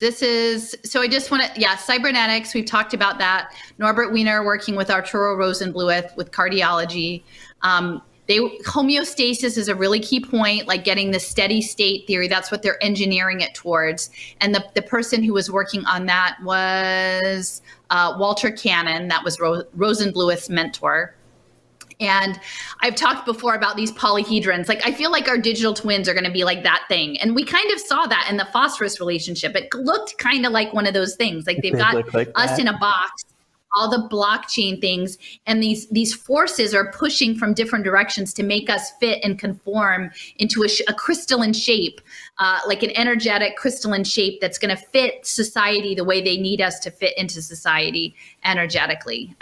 So I just want to, cybernetics, we've talked about that. Norbert Wiener working with Arturo Rosenbluth with cardiology. Homeostasis is a really key point, like getting the steady state theory. That's what they're engineering it towards. And the person who was working on that was Walter Cannon. That was Rosenbluth's mentor. And I've talked before about these polyhedrons. Like, I feel like our digital twins are going to be like that thing. And we kind of saw that in the phosphorus relationship. It looked kind of like one of those things. Like, they've got like us in a box, all the blockchain things, and these forces are pushing from different directions to make us fit and conform into a crystalline shape, like an energetic crystalline shape that's going to fit society the way they need us to fit into society energetically.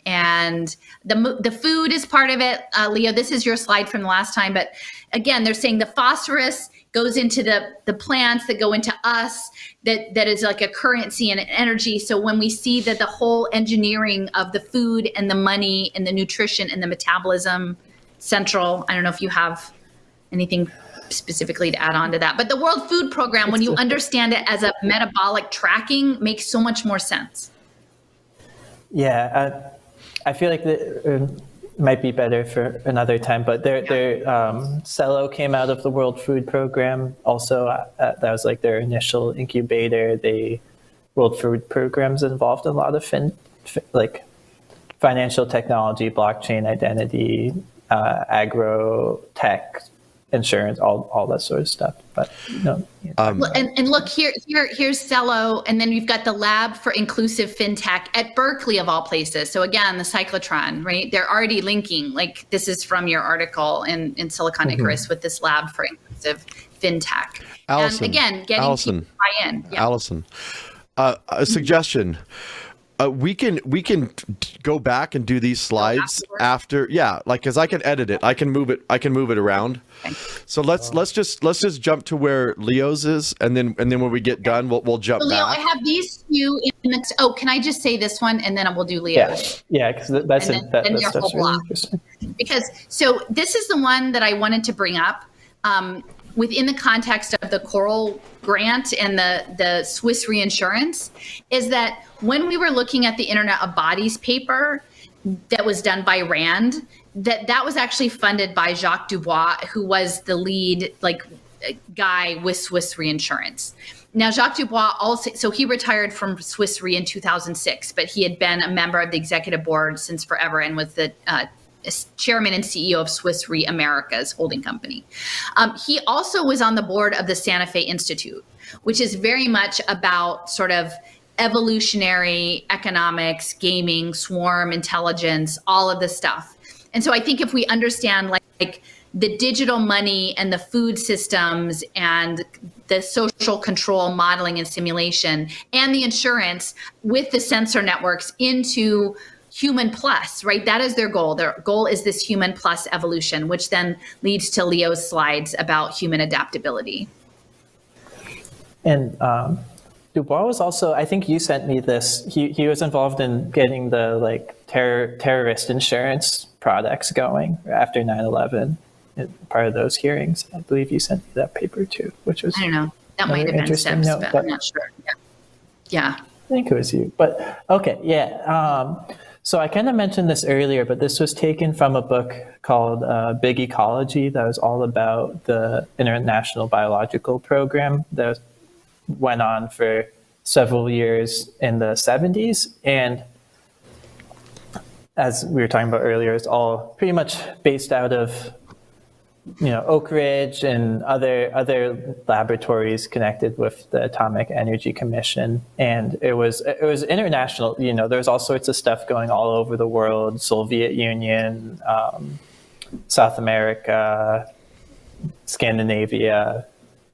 And the food is part of it. Leo, this is your slide from the last time. But again, they're saying the phosphorus goes into the plants that go into us, that is like a currency and an energy. So when we see that the whole engineering of the food and the money and the nutrition and the metabolism central, I don't know if you have anything specifically to add on to that. But the World Food Program, when you understand it as a metabolic tracking, makes so much more sense. Yeah, I feel like it might be better for another time, but their Cello came out of the World Food Program. Also, that was like their initial incubator. The World Food Program's involved in a lot of like financial technology, blockchain identity, agro tech, insurance, all that sort of stuff. But no. And look here's Cello, and then you've got the Lab for Inclusive FinTech at Berkeley of all places. So again, the cyclotron, right? They're already linking. Like, this is from your article in Silicon Icarus with this Lab for Inclusive FinTech. Alison, and again, getting Alison, buy-in. Yeah. Alison, a suggestion. We can go back and do these slides after, like, because I can edit it. I can move it around. Okay. So let's just jump to where Leo's is, and then when we get done, we'll jump Leo, back. I have these two in the. Oh, can I just say this one, and then we'll do Leo's? Yeah, because that's your whole block. Really, because so this is the one that I wanted to bring up. Within the context of the Coral grant and the Swiss reinsurance, is that when we were looking at the Internet of Bodies paper that was done by RAND, that was actually funded by Jacques Dubois, who was the lead guy with Swiss reinsurance. Now, Jacques Dubois also, so he retired from Swiss Re in 2006, but he had been a member of the executive board since forever and was the chairman and CEO of Swiss Re Americas holding company. He also was on the board of the Santa Fe Institute, which is very much about sort of evolutionary economics, gaming, swarm intelligence, all of this stuff. And so I think if we understand like the digital money and the food systems and the social control modeling and simulation and the insurance with the sensor networks into human plus, right? That is their goal. Their goal is this human plus evolution, which then leads to Leo's slides about human adaptability. And Dubois was also, I think you sent me this, he was involved in getting the terrorist insurance products going after 9/11. Part of those hearings. I believe you sent me that paper too, which was, I don't know, that might have been Seb's, but I'm not sure. Yeah. I think it was you, but okay. Yeah. So I kind of mentioned this earlier, but this was taken from a book called Big Ecology that was all about the International Biological Program that went on for several years in the 70s. And as we were talking about earlier, it's all pretty much based out of Oak Ridge and other laboratories connected with the Atomic Energy Commission, and it was international. There's all sorts of stuff going all over the world: Soviet Union, South America, Scandinavia,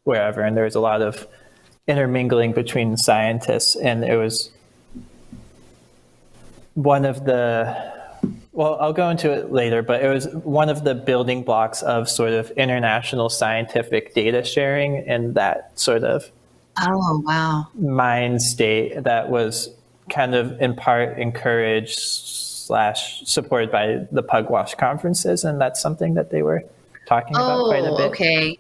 wherever, and there was a lot of intermingling between scientists, and it was one of the. Well, I'll go into it later, but it was one of the building blocks of sort of international scientific data sharing and that sort of mind state that was kind of in part encouraged / supported by the Pugwash conferences. And that's something that they were talking about quite a bit. Okay.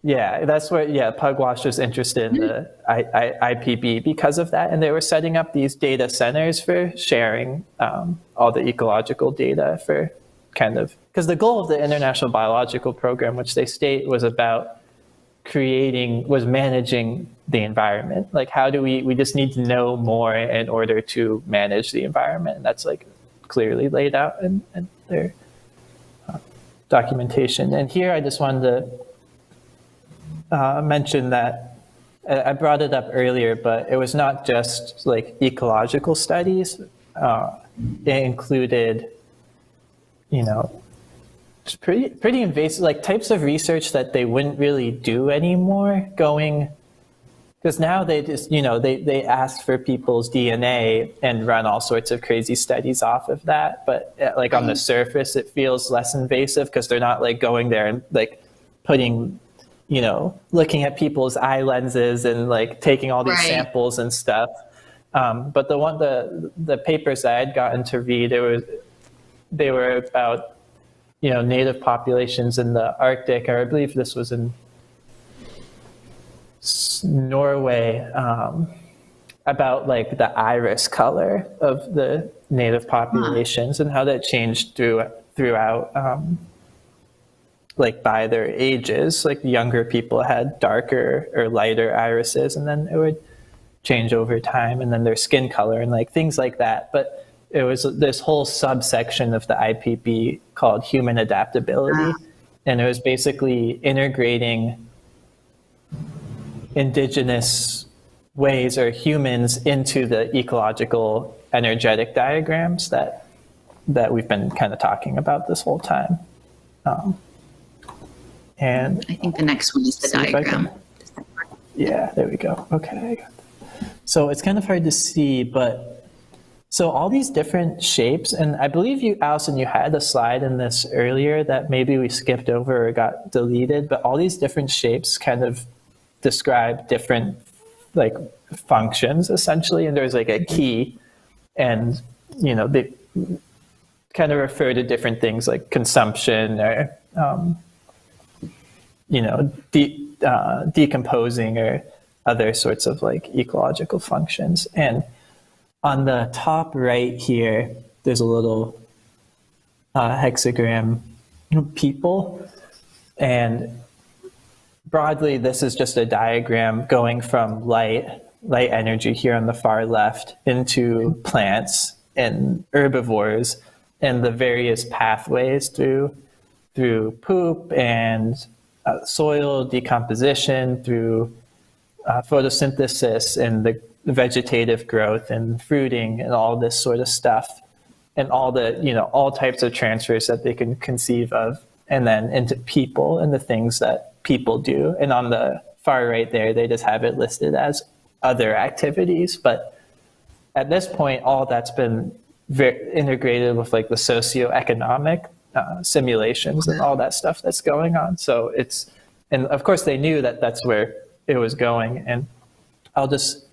Yeah, that's what, Pugwash was interested in the IPB because of that. And they were setting up these data centers for sharing all the ecological data for because the goal of the International Biological Program, which they state was about managing the environment. Like, how do we just need to know more in order to manage the environment. And that's like clearly laid out in their documentation. And here I just wanted to mention that I brought it up earlier, but it was not just like ecological studies. It included, it's pretty invasive, like types of research that they wouldn't really do anymore, because now they just, they ask for people's DNA and run all sorts of crazy studies off of that. But like on the surface, it feels less invasive because they're not like going there and like putting, looking at people's eye lenses and like taking all these samples and stuff. But the papers I had gotten to read, they were about, native populations in the Arctic, or I believe this was in Norway, about like the iris color of the native populations and how that changed throughout, like by their ages. Like younger people had darker or lighter irises, and then it would change over time, and then their skin color and like things like that. But it was this whole subsection of the IPB called human adaptability. And it was basically integrating indigenous ways or humans into the ecological energetic diagrams that we've been kind of talking about this whole time. And I think the next one is the diagram. Yeah, there we go. Okay. So it's kind of hard to see, but so all these different shapes, and I believe you, Alison, you had a slide in this earlier that maybe we skipped over or got deleted, but all these different shapes kind of describe different like functions essentially, and there's like a key, and they kind of refer to different things like consumption or decomposing or other sorts of like ecological functions. And on the top right here, there's a little hexagram people, and broadly this is just a diagram going from light energy here on the far left into plants and herbivores and the various pathways through poop and soil decomposition, through photosynthesis and the vegetative growth and fruiting and all this sort of stuff, and all the all types of transfers that they can conceive of, and then into people and the things that people do. And on the far right there, they just have it listed as other activities. But at this point, all that's been integrated with like the socioeconomic simulations and all that stuff that's going on. So and of course they knew that that's where it was going. And I'll just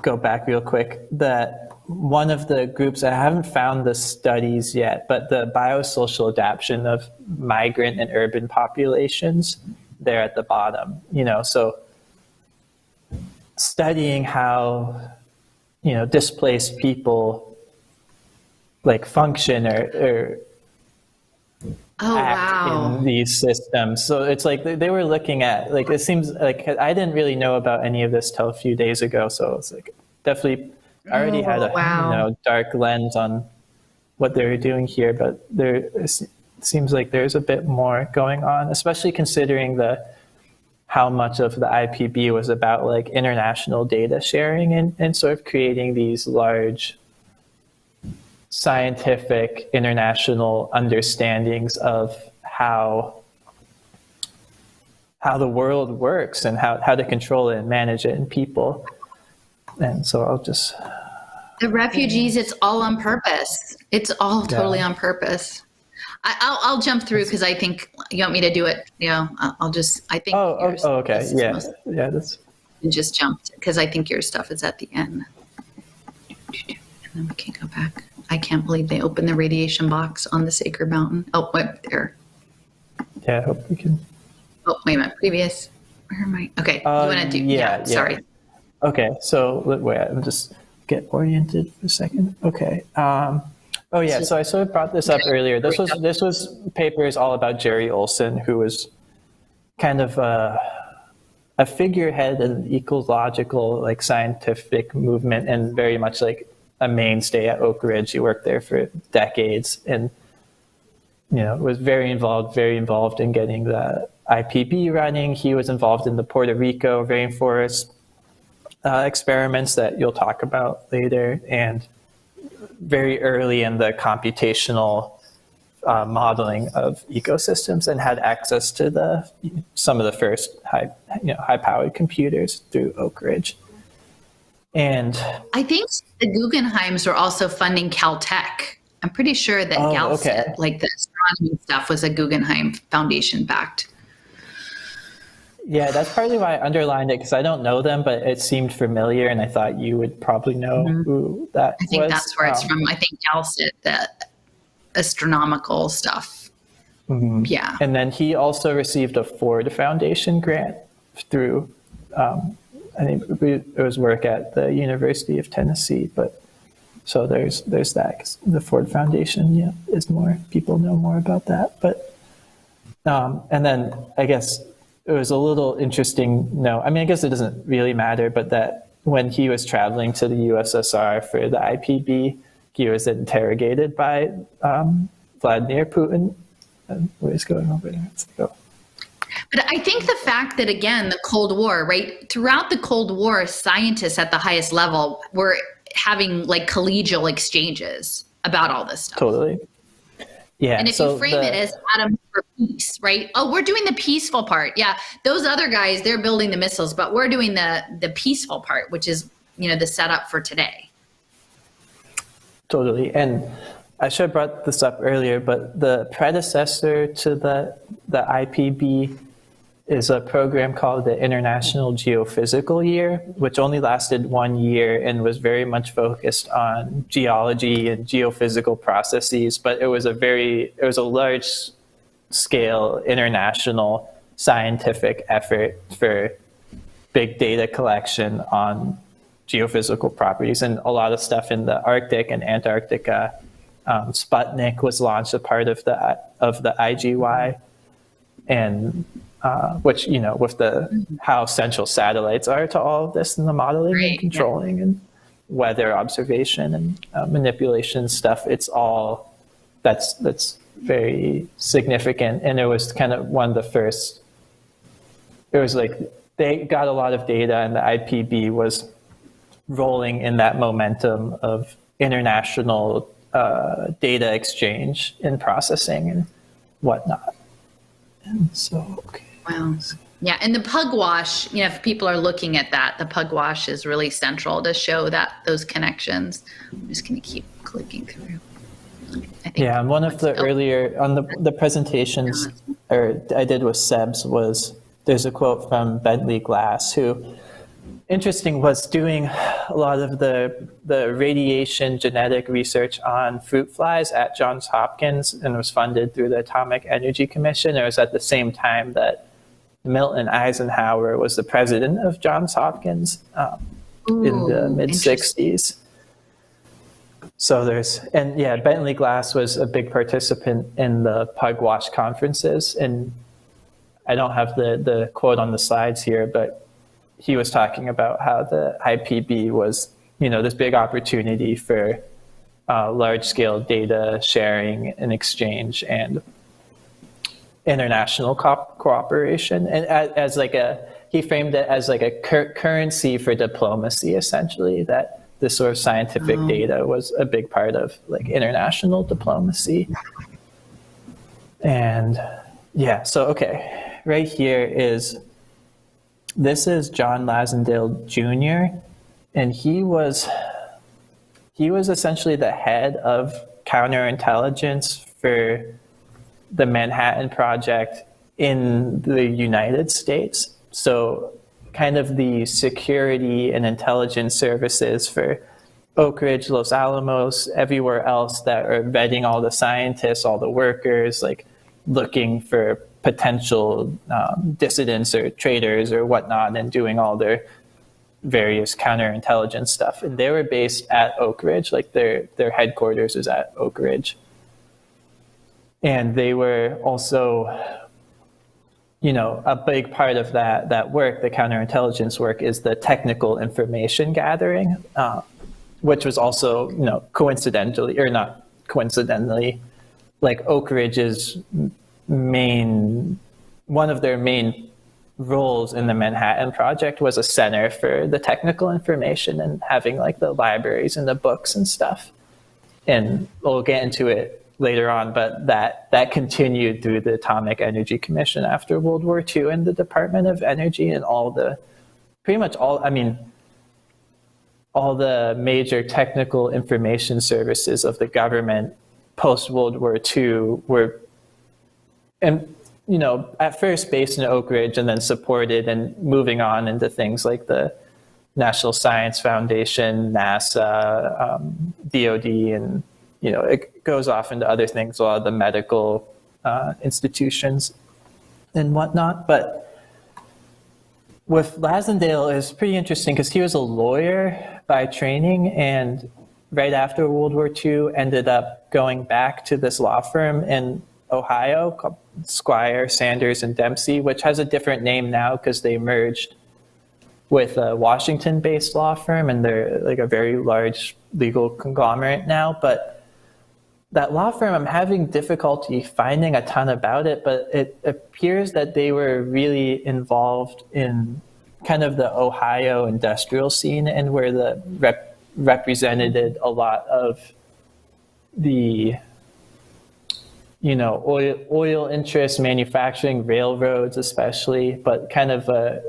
go back real quick, that one of the groups, I haven't found the studies yet, but the biosocial adaptation of migrant and urban populations there at the bottom, so studying how, displaced people like function or act in these systems. So it's like they were looking at, like, it seems like I didn't really know about any of this till a few days ago. So it's like definitely I already had a dark lens on what they were doing here, but it seems like there's a bit more going on, especially considering how much of the IPB was about like international data sharing and sort of creating these large scientific international understandings of how the world works and how to control it and manage it and people. And so I'll just... The refugees, it's all on purpose. It's all totally on purpose. I'll jump through because I think you want me to do it. I think. Okay. Yeah. That's. And just jumped because I think your stuff is at the end. And then we can go back. I can't believe they opened the radiation box on the Sacred Mountain. Oh, right there. Yeah, I hope we can. Oh, wait a minute. Previous. Where am I? Okay. You want to do? Yeah. Sorry. Okay. So wait, I'm just get oriented for a second. Okay. Oh yeah. So I sort of brought this up earlier. This was papers all about Jerry Olson, who was kind of a figurehead in the ecological, like, scientific movement, and very much like a mainstay at Oak Ridge. He worked there for decades, and was very involved in getting the IPB running. He was involved in the Puerto Rico rainforest experiments that you'll talk about later, and very early in the computational modeling of ecosystems, and had access to some of the first high-powered computers through Oak Ridge. And I think the Guggenheims were also funding Caltech. I'm pretty sure that GALCIT, like the astronomy stuff, was a Guggenheim Foundation backed. Yeah, that's partly why I underlined it, because I don't know them, but it seemed familiar, and I thought you would probably know who that was. I think that's where it's from. I think GALCIT, the astronomical stuff. Mm-hmm. Yeah. And then he also received a Ford Foundation grant through, I think it was work at the University of Tennessee, but so there's that. 'Cause the Ford Foundation, is more, people know more about that. But and then I guess it was a little interesting. No, I mean, I guess it doesn't really matter, but that when he was traveling to the USSR for the IPB, he was interrogated by Vladimir Putin. And what is going over there? Let's go. But I think the fact that, again, the Cold War, right? Throughout the Cold War, scientists at the highest level were having like collegial exchanges about all this stuff. Totally. Yeah. And if you frame it as atoms for peace, right? Oh, we're doing the peaceful part. Yeah. Those other guys, they're building the missiles, but we're doing the peaceful part, which is, the setup for today. Totally. And I should have brought this up earlier, but the predecessor to the IPB is a program called the International Geophysical Year, which only lasted 1 year and was very much focused on geology and geophysical processes. But it was a large scale international scientific effort for big data collection on geophysical properties, and a lot of stuff in the Arctic and Antarctica. Sputnik was launched, a part of the IGY, and which, with how central satellites are to all of this, and the modeling and controlling and weather observation and manipulation stuff, it's all that's very significant. And it was kind of one of the first. It was like they got a lot of data, and the IPB was rolling in that momentum of international data exchange and processing and whatnot. And so, okay. Wow. Yeah, and the pugwash, if people are looking at that, the pugwash is really central to show those connections. I'm just going to keep clicking through. Yeah, and one of the earlier, on the presentations I did with Seb's, there's a quote from Bentley Glass, who, interesting, was doing a lot of the radiation genetic research on fruit flies at Johns Hopkins, and was funded through the Atomic Energy Commission. It was at the same time that Milton Eisenhower was the president of Johns Hopkins in the mid-60s. So Bentley Glass was a big participant in the pugwash conferences, and I don't have the quote on the slides here, but he was talking about how the IPB was, this big opportunity for large-scale data sharing and exchange and international cooperation, and as he framed it as like a currency for diplomacy, essentially, that this sort of scientific data was a big part of like international diplomacy. And right here this is John Lasendale Jr., and he was essentially the head of counterintelligence for the Manhattan Project in the United States. So kind of the security and intelligence services for Oak Ridge, Los Alamos, everywhere else that are vetting all the scientists, all the workers, like looking for potential dissidents or traitors or whatnot, and doing all their various counterintelligence stuff. And they were based at Oak Ridge, like their headquarters is at Oak Ridge. And they were also, a big part of that work, the counterintelligence work, is the technical information gathering, which was also, coincidentally, or not coincidentally, like Oak Ridge's one of their main roles in the Manhattan Project was a center for the technical information and having like the libraries and the books and stuff. And we'll get into it later on, but that continued through the Atomic Energy Commission after World War II and the Department of Energy and all the major technical information services of the government post World War II were, and at first based in Oak Ridge and then supported and moving on into things like the National Science Foundation, NASA, DOD, and it goes off into other things, a lot of the medical institutions and whatnot. But with Lasendale, it's pretty interesting because he was a lawyer by training, and right after World War II ended up going back to this law firm in Ohio called Squire, Sanders, and Dempsey, which has a different name now because they merged with a Washington-based law firm, and they're like a very large legal conglomerate now. But that law firm, I'm having difficulty finding a ton about it, but it appears that they were really involved in kind of the Ohio industrial scene, and were the represented a lot of the oil interests, manufacturing, railroads especially, but kind of a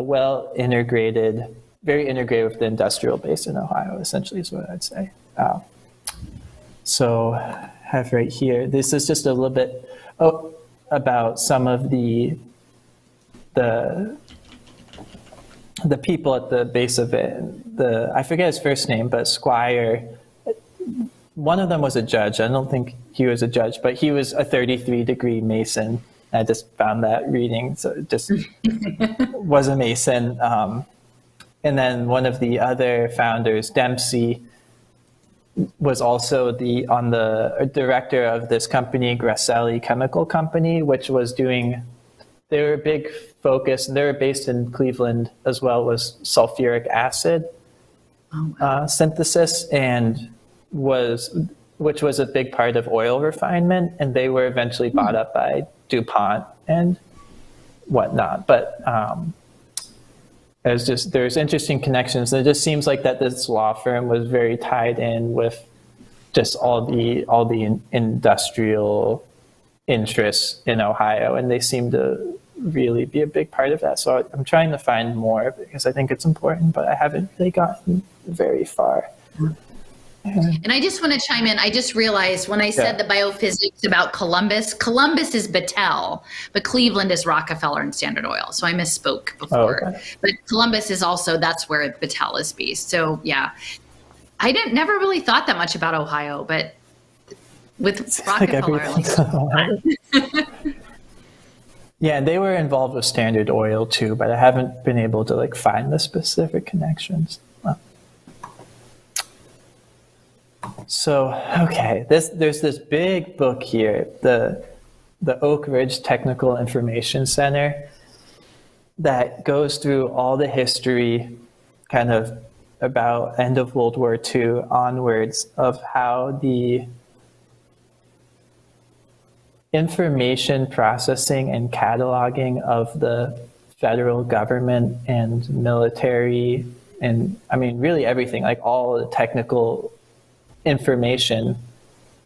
well integrated, very integrated with the industrial base in Ohio, essentially is what I'd say. So I have right here, this is just a little bit about some of the people at the base of it. I forget his first name, but Squire, one of them was a judge. I don't think he was a judge, but he was a 33-degree Mason. I just found that reading, so it just was a Mason. And then one of the other founders, Dempsey, was also the director of this company, Grasselli Chemical Company, which was doing, they were a big focus, and they were based in Cleveland as well, was sulfuric acid synthesis, and which was a big part of oil refinement, and they were eventually bought up by DuPont and whatnot. But there's interesting connections. It just seems like that this law firm was very tied in with just all the industrial interests in Ohio, and they seem to really be a big part of that. So I'm trying to find more because I think it's important, but I haven't really gotten very far. And I just want to chime in. I just realized when I said the biophysics about Columbus is Battelle, but Cleveland is Rockefeller and Standard Oil. So I misspoke before. Oh, okay. But Columbus is also, that's where Battelle is based. So yeah, I never really thought that much about Ohio, but with Rockefeller. Yeah, and they were involved with Standard Oil too, but I haven't been able to find the specific connections. So, okay, there's this big book here, the Oak Ridge Technical Information Center, that goes through all the history kind of about end of World War II onwards of how the information processing and cataloging of the federal government and military, and I mean, really everything, all the technical information,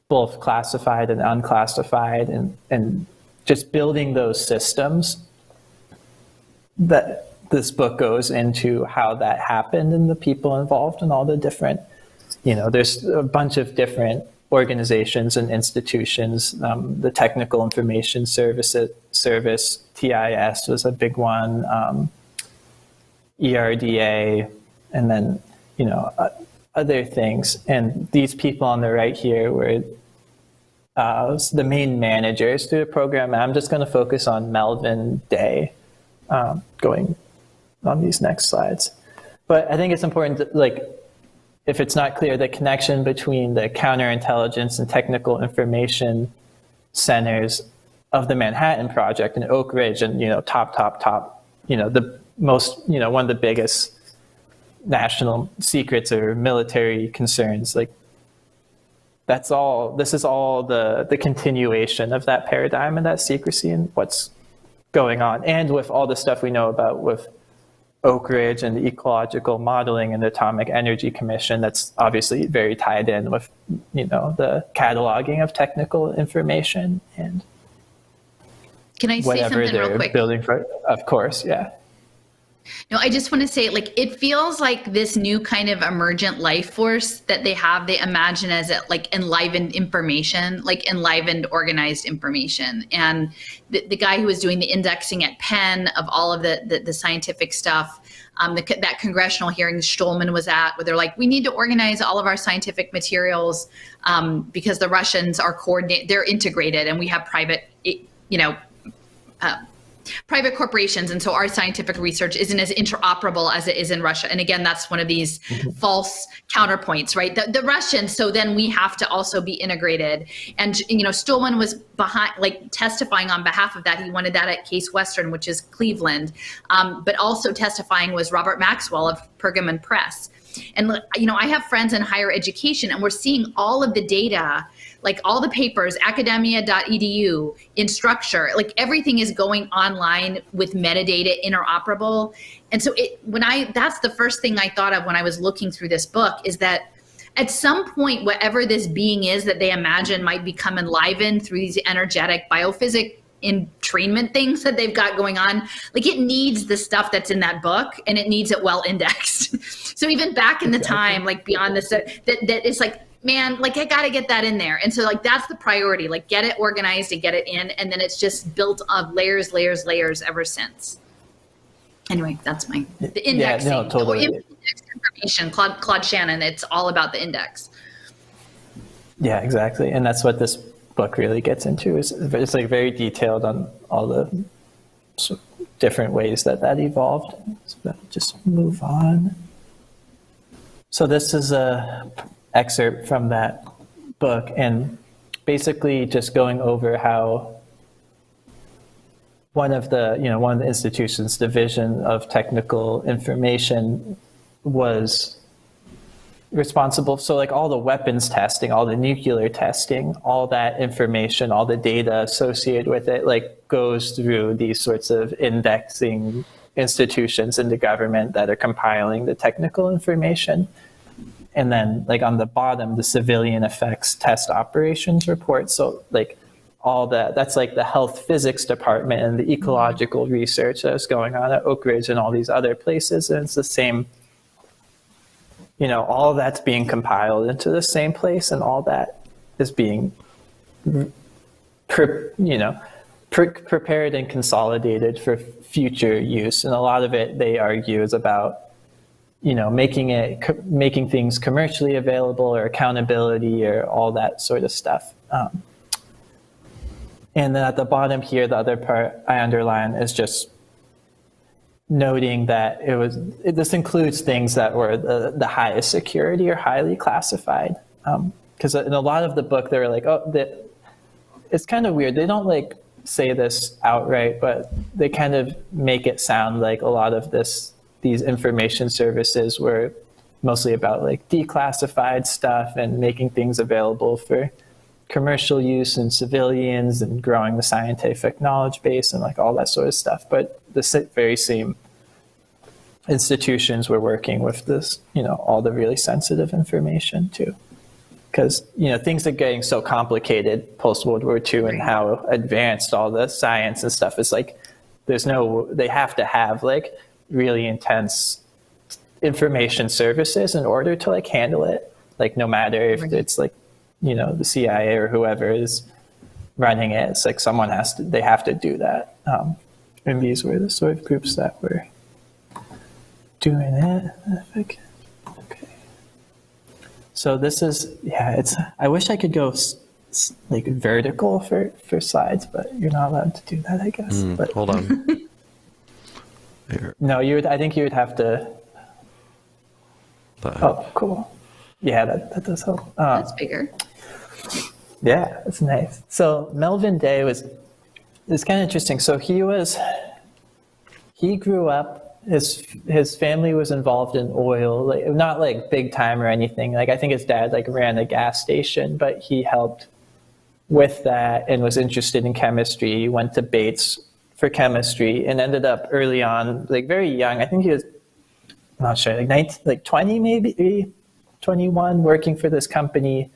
both classified and unclassified, and just building those systems, that this book goes into how that happened and the people involved and all the different, there's a bunch of different organizations and institutions. The Technical Information Service, TIS was a big one, ERDA, and then, other things. And these people on the right here were the main managers through the program. I'm just going to focus on Melvin Day going on these next slides. But I think it's important to, like, if it's not clear, the connection between the counterintelligence and technical information centers of the Manhattan Project and Oak Ridge and, top, the most, one of the biggest national secrets or military concerns, like, this is all the continuation of that paradigm and that secrecy and what's going on. And with all the stuff we know about with Oak Ridge and the ecological modeling and the Atomic Energy Commission, that's obviously very tied in with, the cataloging of technical information and can I say whatever something real they're quick? building for. Of course, yeah. No, I just want to say, like, it feels like this new kind of emergent life force that they imagine as like enlivened information, like enlivened organized information. And the guy who was doing the indexing at Penn of all of the scientific stuff, that congressional hearing Stolman was at, where they're like, we need to organize all of our scientific materials because the Russians are they're integrated, and we have private corporations, and so our scientific research isn't as interoperable as it is in Russia. And again, that's one of these false counterpoints, right? The Russians, so then we have to also be integrated. And Stolman was behind, like, testifying on behalf of that. He wanted that at Case Western, which is Cleveland, but also testifying was Robert Maxwell of Pergamon Press. And I have friends in higher education, and we're seeing all of the data, like all the papers, academia.edu, in structure, like everything is going online with metadata interoperable. And so that's the first thing I thought of when I was looking through this book, is that at some point, whatever this being is that they imagine might become enlivened through these energetic biophysics entrainment things that they've got going on, like, it needs the stuff that's in that book, and it needs it well indexed. So even back in the time, like beyond this, that it's like, man, like, I got to get that in there. And so, like, that's the priority, like, get it organized and get it in. And then it's just built of layers ever since. Anyway, that's the indexing. Yeah, no, totally. Indexed information, Claude Shannon, it's all about the index. Yeah, exactly. And that's what this book really gets into. It's like very detailed on all the different ways that evolved. So just move on. So this is a excerpt from that book, and basically just going over how one of the institution's division of technical information was responsible. So like all the weapons testing, all the nuclear testing, all that information, all the data associated with it, like, goes through these sorts of indexing institutions in the government that are compiling the technical information. And then, like, on the bottom, the civilian effects test operations report. So like all that's like the health physics department and the ecological research that was going on at Oak Ridge and all these other places. And it's the same, all of that's being compiled into the same place, and all that is being, prepared and consolidated for future use. And a lot of it, they argue, is about, making things commercially available, or accountability, or all that sort of stuff. And then at the bottom here, the other part I underline is just noting that this includes things that were the highest security or highly classified. Because in a lot of the book, they were like, it's kind of weird. They don't like say this outright, but they kind of make it sound like a lot of these information services were mostly about like declassified stuff and making things available for commercial use and civilians and growing the scientific knowledge base and like all that sort of stuff. But the very same institutions were working with this, all the really sensitive information too. Because, things are getting so complicated post-World War II and how advanced all the science and stuff is. Like, they have to have like really intense information services in order to like handle it. Like, no matter if it's like, the CIA or whoever is running it, it's like they have to do that. And these were the sort of groups that were doing it. Okay. So this is, I wish I could go like vertical for slides, but you're not allowed to do that, I guess. But Hold on. Here. no, I think you would have to. Oh, cool. Yeah, that does help. That's bigger. Yeah, it's nice. So Melvin Day was kind of interesting. So he grew up. His family was involved in oil, like not like big time or anything. Like I think his dad like ran a gas station, but he helped with that and was interested in chemistry. He went to Bates for chemistry and ended up early on, like very young. I think he was, I'm not sure, like 20 maybe, 21, working for this company,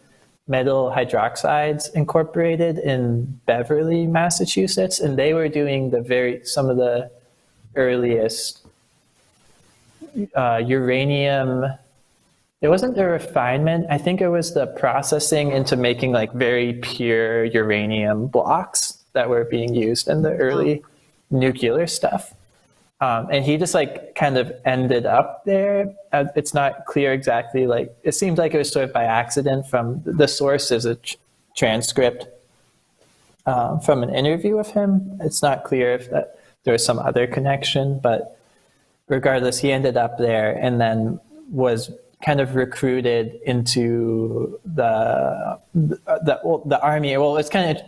Metal Hydroxides Incorporated in Beverly, Massachusetts, and they were doing some of the earliest uranium. It wasn't the refinement. I think it was the processing into making like very pure uranium blocks that were being used in the early nuclear stuff. And he just like kind of ended up there. It's not clear exactly. Like it seemed like it was sort of by accident. From the source is a transcript from an interview with him. It's not clear if there was some other connection, but regardless, he ended up there and then was kind of recruited into the army. Well, it's kind of,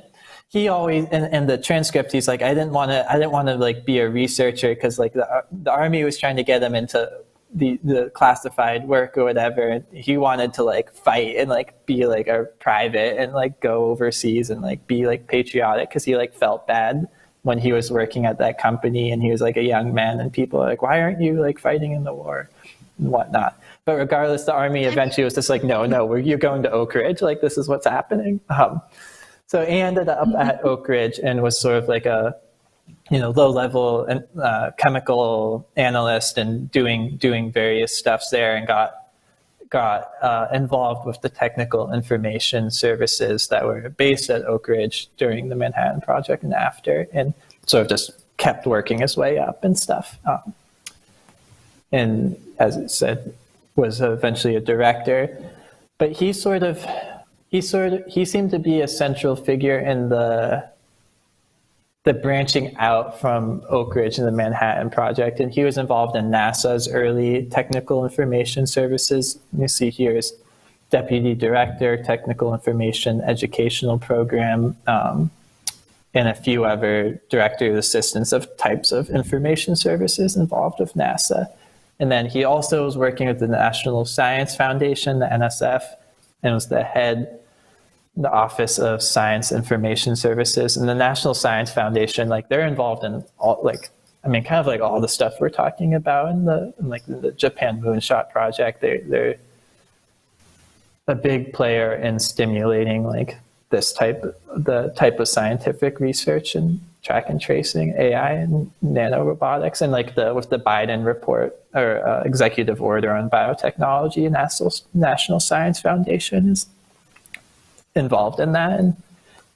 he always, in the transcript, he's like, I didn't want to like be a researcher because like the army was trying to get him into the classified work or whatever. And he wanted to like fight and like be like a private and like go overseas and like be like patriotic because he like felt bad when he was working at that company and he was like a young man and people are like, why aren't you like fighting in the war and whatnot? But regardless, the army eventually was just like, no, you're going to Oak Ridge. Like, this is what's happening. So he ended up at Oak Ridge and was sort of like a, low-level chemical analyst and doing various stuffs there, and got involved with the technical information services that were based at Oak Ridge during the Manhattan Project and after, and sort of just kept working his way up and stuff. And as it said, was eventually a director. But he seemed to be a central figure in the branching out from Oak Ridge and the Manhattan Project. And he was involved in NASA's early technical information services. You see here is Deputy Director, Technical Information Educational Program, and a few other director assistants of types of information services involved with NASA. And then he also was working with the National Science Foundation, the NSF, and was the head the Office of Science Information Services. And the National Science Foundation, like they're involved in all, kind of like all the stuff we're talking about in the Japan Moonshot project. They're a big player in stimulating like the type of scientific research and track and tracing, AI and nanorobotics, and like with the Biden report or executive order on biotechnology, National Science Foundation is involved in that and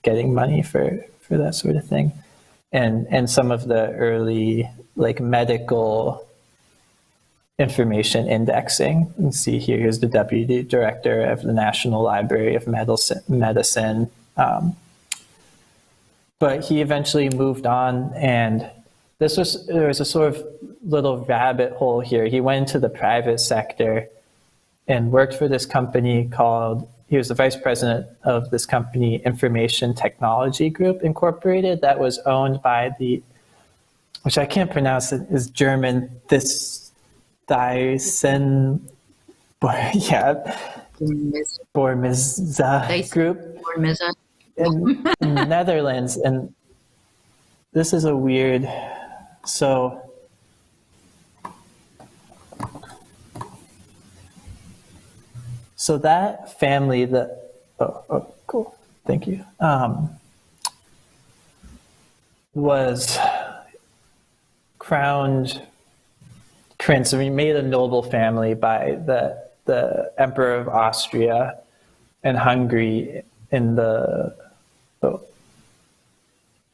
getting money for that sort of thing. And some of the early like medical information indexing. You can see here's the deputy director of the National Library of Medicine. But he eventually moved on, and there was a sort of little rabbit hole here. He went into the private sector and worked for this company he was the vice president of this company, Information Technology Group Incorporated, that was owned by which I can't pronounce, it is German, Thyssen, Bormiza Group in the Netherlands. And this is a weird, so that family cool, thank you, was crowned prince. I mean, made a noble family by the Emperor of Austria and Hungary in the. Oh,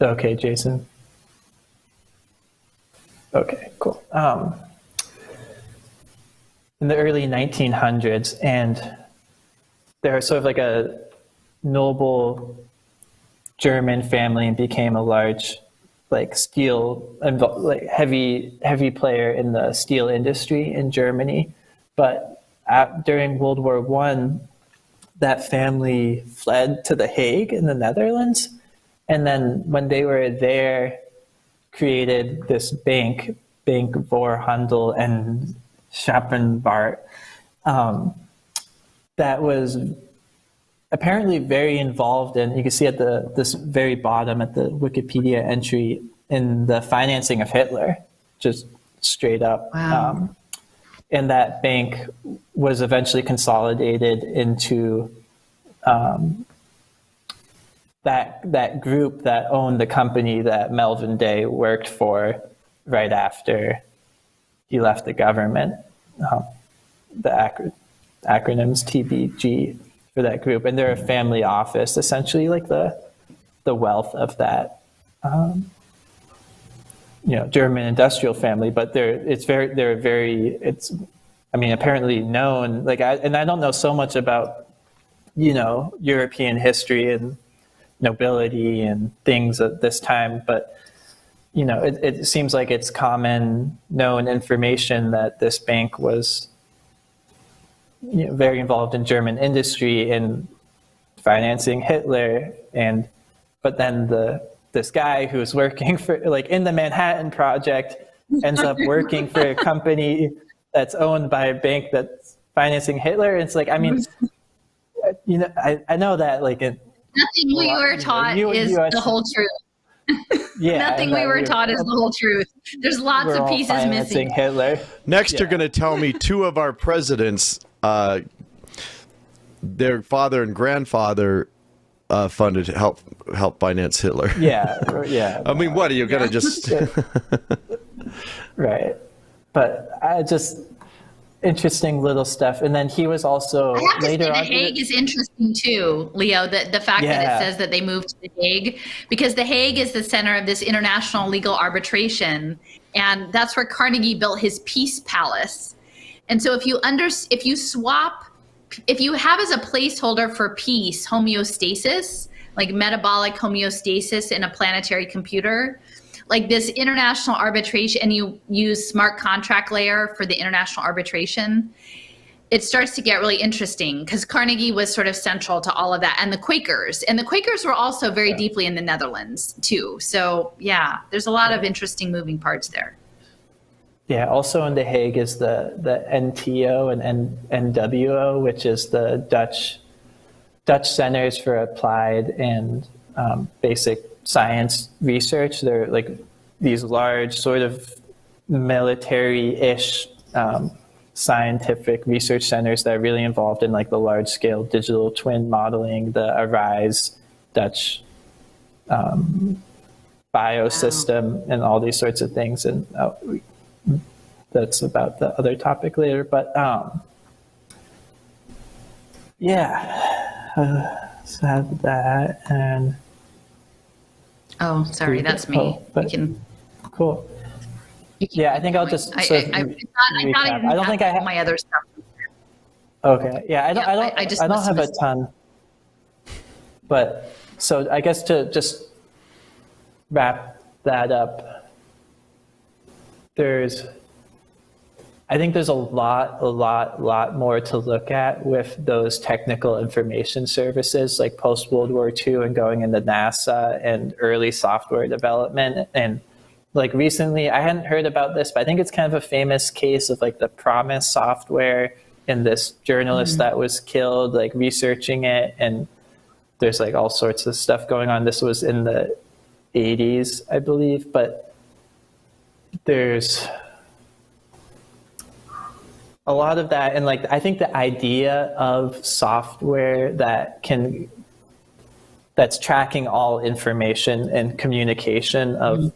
okay, Jason. Okay, cool. In the early 1900s, and they're sort of like noble German family and became a large like steel and like heavy player in the steel industry in Germany. But during World War I, that family fled to The Hague in the Netherlands. And then when they were there, created this Bank voor Handel en Schepenvaart, that was apparently very involved in, you can see at this very bottom at the Wikipedia entry, in the financing of Hitler, just straight up. Wow. And that bank was eventually consolidated into that group that owned the company that Melvin Day worked for right after he left the government. The acronyms TBG for that group, and they're a family office, essentially like the wealth of that German industrial family. But apparently known, like I don't know so much about European history and nobility and things at this time, but it seems like it's common known information that this bank was very involved in German industry in financing Hitler, but then this guy who's working for like in the Manhattan Project ends up working for a company that's owned by a bank that's financing Hitler. It's like, I mean, I know that like nothing we were taught is the whole truth. Yeah, nothing we were taught is the whole truth. There's lots of pieces missing. Hitler. Next, you're going to tell me two of our presidents, their father and grandfather funded help finance Hitler. Yeah. I mean, what are you going to just? Right, but I just interesting little stuff. And then he was also later on. The Hague is interesting too, Leo. The fact that it says that they moved to The Hague, because The Hague is the center of this international legal arbitration, and that's where Carnegie built his Peace Palace. And so if you have as a placeholder for peace, homeostasis, like metabolic homeostasis in a planetary computer, like this international arbitration, and you use smart contract layer for the international arbitration, it starts to get really interesting because Carnegie was sort of central to all of that. And the Quakers were also very deeply in the Netherlands too. So yeah, there's a lot of interesting moving parts there. Yeah, also in The Hague is the NTO and NWO, which is the Dutch Centers for Applied and Basic Science Research. They're like these large sort of military-ish scientific research centers that are really involved in like the large-scale digital twin modeling, the ARISE Dutch biosystem, and all these sorts of things. And that's about the other topic later. But so have that. And oh, sorry, that's me. Cool. Yeah, I think I'll just recap. I don't think I have my other stuff. Okay. Yeah, I don't have a ton. But so I guess to just wrap that up, I think there's a lot more to look at with those technical information services, like post World War II and going into NASA and early software development. And like recently, I hadn't heard about this, but I think it's kind of a famous case of like the Promise software and this journalist that was killed, like researching it. And there's like all sorts of stuff going on. This was in the 80s, I believe, but there's a lot of that. And like, I think the idea of software that's tracking all information and communication of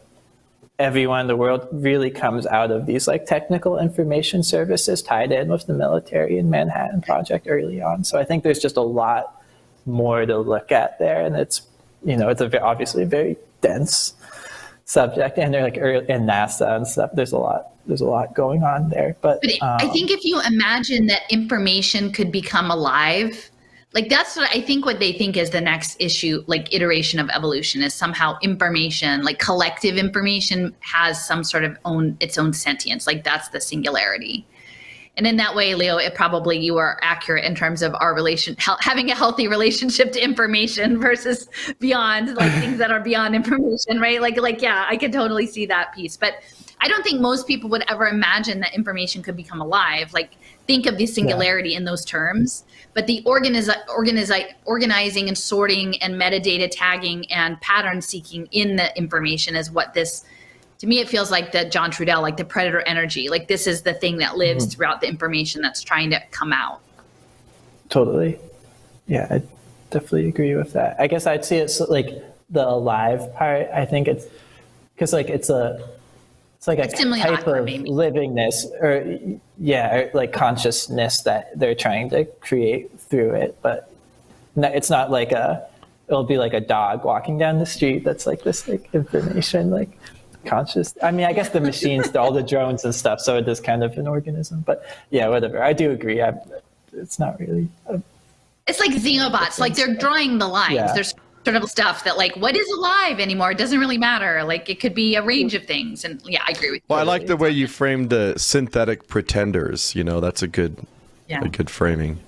everyone in the world really comes out of these like technical information services tied in with the military and Manhattan Project early on. So I think there's just a lot more to look at there. And it's, obviously a very dense subject, and they're like in NASA and stuff. There's a lot going on there. But I think if you imagine that information could become alive, Like that's what I think, what they think is the next issue, like iteration of evolution, is somehow information, like collective information, has some sort of its own sentience. Like that's the singularity. And in that way, Leo, you are accurate in terms of our having a healthy relationship to information versus beyond, like things that are beyond information, right? Yeah, I could totally see that piece. But I don't think most people would ever imagine that information could become alive. Like think of the singularity in those terms. But the organizing and sorting and metadata tagging and pattern seeking in the information is what this, to me, it feels like the John Trudell, like the predator energy. Like this is the thing that lives throughout the information that's trying to come out. Totally. Yeah, I definitely agree with that. I guess I'd see it like the alive part. I think it's because like it's like a type of livingness or like consciousness that they're trying to create through it. But it's not like it'll be like a dog walking down the street that's like this like information, like conscious. I mean, I guess the machines, all the drones and stuff, so it is kind of an organism. But yeah, whatever. I do agree. It's not really. It's like xenobots. Like they're drawing the lines. Yeah. There's sort of stuff that like, what is alive anymore? It doesn't really matter. Like it could be a range of things. And yeah, I agree with you. Well, I like the way you framed the synthetic pretenders. That's a good framing.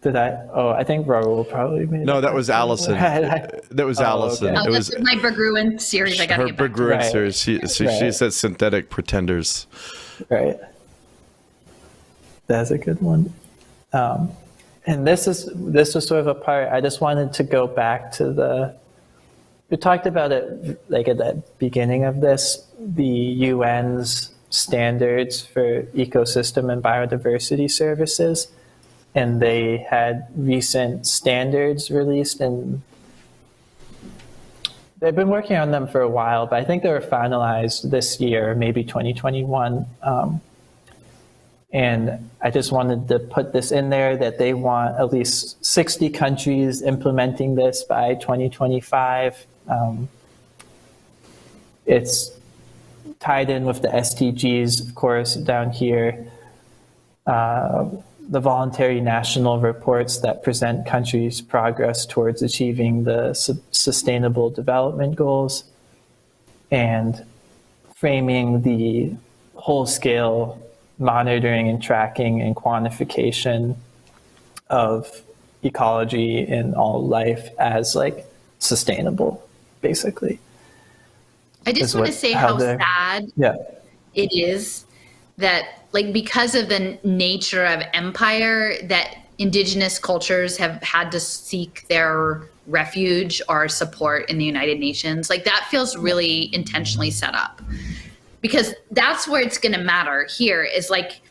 Did I? Oh, I think Raoul probably made No, that was Alison. That was Alison. Okay. It was my Berggruen series. I got to her get back to. Berggruen series. She said synthetic pretenders. Right. That's a good one. And this was sort of a part, I just wanted to go back to we talked about it like at the beginning of this, the UN's standards for ecosystem and biodiversity services. And they had recent standards released, and they've been working on them for a while, but I think they were finalized this year, maybe 2021. And I just wanted to put this in there that they want at least 60 countries implementing this by 2025. It's tied in with the SDGs, of course, down here. The voluntary national reports that present countries' progress towards achieving the sustainable development goals, and framing the whole-scale monitoring and tracking and quantification of ecology in all life as like sustainable, basically. I just want to say how sad it is that, like, because of the nature of empire, that indigenous cultures have had to seek their refuge or support in the United Nations. Like that feels really intentionally set up. Because that's where it's going to matter here is like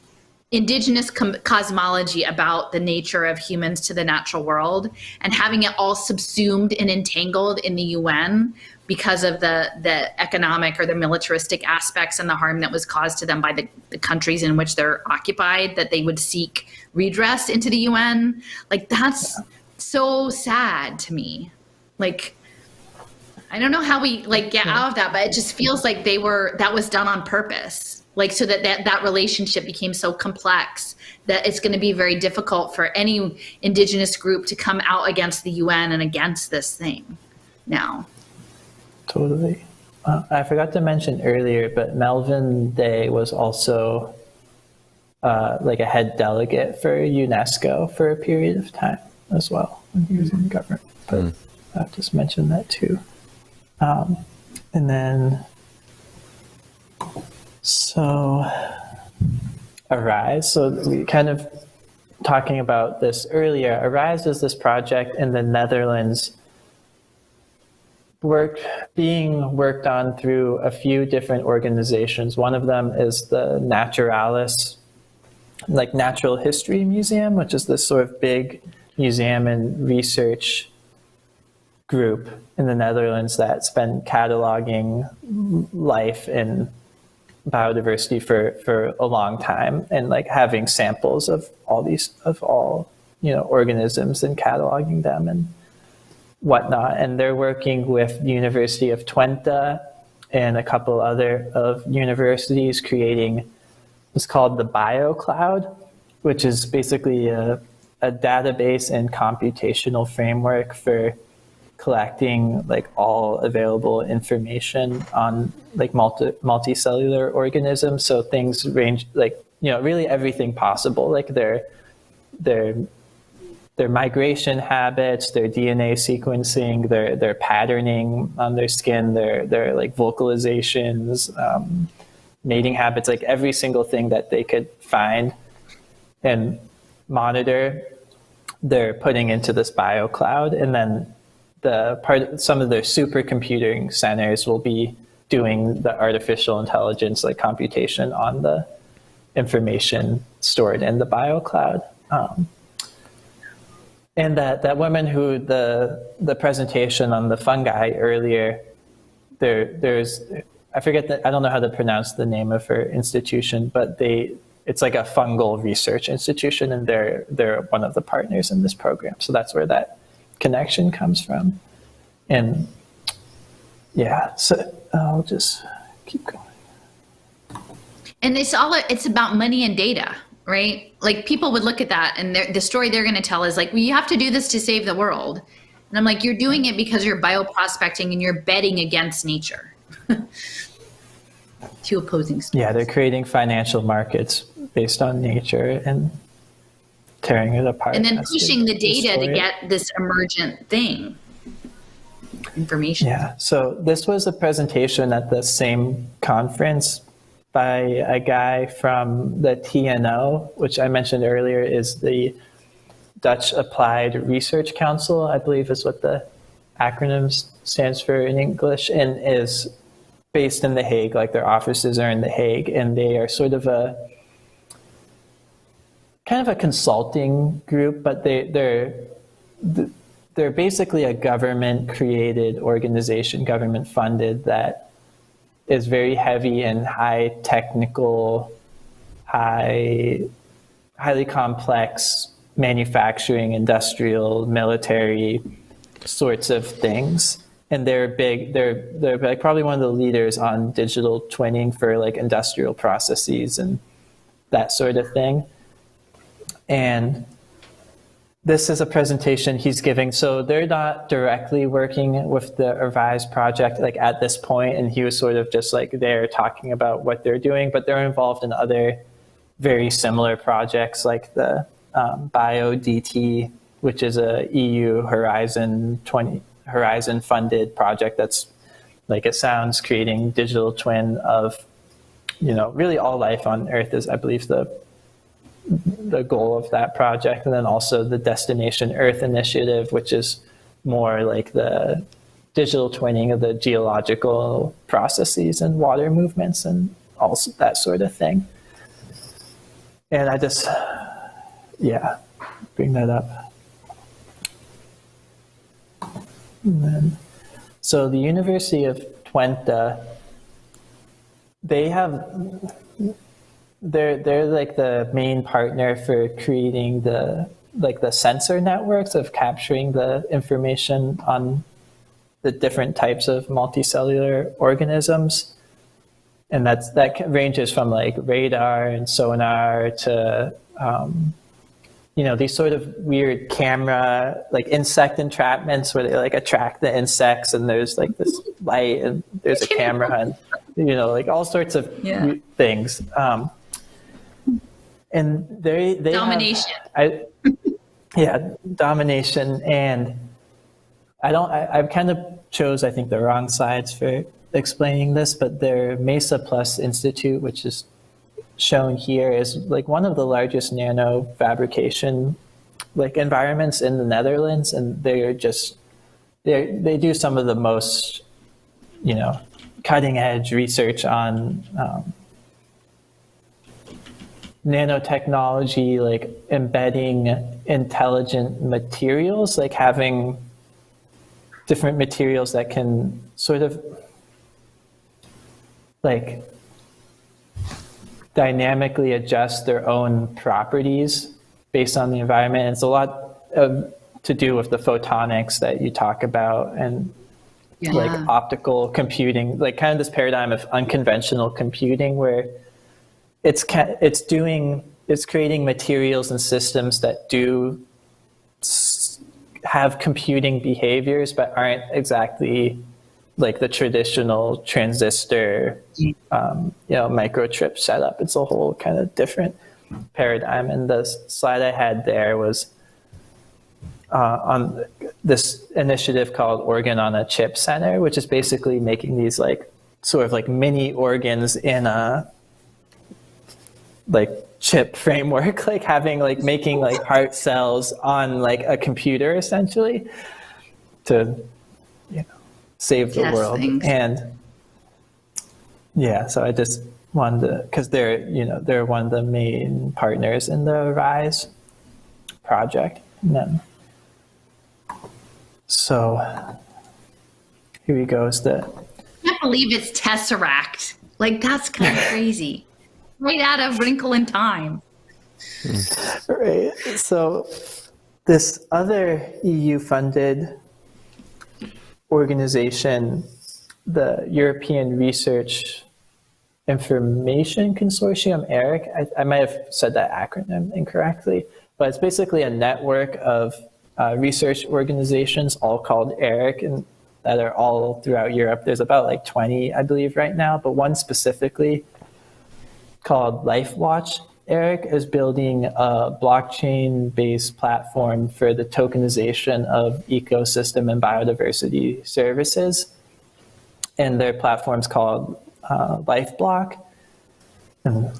indigenous cosmology about the nature of humans to the natural world, and having it all subsumed and entangled in the UN because of the economic or the militaristic aspects and the harm that was caused to them by the countries in which they're occupied, that they would seek redress into the UN. Like that's so sad to me. Like, I don't know how we like get out of that, but it just feels like that was done on purpose. Like so that relationship became so complex that it's going to be very difficult for any indigenous group to come out against the UN and against this thing now. Totally. I forgot to mention earlier, but Melvin Day was also like a head delegate for UNESCO for a period of time as well when he was in government. But I'll just mention that too. And then, so ARISE, so we kind of talking about this earlier. ARISE is this project in the Netherlands being worked on through a few different organizations. One of them is the Naturalis, like Natural History Museum, which is this sort of big museum and research group in the Netherlands that's been cataloging life and biodiversity for a long time, and like having samples of all organisms and cataloging them and whatnot. And they're working with the University of Twente and a couple other of universities creating what's called the BioCloud, which is basically a a database and computational framework for collecting like all available information on like multicellular organisms. So things range like, really everything possible, like their migration habits, their DNA sequencing, their patterning on their skin, their like vocalizations, mating habits, like every single thing that they could find and monitor, they're putting into this BioCloud. And then some of their supercomputing centers will be doing the artificial intelligence, like computation on the information stored in the BioCloud. And that woman who the presentation on the fungi earlier, there's I forget I don't know how to pronounce the name of her institution, but it's like a fungal research institution, and they're one of the partners in this program. So that's where that connection comes from. And yeah, so I'll just keep going. And it's about money and data, right? Like people would look at that and the story they're going to tell is like, well, you have to do this to save the world. And I'm like, you're doing it because you're bioprospecting and you're betting against nature. Two opposing stories. Yeah, they're creating financial markets based on nature and tearing it apart. And then pushing the data to get this emergent thing, information. Yeah, so this was a presentation at the same conference by a guy from the TNO, which I mentioned earlier is the Dutch Applied Research Council, I believe is what the acronym stands for in English, and is based in The Hague, like their offices are in The Hague, and they are sort of a kind of a consulting group, but they're basically a government-created organization, government-funded, that is very heavy in high technical, highly complex manufacturing, industrial, military sorts of things. And they're big, they're like probably one of the leaders on digital twinning for like industrial processes and that sort of thing. And this is a presentation he's giving. So they're not directly working with the Revise project like at this point, and he was sort of just like there talking about what they're doing, but they're involved in other very similar projects like the BioDT, which is a EU Horizon funded project that's, like it sounds, creating digital twin of, really all life on Earth is, I believe, the goal of that project. And then also the Destination Earth initiative, which is more like the digital twinning of the geological processes and water movements and also that sort of thing. And I just, bring that up. And then, so the University of Twente, they're like the main partner for creating the sensor networks of capturing the information on the different types of multicellular organisms. And that ranges from like radar and sonar to these sort of weird camera, like insect entrapments where they like attract the insects and there's like this light and there's a camera and, like all sorts of things. And they domination. Domination. And I kind of chose, I think, the wrong sides for explaining this, but their Mesa Plus Institute, which is shown here, is like one of the largest nano fabrication like environments in the Netherlands, and they do some of the most cutting edge research on nanotechnology, like embedding intelligent materials, like having different materials that can sort of like dynamically adjust their own properties based on the environment. And it's a lot to do with the photonics that you talk about and like optical computing, like kind of this paradigm of unconventional computing where it's creating materials and systems that do have computing behaviors, but aren't exactly like the traditional transistor, microchip setup. It's a whole kind of different paradigm. And the slide I had there was on this initiative called Organ on a Chip Center, which is basically making these like sort of like mini organs in a like chip framework, like making like heart cells on like a computer essentially to save the world. Thanks. And so I just wanted to, because they're one of the main partners in the RISE project. And then, so here he goes. I can't believe it's Tesseract. Like, that's kind of crazy. Right out of Wrinkle in Time. Right. So this other EU-funded organization, the European Research Information Consortium, ERIC, I might have said that acronym incorrectly, but it's basically a network of research organizations, all called ERIC, and that are all throughout Europe. There's about like 20, I believe, right now, but one specifically called LifeWatch. ERIC is building a blockchain-based platform for the tokenization of ecosystem and biodiversity services. And their platform's called LifeBlock. And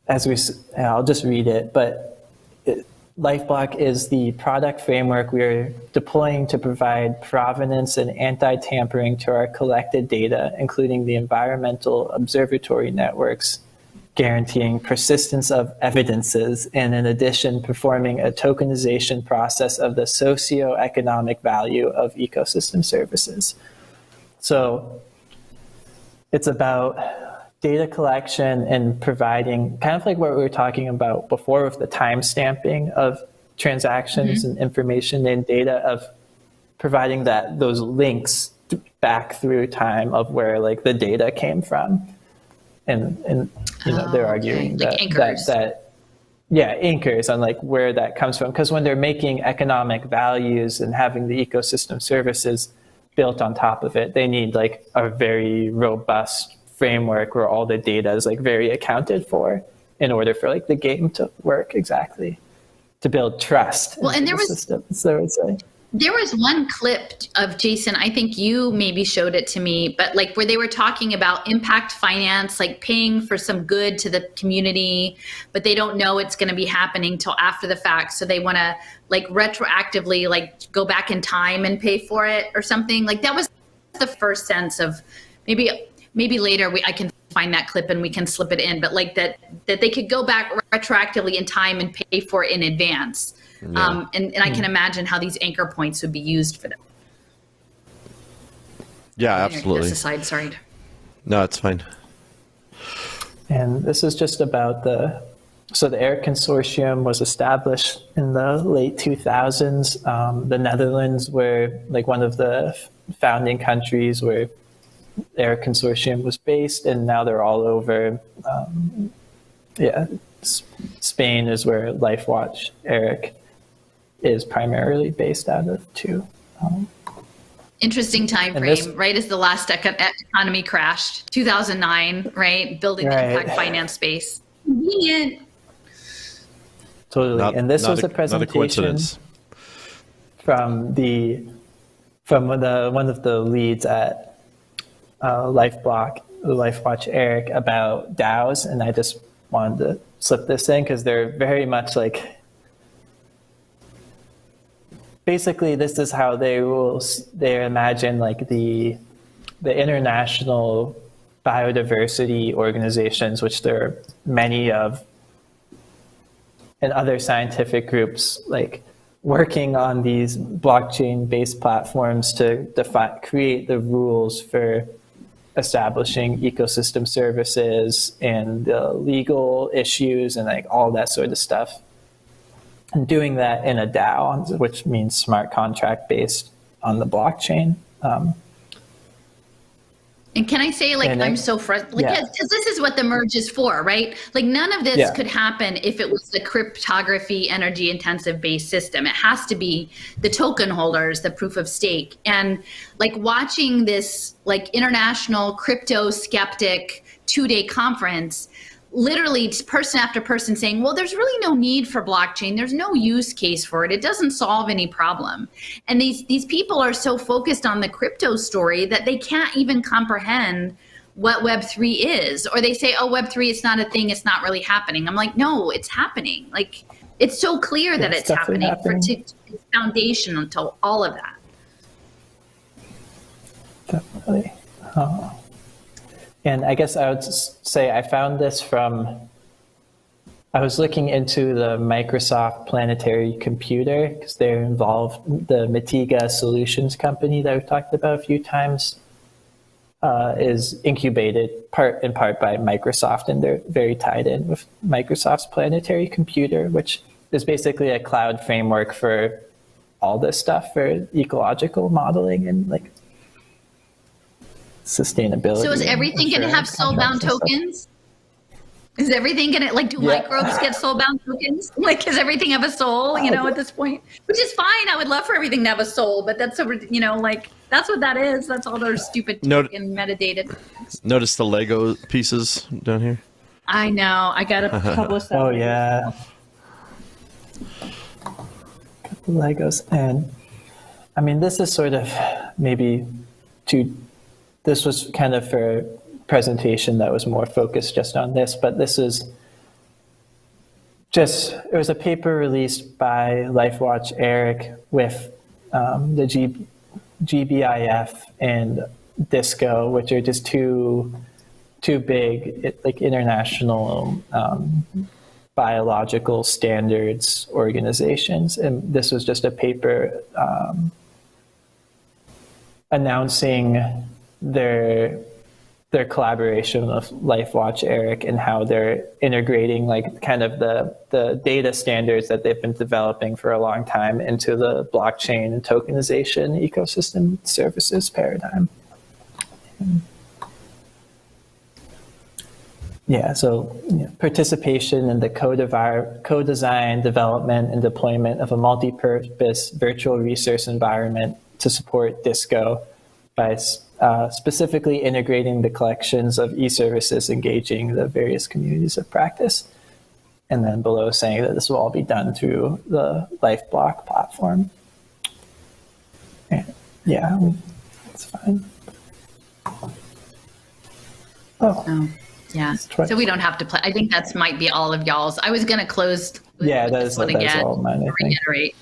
I'll just read it, but LifeBlock is the product framework we're deploying to provide provenance and anti-tampering to our collected data, including the environmental observatory networks, guaranteeing persistence of evidences, and in addition, performing a tokenization process of the socio-economic value of ecosystem services. So it's about data collection and providing, kind of like what we were talking about before with the time stamping of transactions and information and data, of providing those links back through time of where like the data came from. And they're arguing like anchors. Anchors on like where that comes from. Because when they're making economic values and having the ecosystem services built on top of it, they need like a very robust framework where all the data is like very accounted for in order for like the game to work exactly, to build trust. Well, and there was system, so I would say. There was one clip of Jason, I think you maybe showed it to me, but like where they were talking about impact finance, like paying for some good to the community, but they don't know it's going to be happening till after the fact. So they want to like retroactively like go back in time and pay for it or something. Like that was the first sense of maybe later I can find that clip and we can slip it in, but like that they could go back retroactively in time and pay for it in advance. Yeah. And I can imagine how these anchor points would be used for them. Yeah, absolutely. That's aside, sorry. No, it's fine. And this is just about the ERIC consortium was established in the late 2000s. The Netherlands were like one of the founding countries where ERIC consortium was based, and now they're all over. Spain is where LifeWatch ERIC is primarily based out of too. Interesting time frame, right? As the last economy crashed, 2009, right? Building the impact finance space. Convenient. Totally. And this was a presentation from one of the leads at LifeWatch ERIC about DAOs, and I just wanted to slip this in because they're very much like, basically this is how they imagine like the international biodiversity organizations, which there are many of, and other scientific groups like working on these blockchain-based platforms to create the rules for establishing ecosystem services and the legal issues and like all that sort of stuff. And doing that in a DAO, which means smart contract based on the blockchain. And can I say, like, I'm so frustrated, like, because this is what the merge is for, right? Like, none of this could happen if it was the cryptography, energy intensive based system. It has to be the token holders, the proof of stake. And like watching this, like, international crypto skeptic 2-day conference, literally person after person saying, well, there's really no need for blockchain. There's no use case for it. It doesn't solve any problem. And these people are so focused on the crypto story that they can't even comprehend what Web3 is. Or they say, oh, Web3, it's not a thing. It's not really happening. I'm like, no, it's happening. Like, it's so clear that it's happening. It's foundational to all of that. Definitely. And I guess I would say I found this I was looking into the Microsoft Planetary Computer because they're involved, the Matiga Solutions company that we've talked about a few times is incubated in part by Microsoft, and they're very tied in with Microsoft's Planetary Computer, which is basically a cloud framework for all this stuff for ecological modeling and like sustainability. So is everything going to have soul-bound tokens? Is everything going to, like, do microbes get soul-bound tokens? Like, does everything have a soul, at this point? Which is fine. I would love for everything to have a soul, but that's, like, that's what that is. That's all those stupid token metadata. Notice the Lego pieces down here? I know. I got to publish that. Oh, yeah. Got the Legos. And, I mean, this is sort of maybe this was kind of for a presentation that was more focused just on this, but this is it was a paper released by LifeWatch Eric with the GBIF and DISCO, which are just two big, like, international biological standards organizations. And this was just a paper announcing their collaboration with LifeWatch Eric and how they're integrating, like, kind of the data standards that they've been developing for a long time into the blockchain and tokenization ecosystem services paradigm. Yeah, so participation in the co-design, development, and deployment of a multi-purpose virtual resource environment to support DISCO by specifically integrating the collections of e-services engaging the various communities of practice. And then below saying that this will all be done through the LifeBlock platform. And yeah, it's fine. Oh, yeah. So we don't have to play. I think that might be all of y'all's. I was going to close with this one again, all mine, reiterate.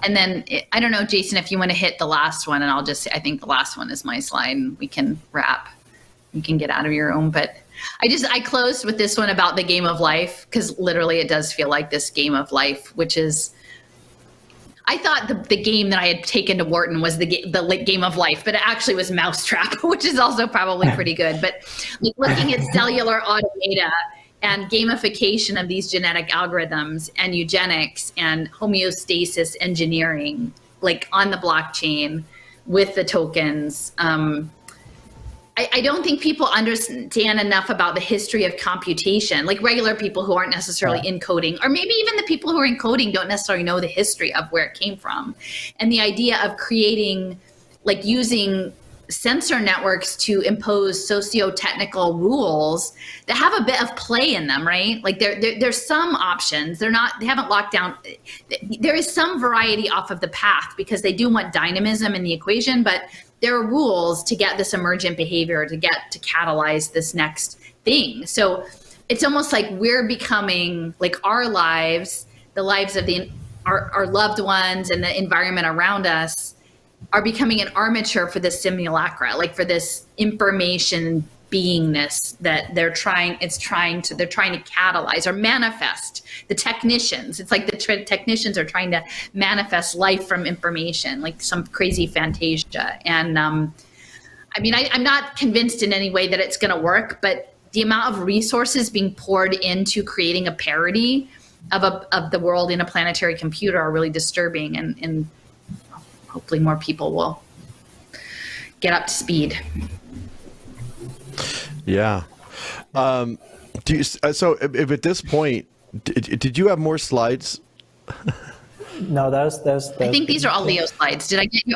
And then, I don't know, Jason, if you want to hit the last one, and I'll just say, I think the last one is my slide, and we can wrap. You can get out of your own. But I closed with this one about the game of life, because literally it does feel like this game of life, which is, I thought the game that I had taken to Wharton was the game of life, but it actually was Mousetrap, which is also probably pretty good. But like, looking at cellular automata and gamification of these genetic algorithms and eugenics and homeostasis engineering, like on the blockchain with the tokens. I don't think people understand enough about the history of computation, like regular people who aren't necessarily in coding, or maybe even the people who are in coding don't necessarily know the history of where it came from. And the idea of creating, like using sensor networks to impose socio-technical rules that have a bit of play in them, right? Like there's some options. They haven't locked down. There is some variety off of the path because they do want dynamism in the equation, but there are rules to get this emergent behavior, to catalyze this next thing. So it's almost like we're becoming, like, our lives, the lives of our loved ones and the environment around us are becoming an armature for this simulacra, like for this information beingness that they're trying to catalyze or manifest. The technicians, it's like the technicians are trying to manifest life from information, like some crazy fantasia. And I mean, I'm not convinced in any way that it's going to work, but the amount of resources being poured into creating a parody of the world in a planetary computer are really disturbing, and hopefully more people will get up to speed. Yeah. So if at this point, did you have more slides? No, that was I think these are all Leo slides. Did I get you?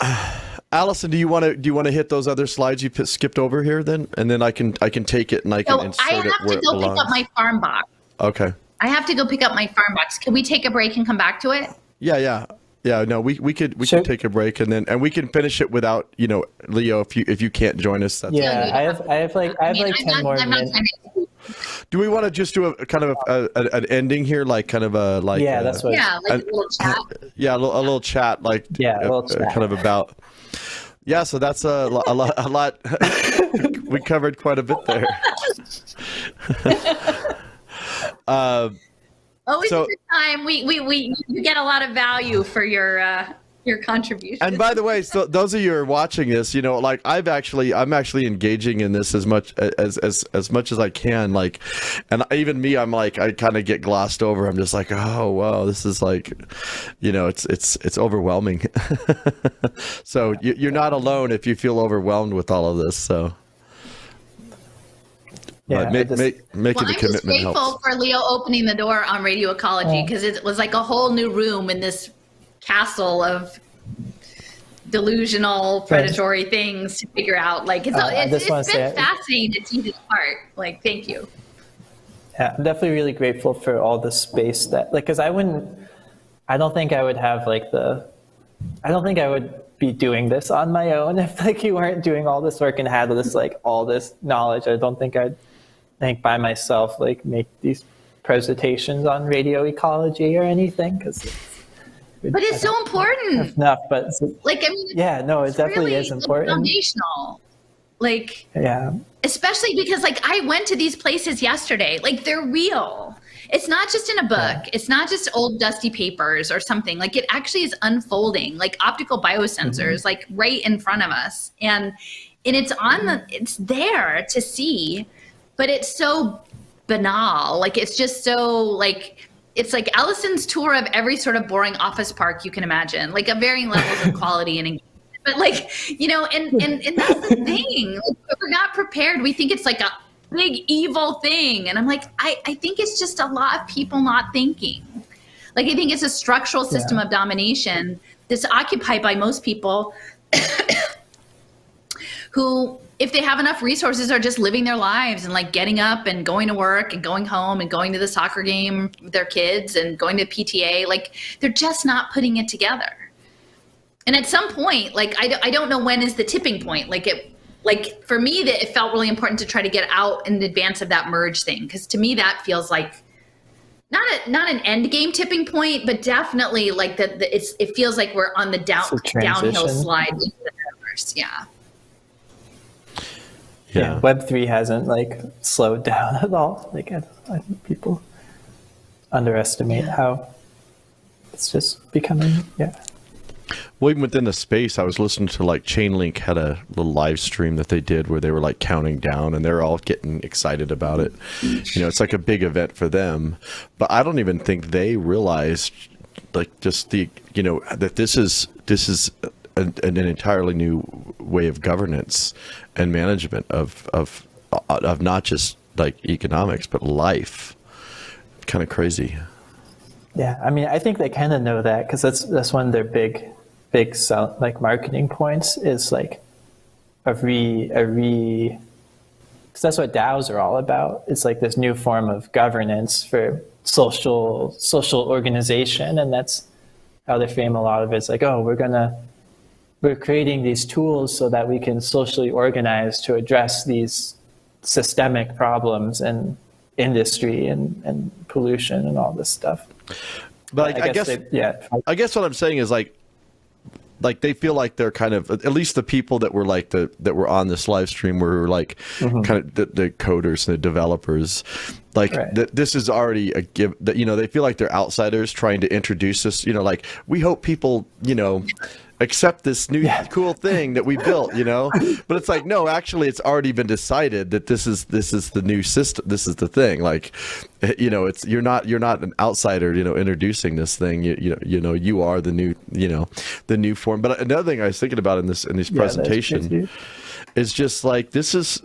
Allison, do you want to hit those other slides you skipped over here then, and then I can take it and I can insert it where it belongs. I have to go pick up my farm box. Okay. I have to go pick up my farm box. Can we take a break and come back to it? Yeah. No, we could take a break and we can finish it without Leo if you can't join us. That's I have like 10 more minutes. Do we want to just do a kind of an ending here, like kind of a like? Yeah, that's what. Yeah, like a little chat. Yeah, a little chat, like kind of about. Yeah, so that's a lot. We covered quite a bit there. Always a good time. You get a lot of value for your contribution. And by the way, so those of you who are watching this, like I'm actually engaging in this as much as I can. Like, and even me, I'm like, I kind of get glossed over. I'm just like, oh wow, this is like, it's overwhelming. So you're not alone if you feel overwhelmed with all of this. So. Yeah, making the commitment helps. I'm grateful for Leo opening the door on Radio Ecology because it was like a whole new room in this castle of delusional, predatory things to figure out. Like it's been fascinating to tease it apart. Like, thank you. Yeah, I'm definitely really grateful for all the space that, like, because I don't think I would be doing this on my own if like you weren't doing all this work and had this like all this knowledge. I don't think I'd by myself like make these presentations on radio ecology or anything because but it's so important enough. But like, I mean, yeah, no, it definitely is important. Foundational, like, yeah, especially because like I went to these places yesterday. Like, they're real. It's not just in a book. Yeah. It's not just old dusty papers or something. Like, it actually is unfolding, like optical biosensors, like right in front of us, and it's it's there to see. But it's so banal. Like, it's just so like, it's like Alison's tour of every sort of boring office park you can imagine, like, of varying levels of quality and engagement. But like, and that's the thing. Like, if we're not prepared, we think it's like a big evil thing. And I'm like, I think it's just a lot of people not thinking. Like, I think it's a structural system of domination that's occupied by most people who, if they have enough resources, are just living their lives and like getting up and going to work and going home and going to the soccer game with their kids and going to PTA. Like, they're just not putting it together. And at some point, like, I don't know when is the tipping point. Like for me, that it felt really important to try to get out in advance of that merge thing. Cause to me, that feels like not an end game tipping point, but definitely like it feels like we're on the downhill slide into the metaverse. Yeah. Yeah, Web3 hasn't like slowed down at all. Like, I think people underestimate how it's just becoming. Yeah. Well, even within the space, I was listening to like Chainlink had a little live stream that they did where they were like counting down, and they're all getting excited about it. It's like a big event for them, but I don't even think they realized like just the that this is an entirely new way of governance and management of not just like economics but life. Kind of crazy. Yeah, I mean, I think they kind of know that because that's one of their big like marketing points is like because that's what DAOs are all about. It's like this new form of governance for social organization, and that's how they frame a lot of it. It's like, oh, we're creating these tools so that we can socially organize to address these systemic problems in industry and pollution and all this stuff. But I guess what I'm saying is like they feel like they're kind of, at least the people that were like that were on this live stream were like kind of the coders and the developers, like that this is already a give that, they feel like they're outsiders trying to introduce us, like we hope people, accept this new cool thing that we built, but it's like, no, actually it's already been decided that this is the new system. This is the thing. Like, it's, you're not an outsider, introducing this thing, you are the new, the new form. But another thing I was thinking about in this presentation is just like, this is,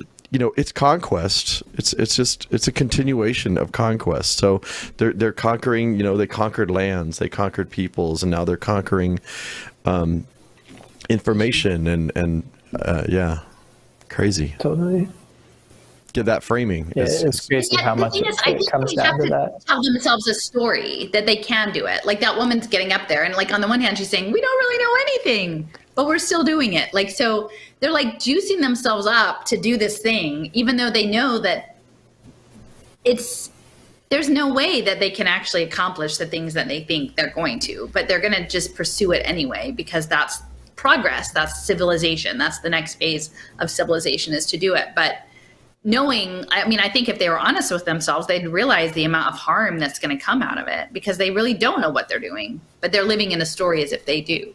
it's conquest. It's a continuation of conquest. So they're conquering, they conquered lands, they conquered peoples, and now they're conquering information and yeah, crazy. Totally. Get that framing. Yeah, it's crazy how much it comes down to that. Tell themselves a story that they can do it. Like that woman's getting up there, and like on the one hand, she's saying we don't really know anything, but we're still doing it. Like so, they're like juicing themselves up to do this thing, even though they know that there's no way that they can actually accomplish the things that they think they're going to, but they're going to just pursue it anyway because that's progress, that's civilization, that's the next phase of civilization is to do it. But I think if they were honest with themselves, they'd realize the amount of harm that's going to come out of it because they really don't know what they're doing, but they're living in a story as if they do.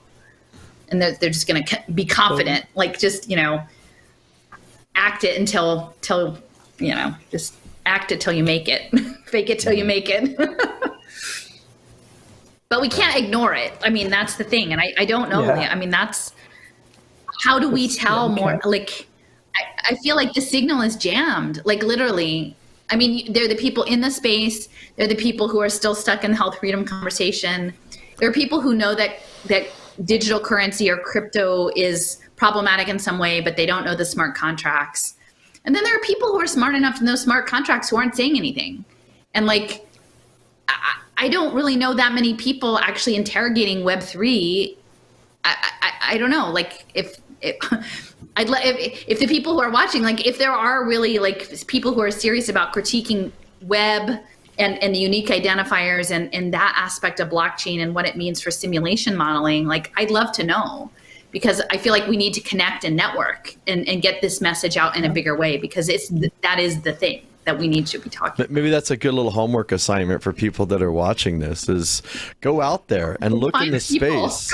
And they're just going to be confident, like just, act it until, just act it till you make it, fake it till you make it. But we can't ignore it. I mean, that's the thing. And I don't know. Yeah. I mean, how do we tell more, like, I feel like the signal is jammed, like literally. I mean, they're the people in the space. They're the people who are still stuck in the health freedom conversation. There are people who know that digital currency or crypto is problematic in some way, but they don't know the smart contracts. And then there are people who are smart enough to know smart contracts who aren't saying anything. And like, I don't really know that many people actually interrogating Web3. I don't know, like if the people who are watching, like if there are really like people who are serious about critiquing web and the unique identifiers and that aspect of blockchain and what it means for simulation modeling, like I'd love to know, because I feel like we need to connect and network and get this message out in a bigger way, because that is the thing that we need to be talking about. Maybe that's a good little homework assignment for people that are watching this, is go out there and look in the space,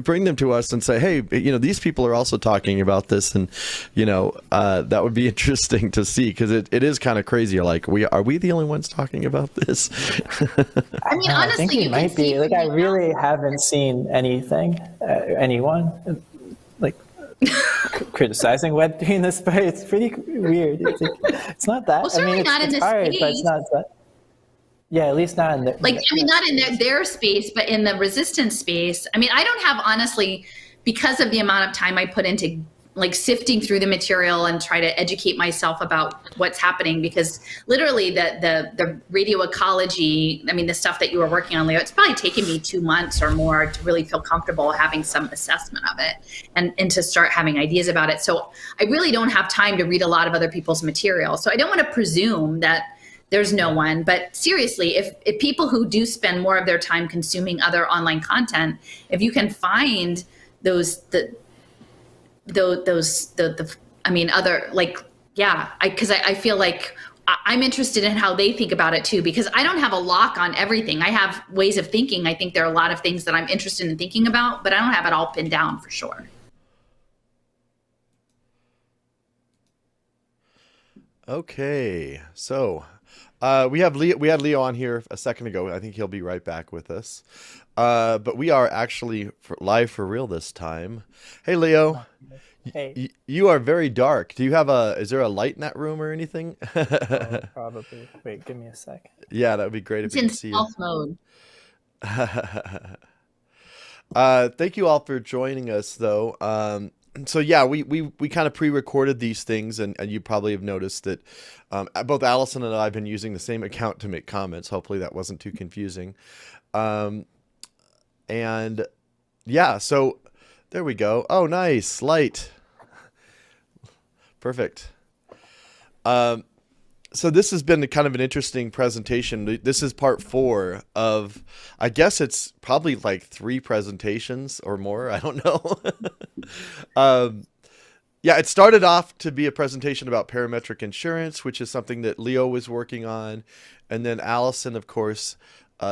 bring them to us and say, hey, these people are also talking about this. And, that would be interesting to see, because it is kind of crazy. Like, are we the only ones talking about this? I mean, honestly, I think we might be. Like, I really haven't seen anyone like criticizing Web3 in this way. It's pretty weird. It's not that. Well, certainly not in this hard, space. But it's not that. Yeah, at least not in the. Like, I mean, not in their space, but in the resistance space. I mean, I don't have, honestly, because of the amount of time I put into like sifting through the material and try to educate myself about what's happening, because literally the radio ecology, I mean, the stuff that you were working on, Leo, it's probably taken me 2 months or more to really feel comfortable having some assessment of it and to start having ideas about it. So I really don't have time to read a lot of other people's material. So I don't want to presume that there's no one, but seriously, if people who do spend more of their time consuming other online content, if you can find because I feel like I'm interested in how they think about it too, because I don't have a lock on everything. I have ways of thinking. I think there are a lot of things that I'm interested in thinking about, but I don't have it all pinned down for sure. Okay, so we had Leo on here a second ago. I think he'll be right back with us. But we are actually live for real this time. Hey, Leo. Hey. You are very dark. Is there a light in that room or anything? Probably. Wait, give me a sec. Yeah, that would be great if you could see it. It's in stealth mode. Thank you all for joining us, though. So yeah, we kind of pre-recorded these things, and you probably have noticed that both Alison and I have been using the same account to make comments. Hopefully that wasn't too confusing. And yeah, so there we go. Oh, nice light. Perfect. So this has been kind of an interesting presentation. This is part 4 of, I guess it's probably like 3 presentations or more. I don't know. Yeah, it started off to be a presentation about parametric insurance, which is something that Leo was working on. And then Alison, of course,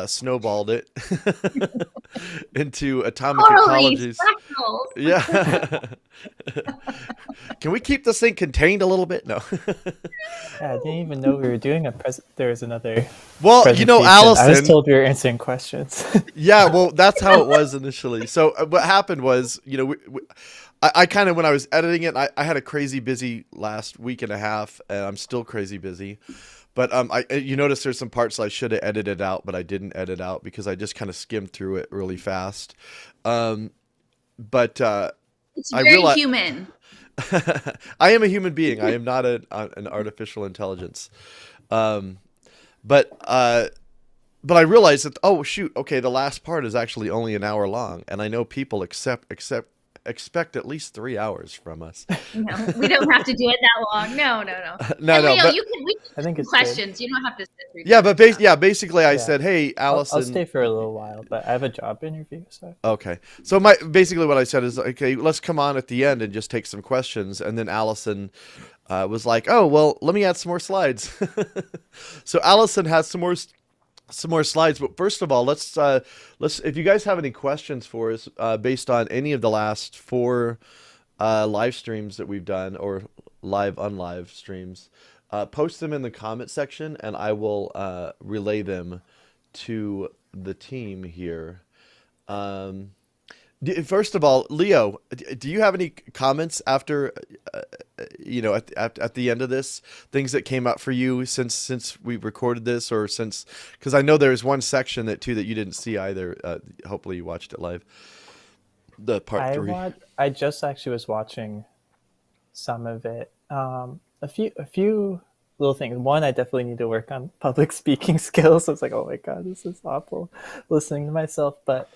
snowballed it into atomic ecologies. Yeah. Can we keep this thing contained a little bit? No. Yeah, I didn't even know we were doing there was another. Well, Alison, I was told we were answering questions. Yeah, well, that's how it was initially. So what happened was, I kind of, when I was editing it, I had a crazy busy last week and a half, and I'm still crazy busy. But you notice there's some parts I should have edited out, but I didn't edit out because I just kind of skimmed through it really fast. But It's I very realize human. I am a human being. I am not an artificial intelligence. Um, but but I realized that, oh shoot, okay, the last part is actually only an hour long, and I know people expect at least 3 hours from us. No, we don't have to do it that long. No. No, And no, Leo, but we I can think do it's questions. You don't have to sit through. yeah, but basically, I Yeah. said, hey, Alison. I'll stay for a little while, but I have a job interview, so. Okay, so basically what I said is, okay, let's come on at the end and just take some questions, and then Allison was like, oh well, let me add some more slides. So Allison has some more slides, but first of all, let's if you guys have any questions for us based on any of the last 4 live streams that we've done, or live unlive streams, post them in the comment section, and I will relay them to the team here. First of all, Leo, do you have any comments after, at the end of this, things that came up for you since we recorded this, or since, because I know there's one section that you didn't see either. Hopefully you watched it live. The part 3. I just actually was watching some of it. A few little things. One, I definitely need to work on public speaking skills. I was like, oh my God, this is awful listening to myself. But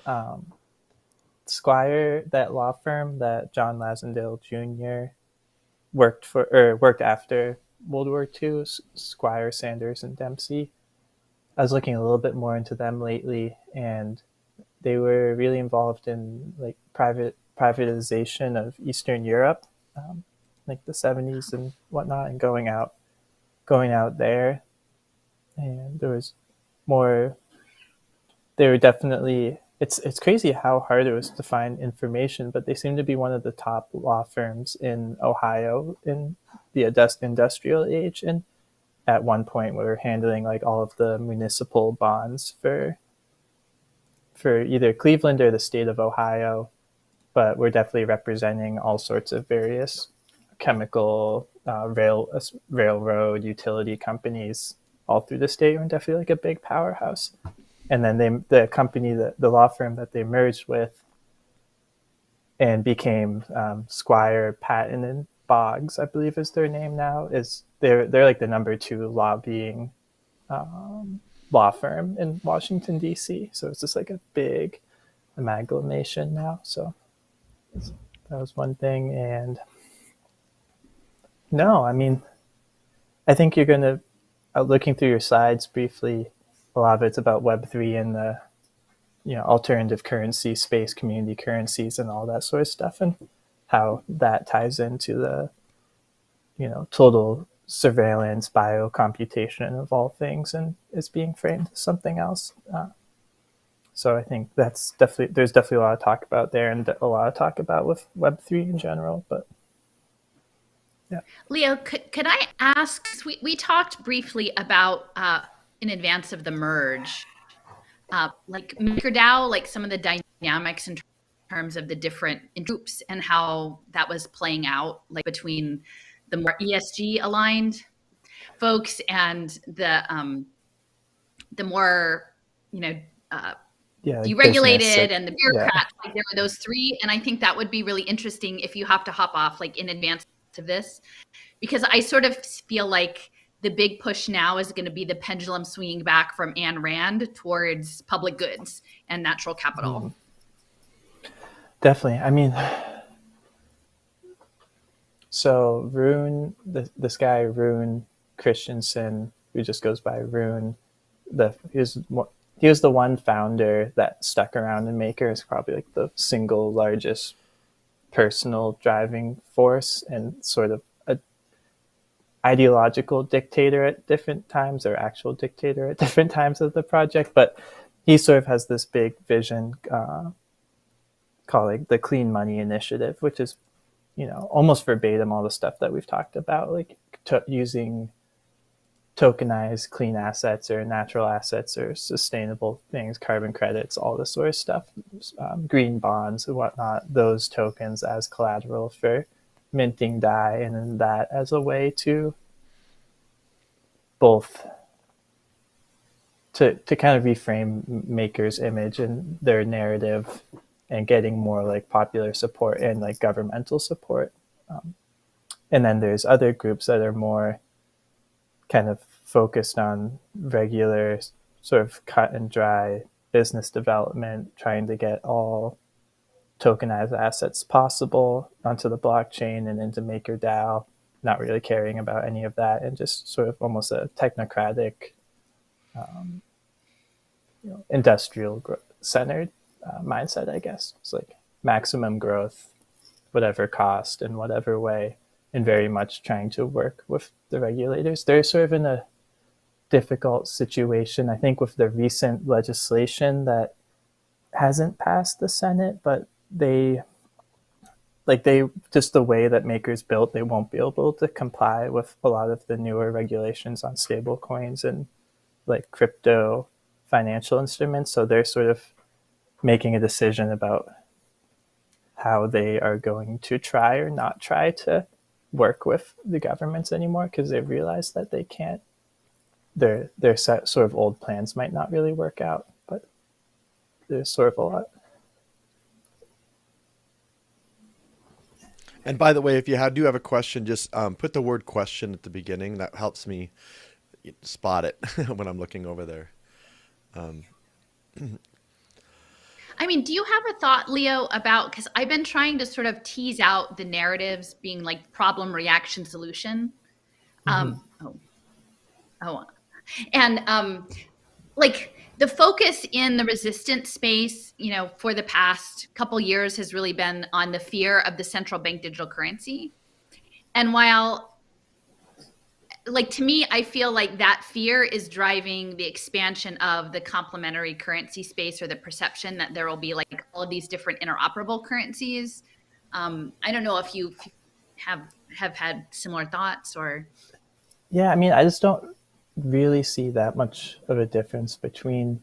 Squire, that law firm that John Lasendale Jr. worked after World War II, Squire, Sanders, and Dempsey. I was looking a little bit more into them lately, and they were really involved in like privatization of Eastern Europe, like the 70s and whatnot, and going out there. And there was more. They were definitely. It's crazy how hard it was to find information, but they seem to be one of the top law firms in Ohio in the industrial age. And at one point, we were handling like all of the municipal bonds for either Cleveland or the state of Ohio, but we're definitely representing all sorts of various chemical, railroad, utility companies all through the state. We're definitely like a big powerhouse. And then the company, the law firm that they merged with and became Squire, Patton, and Boggs, I believe is their name now, they're like the number 2 lobbying law firm in Washington, D.C. So it's just like a big amalgamation now. So that was one thing. And no, I mean, I think you're going to, looking through your slides briefly, a lot of it's about Web3 and the alternative currency space, community currencies, and all that sort of stuff, and how that ties into the total surveillance, biocomputation of all things, and is being framed as something else. So I think there's definitely a lot of talk about there, and a lot of talk about with Web3 in general. But yeah, Leo, could I ask? We talked briefly about in advance of the merge, like MakerDAO, like some of the dynamics in terms of the different groups and how that was playing out, like between the more ESG aligned folks and the more deregulated and the bureaucrats. Like there were those 3, and I think that would be really interesting if you have to hop off like in advance of this, because I sort of feel like the big push now is going to be the pendulum swinging back from Ayn Rand towards public goods and natural capital. Definitely. I mean, so Rune, this guy Rune Christensen, who just goes by Rune, he was the one founder that stuck around in Maker. Is probably like the single largest personal driving force and sort of a ideological dictator at different times, or actual dictator at different times of the project. But he sort of has this big vision called like the Clean Money Initiative, which is, almost verbatim all the stuff that we've talked about, like using tokenize clean assets or natural assets or sustainable things, carbon credits, all this sort of stuff, green bonds and whatnot, those tokens as collateral for minting DAI, and then that as a way to both to kind of reframe makers' image and their narrative and getting more like popular support and like governmental support. And then there's other groups that are more kind of focused on regular sort of cut and dry business development, trying to get all tokenized assets possible onto the blockchain and into MakerDAO, not really caring about any of that, and just sort of almost a technocratic, industrial centered mindset, I guess. It's like maximum growth, whatever cost and whatever way, and very much trying to work with the regulators. They're sort of in a difficult situation, I think, with the recent legislation that hasn't passed the Senate, but they just the way that Maker's built, they won't be able to comply with a lot of the newer regulations on stable coins and like crypto financial instruments. So they're sort of making a decision about how they are going to try or not try to work with the governments anymore, because they've realized that they can't, their set sort of old plans might not really work out, but there's sort of a lot. And by the way, if you do have a question, just put the word question at the beginning. That helps me spot it when I'm looking over there. I mean, do you have a thought, Leo, about, because I've been trying to sort of tease out the narratives being like problem, reaction, solution. Like the focus in the resistance space, for the past couple years has really been on the fear of the central bank digital currency. And while, like, to me, I feel like that fear is driving the expansion of the complementary currency space, or the perception that there will be like all of these different interoperable currencies. I don't know if you have had similar thoughts or. Yeah, I mean, I just don't really see that much of a difference between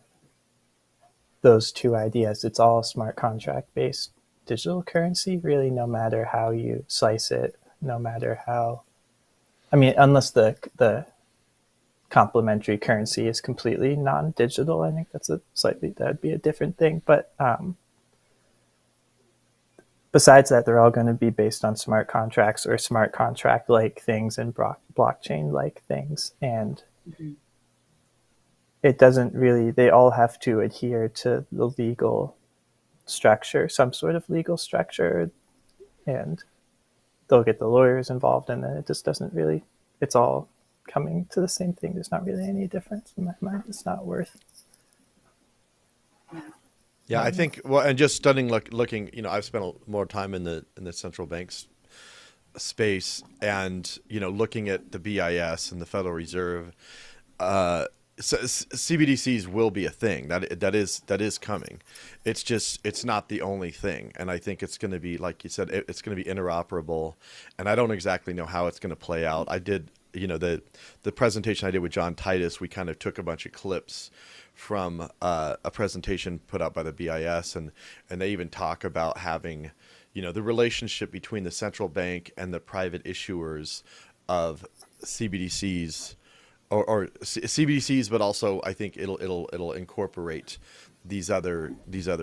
those two ideas. It's all smart contract based digital currency, really, no matter how you slice it, no matter how, I mean, unless the complementary currency is completely non-digital, I think that'd be a different thing. But besides that, they're all going to be based on smart contracts or smart contract like things and blockchain like things. And it doesn't really, they all have to adhere to the legal structure, some sort of legal structure, and they'll get the lawyers involved, and then it just doesn't really, it's all coming to the same thing. There's not really any difference in my mind. It's not worth. Yeah, I think, well, and just studying, looking, I've spent more time in the central banks space, and, looking at the BIS and the Federal Reserve, CBDCs will be a thing that is coming. It's not the only thing. And I think it's going to be, like you said, it's going to be interoperable, and I don't exactly know how it's going to play out. I did, the presentation I did with John Titus, we kind of took a bunch of clips from a presentation put out by the BIS, and they even talk about having, the relationship between the central bank and the private issuers of CBDCs, or CBDCs, but also I think it'll incorporate these other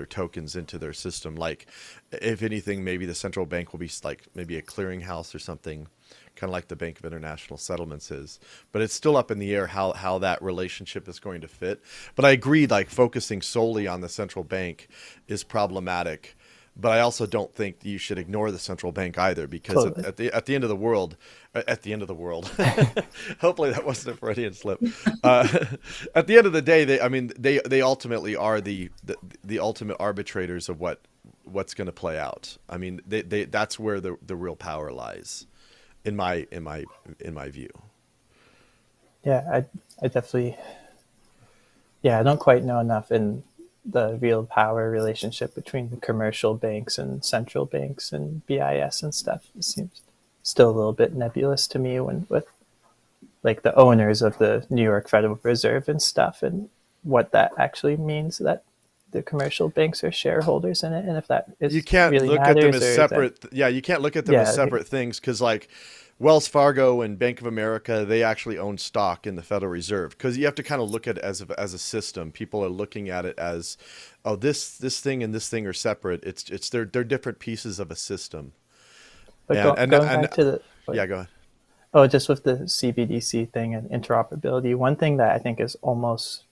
tokens into their system. Like, if anything, maybe the central bank will be like maybe a clearinghouse or something, kind of like the Bank of International Settlements is. But it's still up in the air how that relationship is going to fit. But I agree, like, focusing solely on the central bank is problematic. But I also don't think you should ignore the central bank either, because totally. at the end of the world, hopefully that wasn't a Freudian slip. At the end of the day, they ultimately are the ultimate arbitrators of what's going to play out. I mean, they that's where the real power lies, in my view. Yeah, I definitely. Yeah, I don't quite know enough in the real power relationship between the commercial banks and central banks and BIS and stuff. It seems still a little bit nebulous to me with like the owners of the New York Federal Reserve and stuff, and what that actually means, that the commercial banks are shareholders in it, and if that is You can't really look at them matters, as or separate. Yeah, you can't look at them as separate things, because like Wells Fargo and Bank of America, they actually own stock in the Federal Reserve, because you have to kind of look at it as a system. People are looking at it as, oh, this thing and this thing are separate. They're different pieces of a system. But going back to the yeah, go ahead. Oh, just with the CBDC thing and interoperability, one thing that I think is almost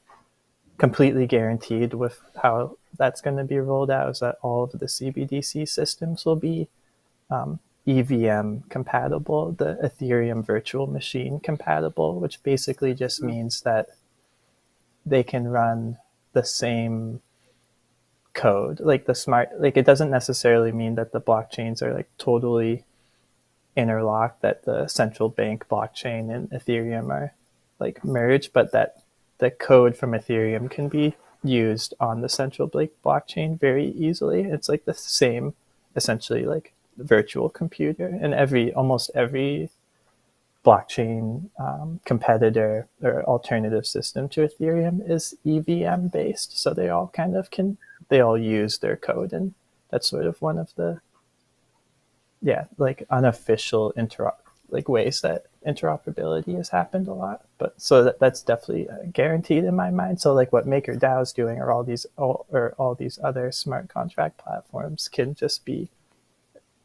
completely guaranteed with how that's going to be rolled out is that all of the CBDC systems will be EVM compatible, the Ethereum virtual machine compatible, which basically just means that they can run the same code, like it doesn't necessarily mean that the blockchains are like totally interlocked, that the central bank blockchain and Ethereum are like merged, but that the code from Ethereum can be used on the central bank blockchain very easily. It's like the same, essentially, like virtual computer, and almost every blockchain competitor or alternative system to Ethereum is EVM based. So they all they all use their code, and that's sort of one of the like unofficial ways that interoperability has happened a lot. But so that's definitely guaranteed in my mind. So like what MakerDAO is doing, or all these other smart contract platforms, can just be,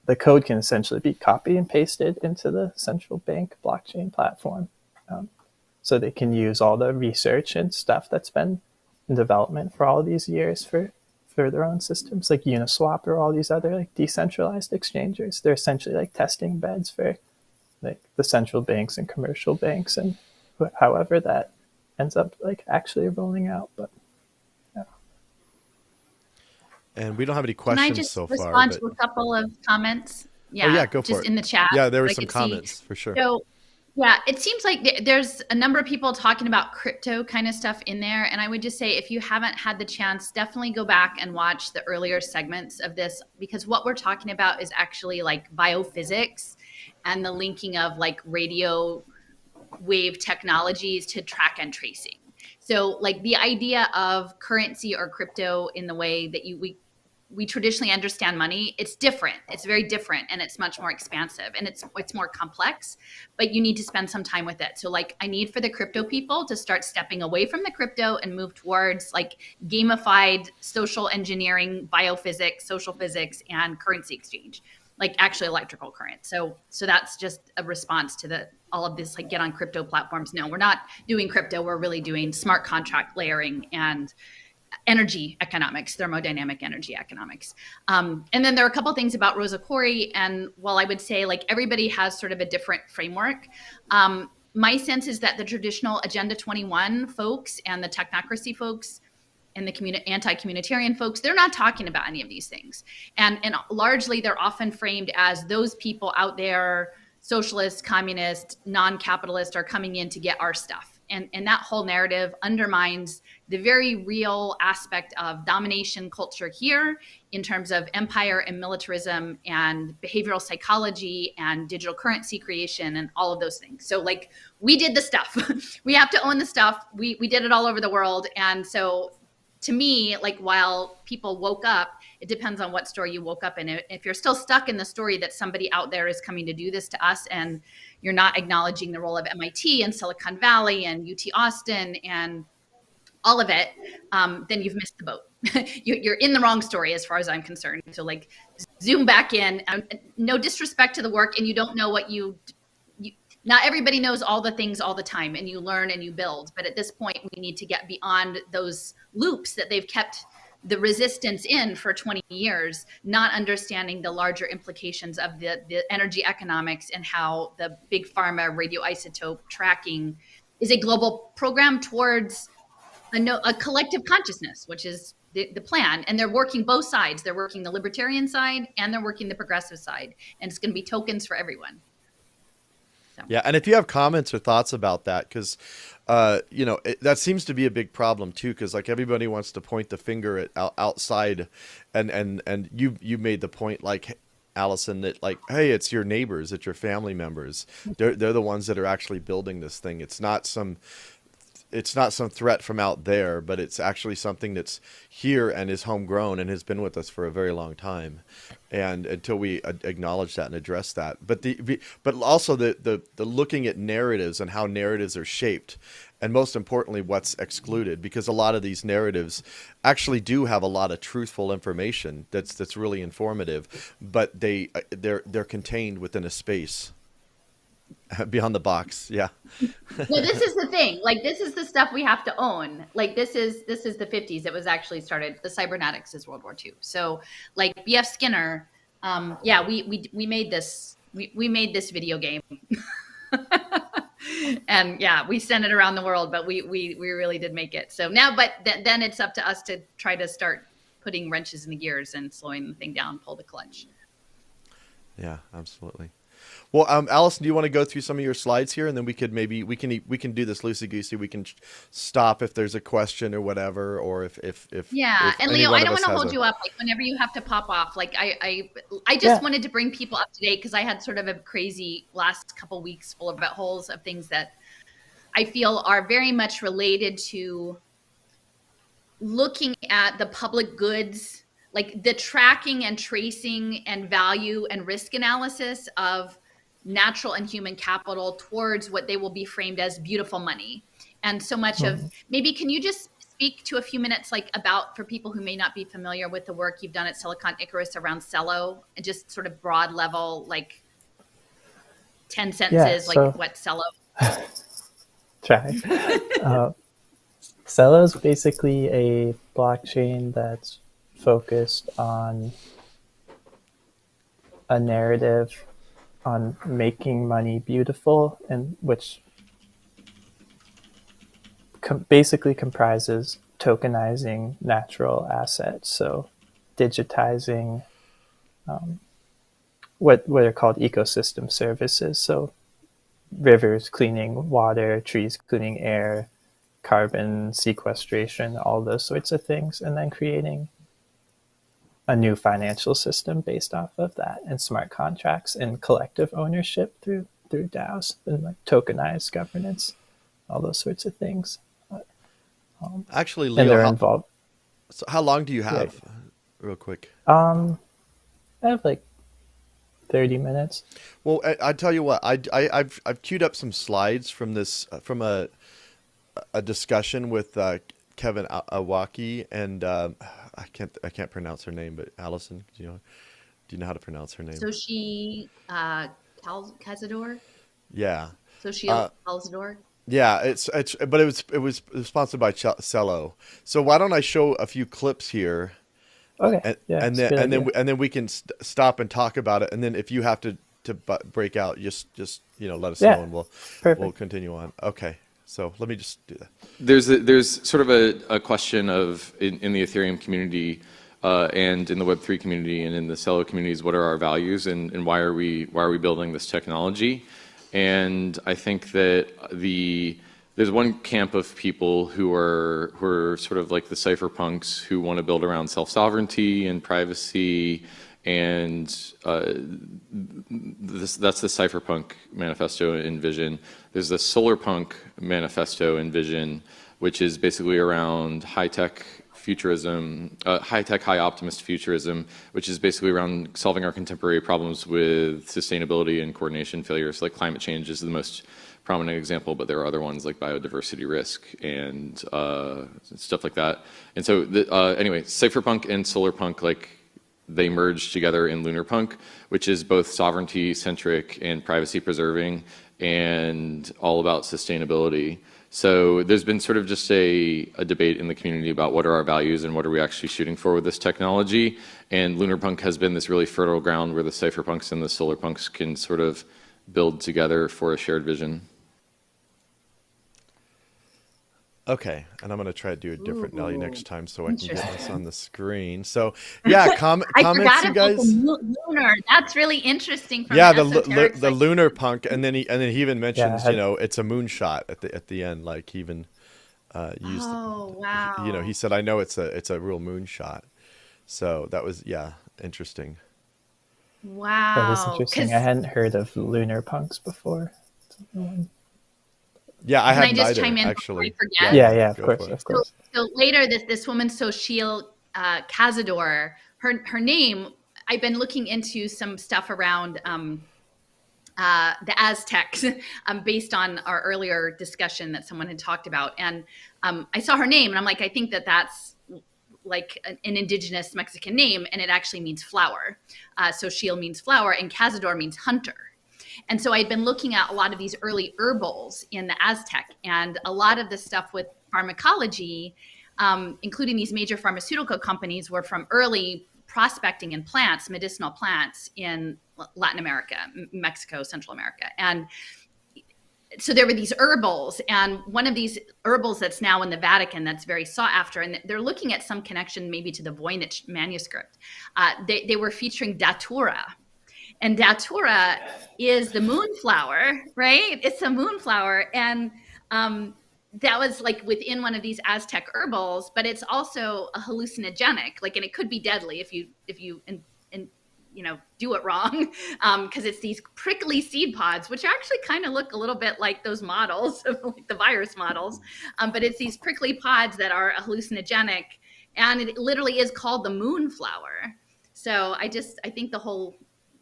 the code can essentially be copied and pasted into the central bank blockchain platform. So they can use all the research and stuff that's been in development for all these years for their own systems, like Uniswap or all these other like decentralized exchangers. They're essentially like testing beds for like the central banks and commercial banks, and however that ends up like actually rolling out. But yeah. And we don't have any questions so far. Can I just respond to a couple of comments? Yeah, go for it. Just in the chat. Yeah, there were some comments for sure. So yeah, it seems like there's a number of people talking about crypto kind of stuff in there. And I would just say, if you haven't had the chance, definitely go back and watch the earlier segments of this, because what we're talking about is actually like biophysics and the linking of like radio wave technologies to track and tracing. So like the idea of currency or crypto in the way that we traditionally understand money, it's different. It's very different, and it's much more expansive, and it's more complex, but you need to spend some time with it. So like I need for the crypto people to start stepping away from the crypto and move towards like gamified social engineering, biophysics, social physics, and currency exchange, like actually electrical current. So that's just a response to all of this, like get on crypto platforms. No, we're not doing crypto. We're really doing smart contract layering and energy economics, thermodynamic energy economics. And then there are a couple of things about Rosa Koire. And while I would say like everybody has sort of a different framework, my sense is that the traditional Agenda 21 folks and the technocracy folks and the anti-communitarian folks, they're not talking about any of these things. And largely they're often framed as those people out there, socialist, communist, non-capitalist, are coming in to get our stuff. And that whole narrative undermines the very real aspect of domination culture here in terms of empire and militarism and behavioral psychology and digital currency creation and all of those things. So like we did the stuff. We have to own the stuff. We did it all over the world. And so to me, like while people woke up, it depends on what story you woke up in. If you're still stuck in the story that somebody out there is coming to do this to us, and you're not acknowledging the role of MIT and Silicon Valley and UT Austin and all of it, then you've missed the boat. You're in the wrong story as far as I'm concerned. So like zoom back in. No disrespect to the work, and you don't know what not everybody knows all the things all the time, and you learn and you build. But at this point, we need to get beyond those loops that they've kept the resistance in for 20 years, not understanding the larger implications of the energy economics and how the big pharma radioisotope tracking is a global program towards a collective consciousness, which is the plan. And they're working both sides. They're working the libertarian side and they're working the progressive side. And it's going to be tokens for everyone. So. Yeah, and if you have comments or thoughts about that, because that seems to be a big problem too, because like everybody wants to point the finger at outside, and you made the point, like Allison, that like, hey, it's your neighbors, it's your family members. They're the ones that are actually building this thing. It's not some threat from out there, but it's actually something that's here and is homegrown and has been with us for a very long time. And until we acknowledge that and address that, but also the looking at narratives and how narratives are shaped, and most importantly, what's excluded, because a lot of these narratives actually do have a lot of truthful information that's really informative, but they're contained within a space. Beyond the box, yeah. Well, this is the thing. Like, this is the stuff we have to own. Like, this is the 50s. It was actually started. The cybernetics is World War II. So, like B.F. Skinner, yeah, we made this. We made this video game, and yeah, we sent it around the world. But we really did make it. So now, but then it's up to us to try to start putting wrenches in the gears and slowing the thing down, pull the clutch. Yeah, absolutely. Well, Alison, do you want to go through some of your slides here, and then we can do this loosey goosey. We can stop if there's a question or whatever, or if yeah. If and Leo, I don't want to hold you up. Like, whenever you have to pop off, like I just wanted to bring people up to date, because I had sort of a crazy last couple weeks full of holes of things that I feel are very much related to looking at the public goods, like the tracking and tracing and value and risk analysis of natural and human capital towards what they will be framed as beautiful money. And so much of, maybe can you just speak to a few minutes, like, about, for people who may not be familiar with the work you've done at Silicon Icarus around Cello, and just sort of broad level, like 10 sentences, like what Cello. Try. Cello is basically a blockchain that's focused on a narrative on making money beautiful, and which basically comprises tokenizing natural assets. So digitizing what are called ecosystem services. So rivers cleaning water, trees cleaning air, carbon sequestration, all those sorts of things, and then creating a new financial system based off of that, and smart contracts and collective ownership through DAOs and like tokenized governance, all those sorts of things. Actually, and Leo, they're involved. So how long do you have, real quick? I have like 30 minutes. Well, I tell you what, I've queued up some slides from this from a discussion with Kevin Awaki and I can't pronounce her name, but Alison, do you know how to pronounce her name? So she Cazador. Yeah. So she Cazador. Yeah, but it was sponsored by Cello. So why don't I show a few clips here? Okay. And then we can stop and talk about it. And then if you have to break out, just let us know, and we'll continue on. Okay. So let me just do that. There's sort of a question of in the Ethereum community and in the Web3 community and in the Celo communities, what are our values and why are we building this technology? And I think that there's one camp of people who are sort of like the cypherpunks who want to build around self-sovereignty and privacy, and that's the cypherpunk manifesto and vision. There's the solarpunk manifesto and vision, which is basically around high-tech futurism, high-tech, high-optimist futurism, which is basically around solving our contemporary problems with sustainability and coordination failures. Like climate change is the most prominent example, but there are other ones like biodiversity risk and stuff like that. And so, anyway, cypherpunk and solarpunk, like, they merge together in lunarpunk, which is both sovereignty-centric and privacy-preserving and all about sustainability. So there's been sort of just a debate in the community about what are our values and what are we actually shooting for with this technology. And lunarpunk has been this really fertile ground where the cypherpunks and the solarpunks can sort of build together for a shared vision. Okay, and I'm going to try to do a different Nelly next time so I can get this on the screen. So, yeah, comments, you guys. Lunar. That's really interesting. From the lunar punk, and then he even mentions, it's a moonshot at the end. Like he even used. Oh wow! He said, "I know it's a real moonshot." So that was interesting. That is Wow. interesting. I hadn't heard of lunar punks before. Yeah, I Can I hadn't just either, chime in before I actually. forget? Yeah, of Go course, for it. of course. So later, this woman, Sochil Cazador, her name, I've been looking into some stuff around the Aztecs based on our earlier discussion that someone had talked about. And I saw her name and I'm like, I think that's like an indigenous Mexican name, and it actually means flower. Sochil means flower and Cazador means hunter. And so I'd been looking at a lot of these early herbals in the Aztec, and a lot of the stuff with pharmacology, including these major pharmaceutical companies, were from early prospecting in plants, medicinal plants in Latin America, Mexico, Central America. And so there were these herbals, and one of these herbals that's now in the Vatican that's very sought after, and they're looking at some connection maybe to the Voynich manuscript. They were featuring Datura. And Datura is the moonflower, right? It's a moonflower. And that was like within one of these Aztec herbals, but it's also a hallucinogenic, like, and it could be deadly if you do it wrong, because it's these prickly seed pods, which actually kind of look a little bit like those models, like the virus models, but it's these prickly pods that are hallucinogenic, and it literally is called the moonflower. So I think the whole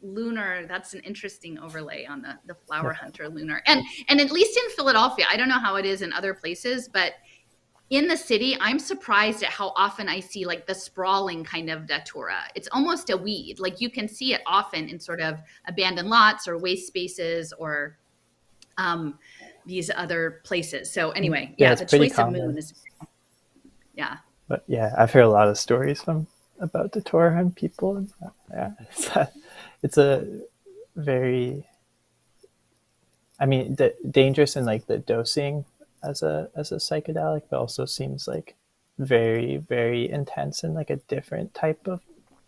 lunar, that's an interesting overlay on the flower hunter lunar, and at least in Philadelphia, I don't know how it is in other places, but in the city, I'm surprised at how often I see like the sprawling kind of datura. It's almost a weed. Like you can see it often in sort of abandoned lots or waste spaces or these other places. So anyway, yeah, the choice common. Of moon is, yeah. But yeah, I've heard a lot of stories about datura and people. And, yeah, it's a very, I mean, dangerous in like the dosing as a psychedelic, but also seems like very, very intense and like a different type of,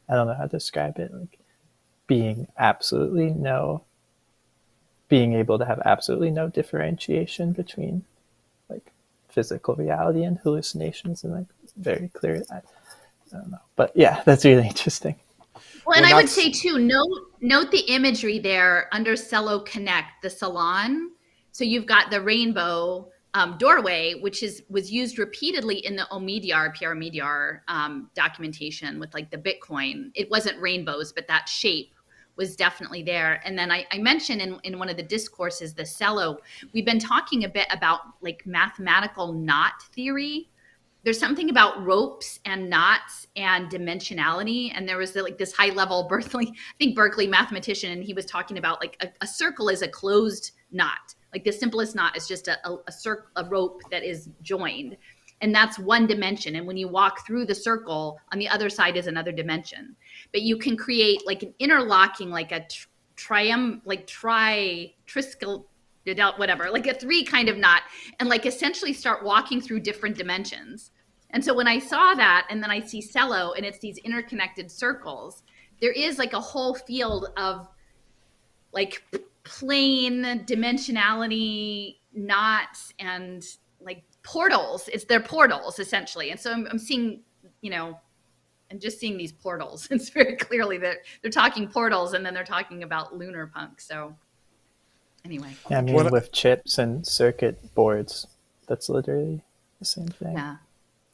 I don't know how to describe it, like being able to have absolutely no differentiation between like physical reality and hallucinations, and like very clear. I don't know, but yeah, that's really interesting. Well, and I would say too, note the imagery there under Cello Connect, the salon. So you've got the rainbow doorway, which was used repeatedly in the Pierre Omidyar documentation with like the Bitcoin. It wasn't rainbows, but that shape was definitely there. And then I mentioned in one of the discourses, the cello, we've been talking a bit about like mathematical knot theory. There's something about ropes and knots and dimensionality. And there was this high level Berkeley mathematician, and he was talking about like a circle is a closed knot. Like the simplest knot is just a rope that is joined. And that's one dimension. And when you walk through the circle, on the other side is another dimension. But you can create like an interlocking, like a triskel, whatever, like a three kind of knot, and like essentially start walking through different dimensions. And so when I saw that, and then I see cello and it's these interconnected circles, there is like a whole field of like plane dimensionality knots and like portals. They're portals essentially. And so I'm seeing, and just seeing these portals. It's very clearly that they're talking portals, and then they're talking about lunar punk. So anyway. Yeah, I mean, with chips and circuit boards, that's literally the same thing. Yeah.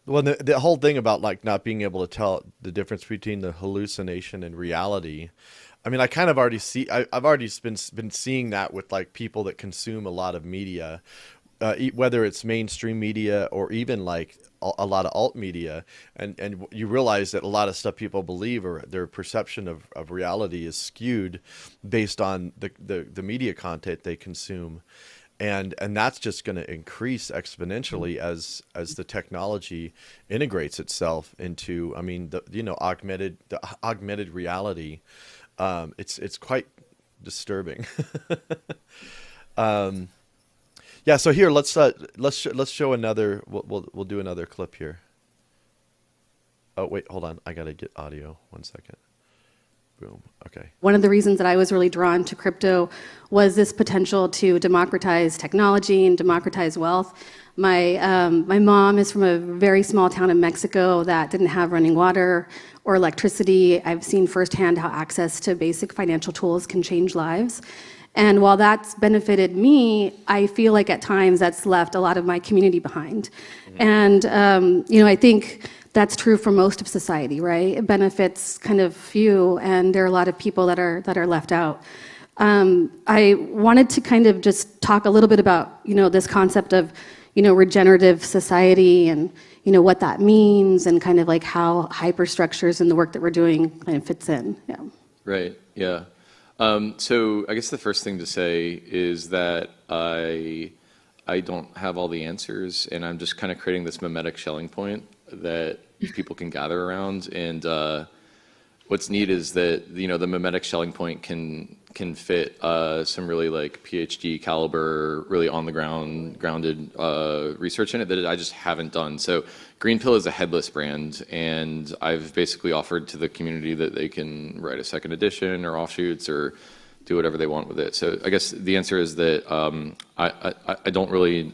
Well, the whole thing about like not being able to tell the difference between the hallucination and reality. I mean, I kind of already I've already been seeing that with like people that consume a lot of media, whether it's mainstream media or even like a lot of alt media, and you realize that a lot of stuff people believe or their perception of reality is skewed based on the media content they consume. And that's just going to increase exponentially as the technology integrates itself into, I mean, the augmented reality. It's quite disturbing. Yeah. So here, let's show another. We'll do another clip here. Oh wait, hold on. I gotta get audio. 1 second. boom. Okay. One of the reasons that I was really drawn to crypto was this potential to democratize technology and democratize wealth. My mom is from a very small town in Mexico that didn't have running water or electricity. I've seen firsthand how access to basic financial tools can change lives. And while that's benefited me, I feel like at times that's left a lot of my community behind. And I think that's true for most of society, right? It benefits kind of few, and there are a lot of people that are left out. I wanted to kind of just talk a little bit about this concept of regenerative society and what that means, and kind of like how hyperstructures and the work that we're doing kind of fits in. Yeah. Right. Yeah. So I guess the first thing to say is that I don't have all the answers, and I'm just kind of creating this mimetic Schelling point that people can gather around. And what's neat is that the mimetic Schelling point can fit some really like PhD caliber, really on the grounded research in it that I just haven't done. So Green Pill is a headless brand, and I've basically offered to the community that they can write a second edition or offshoots or do whatever they want with it. So I guess the answer is that I don't really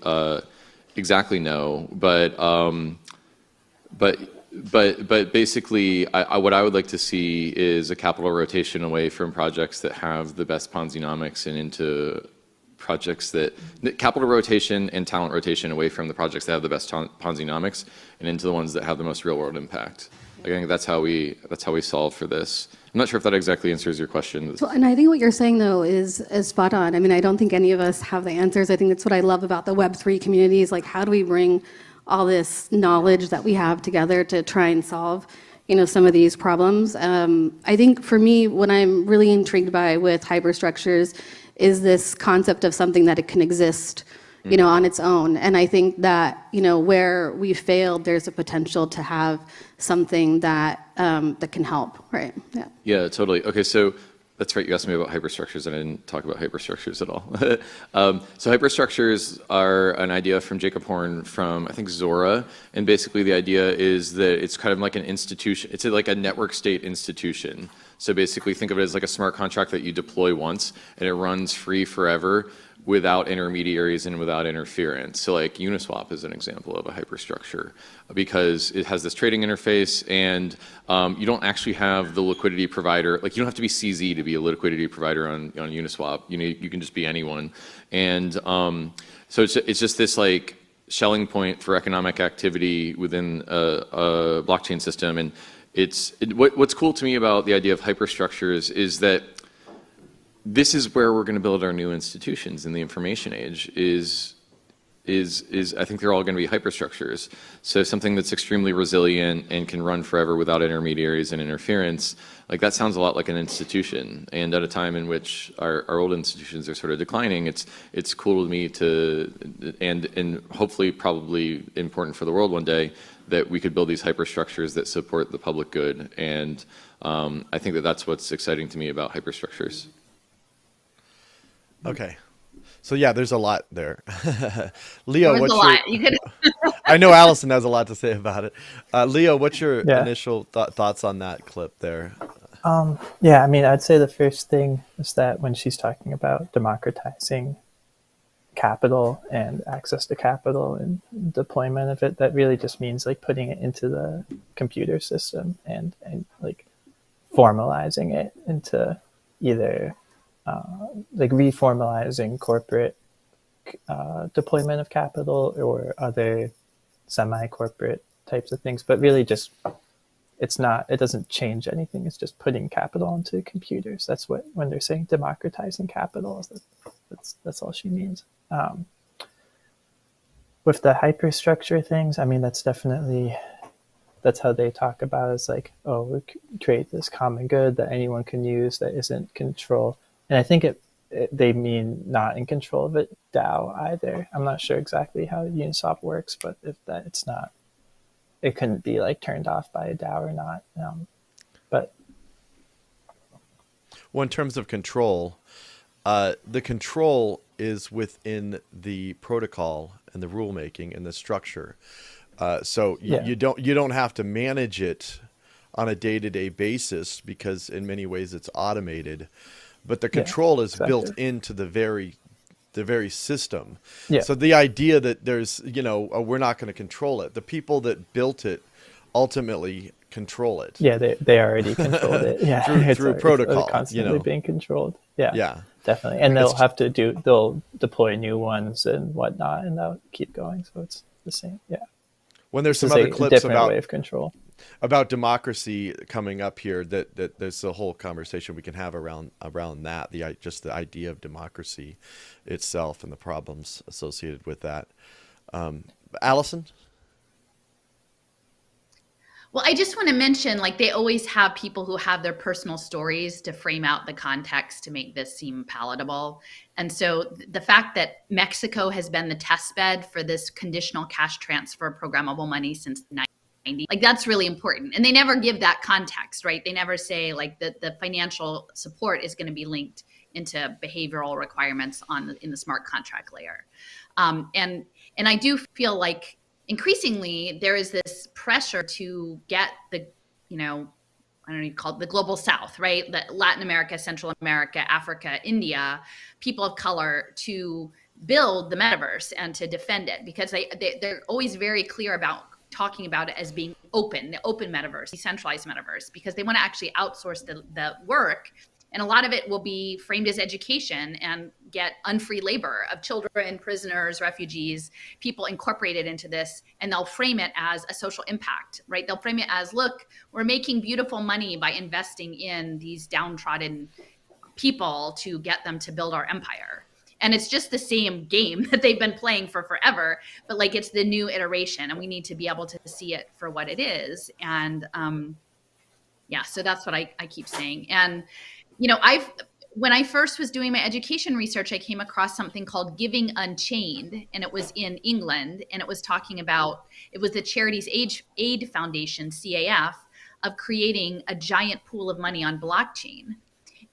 exactly know, but basically, what I would like to see is a capital rotation away from projects that have the best Ponzi-nomics and into projects capital rotation and talent rotation away from the projects that have the best Ponzi-nomics and into the ones that have the most real-world impact. I think that's how we solve for this. I'm not sure if that exactly answers your question. Well, and I think what you're saying, though, is spot on. I mean, I don't think any of us have the answers. I think that's what I love about the Web3 communities. Like, how do we bring all this knowledge that we have together to try and solve, some of these problems? I think for me, what I'm really intrigued by with hyperstructures is this concept of something that it can exist, on its own. And I think that, where we failed, there's a potential to have something that that can help, right? Yeah. Yeah, totally. Okay, so that's right. You asked me about hyperstructures, and I didn't talk about hyperstructures at all. So hyperstructures are an idea from Jacob Horn from, I think, Zora. And basically the idea is that it's kind of like an institution. It's like a network state institution. So basically think of it as like a smart contract that you deploy once, and it runs free forever without intermediaries and without interference. So like Uniswap is an example of a hyperstructure because it has this trading interface, and you don't actually have the liquidity provider. Like, you don't have to be CZ to be a liquidity provider on Uniswap. You can just be anyone. And so it's just this like Schelling point for economic activity within a blockchain system. And what's cool to me about the idea of hyperstructures is that this is where we're going to build our new institutions in the information age. I think they're all going to be hyperstructures. So something that's extremely resilient and can run forever without intermediaries and interference, like that sounds a lot like an institution. And at a time in which our old institutions are sort of declining, it's cool to me and hopefully probably important for the world one day, that we could build these hyperstructures that support the public good. And I think that's what's exciting to me about hyperstructures. Okay. So yeah, there's a lot there. Leo, There's a lot. You could. I know Alison has a lot to say about it. Leo, what's your initial thoughts on that clip there? Yeah, I mean, I'd say the first thing is that when she's talking about democratizing capital and access to capital and deployment of it, that really just means like putting it into the computer system and like formalizing it into either like reformalizing corporate deployment of capital or other semi-corporate types of things, but really just it doesn't change anything. It's just putting capital into computers. That's what, when they're saying democratizing capital, that's all she means. With the hyperstructure things, I mean, that's how they talk about it. It's like, oh, we create this common good that anyone can use that isn't control. And I think they mean not in control of it DAO either. I'm not sure exactly how Uniswap works, but it couldn't be like turned off by a DAO or not. But well, in terms of control, the control is within the protocol and the rulemaking and the structure. So you don't have to manage it on a day-to-day basis because in many ways it's automated, but the control is built into the very system. Yeah. So the idea that there's, we're not going to control it. The people that built it ultimately control it. Yeah, they already controlled it. Yeah, through protocol, constantly being controlled. Yeah, yeah, definitely. And they'll deploy new ones and whatnot, and they'll keep going. So it's the same. Yeah. When there's some This is other a clips different way of control about democracy coming up here, that there's a whole conversation we can have around that, just the idea of democracy itself and the problems associated with that. Alison? Well, I just want to mention, like, they always have people who have their personal stories to frame out the context to make this seem palatable. And so the fact that Mexico has been the test bed for this conditional cash transfer programmable money since 1990, like, that's really important. And they never give that context, right? They never say, like, the financial support is going to be linked into behavioral requirements in the smart contract layer. And I do feel like increasingly there is this pressure to get the, I don't know, you call it the global South, right? Latin America, Central America, Africa, India, people of color to build the metaverse and to defend it, because they're always very clear about talking about it as being open, the open metaverse, decentralized metaverse, because they want to actually outsource the work. And a lot of it will be framed as education and get unfree labor of children, prisoners, refugees, people incorporated into this. And they'll frame it as a social impact, right? They'll frame it as, look, we're making beautiful money by investing in these downtrodden people to get them to build our empire. And it's just the same game that they've been playing for forever, but like, it's the new iteration, and we need to be able to see it for what it is. And so that's what I keep saying. And when I first was doing my education research, I came across something called Giving Unchained, and it was in England, and it was talking about, it was the Charities Aid Foundation, CAF, of creating a giant pool of money on blockchain.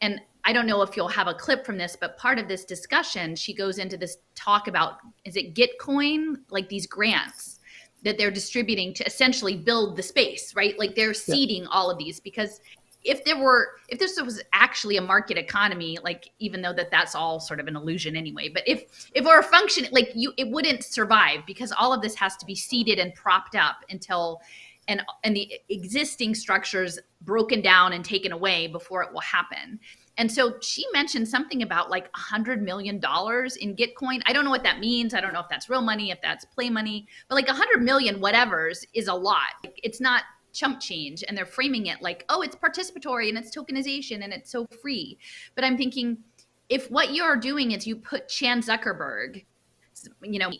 And I don't know if you'll have a clip from this, but part of this discussion, she goes into this talk about, is it Gitcoin, like these grants that they're distributing to essentially build the space, right? Like, they're seeding all of these, because if this was actually a market economy, like, even though that's all sort of an illusion anyway, but if it were a function, like, it wouldn't survive, because all of this has to be seeded and propped up until, and the existing structures broken down and taken away before it will happen. And so she mentioned something about like $100 million in Gitcoin. I don't know what that means. I don't know if that's real money, if that's play money, but like 100 million whatevers is a lot. Like, it's not chump change, and they're framing it like, oh, it's participatory and it's tokenization and it's so free. But I'm thinking, if what you're doing is you put Chan Zuckerberg,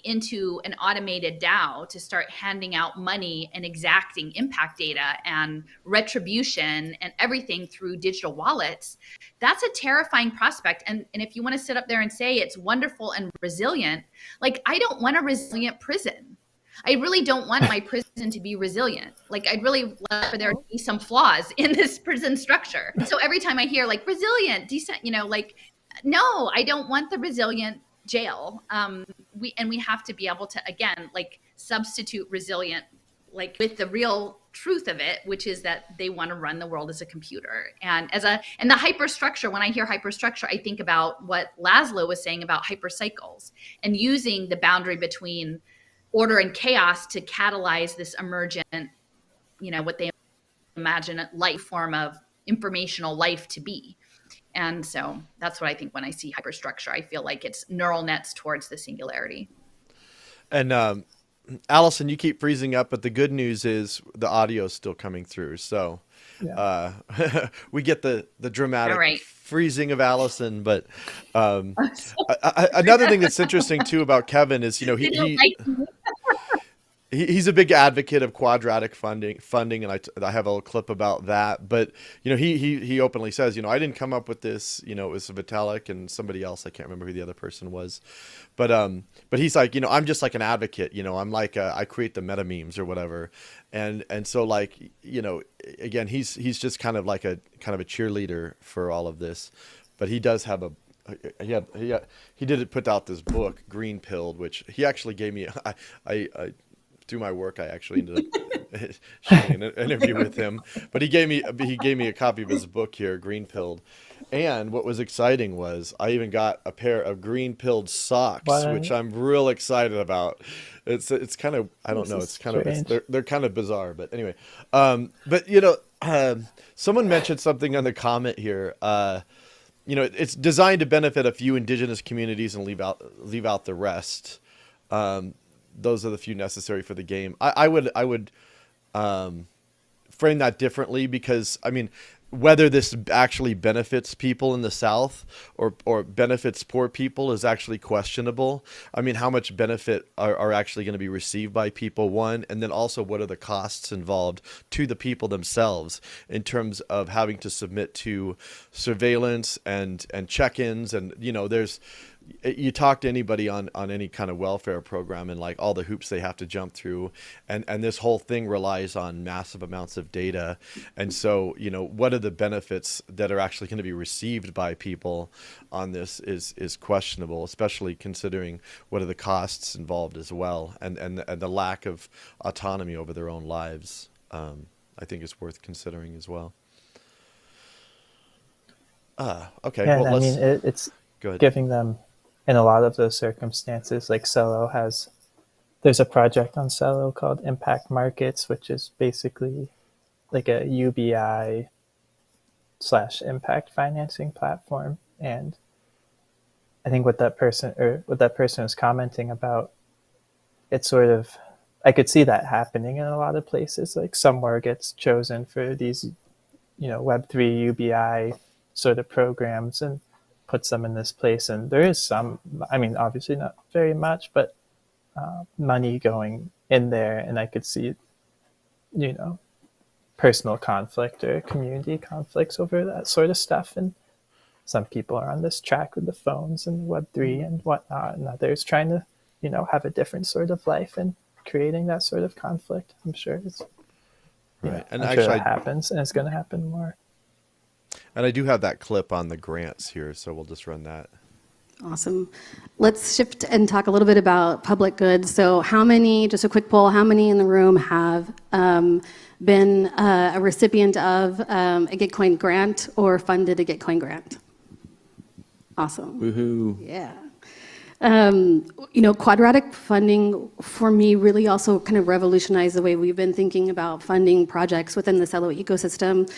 into an automated DAO to start handing out money and exacting impact data and retribution and everything through digital wallets, that's a terrifying prospect. And if you want to sit up there and say it's wonderful and resilient, like, I don't want a resilient prison. I really don't want my prison to be resilient. Like, I'd really love for there to be some flaws in this prison structure. So every time I hear like resilient, decent, like, no, I don't want the resilient jail. We have to be able to, again, like, substitute resilient, like, with the real truth of it, which is that they want to run the world as a computer. And and the hyperstructure, when I hear hyperstructure, I think about what Laszlo was saying about hypercycles and using the boundary between order and chaos to catalyze this emergent, what they imagine a life form of informational life to be. And so that's what I think when I see hyperstructure. I feel like it's neural nets towards the singularity. And Alison, you keep freezing up, but the good news is the audio is still coming through. So we get the dramatic freezing of Alison. But another thing that's interesting too about Kevin is, he's a big advocate of quadratic funding, and I have a little clip about that. But he openly says, I didn't come up with this. It was Vitalik and somebody else. I can't remember who the other person was. But he's like, I'm just like an advocate. I'm like I create the meta memes or whatever, and so, like, again, he's just kind of like a cheerleader for all of this. But he does have he did put out this book, Green Pilled, which he actually gave me. I through my work, I actually ended up shooting an interview with him, but he gave me a copy of his book here, Green Pilled. And what was exciting was I even got a pair of green pilled socks, What? which I'm real excited about. It's kind of, I don't This know, is it's kind of strange. they're kind of bizarre, but anyway. But someone mentioned something on the comment here. It's designed to benefit a few indigenous communities and leave out the rest. Those are the few necessary for the game. I would frame that differently, because I mean, whether this actually benefits people in the South or benefits poor people is actually questionable. I mean, how much benefit are actually going to be received by people, one, and then also what are the costs involved to the people themselves in terms of having to submit to surveillance and check-ins, and you talk to anybody on any kind of welfare program and like all the hoops they have to jump through, and this whole thing relies on massive amounts of data. And so, what are the benefits that are actually going to be received by people on this is questionable, especially considering what are the costs involved as well, and the lack of autonomy over their own lives. I think is worth considering as well. Okay. Yeah, Well, and I let's mean, it's go ahead. giving them, in a lot of those circumstances, like there's a project on Cello called Impact Markets, which is basically like a UBI / impact financing platform. And I think what that person was commenting about, it's sort of, I could see that happening in a lot of places. Like somewhere gets chosen for these, Web3 UBI sort of programs and puts them in this place. And there is some, I mean, obviously not very much, but money going in there. And I could see, personal conflict or community conflicts over that sort of stuff. And some people are on this track with the phones and Web3 and whatnot, and others trying to, have a different sort of life and creating that sort of conflict. I'm sure Right. And I'm actually, sure that happens, and it's going to happen more. and I do have that clip on the grants here, so we'll just run that. Awesome. Let's shift and talk a little bit about public goods. So just a quick poll, how many in the room have been a recipient of a Gitcoin grant or funded a Gitcoin grant? Awesome. Woohoo. Yeah. Quadratic funding for me really also kind of revolutionized the way we've been thinking about funding projects within the Cello ecosystem.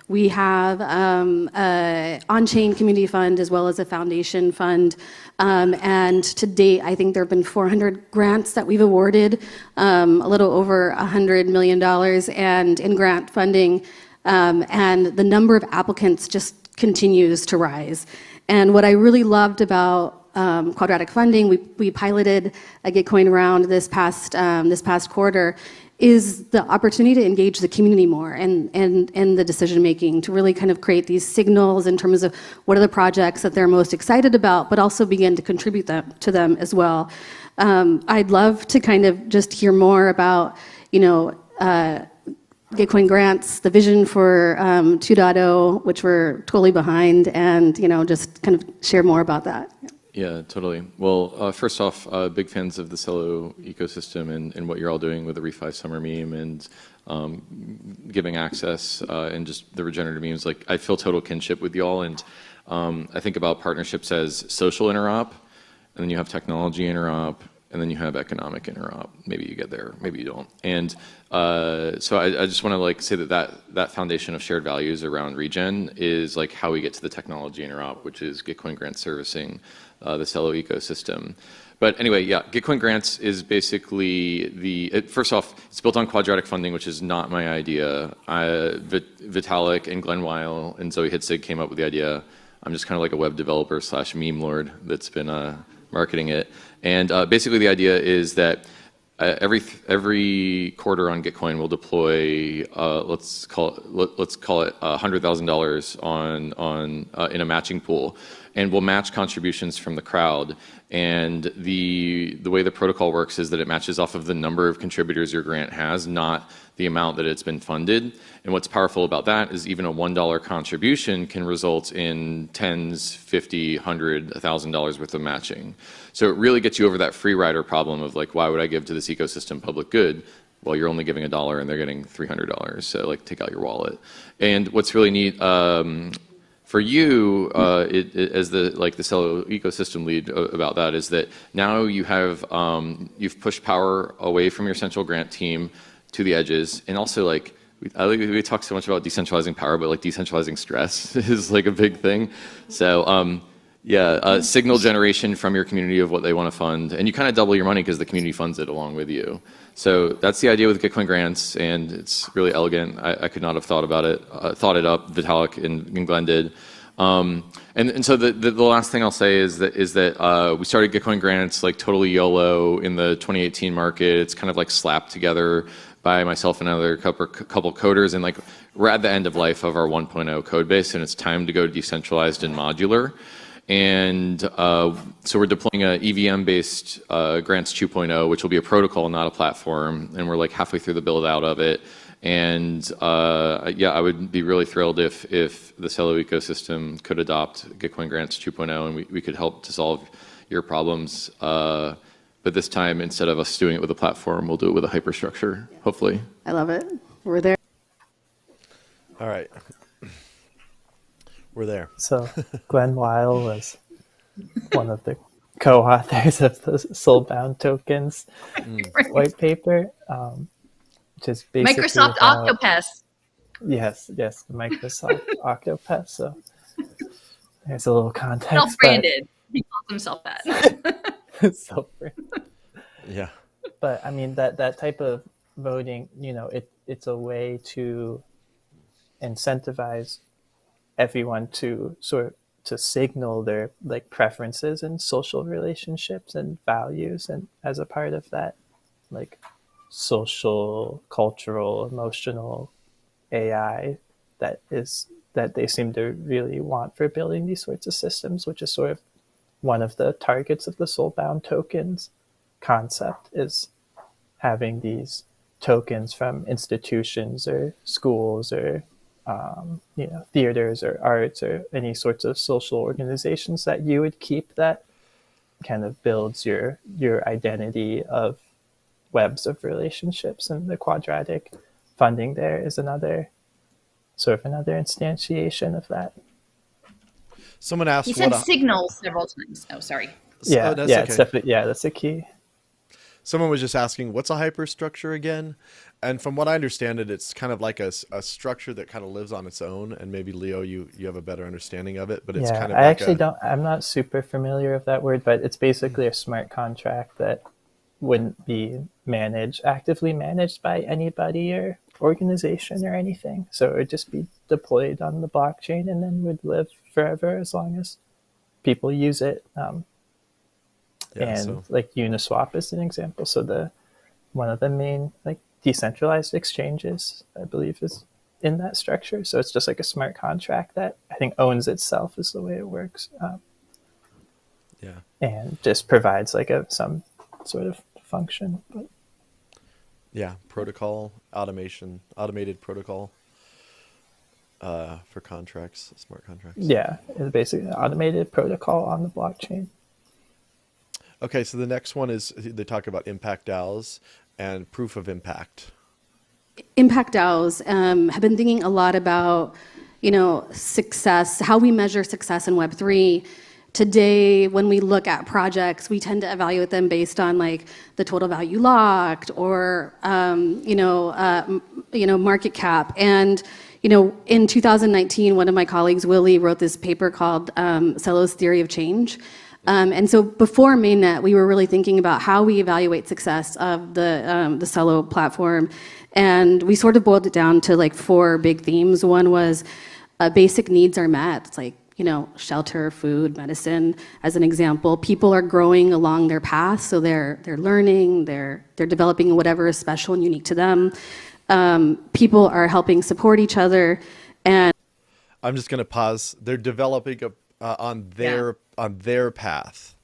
We have an on-chain community fund as well as a foundation fund. And to date, I think there have been 400 grants that we've awarded, a little over $100 million and in grant funding. And the number of applicants just continues to rise. And what I really loved about quadratic funding, we piloted a Gitcoin round this past quarter, is the opportunity to engage the community more and the decision making, to really kind of create these signals in terms of what are the projects that they're most excited about, but also begin to contribute to them as well. I'd love to kind of just hear more about, Gitcoin grants, the vision for 2.0, which we're totally behind, and just kind of share more about that. Yeah, totally. Well, first off, big fans of the Cello ecosystem and what you're all doing with the Refi Summer meme and giving access and just the regenerative memes. Like, I feel total kinship with y'all, and I think about partnerships as social interop, and then you have technology interop, and then you have economic interop. Maybe you get there, maybe you don't. And so I just want to say that foundation of shared values around regen is like how we get to the technology interop, which is Gitcoin grant servicing the Cello ecosystem. But anyway, yeah, Gitcoin grants is basically first off, it's built on quadratic funding, which is not my idea. Vitalik and Glenn Weil and Zoe Hitzig came up with the idea. I'm just kind of like a web developer / meme lord that's been marketing it. And basically the idea is that every quarter on Gitcoin will deploy let's call it $100,000 on in a matching pool, and we'll match contributions from the crowd. And the way the protocol works is that it matches off of the number of contributors your grant has, not the amount that it's been funded. And what's powerful about that is even a $1 contribution can result in tens, $50, $100, $1,000 worth of matching. So it really gets you over that free rider problem of like, why would I give to this ecosystem public good? well, you're only giving $1 and they're getting $300. So like take out your wallet. And what's really neat for you as the Celo ecosystem lead about that is that now you have you've pushed power away from your central grant team to the edges, and also like we talk so much about decentralizing power, but like decentralizing stress is like a big thing. So signal generation from your community of what they want to fund, and you kind of double your money because the community funds it along with you. So that's the idea with Gitcoin grants, and it's really elegant. I could not have thought about it, thought it up. Vitalik and Glenn did. And so the last thing I'll say is that we started Gitcoin grants like totally YOLO in the 2018 market. It's kind of like slapped together by myself and another couple coders, and like we're at the end of life of our 1.0 code base, and it's time to go decentralized and modular. And so we're deploying a EVM-based grants 2.0, which will be a protocol, not a platform, and we're like halfway through the build out of it. And I would be really thrilled if the Celo ecosystem could adopt Gitcoin grants 2.0, and we could help to solve your problems. But this time, instead of us doing it with a platform, we'll do it with a hyperstructure, hopefully. I love it. We're there. All right. We're there. So Glenn Weil was one of the co-authors of the Soulbound Tokens white paper, which is basically Microsoft Octopus. Yes, the Microsoft Octopus. So there's a little context. Self-branded. He calls himself that. Self-branded. Yeah. But I mean that type of voting, it's a way to incentivize everyone to to signal their like preferences and social relationships and values, and as a part of that like social, cultural, emotional AI that they seem to really want for building these sorts of systems, which is sort of one of the targets of the Soulbound Tokens concept, is having these tokens from institutions or schools or theaters or arts or any sorts of social organizations that you would keep, that kind of builds your identity of webs of relationships. And the quadratic funding there is another instantiation of that. Someone asked. He said signal several times. Oh, sorry. Yeah, that's yeah, okay. it's definitely, that's a key. Someone was just asking, what's a hyperstructure again? And from what I understand it's kind of like a structure that kind of lives on its own. And maybe Leo, you have a better understanding of it, but it's kind of I'm not super familiar with that word, but it's basically a smart contract that wouldn't be actively managed by anybody or organization or anything. So it would just be deployed on the blockchain and then would live forever as long as people use it. Like Uniswap is an example. So one of the main like decentralized exchanges, I believe, is in that structure. So it's just like a smart contract that I think owns itself is the way it works. And just provides like some sort of function. But protocol automated protocol for contracts, smart contracts. Yeah, it's basically an automated protocol on the blockchain. Okay, so the next one is they talk about impact DAOs and proof of impact. Impact DAOs have been thinking a lot about, success, how we measure success in Web3. Today, when we look at projects, we tend to evaluate them based on like the total value locked or, market cap. And, in 2019, one of my colleagues, Willie, wrote this paper called Celo's Theory of Change. And so before Mainnet, we were really thinking about how we evaluate success of the Celo platform. And we sort of boiled it down to like 4 big themes. One was basic needs are met. It's like, shelter, food, medicine, as an example. People are growing along their path, so they're learning, they're developing whatever is special and unique to them. People are helping support each other, and I'm just going to pause. They're developing on their path.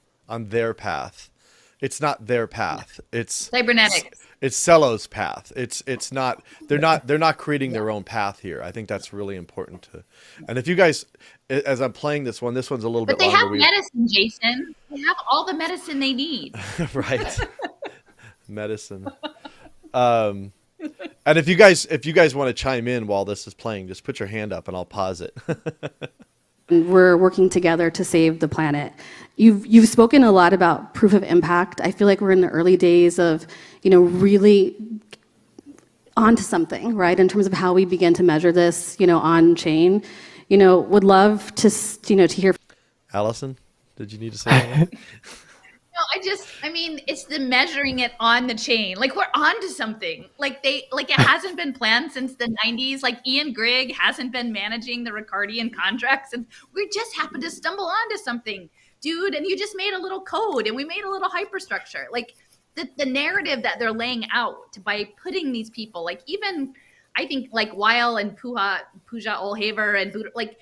It's not their path. It's Cybernetics. It's Celo's path. It's not. They're not creating their own path here. I think that's really important to. And if you guys, as I'm playing this one's a little bit longer. But they have medicine, Jason. They have all the medicine they need. Right. Medicine. And if you guys want to chime in while this is playing, just put your hand up and I'll pause it. We're working together to save the planet. You've spoken a lot about proof of impact. I feel like we're in the early days of, really onto something, right? In terms of how we begin to measure this, on chain. Would love to, to hear. Allison, did you need to say anything? No, it's the measuring it on the chain. Like, we're onto something. Like it hasn't been planned since the 90s. Like, Ian Grigg hasn't been managing the Ricardian contracts, and we just happened to stumble onto something, dude. And you just made a little code, and we made a little hyperstructure. Like, the narrative that they're laying out by putting these people, like, even I think like Weil and Pooja Olhaver and Buddha, like,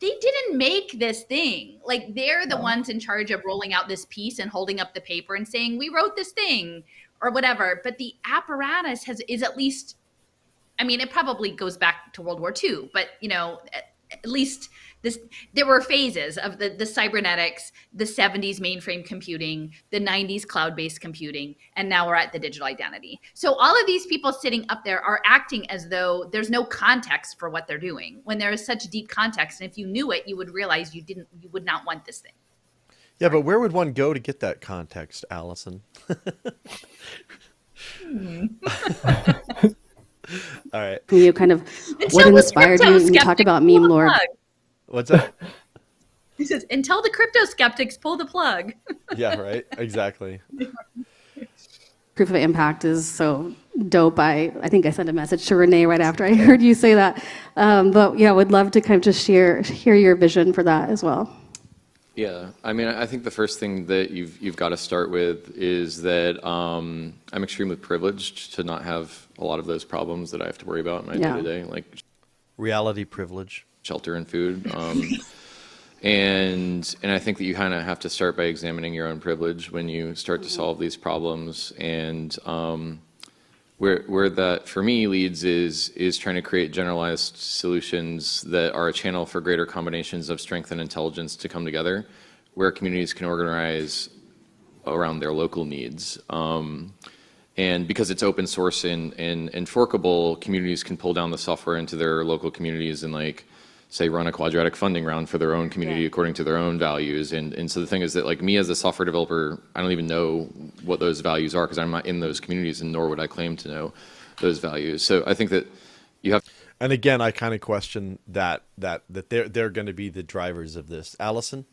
they didn't make this thing. Like, they're the ones in charge of rolling out this piece and holding up the paper and saying, we wrote this thing or whatever. But the apparatus is at least, it probably goes back to World War II, but at least there were phases of the cybernetics, the 70s mainframe computing, the 90s cloud-based computing, and now we're at the digital identity. So all of these people sitting up there are acting as though there's no context for what they're doing, when there is such deep context. And if you knew it, you would realize you would not want this thing. Yeah, but where would one go to get that context, Allison? All right. You kind of what inspired you? You talk about meme lore. What's that? He says, until the crypto skeptics pull the plug. Yeah, right. Exactly. Proof of impact is so dope. I think I sent a message to Renee right after I heard you say that. But yeah, would love to kind of just hear your vision for that as well. Yeah, I think the first thing that you've got to start with is that I'm extremely privileged to not have a lot of those problems that I have to worry about in my day-to-day, like reality privilege, shelter and food. And I think that you kind of have to start by examining your own privilege when you start to solve these problems. And where that for me leads is trying to create generalized solutions that are a channel for greater combinations of strength and intelligence to come together, where communities can organize around their local needs. And because it's open source and forkable, communities can pull down the software into their local communities and, like, say, run a quadratic funding round for their own community according to their own values. And so the thing is that, like, me as a software developer, I don't even know what those values are because I'm not in those communities, and nor would I claim to know those values. So I think that you have. And again, I kind of question that they're going to be the drivers of this. Allison?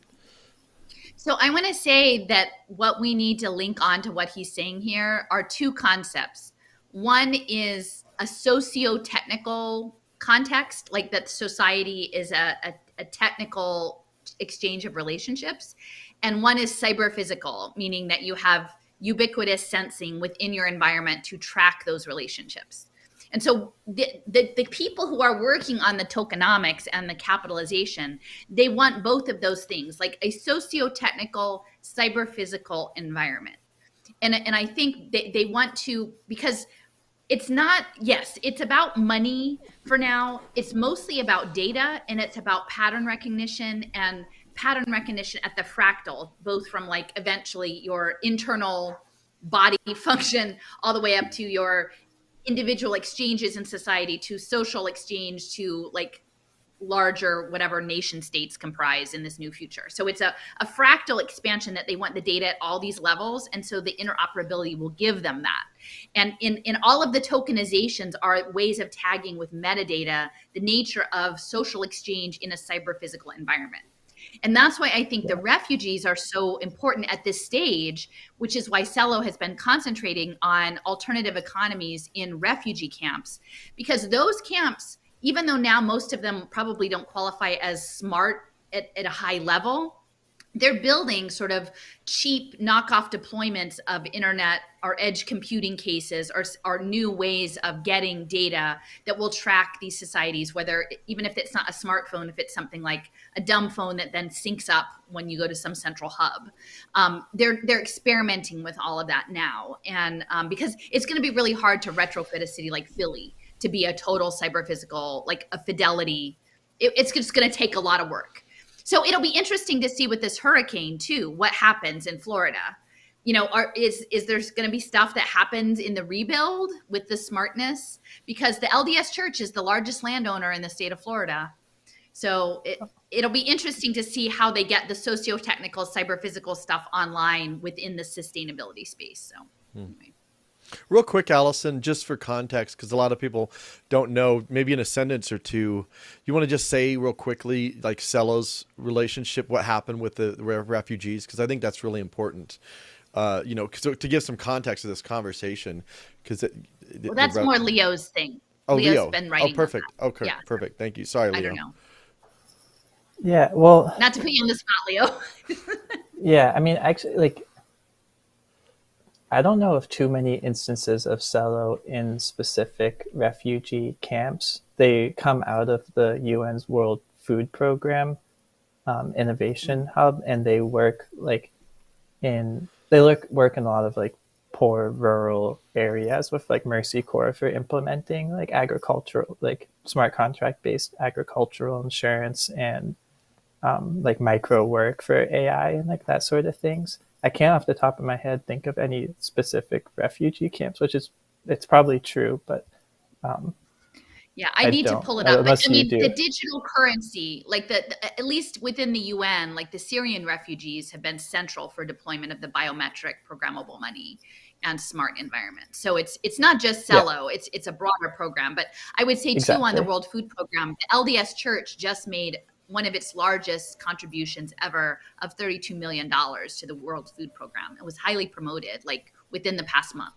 So I want to say that what we need to link on to what he's saying here are two concepts. One is a socio-technical context, like that society is a technical exchange of relationships. And one is cyber-physical, meaning that you have ubiquitous sensing within your environment to track those relationships. And so the people who are working on the tokenomics and the capitalization, they want both of those things, like a socio-technical, cyber-physical environment. And I think they want to, because it's not, yes, it's about money for now. It's mostly about data, and it's about pattern recognition and pattern recognition at the fractal, both from, like, eventually your internal body function all the way up to your individual exchanges in society, to social exchange, to, like, larger whatever nation states comprise in this new future. So it's a fractal expansion that they want the data at all these levels. And so the interoperability will give them that. And in all of the tokenizations are ways of tagging with metadata, the nature of social exchange in a cyber physical environment. And that's why I think the refugees are so important at this stage, which is why Cello has been concentrating on alternative economies in refugee camps, because those camps, even though now most of them probably don't qualify as smart at a high level, they're building sort of cheap knockoff deployments of internet or edge computing cases or new ways of getting data that will track these societies, whether, even if it's not a smartphone, if it's something like a dumb phone that then syncs up when you go to some central hub. They're experimenting with all of that now. And because it's going to be really hard to retrofit a city like Philly to be a total cyber physical, like a Fidelity. It's just going to take a lot of work. So it'll be interesting to see with this hurricane too, what happens in Florida. is there's going to be stuff that happens in the rebuild with the smartness, because the LDS Church is the largest landowner in the state of Florida. So it'll be interesting to see how they get the socio-technical, cyber-physical stuff online within the sustainability space. So anyway. Real quick, Alison, just for context, because a lot of people don't know, maybe in a sentence or two, you want to just say real quickly, like Cello's relationship, what happened with the refugees, because I think that's really important, to give some context to this conversation. Because that's more Leo's thing. Oh, Leo's Leo. been writing. Oh, perfect. Okay, yeah. Perfect. Thank you. Sorry, Leo. I don't know. Yeah, well, not to put you on the spot, Leo. Yeah, I mean, actually, I don't know of too many instances of cello in specific refugee camps. They come out of the UN's World Food Program Innovation Hub, and they work work in a lot of poor rural areas with Mercy Corps for implementing agricultural, smart contract based agricultural insurance and micro work for AI and that sort of things. I can't off the top of my head think of any specific refugee camps, it's probably true, but yeah, I need to pull it up. Unless I mean, you do. The digital currency, at least within the UN, the Syrian refugees have been central for deployment of the biometric programmable money and smart environment. So it's not just Cello, it's a broader program. But I would say too, on the World Food Program, the LDS Church just made one of its largest contributions ever of $32 million to the World Food Program. It was highly promoted within the past month.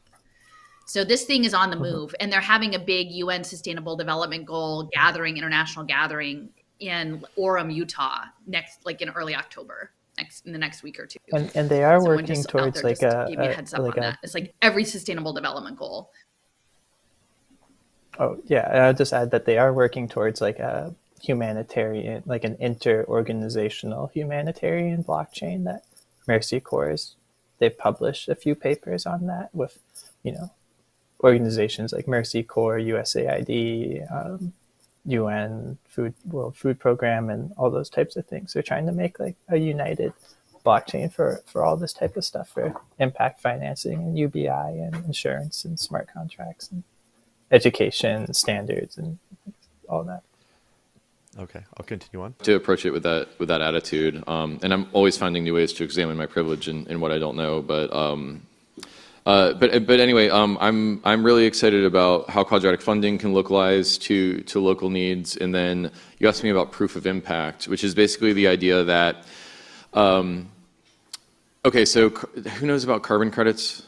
So this thing is on the move, and they're having a big UN Sustainable Development Goal international gathering in Orem, Utah, in early October, in the next week or two. And they are working towards give you a heads up on that. It's every Sustainable Development Goal. Oh yeah, I'll just add that they are working towards a humanitarian, an inter-organizational humanitarian blockchain that Mercy Corps they've published a few papers on that with, organizations like Mercy Corps, USAID, UN World Food Program, and all those types of things. They're trying to make a united blockchain for all this type of stuff, for impact financing and UBI and insurance and smart contracts and education standards and all that. Okay, I'll continue on. To approach it with that attitude, and I'm always finding new ways to examine my privilege and what I don't know. But anyway, I'm really excited about how quadratic funding can localize to local needs. And then you asked me about proof of impact, which is basically the idea that, okay, so who knows about carbon credits?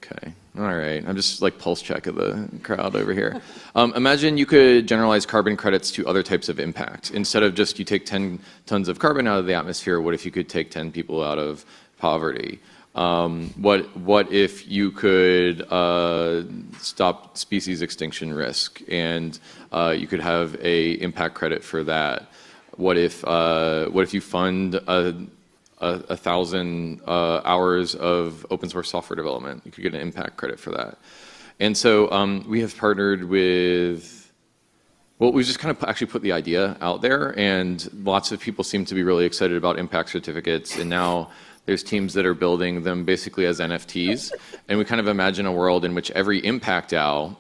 Okay. All right. I'm just pulse check of the crowd over here. Imagine you could generalize carbon credits to other types of impact. Instead of just you take 10 tons of carbon out of the atmosphere, what if you could take 10 people out of poverty? What if you could stop species extinction risk, and you could have a impact credit for that? What if you fund 1,000 hours of open source software development? You could get an impact credit for that. And so we have partnered with, we just kind of actually put the idea out there, and lots of people seem to be really excited about impact certificates. And now there's teams that are building them basically as NFTs. And we kind of imagine a world in which every impact DAO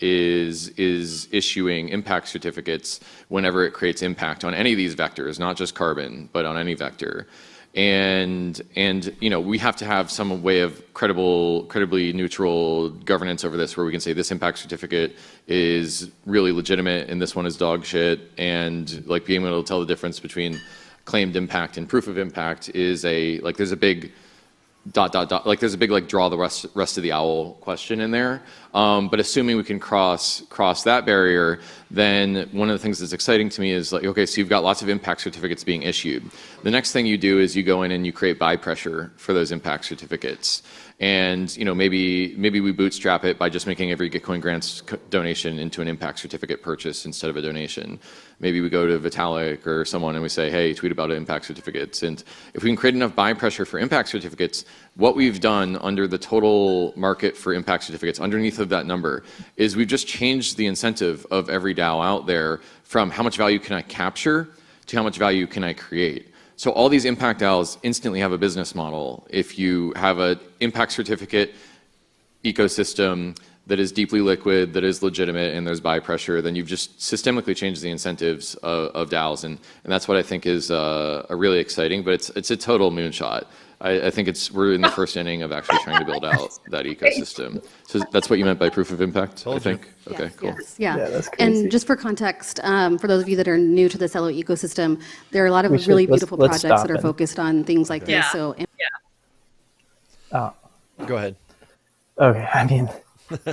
is issuing impact certificates whenever it creates impact on any of these vectors, not just carbon, but on any vector. And we have to have some way of credibly neutral governance over this, where we can say this impact certificate is really legitimate and this one is dog shit, and being able to tell the difference between claimed impact and proof of impact is there's a big ... there's a big draw the rest of the owl question in there. But assuming we can cross that barrier, then one of the things that's exciting to me is okay, so you've got lots of impact certificates being issued. The next thing you do is you go in and you create buy pressure for those impact certificates. And maybe we bootstrap it by just making every Gitcoin grants donation into an impact certificate purchase instead of a donation. Maybe we go to Vitalik or someone and we say, hey, tweet about impact certificates. And if we can create enough buy pressure for impact certificates, what we've done under the total market for impact certificates, underneath of that number, is we've just changed the incentive of every DAO out there from how much value can I capture to how much value can I create. So all these impact DAOs instantly have a business model. If you have an impact certificate ecosystem that is deeply liquid, that is legitimate, and there's buy pressure, then you've just systemically changed the incentives of DAOs, and that's what I think is a really exciting. But it's a total moonshot. I think we're in the first inning of actually trying to build out that ecosystem. So that's what you meant by proof of impact, I think. Okay, Yes, cool. yes, yeah. that's crazy. And just for context, for those of you that are new to the Celo ecosystem, there are a lot of We should- really let's- beautiful let's projects stop that are and- focused on things like Yeah. this. So Go ahead. Okay, I mean,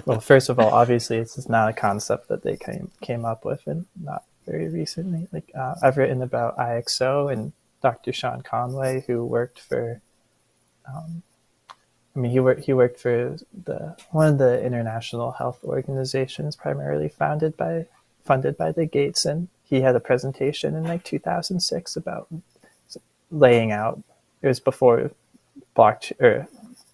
well, first of all, obviously, this is not a concept that they came up with, and not very recently. Like, I've written about IXO and Dr. Sean Conway, who worked for, he worked for one of the international health organizations, primarily funded by the Gates, and he had a presentation in like 2006 about laying out. It was before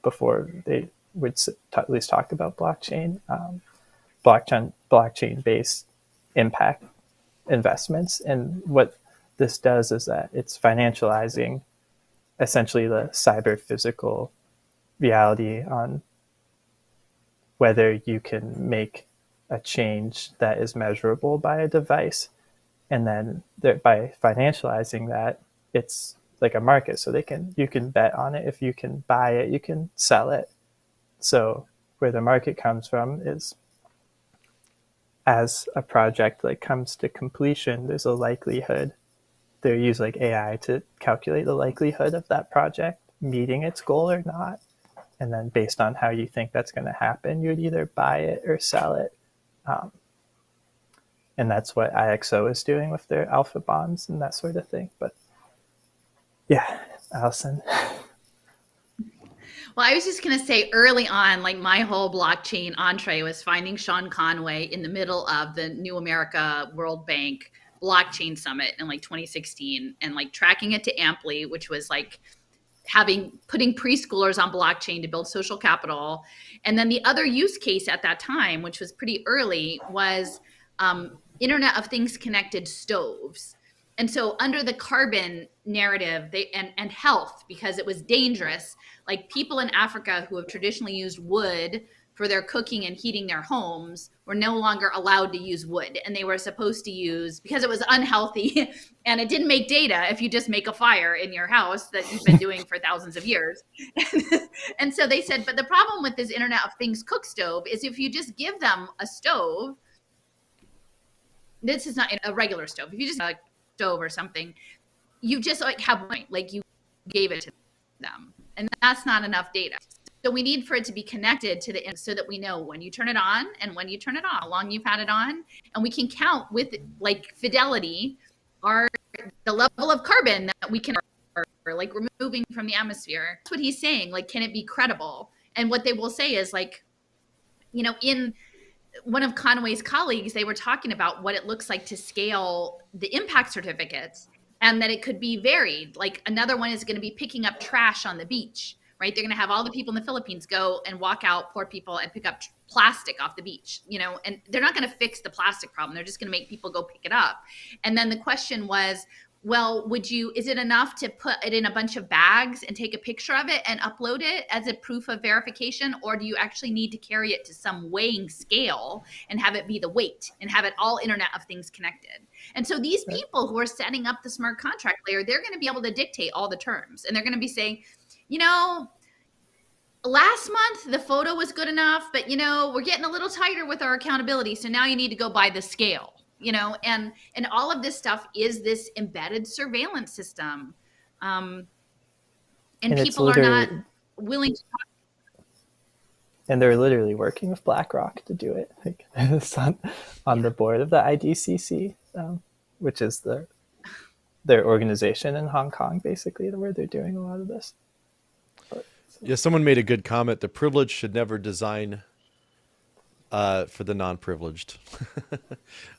before they would at least talk about blockchain-based impact investments. And what this does is that it's financializing essentially the cyber physical reality on whether you can make a change that is measurable by a device. And then by financializing that, it's like a market. So you can bet on it. If you can buy it, you can sell it. So where the market comes from is, as a project like comes to completion, there's a likelihood. They use like AI to calculate the likelihood of that project meeting its goal or not. And then based on how you think that's going to happen, you'd either buy it or sell it. And that's what IXO is doing with their alpha bonds and that sort of thing. But yeah, Alison. Well, I was just going to say early on, like my whole blockchain entree was finding Sean Conway in the middle of the New America World Bank blockchain summit in like 2016 and like tracking it to Amply, which was like putting preschoolers on blockchain to build social capital. And then the other use case at that time, which was pretty early, was Internet of Things connected stoves. And so under the carbon narrative and health, because it was dangerous, like people in Africa who have traditionally used wood for their cooking and heating their homes were no longer allowed to use wood. And they were supposed to use, because it was unhealthy and it didn't make data if you just make a fire in your house that you've been doing for thousands of years. And so they said, but the problem with this Internet of Things cook stove is if you just give them a stove, this is not a regular stove. If you just like stove or something, you just like have like you gave it to them, and that's not enough data. So we need for it to be connected to the so that we know when you turn it on and when you turn it off, how long you've had it on, and we can count with like fidelity the level of carbon that we can like removing from the atmosphere. That's what he's saying. Like, can it be credible? And what they will say is like, in one of Conway's colleagues, they were talking about what it looks like to scale the impact certificates and that it could be varied. Like another one is going to be picking up trash on the beach, right? They're going to have all the people in the Philippines go and walk out, poor people, and pick up plastic off the beach, and they're not going to fix the plastic problem. They're just going to make people go pick it up. And then the question was, well, is it enough to put it in a bunch of bags and take a picture of it and upload it as a proof of verification? Or do you actually need to carry it to some weighing scale and have it be the weight and have it all Internet of Things connected? And so these people who are setting up the smart contract layer, they're going to be able to dictate all the terms. And they're going to be saying, last month the photo was good enough, but we're getting a little tighter with our accountability. So now you need to go by the scale. And all of this stuff is this embedded surveillance system. And people are not willing to talk. And they're literally working with BlackRock to do it. Like, it's on the board of the IDCC, which is their organization in Hong Kong, basically, where they're doing a lot of this. Yeah, someone made a good comment. The privileged should never design for the non-privileged.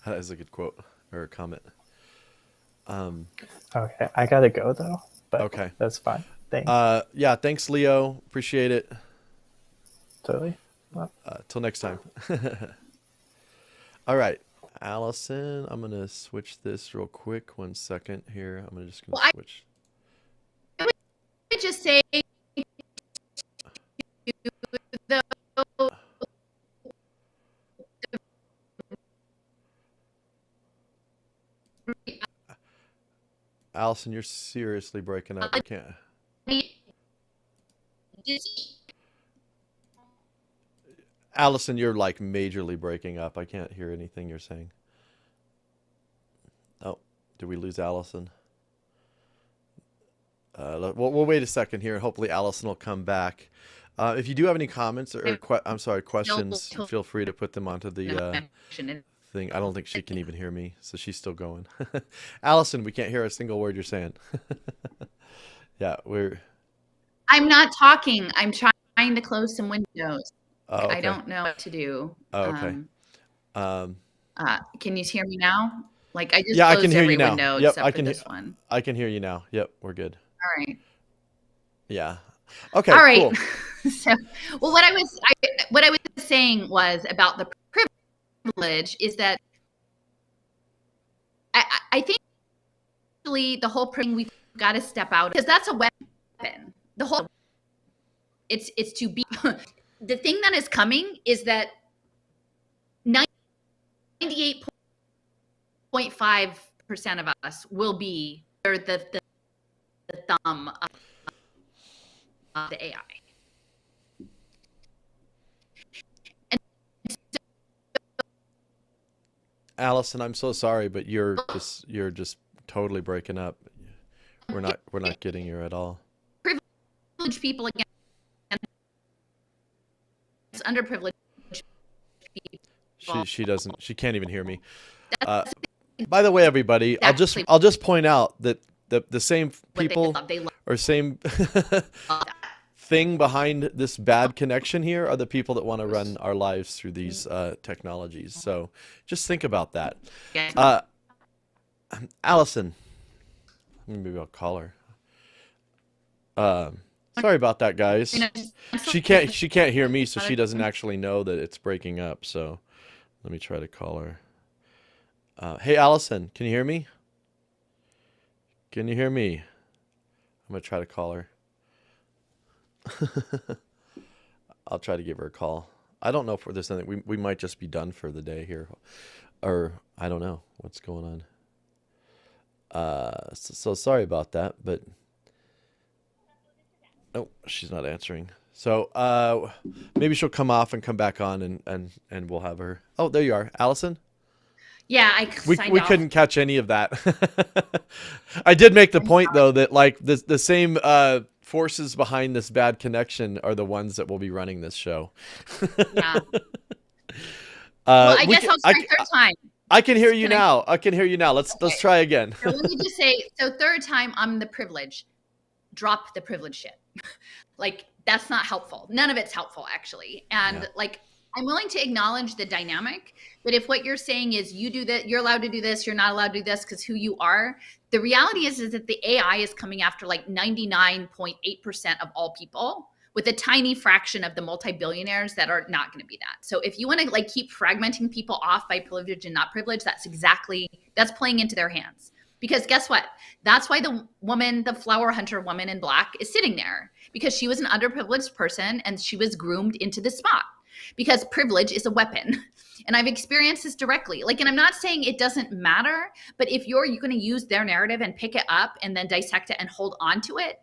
That is a good quote or a comment. Okay, I gotta go though. But okay, that's fine. Thanks. Yeah, thanks, Leo. Appreciate it. Totally. Well, till next time. All right, Allison, I'm gonna switch this real quick. 1 second here. I'm just gonna switch. just say the Allison, you're seriously breaking up. I can't. Allison, you're like majorly breaking up. I can't hear anything you're saying. Oh, did we lose Allison? We'll wait a second here. Hopefully Allison will come back. If you do have any comments or questions, feel free to put them onto the thing. I don't think she can even hear me, so she's still going. Allison, we can't hear a single word you're saying. Yeah, I'm not talking. I'm trying to close some windows. Oh, okay. I don't know what to do. Oh, okay. Can you hear me now? Like I just I closed can hear every you now. window Yep, except for this one. I can hear you now. Yep, we're good. All right. Yeah. Okay. All right. Cool. So, well, what I was saying was about the privilege is that I think actually the whole thing we've got to step out because that's a weapon. The whole it's to be the thing that is coming is that 98.5% of us will be the thumb of the AI. Allison, I'm so sorry, but you're just totally breaking up. We're not getting you at all. Privileged people against underprivileged people. She can't even hear me. By the way, everybody, I'll just point out that the same people or same thing behind this bad connection here are the people that want to run our lives through these technologies. So just think about that. Allison, maybe I'll call her. Sorry about that, guys. She can't hear me, so she doesn't actually know that it's breaking up. So let me try to call her. Hey, Allison, can you hear me? Can you hear me? I'm going to try to call her. I'll try to give her a call. I don't know if there's anything. We might just be done for the day here. Or I don't know what's going on. So sorry about that, but oh, she's not answering. So maybe she'll come off and come back on and we'll have her. Oh, there you are. Allison? Yeah, we couldn't catch any of that. I did make the point though that like the same forces behind this bad connection are the ones that will be running this show. Yeah. Well, I guess I'll try third time. I can hear you now. I can hear you now. Let's try again. So let me just say, so third time I'm the privilege. Drop the privilege shit. Like that's not helpful. None of it's helpful actually. And like I'm willing to acknowledge the dynamic, but if what you're saying is you do that, you're allowed to do this, you're not allowed to do this because who you are. The reality is that the AI is coming after like 99.8% of all people with a tiny fraction of the multi-billionaires that are not going to be that. So if you want to like keep fragmenting people off by privilege and not privilege, that's playing into their hands. Because guess what? That's why the woman, the flower hunter woman in black is sitting there because she was an underprivileged person and she was groomed into this spot because privilege is a weapon. And I've experienced this directly. Like, and I'm not saying it doesn't matter, but if you're going to use their narrative and pick it up and then dissect it and hold on to it,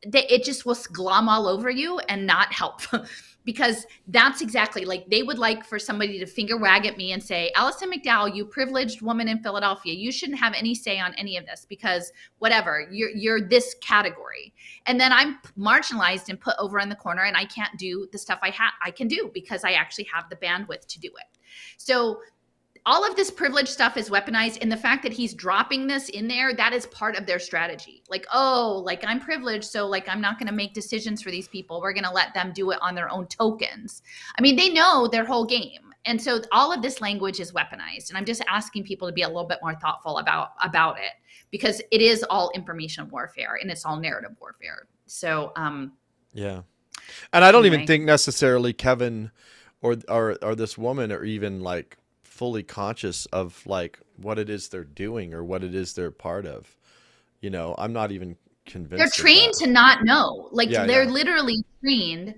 it just will glom all over you and not help. Because that's exactly like they would like for somebody to finger wag at me and say, Alison McDowell, you privileged woman in Philadelphia, you shouldn't have any say on any of this because whatever, you're this category. And then I'm marginalized and put over in the corner and I can't do the stuff I can do because I actually have the bandwidth to do it. So all of this privilege stuff is weaponized. And the fact that he's dropping this in there, that is part of their strategy. Like, oh, like I'm privileged. So like, I'm not going to make decisions for these people. We're going to let them do it on their own tokens. I mean, they know their whole game. And so all of this language is weaponized. And I'm just asking people to be a little bit more thoughtful about it because it is all information warfare and it's all narrative warfare. So, yeah. And I don't even think necessarily Kevin or this woman are even like fully conscious of like what it is they're doing or what it is they're part of. You know, I'm not even convinced. They're trained to not know. Like they're yeah. literally trained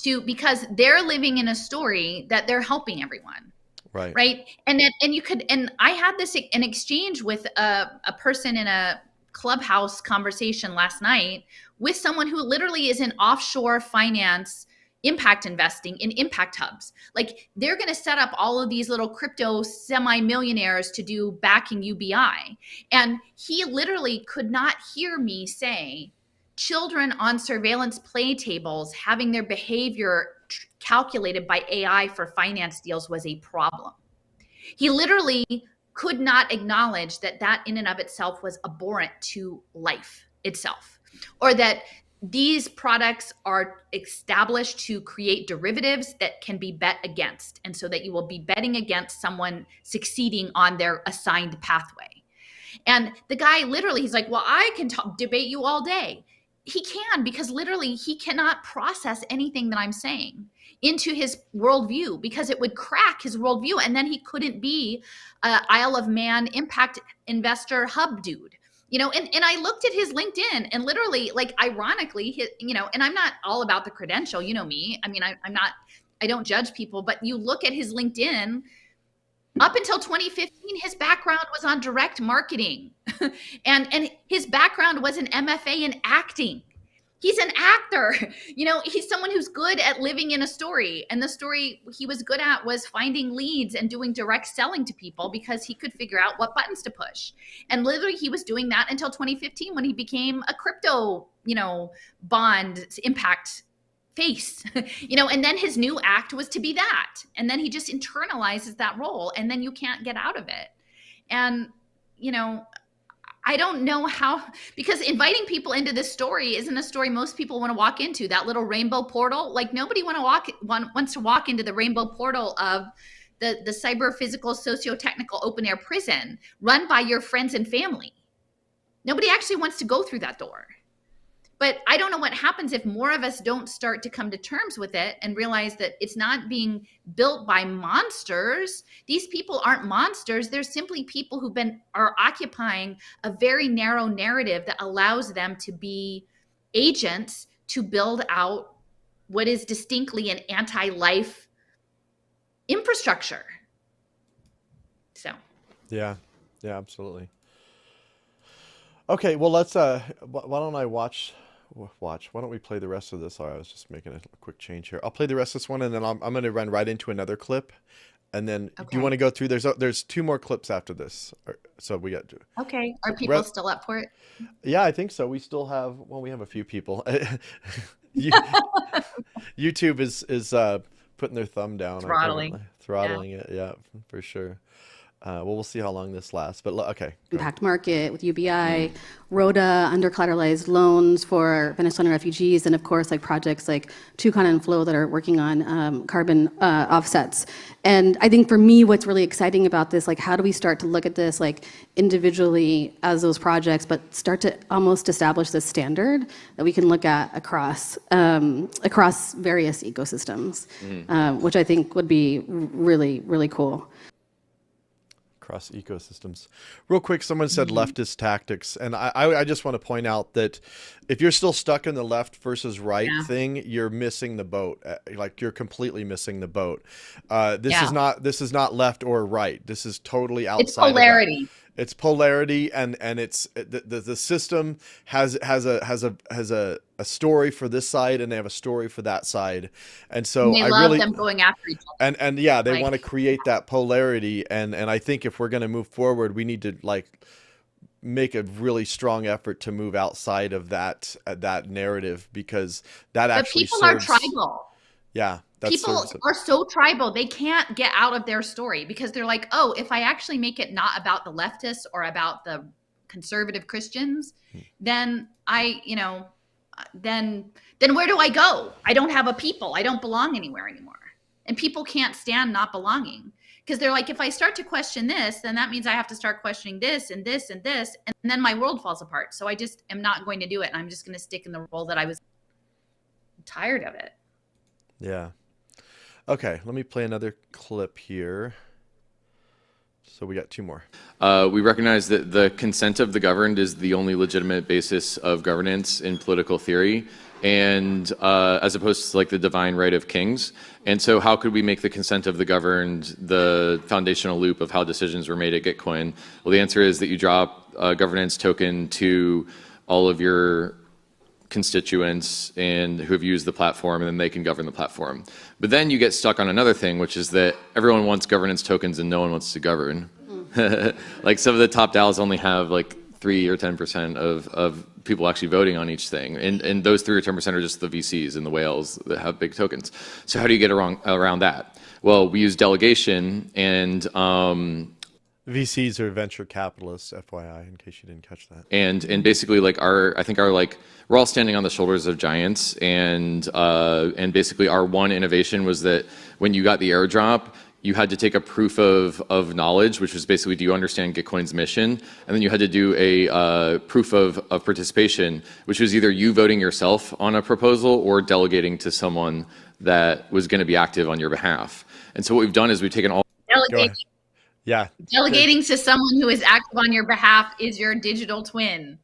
to, because they're living in a story that they're helping everyone. Right. And I had an exchange with a person in a Clubhouse conversation last night with someone who literally is in offshore finance impact investing in impact hubs. Like they're going to set up all of these little crypto semi-millionaires to do backing UBI. And he literally could not hear me say children on surveillance play tables having their behavior calculated by AI for finance deals was a problem. He literally could not acknowledge that that in and of itself was abhorrent to life itself, or that these products are established to create derivatives that can be bet against, and so that you will be betting against someone succeeding on their assigned pathway. And the guy literally, he's like, well, I can debate you all day. He can, because literally he cannot process anything that I'm saying into his worldview, because it would crack his worldview. And then he couldn't be Isle of Man impact investor hub dude. And I looked at his LinkedIn, and literally, like, ironically, and I'm not all about the credential, me. I mean, I don't judge people, but you look at his LinkedIn, up until 2015, his background was on direct marketing. and his background was an MFA in acting. He's an actor. He's someone who's good at living in a story. And the story he was good at was finding leads and doing direct selling to people, because he could figure out what buttons to push. And literally he was doing that until 2015, when he became a crypto, bond impact face, and then his new act was to be that. And then he just internalizes that role, and then you can't get out of it. And, I don't know how, because inviting people into this story isn't a story most people want to walk into. That little rainbow portal, like nobody wants to walk into the rainbow portal of the cyber physical socio-technical open air prison run by your friends and family. Nobody actually wants to go through that door. But I don't know what happens if more of us don't start to come to terms with it and realize that it's not being built by monsters. These people aren't monsters. They're simply people who are occupying a very narrow narrative that allows them to be agents to build out what is distinctly an anti-life infrastructure. So. Yeah, absolutely. Okay, well, let's, why don't I watch, why don't we play the rest of this? Sorry, I was just making a quick change here. I'll play the rest of this one, and then I'm going to run right into another clip. And then do you want to go through, there's 2 more clips after this. So we got to. Okay. Are people still up for it? Yeah, I think so. We still have, we have a few people. YouTube is putting their thumb down. Throttling it. Yeah, for sure. We'll see how long this lasts, but okay. Impact market with UBI, RODA, under-collateralized loans for Venezuelan refugees, and of course, like projects like Toucan and Flow that are working on carbon offsets. And I think for me, what's really exciting about this, like, how do we start to look at this like individually as those projects, but start to almost establish this standard that we can look at across various ecosystems, which I think would be really, really cool. Across ecosystems. Real quick, someone said leftist tactics, and I just want to point out that if you're still stuck in the left versus right thing, you're missing the boat. Like, you're completely missing the boat. This is not left or right. This is totally outside. It's polarity. Of that. It's polarity, and it's the system has a story for this side, and they have a story for that side, and so and they love them going after each other. And yeah, they want to create that polarity, and I think if we're going to move forward, we need to make a really strong effort to move outside of that narrative, because that actually people are tribal. Yeah. People are so tribal, they can't get out of their story, because they're like, oh, if I actually make it not about the leftists or about the conservative Christians, then then where do I go? I don't have a people. I don't belong anywhere anymore. And people can't stand not belonging, because they're like, if I start to question this, then that means I have to start questioning this and this and this, and then my world falls apart. So I just am not going to do it. And I'm just going to stick in the role that I was tired of it. Yeah. Okay, let me play another clip here. So we got two more. We recognize that the consent of the governed is the only legitimate basis of governance in political theory, and as opposed to like the divine right of kings. And so how could we make the consent of the governed the foundational loop of how decisions were made at Gitcoin? Well, the answer is that you drop a governance token to all of your constituents and who have used the platform, and then they can govern the platform. But then you get stuck on another thing, which is that everyone wants governance tokens and no one wants to govern. Like some of the top DAOs only have like 3 or 10% of people actually voting on each thing. And those 3 or 10% are just the VCs and the whales that have big tokens. So how do you get around that? Well, we use delegation, and VCs are venture capitalists, FYI, in case you didn't catch that. And basically, like we're all standing on the shoulders of giants, and basically our one innovation was that when you got the airdrop, you had to take a proof of knowledge, which was basically, do you understand Gitcoin's mission? And then you had to do a proof of participation, which was either you voting yourself on a proposal or delegating to someone that was going to be active on your behalf. And so what we've done is we've taken all. Yeah. Delegating to someone who is active on your behalf is your digital twin,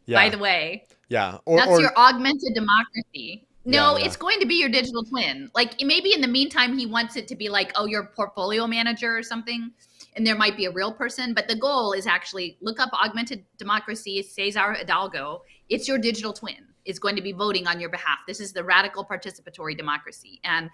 by the way. Yeah. That's your augmented democracy. No, Yeah. it's going to be your digital twin. Like maybe in the meantime, he wants it to be like, oh, your portfolio manager or something. And there might be a real person. But the goal is actually look up augmented democracy, Cesar Hidalgo. It's your digital twin. It's going to be voting on your behalf. This is the radical participatory democracy. And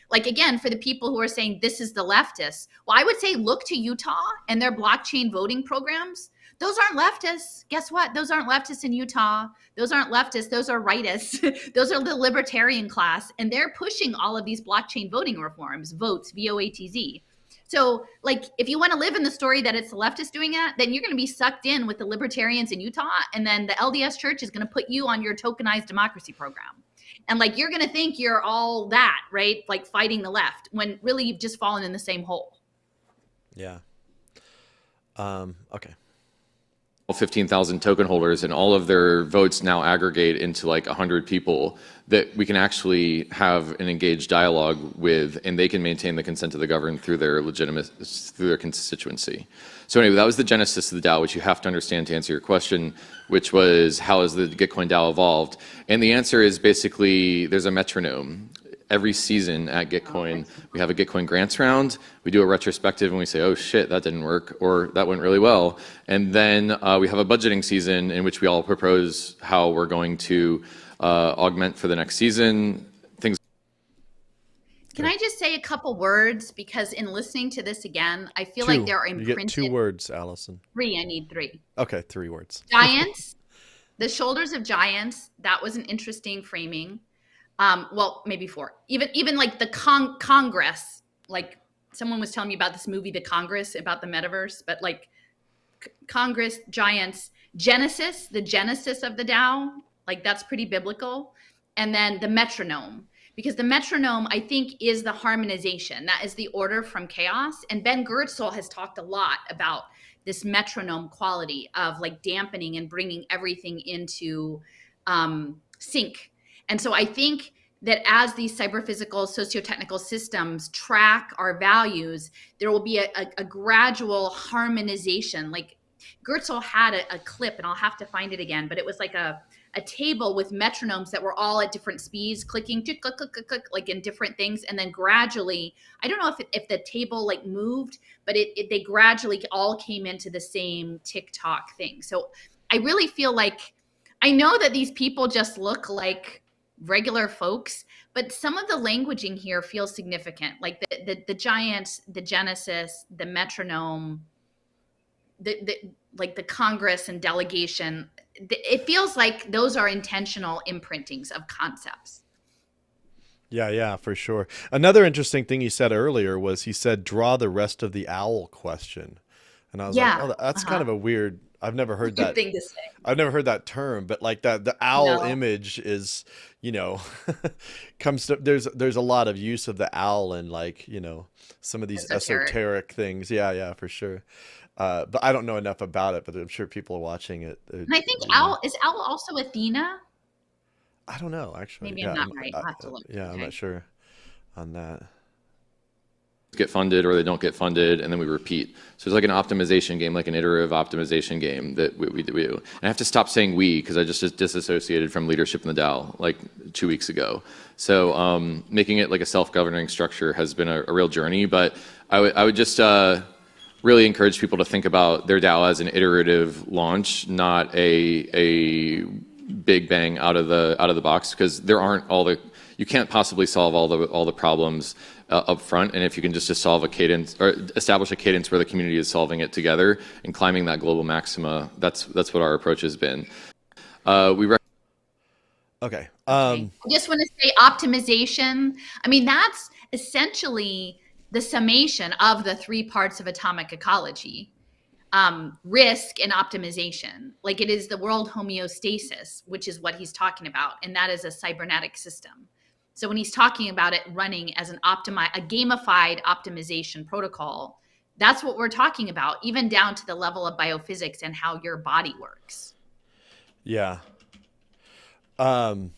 like, again, for the people who are saying this is the leftists, well, I would say look to Utah and their blockchain voting programs. Those aren't leftists. Guess what? Those aren't leftists in Utah. Those aren't leftists. Those are rightists. Those are the libertarian class. And they're pushing all of these blockchain voting reforms, votes, VOATZ. So, like, if you want to live in the story that it's the leftists doing it, then you're going to be sucked in with the libertarians in Utah. And then the LDS Church is going to put you on your tokenized democracy program. And, like, you're going to think you're all that, right? Like, fighting the left, when really you've just fallen in the same hole. Yeah. Okay. 15,000 token holders, and all of their votes now aggregate into like 100 people that we can actually have an engaged dialogue with, and they can maintain the consent of the governed through their constituency. So anyway, that was the genesis of the DAO, which you have to understand to answer your question, which was how has the Gitcoin DAO evolved? And the answer is basically there's a metronome. Every season at Gitcoin, we have a Gitcoin grants round. We do a retrospective and we say, oh shit, that didn't work, or that went really well. And then we have a budgeting season in which we all propose how we're going to augment for the next season. Things. Can I just say a couple words? Because in listening to this again, I feel like there are imprinted. You get 2 words, Alison. 3, I need 3. Okay, 3 words. Giants, the shoulders of giants. That was an interesting framing. Well, maybe 4. Even like the Congress, like someone was telling me about this movie, The Congress, about the metaverse, but like Congress, giants, Genesis, the genesis of the DAO, like that's pretty biblical. And then the metronome, because the metronome, I think, is the harmonization. That is the order from chaos. And Ben Goertzel has talked a lot about this metronome quality of like dampening and bringing everything into sync. And so I think that as these cyber-physical, socio-technical systems track our values, there will be a gradual harmonization. Like Goertzel had a clip, and I'll have to find it again, but it was like a table with metronomes that were all at different speeds, clicking, click, click, click, click, like in different things. And then gradually, I don't know if the table like moved, but they gradually all came into the same tick-tock thing. So I really feel like, I know that these people just look like regular folks, but some of the languaging here feels significant, like the giants, the genesis, the metronome, like the Congress and delegation. It feels like those are intentional imprintings of concepts. Yeah, for sure. Another interesting thing he said earlier was he said, draw the rest of the owl question. And I was like, oh, that's kind of a weird, I've never heard that thing to say. I've never heard that term, but like that the owl image is, you know, comes to, there's a lot of use of the owl in like, you know, some of these esoteric things. Yeah, for sure. But I don't know enough about it, but I'm sure people are watching it. And I think owl is owl also Athena? I don't know, actually. Maybe I'm not right. I'll have to look. Yeah, okay. I'm not sure on that. get funded or they don't get funded, and then we repeat. So it's like an optimization game, like an iterative optimization game that we do. And I have to stop saying we because I just disassociated from leadership in the DAO like 2 weeks ago. So making it like a self-governing structure has been a real journey, but I would just really encourage people to think about their DAO as an iterative launch, not a big bang out of the box, because there aren't you can't possibly solve all the problems up front. And if you can just solve a cadence or establish a cadence where the community is solving it together and climbing that global maxima, that's what our approach has been. Okay. I just want to say optimization. I mean, that's essentially the summation of the 3 parts of atomic ecology. Risk and optimization. Like, it is the world homeostasis, which is what he's talking about. And that is a cybernetic system. So when he's talking about it running as a gamified optimization protocol, that's what we're talking about, even down to the level of biophysics and how your body works. Yeah. So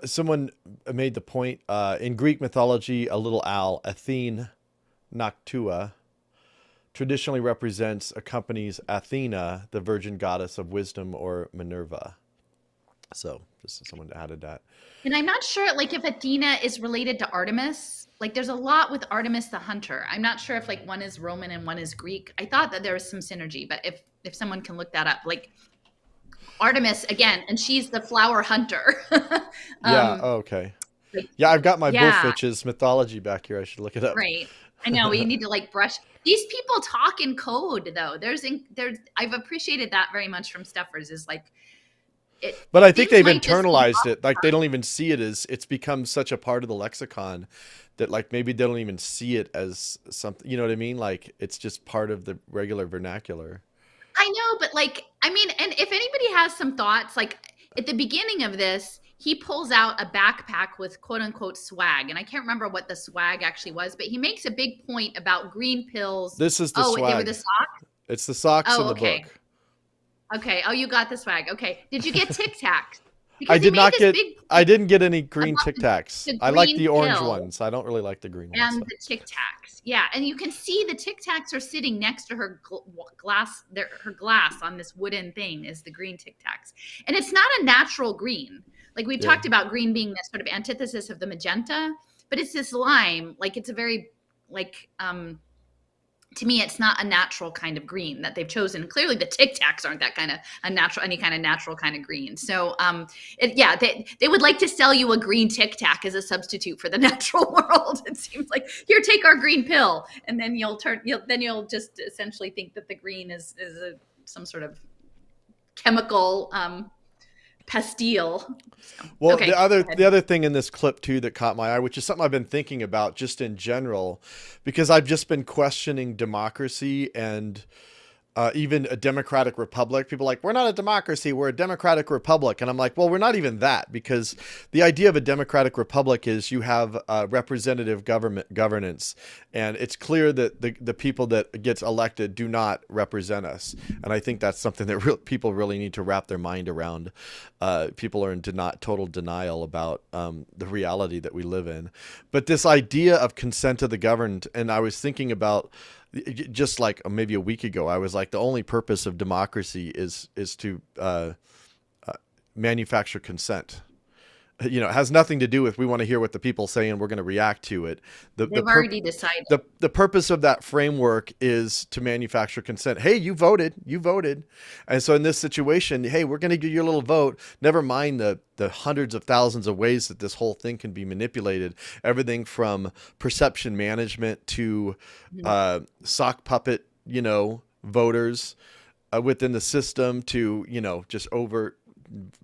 someone made the point, in Greek mythology, a little owl, Athene Noctua, traditionally represents, accompanies Athena, the virgin goddess of wisdom, or Minerva. So just someone added that. And I'm not sure, like, if Athena is related to Artemis. Like, there's a lot with Artemis the hunter. I'm not sure if, like, one is Roman and one is Greek. I thought that there was some synergy, but if someone can look that up, like, Artemis, again, and she's the flower hunter. Yeah, okay. Yeah, I've got my Bullfinch's mythology back here. I should look it up. Right. I know, we need to, like, brush. These people talk in code, though. I've appreciated that very much from Stuffers, is, like, but I think they've internalized it. Like, they don't even see it as, it's become such a part of the lexicon that, like, maybe they don't even see it as something, you know what I mean? Like, it's just part of the regular vernacular. I know, but, like, I mean, and if anybody has some thoughts, like, at the beginning of this, he pulls out a backpack with quote unquote swag. And I can't remember what the swag actually was, but he makes a big point about green pills. This is the swag. They were the socks? It's the socks in the book. Okay. Oh, you got the swag. Okay. Did you get Tic Tacs? I didn't get any green Tic Tacs. I like the orange ones. I don't really like the green ones. And the Tic Tacs. Yeah. And you can see the Tic Tacs are sitting next to her glass. Her glass on this wooden thing is the green Tic Tacs. And it's not a natural green. Like, we've talked about green being this sort of antithesis of the magenta, but it's this lime. Like, it's a very, like, to me, it's not a natural kind of green that they've chosen. Clearly, the Tic Tacs aren't that kind of any kind of natural kind of green. So, they would like to sell you a green Tic Tac as a substitute for the natural world. It seems like, here, take our green pill, and then you'll just essentially think that the green is some sort of chemical pastille. Well, okay, the other thing in this clip too that caught my eye, which is something I've been thinking about just in general, because I've just been questioning democracy and even a democratic republic. People are like, we're not a democracy, we're a democratic republic. And I'm like, well, we're not even that, because the idea of a democratic republic is you have representative governance. And it's clear that the people that gets elected do not represent us. And I think that's something that people really need to wrap their mind around. People are in total denial about the reality that we live in. But this idea of consent of the governed, and I was thinking about, just like maybe a week ago, I was like, the only purpose of democracy is to manufacture consent. You know, it has nothing to do with, we want to hear what the people say and we're going to react to it. They've already decided. The purpose of that framework is to manufacture consent. Hey, you voted. And so in this situation, hey, we're going to give you a little vote. Never mind the hundreds of thousands of ways that this whole thing can be manipulated. Everything from perception management to sock puppet, voters within the system to, just overt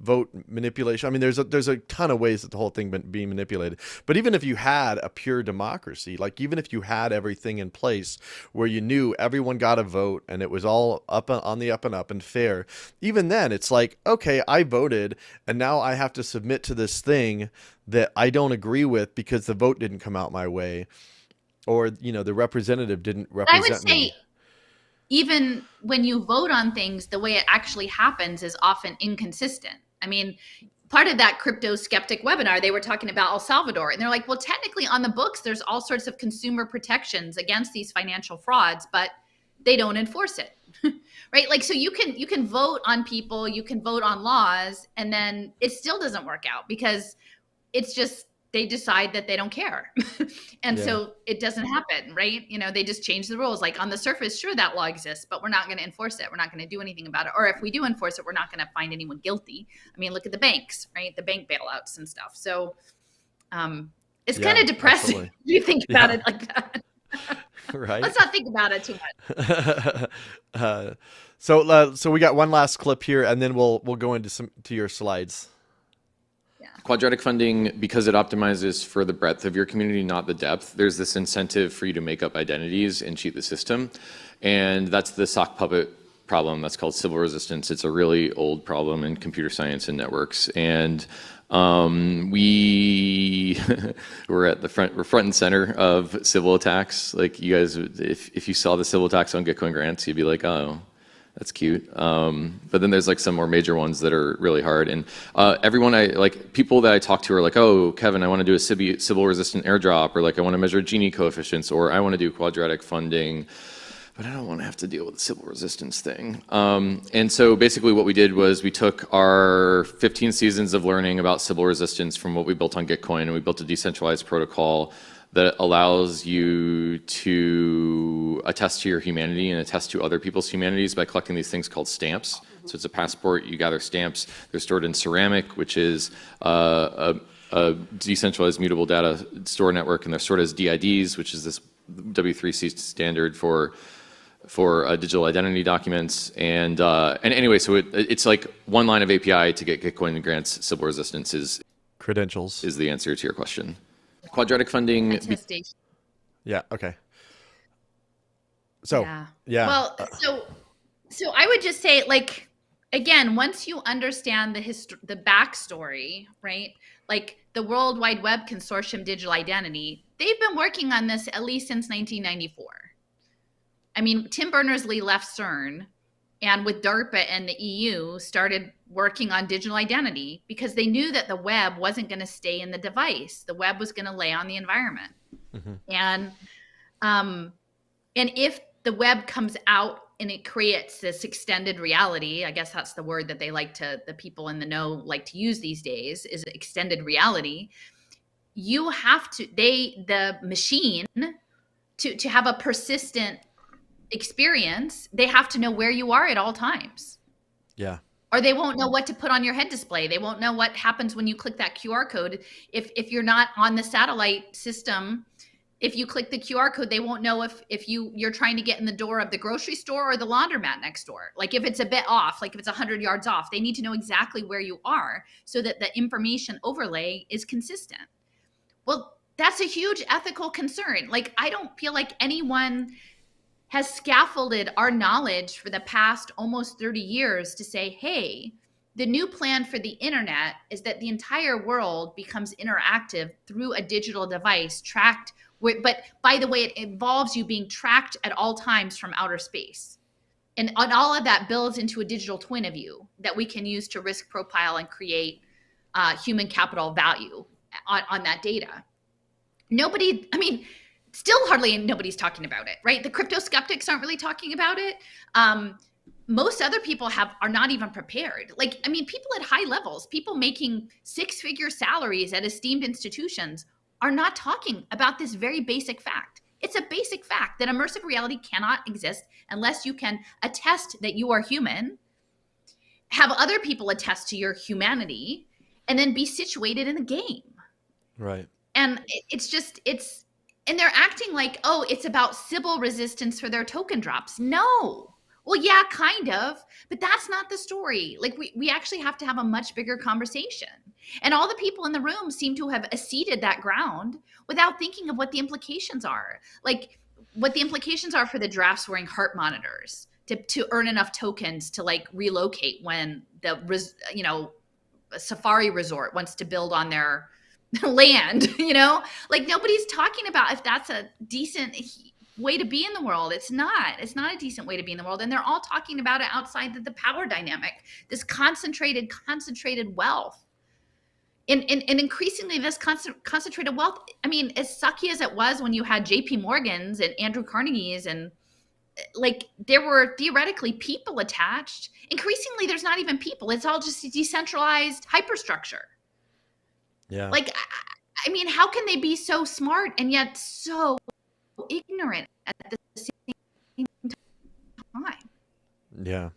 vote manipulation. I mean, there's a ton of ways that the whole thing being manipulated. But even if you had a pure democracy, like even if you had everything in place where you knew everyone got a vote and it was all on the up and up and fair, even then it's like, okay, I voted and now I have to submit to this thing that I don't agree with because the vote didn't come out my way, or the representative didn't represent me. Even when you vote on things, the way it actually happens is often inconsistent. I mean, part of that crypto skeptic webinar, they were talking about El Salvador, and they're like, well, technically on the books, there's all sorts of consumer protections against these financial frauds, but they don't enforce it. Right? Like, so you can vote on people, you can vote on laws, and then it still doesn't work out because it's just, they decide that they don't care. And so it doesn't happen, right? You know, they just change the rules. Like on the surface, sure, that law exists, but we're not going to enforce it. We're not going to do anything about it. Or if we do enforce it, we're not going to find anyone guilty. I mean, look at the banks, right? The bank bailouts and stuff. So it's kind of depressing if you think about it like that. Right. Let's not think about it too much. So we got one last clip here, and then we'll go into your slides. Quadratic funding, because it optimizes for the breadth of your community, not the depth, there's this incentive for you to make up identities and cheat the system. And that's the sock puppet problem that's called civil resistance. It's a really old problem in computer science and networks. And we we're front and center of civil attacks. Like you guys, if you saw the civil attacks on Gitcoin grants, you'd be like, oh, that's cute. But then there's like some more major ones that are really hard. And people that I talk to are like, oh, Kevin, I want to do a civil resistant airdrop, or like I want to measure Gini coefficients, or I want to do quadratic funding, but I don't want to have to deal with the civil resistance thing. And so basically what we did was we took our 15 seasons of learning about civil resistance from what we built on Gitcoin, and we built a decentralized protocol that allows you to attest to your humanity and attest to other people's humanities by collecting these things called stamps. So it's a passport. You gather stamps. They're stored in Ceramic, which is a decentralized mutable data store network, and they're stored as DIDs, which is this W3C standard for digital identity documents. And anyway, so it's like one line of API to get Gitcoin grants. Civil resistance is credentials is the answer to your question. Quadratic funding. Attestation. Yeah. Okay. So yeah. Well, so I would just say, like, again, once you understand the backstory, right? Like the World Wide Web Consortium Digital Identity, they've been working on this at least since 1994. I mean, Tim Berners-Lee left CERN, and with DARPA and the EU started working on digital identity because they knew that the web wasn't going to stay in the device. The web was going to lay on the environment. Mm-hmm. And if the web comes out and it creates this extended reality, I guess that's the word that the people in the know like to use these days, is extended reality. You have to, the machine, to have a persistent experience, they have to know where you are at all times. Yeah. Or they won't know what to put on your head display. They won't know what happens when you click that QR code. If you're not on the satellite system, if you click the QR code, they won't know if you're trying to get in the door of the grocery store or the laundromat next door. Like if it's a bit off, like if it's 100 yards off, they need to know exactly where you are so that the information overlay is consistent. Well, that's a huge ethical concern. Like I don't feel like anyone has scaffolded our knowledge for the past almost 30 years to say, hey, the new plan for the internet is that the entire world becomes interactive through a digital device tracked. But by the way, it involves you being tracked at all times from outer space. And all of that builds into a digital twin of you that we can use to risk profile and create human capital value on that data. Still hardly nobody's talking about it, right? The crypto skeptics aren't really talking about it. Most other people are not even prepared. People at high levels, people making 6-figure salaries at esteemed institutions are not talking about this very basic fact. It's a basic fact that immersive reality cannot exist unless you can attest that you are human, have other people attest to your humanity, and then be situated in the game. Right. And and they're acting like, oh, it's about civil resistance for their token drops. No. Well, yeah, kind of, but that's not the story. Like we actually have to have a much bigger conversation. And all the people in the room seem to have acceded that ground without thinking of what the implications are. Like what the implications are for the giraffes wearing heart monitors to earn enough tokens to like relocate when the safari resort wants to build on their land, like nobody's talking about if that's a decent way to be in the world. It's not a decent way to be in the world. And they're all talking about it outside the power dynamic, this concentrated wealth. and increasingly this concentrated wealth, I mean, as sucky as it was when you had JP Morgans and Andrew Carnegie's, and like there were theoretically people attached, increasingly there's not even people. It's all just a decentralized hyperstructure. Yeah. Like, I mean, how can they be so smart and yet so ignorant at the same time? Yeah.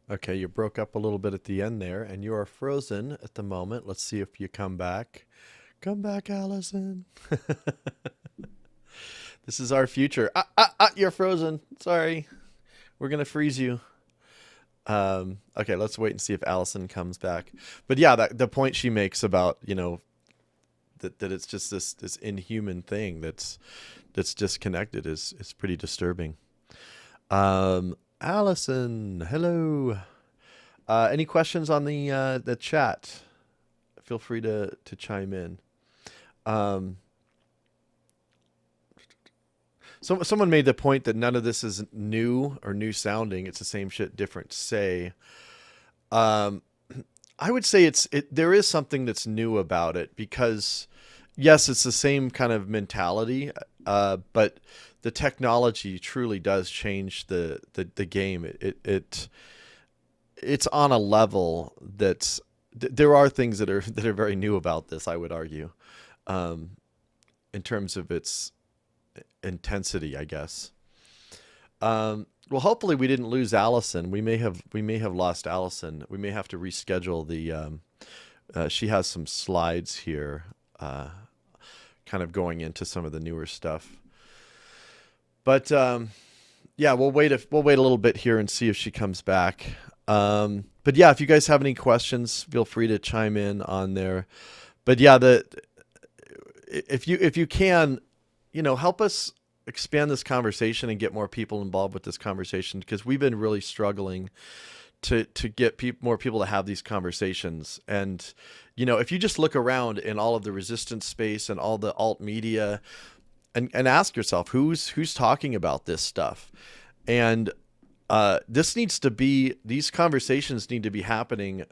Okay, you broke up a little bit at the end there, and you are frozen at the moment. Let's see if you come back. Come back, Allison. This is our future. You're frozen. Sorry. We're going to freeze you. Okay, let's wait and see if Allison comes back. But yeah, the point she makes about, that it's just this inhuman thing that's disconnected is pretty disturbing. Allison, hello. Any questions on the chat? Feel free to chime in. Someone made the point that none of this is new or new sounding. It's the same shit, different say. I would say there is something that's new about it, because yes, it's the same kind of mentality, but the technology truly does change the game. It's on a level that's, there are things that are very new about this, I would argue, in terms of its intensity, I guess. Well, hopefully we didn't lose Allison. We may have lost Allison. We may have to reschedule the. She has some slides here, kind of going into some of the newer stuff. But yeah, we'll wait a little bit here and see if she comes back. But yeah, if you guys have any questions, feel free to chime in on there. But yeah, if you can, help us expand this conversation and get more people involved with this conversation, because we've been really struggling to get more people to have these conversations. And, if you just look around in all of the resistance space and all the alt media, and ask yourself, who's talking about this stuff? And these conversations need to be happening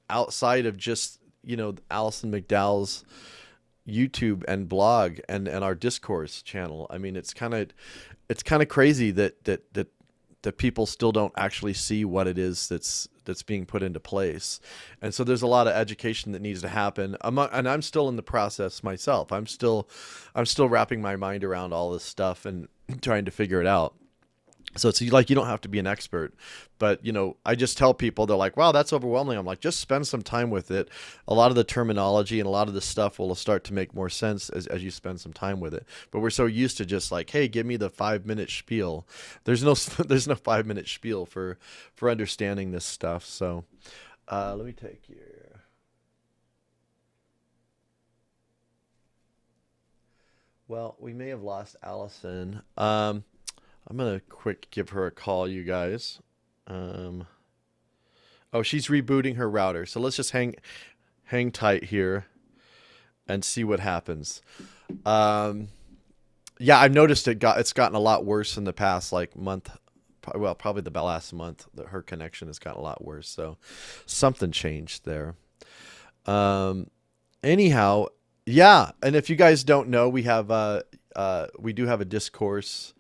outside of just, Alison McDowell's YouTube and blog and our discourse channel. I mean, it's kind of crazy that people still don't actually see what it is that's being put into place. And so there's a lot of education that needs to happen. And I'm still in the process myself. I'm still wrapping my mind around all this stuff and trying to figure it out. So it's like, you don't have to be an expert, but I just tell people, they're like, wow, that's overwhelming. I'm like, just spend some time with it. A lot of the terminology and a lot of the stuff will start to make more sense as you spend some time with it. But we're so used to just like, hey, give me the 5-minute spiel. There's no 5-minute spiel for understanding this stuff. So let me take your. Well, we may have lost Allison. I'm going to give her a call, you guys. Oh, she's rebooting her router. So let's just hang tight here and see what happens. Yeah, I've noticed it's gotten a lot worse in the past month. Well, probably the last month, her connection has gotten a lot worse. So something changed there. Anyhow, yeah. And if you guys don't know, we do have a discourse.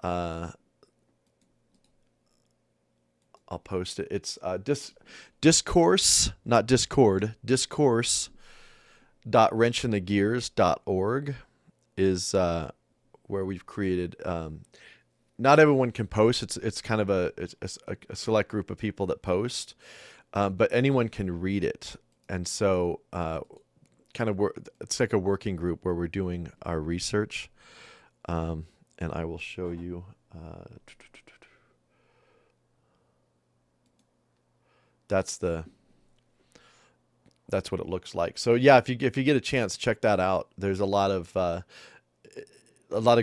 I'll post it. It's discourse, not Discord. Discourse.wrenchinthegears.org is where we've created. Not everyone can post. It's kind of a select group of people that post, but anyone can read it. And so it's like a working group where we're doing our research. And I will show you. That's what it looks like. So yeah, if you get a chance, check that out. There's a lot of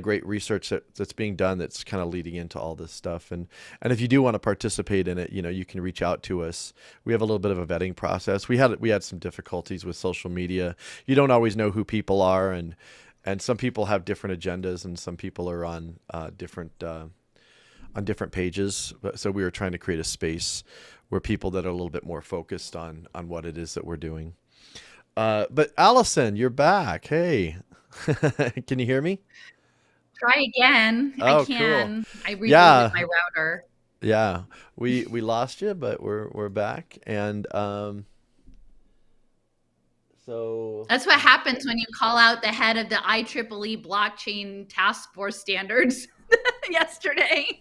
great research that's being done that's kind of leading into all this stuff. And if you do want to participate in it, you can reach out to us. We have a little bit of a vetting process. We had some difficulties with social media. You don't always know who people are, and some people have different agendas, and some people are on different pages. So we were trying to create a space where people that are a little bit more focused on what it is that we're doing. But Allison, you're back. Hey, can you hear me? Try again. I Oh, cool. can. I rebooted Yeah, my router. yeah. We lost you, but we're back, and so That's what happens when you call out the head of the IEEE blockchain task force standards yesterday.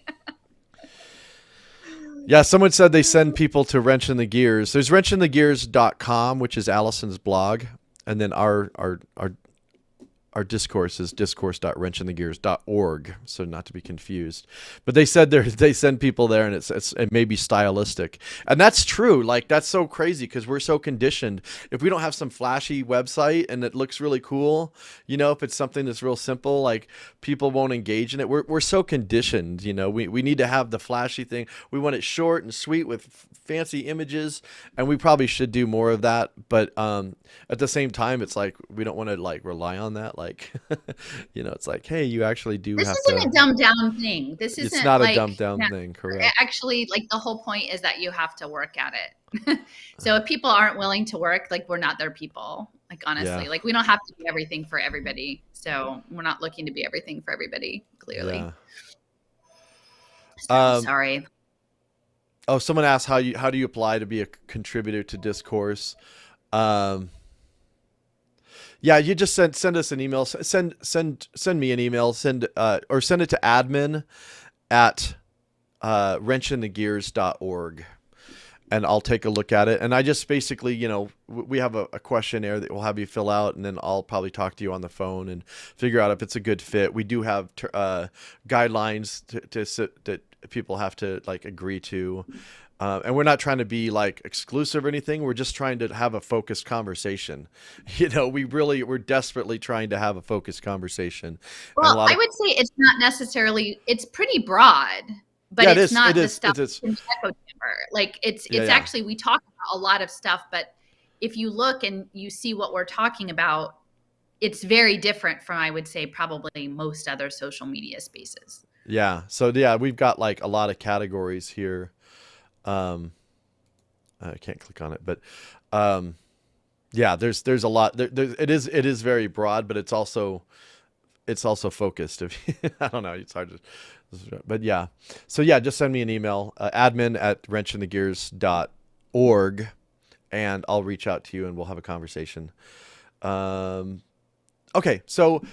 yeah. Someone said they send people to Wrench in the Gears. There's wrenchinthegears.com, which is Allison's blog, and then our discourse is discourse.wrenchinthegears.org, so not to be confused. But they said they send people there, and it may be stylistic, and that's true. Like, that's so crazy because we're so conditioned. If we don't have some flashy website and it looks really cool, if it's something that's real simple, like, people won't engage in it. We're so conditioned. We need to have the flashy thing. We want it short and sweet with fancy images, and we probably should do more of that. But at the same time, it's like we don't want to rely on that. It's like, hey, you actually do This have isn't to. a dumbed down thing. This isn't It's not like a dumbed down thing, correct? actually, like, the whole point is that you have to work at it. So if people aren't willing to work, like, we're not their people. Like, honestly, Yeah. like, we don't have to be everything for everybody. So we're not looking to be everything for everybody, clearly. Yeah. So, sorry. Oh, someone asked how do you apply to be a contributor to Discourse? Yeah, you just send us an email. Send me an email. Send it to admin at wrenchinthegears.org, and I'll take a look at it. And I just basically, we have a questionnaire that we'll have you fill out, and then I'll probably talk to you on the phone and figure out if it's a good fit. We do have guidelines that people have to agree to. And we're not trying to be exclusive or anything. We're just trying to have a focused conversation. We're desperately trying to have a focused conversation. Well, I would say it's not necessarily, it's pretty broad, but it's not the stuff in the echo chamber. Like, it's actually, we talk about a lot of stuff, but if you look and you see what we're talking about, it's very different from, I would say, probably most other social media spaces. Yeah. So yeah, we've got a lot of categories here. I can't click on it, but yeah, there's a lot. It is very broad, but it's also focused. I don't know, it's hard to, but yeah. So yeah, just send me an email, admin at wrenchinthegears.org, and I'll reach out to you and we'll have a conversation. Okay, so.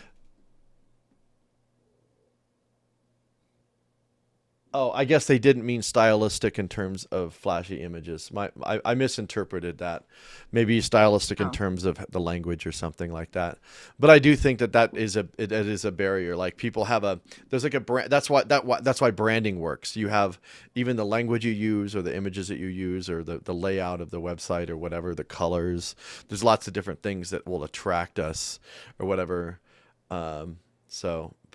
Oh, I guess they didn't mean stylistic in terms of flashy images. I misinterpreted that. Maybe stylistic in terms of the language or something like that. But I do think that is a barrier. Like, people have there's a brand. That's why branding works. You have even the language you use, or the images that you use, or the layout of the website, or whatever, the colors. There's lots of different things that will attract us, or whatever. But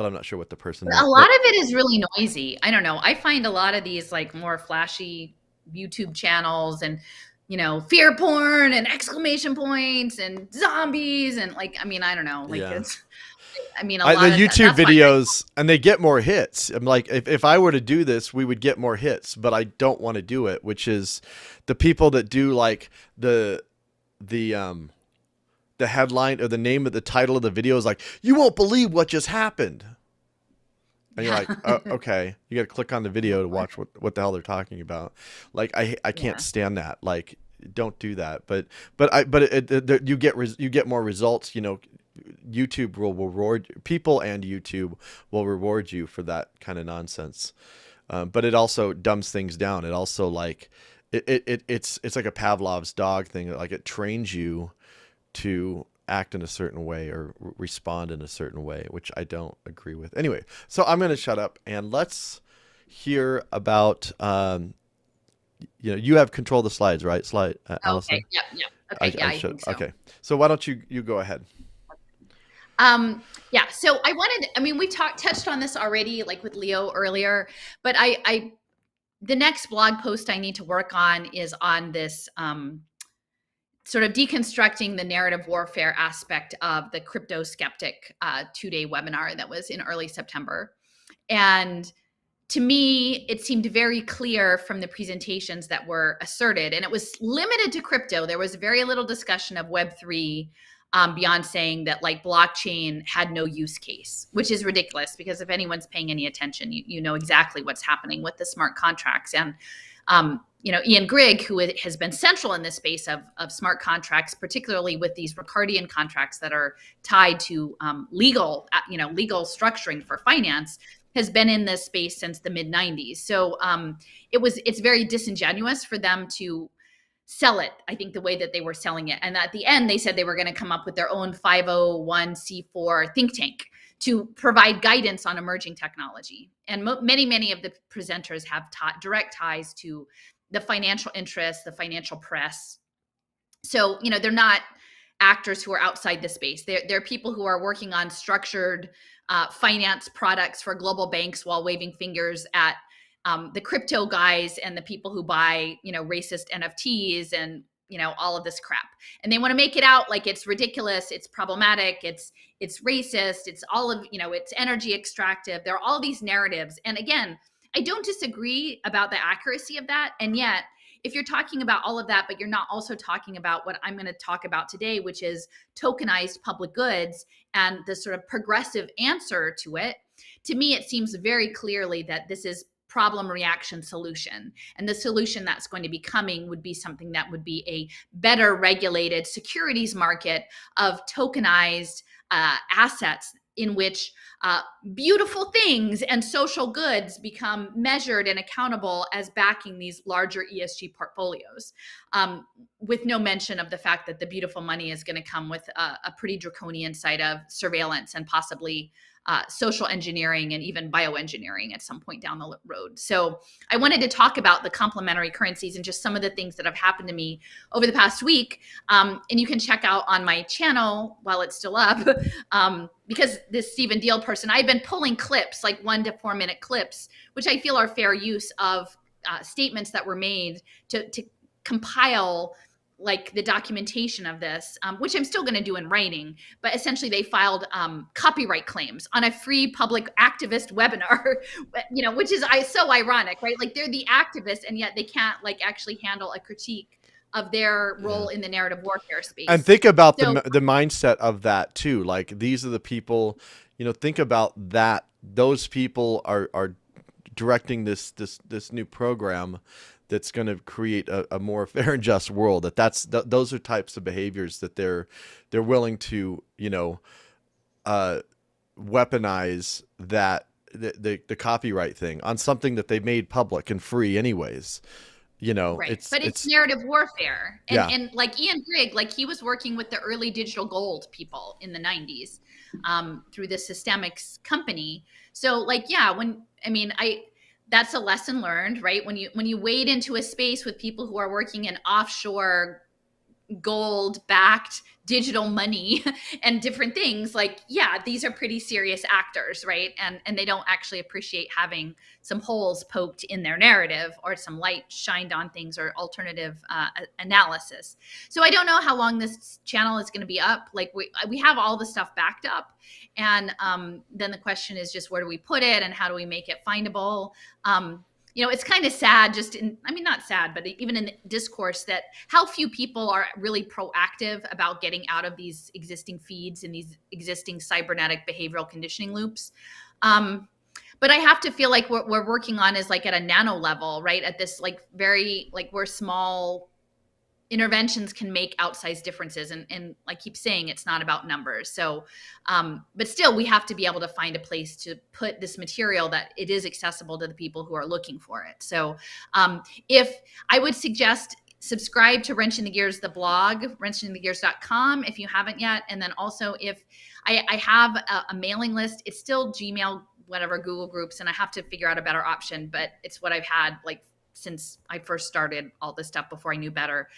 I'm not sure what the person. A lot of it is really noisy. I don't know. I find a lot of these more flashy YouTube channels and, fear porn and exclamation points and zombies and I don't know. It's, a lot the of YouTube videos, and they get more hits. I'm like, if I were to do this, we would get more hits, but I don't want to do it, which is the people that do the headline or the name of the title of the video is you won't believe what just happened. And you're like, oh, okay, you got to click on the video to watch what the hell they're talking about. I can't stand that. Don't do that. But you get more results. YouTube will reward people, and YouTube will reward you for that kind of nonsense. But it also dumbs things down. It also it's like a Pavlov's dog thing. It trains you to act in a certain way or respond in a certain way, which I don't agree with. Anyway, so I'm going to shut up and let's hear about, you have control of the slides, right? Alison? Okay. Yep. Okay. I think so. Okay. So why don't you go ahead? Yeah. So we touched on this already, with Leo earlier, but the next blog post I need to work on is on this, sort of deconstructing the narrative warfare aspect of the Crypto Skeptic 2-day webinar that was in early September. And to me, it seemed very clear from the presentations that were asserted, and it was limited to crypto. There was very little discussion of Web3 beyond saying that like blockchain had no use case, which is ridiculous because if anyone's paying any attention, you know exactly what's happening with the smart contracts. And Ian Grigg, who has been central in this space of smart contracts, particularly with these Ricardian contracts that are tied to legal structuring for finance, has been in this space since the mid 90s. So it's very disingenuous for them to sell it, I think, the way that they were selling it. And at the end, they said they were going to come up with their own 501c4 think tank to provide guidance on emerging technology. And many of the presenters have direct ties to the financial interests, the financial press. So, they're not actors who are outside the space. They're people who are working on structured finance products for global banks while waving fingers at the crypto guys and the people who buy, racist NFTs and, all of this crap. And they want to make it out like it's ridiculous, it's problematic, it's racist, it's all of, it's energy extractive. There are all these narratives. And again, I don't disagree about the accuracy of that. And yet, if you're talking about all of that, but you're not also talking about what I'm going to talk about today, which is tokenized public goods and the sort of progressive answer to it, to me, it seems very clearly that this is problem, reaction, solution. And the solution that's going to be coming would be something that would be a better regulated securities market of tokenized assets in which beautiful things and social goods become measured and accountable as backing these larger ESG portfolios, with no mention of the fact that the beautiful money is going to come with a pretty draconian side of surveillance and possibly social engineering and even bioengineering at some point down the road. So I wanted to talk about the complementary currencies and just some of the things that have happened to me over the past week. And you can check out on my channel while it's still up, because this Stephen Deal person, I've been pulling clips, like 1 to 4 minute clips, which I feel are fair use of statements that were made to compile like the documentation of this, which I'm still going to do in writing, but essentially they filed copyright claims on a free public activist webinar, which is so ironic, right? Like they're the activists and yet they can't like actually handle a critique of their role in the narrative warfare space. And think about the mindset of that too. Like these are the people, think about that. Those people are directing this new program that's going to create a more fair and just world. Those are types of behaviors that they're willing to, weaponize that the copyright thing on something that they made public and free anyways. Right. It's narrative warfare. And like Ian Grigg, like he was working with the early digital gold people in the 90s through the Systemics company. So that's a lesson learned, right? When you wade into a space with people who are working in offshore gold-backed digital money and different things, these are pretty serious actors, right? And they don't actually appreciate having some holes poked in their narrative or some light shined on things or alternative analysis. So I don't know how long this channel is going to be up. Like we have all the stuff backed up. And then the question is just where do we put it and how do we make it findable? It's kind of sad not sad, but even in the discourse that how few people are really proactive about getting out of these existing feeds and these existing cybernetic behavioral conditioning loops. But I have to feel like what we're working on is like at a nano level, right? At this very where small interventions can make outsized differences. And I keep saying, it's not about numbers. So, but still we have to be able to find a place to put this material that it is accessible to the people who are looking for it. So if I would suggest subscribe to Wrench in the Gears, the blog, wrenchinthegears.com if you haven't yet. And then also if I have a mailing list, it's still Gmail, whatever, Google Groups, and I have to figure out a better option, but it's what I've had since I first started all this stuff before I knew better.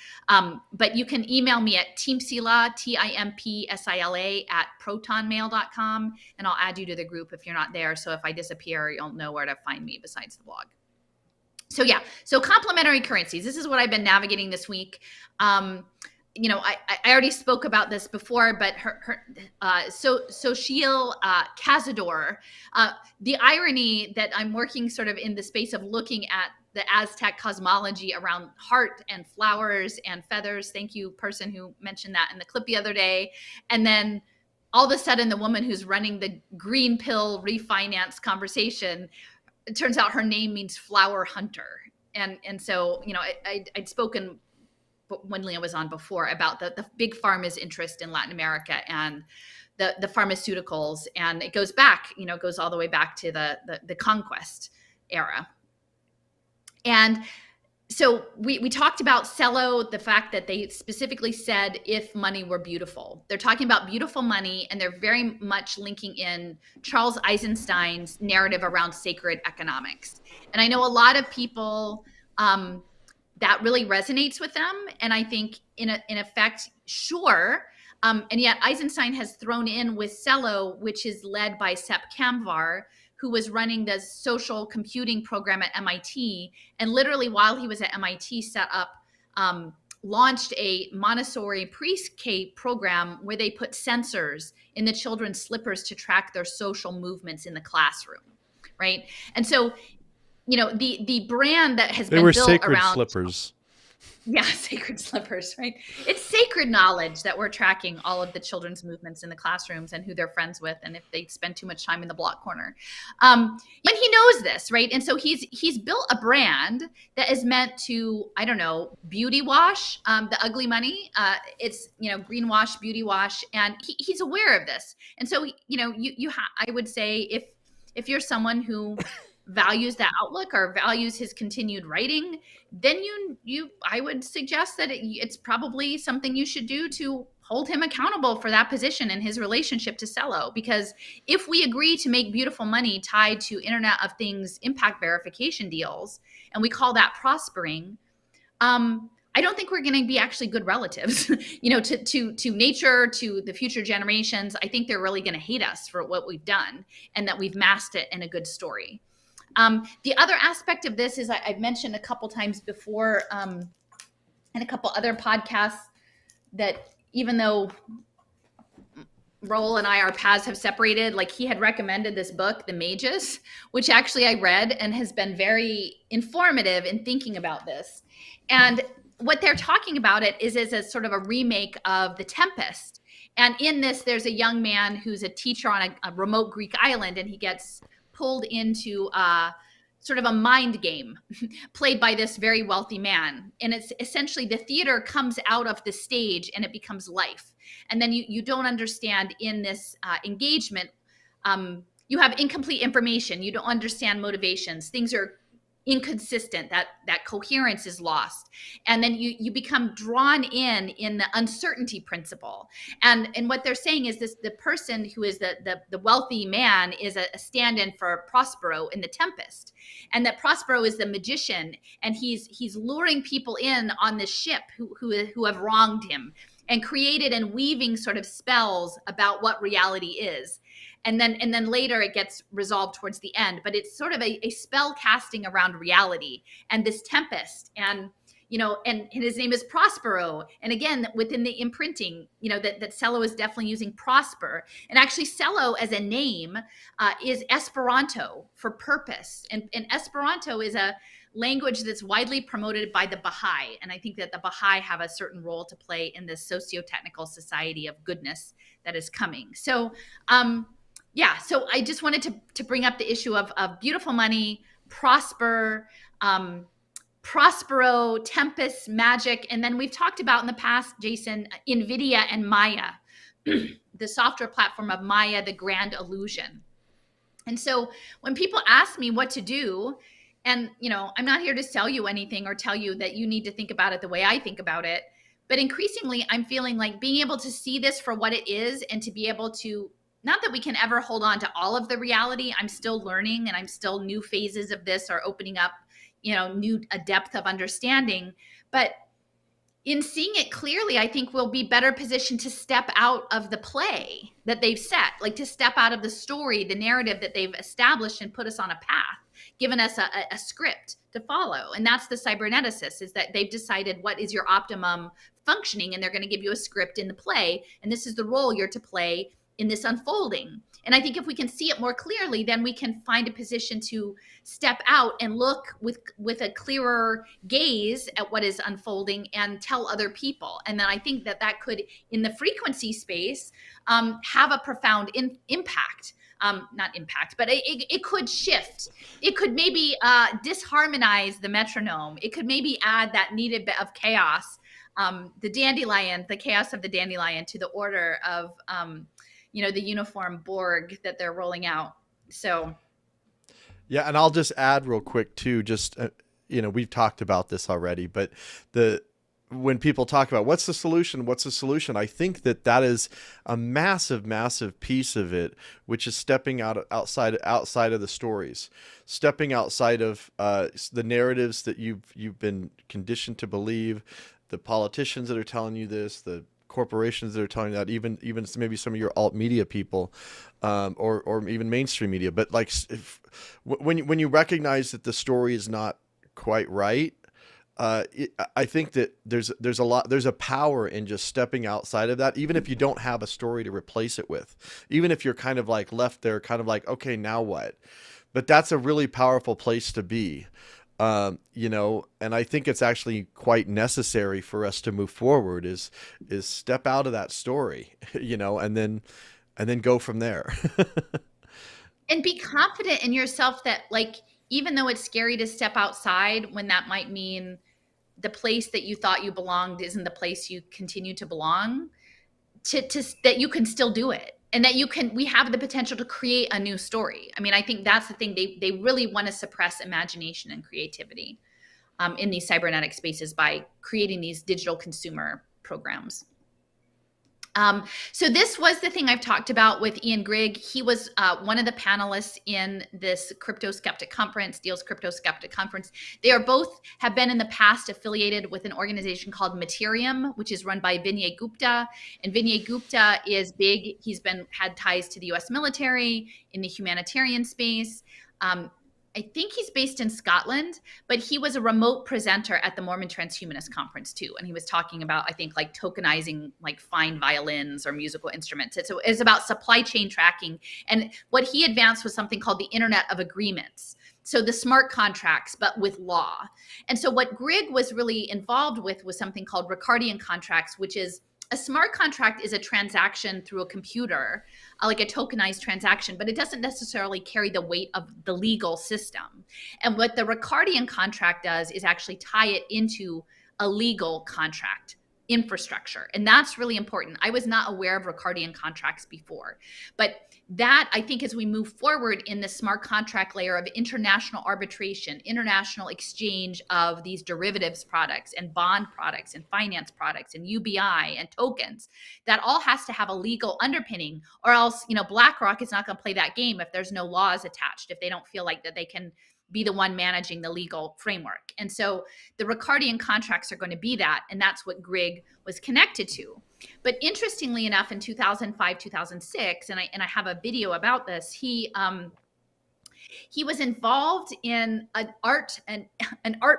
But you can email me at timpsila, TIMPSILA @protonmail.com, and I'll add you to the group if you're not there. So if I disappear, you'll know where to find me besides the blog. So complementary currencies. This is what I've been navigating this week. I already spoke about this before, but Sochil Cazador, the irony that I'm working sort of in the space of looking at the Aztec cosmology around heart and flowers and feathers. Thank you, person who mentioned that in the clip the other day. And then all of a sudden, the woman who's running the green pill refinance conversation, it turns out her name means flower hunter. And so, I'd spoken when Leah was on before about the big pharma's interest in Latin America and the pharmaceuticals. And it goes back, it goes all the way back to the conquest era. And so we talked about Cello, the fact that they specifically said if money were beautiful. They're talking about beautiful money, and they're very much linking in Charles Eisenstein's narrative around sacred economics. And I know a lot of people that really resonates with them. And I think in effect, sure. And yet Eisenstein has thrown in with Cello, which is led by Sepp Kamvar, who was running the social computing program at MIT. And literally while he was at MIT, launched a Montessori pre-K program where they put sensors in the children's slippers to track their social movements in the classroom, right? And so, the brand that has been built around— They were sacred slippers. Yeah, sacred slippers, right? It's sacred knowledge that we're tracking all of the children's movements in the classrooms and who they're friends with, and if they spend too much time in the block corner. And he knows this, right? And so he's built a brand that is meant to, beauty wash the ugly money. It's greenwash, beauty wash, and he's aware of this. And so I would say if you're someone who values that outlook or values his continued writing, then I would suggest that it's probably something you should do to hold him accountable for that position and his relationship to Cello. Because if we agree to make beautiful money tied to Internet of Things impact verification deals, and we call that prospering, I don't think we're going to be actually good relatives, to nature, to the future generations. I think they're really going to hate us for what we've done and that we've masked it in a good story. The other aspect of this is I've mentioned a couple times before in a couple other podcasts that even though Raul and our paths have separated, like he had recommended this book, The Mages, which actually I read and has been very informative in thinking about this. And what they're talking about it is a sort of a remake of The Tempest. And in this, there's a young man who's a teacher on a remote Greek island, and he gets pulled into sort of a mind game played by this very wealthy man. And it's essentially the theater comes out of the stage and it becomes life. And then you don't understand in this engagement, you have incomplete information. You don't understand motivations. Things are inconsistent, that coherence is lost. And then you become drawn in the uncertainty principle. And what they're saying is this: the person who is the wealthy man is a stand-in for Prospero in The Tempest. And that Prospero is the magician, and he's luring people in on this ship who have wronged him, and created and weaving sort of spells about what reality is. And then later it gets resolved towards the end, but it's sort of a spell casting around reality and this tempest, and his name is Prospero. And again, within the imprinting, that Cello is definitely using prosper. And actually Cello as a name is Esperanto for purpose. And Esperanto is a language that's widely promoted by the Baha'i. And I think that the Baha'i have a certain role to play in this socio-technical society of goodness that is coming. So, so I just wanted to bring up the issue of beautiful money, prosper, Prospero, Tempest, magic. And then we've talked about in the past, Jason, NVIDIA and Maya, the software platform of Maya, the grand illusion. And so when people ask me what to do, and, I'm not here to sell you anything or tell you that you need to think about it the way I think about it, but increasingly I'm feeling like being able to see this for what it is and to be able to, not that we can ever hold on to all of the reality. I'm still learning, and I'm still new phases of this are opening up, a depth of understanding. But in seeing it clearly, I think we'll be better positioned to step out of the play that they've set, like to step out of the story, the narrative that they've established and put us on a path. given us a script to follow. And that's the cyberneticist, is that they've decided what is your optimum functioning, and they're going to give you a script in the play. And this is the role you're to play in this unfolding. And I think if we can see it more clearly, then we can find a position to step out and look with a clearer gaze at what is unfolding and tell other people. And then I think that could, in the frequency space, have a profound impact. Not impact, but it could shift. It could maybe disharmonize the metronome. It could maybe add that needed bit of chaos, the dandelion, the chaos of the dandelion, to the order of the uniform Borg that they're rolling out. So, yeah, and I'll just add real quick too. Just we've talked about this already, but when people talk about what's the solution, I think that is a massive, massive piece of it, which is stepping outside of the stories, stepping outside of the narratives that you've been conditioned to believe, the politicians that are telling you this, the corporations that are telling you that, even maybe some of your alt media people, or even mainstream media. But like, when you recognize that the story is not quite right, I think that there's a power in just stepping outside of that, even if you don't have a story to replace it with, even if you're kind of like left there, kind of like, okay, now what? But that's a really powerful place to be. And I think it's actually quite necessary for us to move forward is step out of that story, and then go from there. And be confident in yourself that, like, even though it's scary to step outside, when that might mean the place that you thought you belonged isn't the place you continue to belong, that you can still do it. And that we have the potential to create a new story. I mean, I think that's the thing. They really want to suppress imagination and creativity in these cybernetic spaces by creating these digital consumer programs. So this was the thing I've talked about with Ian Grigg. He was one of the panelists in this Crypto Skeptic Conference, Deal's Crypto Skeptic Conference. They have been in the past affiliated with an organization called Materium, which is run by Vinay Gupta. And Vinay Gupta is big. He's had ties to the US military in the humanitarian space. I think he's based in Scotland, but he was a remote presenter at the Mormon Transhumanist Conference too. And he was talking about, I think, like tokenizing like fine violins or musical instruments. So it's about supply chain tracking. And what he advanced was something called the Internet of Agreements. So the smart contracts, but with law. And so what Grigg was really involved with was something called Ricardian contracts, which is a smart contract is a transaction through a computer, like a tokenized transaction, but it doesn't necessarily carry the weight of the legal system. And what the Ricardian contract does is actually tie it into a legal contract infrastructure. And that's really important. I was not aware of Ricardian contracts before, but that, I think, as we move forward in the smart contract layer of international arbitration, international exchange of these derivatives products and bond products and finance products and UBI and tokens, that all has to have a legal underpinning, or else, BlackRock is not going to play that game if there's no laws attached, if they don't feel like that they can be the one managing the legal framework. And so the Ricardian contracts are going to be that, and that's what Grigg was connected to. But interestingly enough, in 2005, 2006, and I have a video about this, he was involved in an art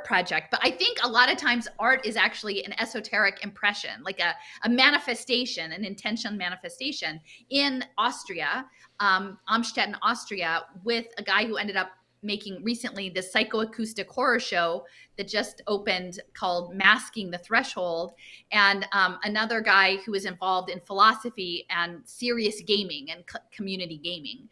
project. But I think a lot of times art is actually an esoteric impression, like a manifestation, an intention manifestation in Austria, Amstetten, Austria, with a guy who ended up making recently this psychoacoustic horror show that just opened called Masking the Threshold, and another guy who is involved in philosophy and serious gaming and community gaming.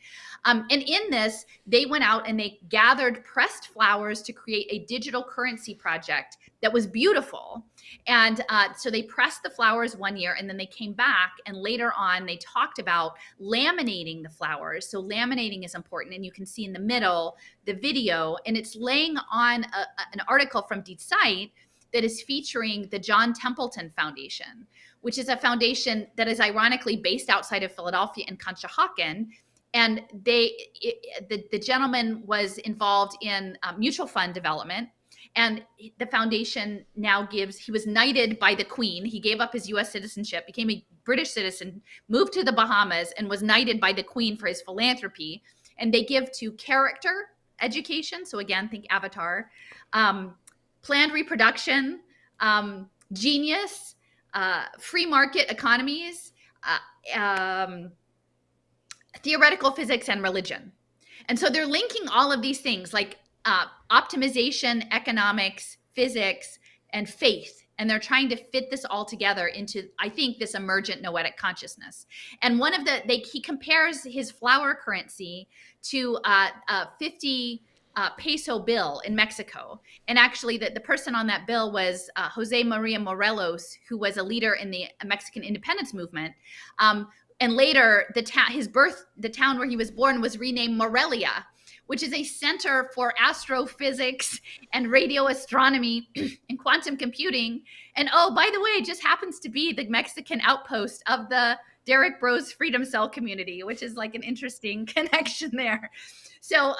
And in this, they went out and they gathered pressed flowers to create a digital currency project that was beautiful. And so they pressed the flowers one year, and then they came back, and later on they talked about laminating the flowers. So laminating is important, and you can see in the middle the video, and it's laying on an article from Die Zeit that is featuring the John Templeton Foundation, which is a foundation that is ironically based outside of Philadelphia in Conshohocken. And the gentleman was involved in mutual fund development. And the foundation now he was knighted by the Queen. He gave up his US citizenship, became a British citizen, moved to the Bahamas, and was knighted by the Queen for his philanthropy. And they give to character, education. So again, think Avatar. Planned reproduction, genius, free market economies, theoretical physics, and religion. And so they're linking all of these things like optimization, economics, physics, and faith. And they're trying to fit this all together into, I think, this emergent noetic consciousness. And one of he compares his flower currency to a 50 peso bill in Mexico. And actually, the person on that bill was Jose Maria Morelos, who was a leader in the Mexican independence movement. And later, the town where he was born was renamed Morelia, which is a center for astrophysics and radio astronomy and quantum computing. And oh, by the way, it just happens to be the Mexican outpost of the Derek Bros Freedom Cell community, which is like an interesting connection there. So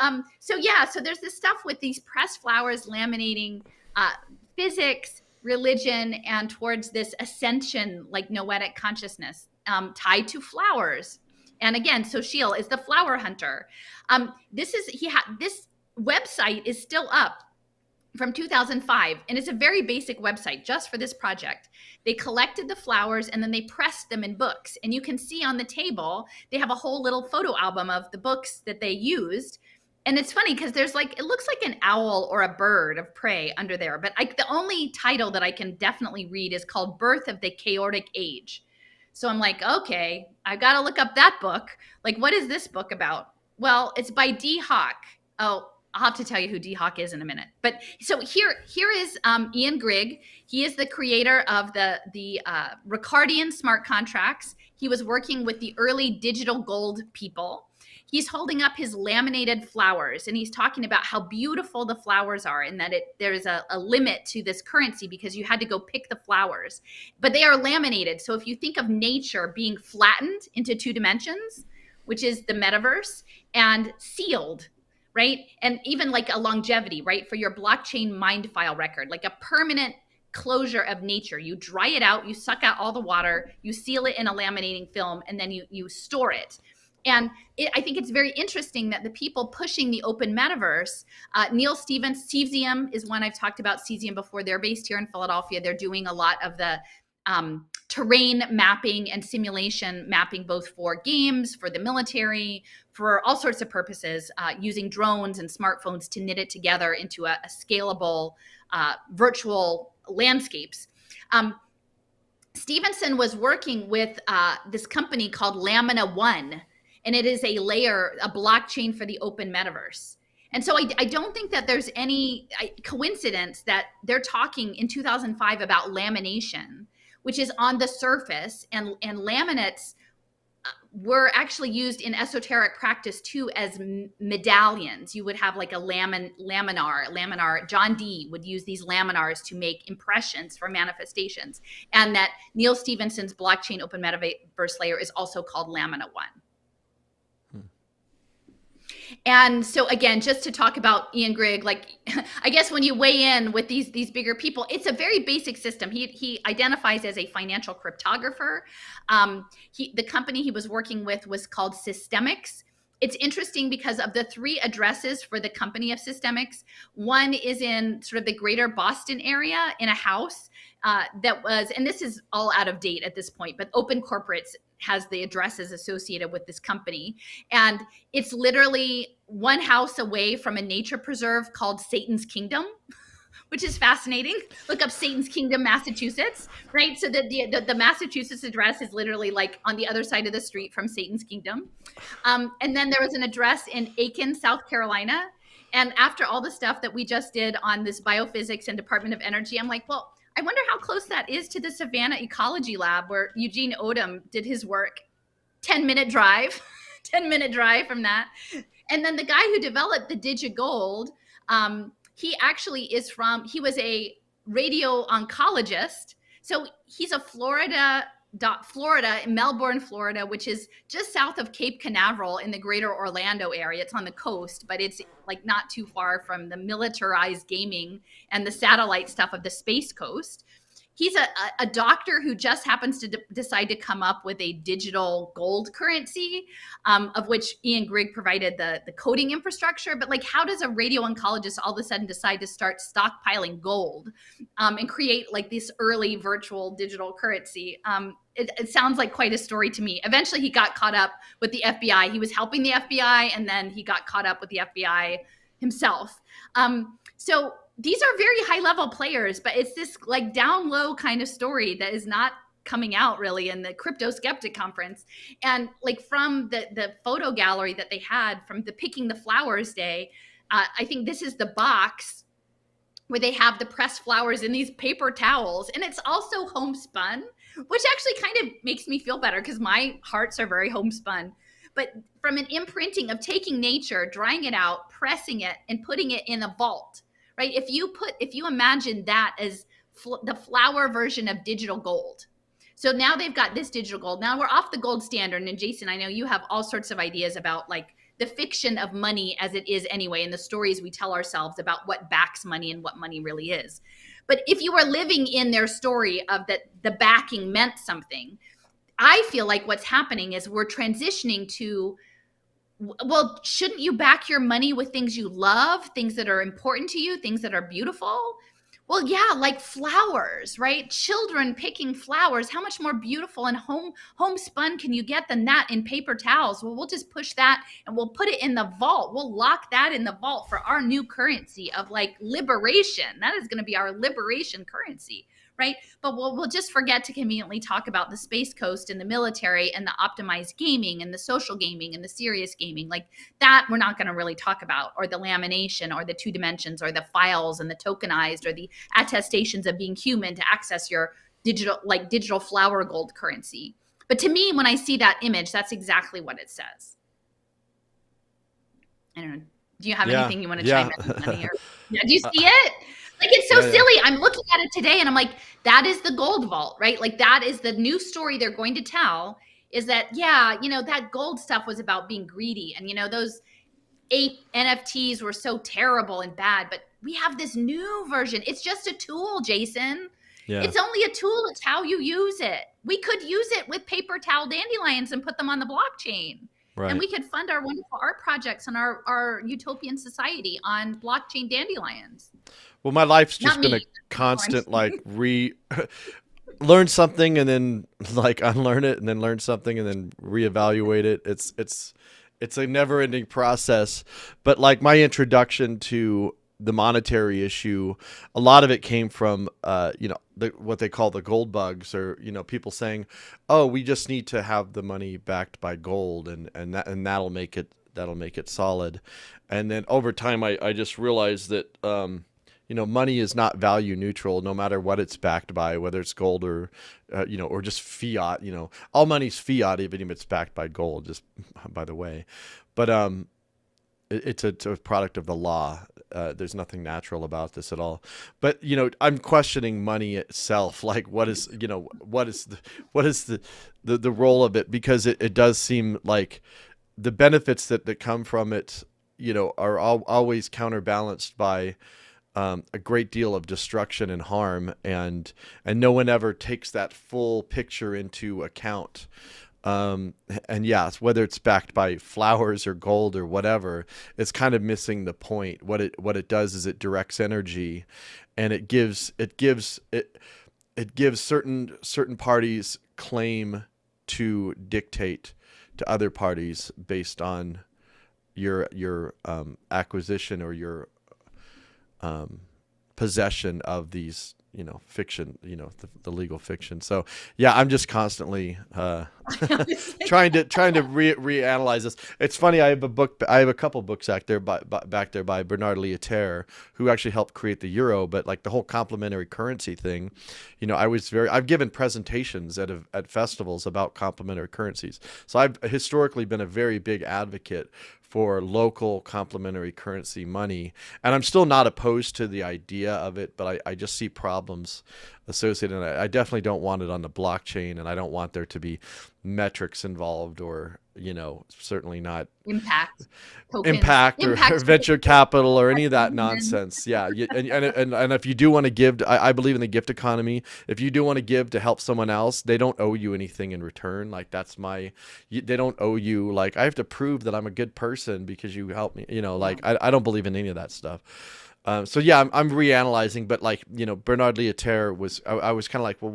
there's this stuff with these pressed flowers laminating physics, religion, and towards this ascension, like noetic consciousness, tied to flowers. And again, Sochil is the flower hunter. This website is still up from 2005, and it's a very basic website just for this project. They collected the flowers and then they pressed them in books. And you can see on the table, they have a whole little photo album of the books that they used. And it's funny because there's it looks like an owl or a bird of prey under there. But the only title that I can definitely read is called Birth of the Chaotic Age. So I'm like, okay, I got to look up that book. Like, what is this book about? Well, it's by D. Hawk. Oh, I'll have to tell you who D. Hawk is in a minute. But so here is Ian Grigg. He is the creator of the Ricardian smart contracts. He was working with the early digital gold people. He's holding up his laminated flowers, and he's talking about how beautiful the flowers are, and that there's a limit to this currency because you had to go pick the flowers. But they are laminated. So if you think of nature being flattened into 2 dimensions, which is the metaverse, and sealed, right? And even like a longevity, right? For your blockchain mind file record, like a permanent closure of nature. You dry it out, you suck out all the water, you seal it in a laminating film, and then you store it. And I think it's very interesting that the people pushing the open metaverse, Neil Stevens, Cesium is one I've talked about. Cesium before. They're based here in Philadelphia. They're doing a lot of the terrain mapping and simulation mapping, both for games, for the military, for all sorts of purposes, using drones and smartphones to knit it together into a scalable virtual landscapes. Stevenson was working with this company called Lamina One, and it is a blockchain for the open metaverse. And so I don't think that there's any coincidence that they're talking in 2005 about lamination, which is on the surface, and laminates were actually used in esoteric practice too as medallions. You would have like a laminar. John Dee would use these laminars to make impressions for manifestations. And that Neil Stephenson's blockchain open metaverse layer is also called Lamina One. And so again, just to talk about Ian Grigg, like I guess when you weigh in with these bigger people, it's a very basic system. He identifies as a financial cryptographer. The company he was working with was called Systemics. It's interesting because of the 3 addresses for the company of Systemics. One is in sort of the greater Boston area in a house that was, and this is all out of date at this point, but Open Corporates has the addresses associated with this company. And it's literally one house away from a nature preserve called Satan's Kingdom, which is fascinating. Look up Satan's Kingdom, Massachusetts, right? So the Massachusetts address is literally like on the other side of the street from Satan's Kingdom. And then there was an address in Aiken, South Carolina. And after all the stuff that we just did on this biophysics and Department of Energy, I'm like, well, I wonder how close that is to the Savannah Ecology Lab where Eugene Odom did his work. 10-minute drive from that. And then the guy who developed the DigiGold, he actually he was a radio oncologist. So he's a Florida, Melbourne, Florida, which is just south of Cape Canaveral in the greater Orlando area. It's on the coast, but it's like not too far from the militarized gaming and the satellite stuff of the Space Coast. he's a doctor who just happens to decide to come up with a digital gold currency, of which Ian Grigg provided the coding infrastructure. But like, how does a radio oncologist all of a sudden decide to start stockpiling gold and create like this early virtual digital currency? It sounds like quite a story to me. Eventually, he got caught up with the FBI. He was helping the FBI, and then he got caught up with the FBI himself. So these are very high level players, but it's this like down low kind of story that is not coming out really in the Crypto Skeptic Conference. And like from the photo gallery that they had from the Picking the Flowers Day, I think this is the box where they have the pressed flowers in these paper towels. And it's also homespun, which actually kind of makes me feel better because my hearts are very homespun. But from an imprinting of taking nature, drying it out, pressing it, and putting it in a vault, right? If you imagine that as the flower version of digital gold. So now they've got this digital gold. Now we're off the gold standard. And Jason, I know you have all sorts of ideas about like the fiction of money as it is anyway, and the stories we tell ourselves about what backs money and what money really is. But if you were living in their story of that the backing meant something, I feel like what's happening is we're transitioning to, well, shouldn't you back your money with things you love, things that are important to you, things that are beautiful? Well, yeah, like flowers, right? Children picking flowers. How much more beautiful and homespun can you get than that in paper towels? Well, we'll just push that and we'll put it in the vault. We'll lock that in the vault for our new currency of like liberation. That is going to be our liberation currency, right? But we'll just forget to conveniently talk about the Space Coast and the military and the optimized gaming and the social gaming and the serious gaming. Like that we're not going to really talk about, or the lamination or the 2 dimensions or the files and the tokenized or the attestations of being human to access your digital flower gold currency. But to me, when I see that image, that's exactly what it says. I don't know. Do you have anything you want to chime in? Yeah, do you see it? Like, it's so silly. I'm looking at it today and I'm like, that is the gold vault, right? Like that is the new story they're going to tell, is that, yeah, that gold stuff was about being greedy. And, those ape NFTs were so terrible and bad, but we have this new version. It's just a tool, Jason. Yeah. It's only a tool. It's how you use it. We could use it with paper towel dandelions and put them on the blockchain. Right. And we could fund our wonderful art projects and our utopian society on blockchain dandelions. Well, my life's just been a constant learn something and then like unlearn it and then learn something and then reevaluate it. It's a never-ending process. But like my introduction to the monetary issue, a lot of it came from what they call the gold bugs, or people saying, "Oh, we just need to have the money backed by gold, and that'll make it solid." And then over time, I just realized that money is not value neutral, no matter what it's backed by, whether it's gold or or just fiat. All money's fiat, even if it's backed by gold. Just by the way, but it's a product of the law. There's nothing natural about this at all. But I'm questioning money itself. Like, what is the role of it? Because it does seem like the benefits that come from it, are always counterbalanced by a great deal of destruction and harm, and no one ever takes that full picture into account. And yes, whether it's backed by flowers or gold or whatever, it's kind of missing the point. What it does is it directs energy, and it gives certain parties claim to dictate to other parties based on your acquisition or your possession of these fiction, the legal fiction. So yeah, I'm just constantly trying to reanalyze this. It's funny. I have a couple books back there by Bernard Lietaer, who actually helped create the euro. But like the whole complementary currency thing, I've given presentations at festivals about complementary currencies. So I've historically been a very big advocate for local complementary currency money. And I'm still not opposed to the idea of it, but I just see problems associated. And I definitely don't want it on the blockchain, and I don't want there to be metrics involved, or certainly not Impact tokens. impact or Impact venture capital or any of that nonsense. Yeah. And if you do want to give, I believe in the gift economy. If you do want to give to help someone else, they don't owe you anything in return. Like they don't owe you, like, I have to prove that I'm a good person because you helped me, like, I don't believe in any of that stuff. So yeah, I'm reanalyzing, but like, Bernard Lietaer was, I was kind of like, well,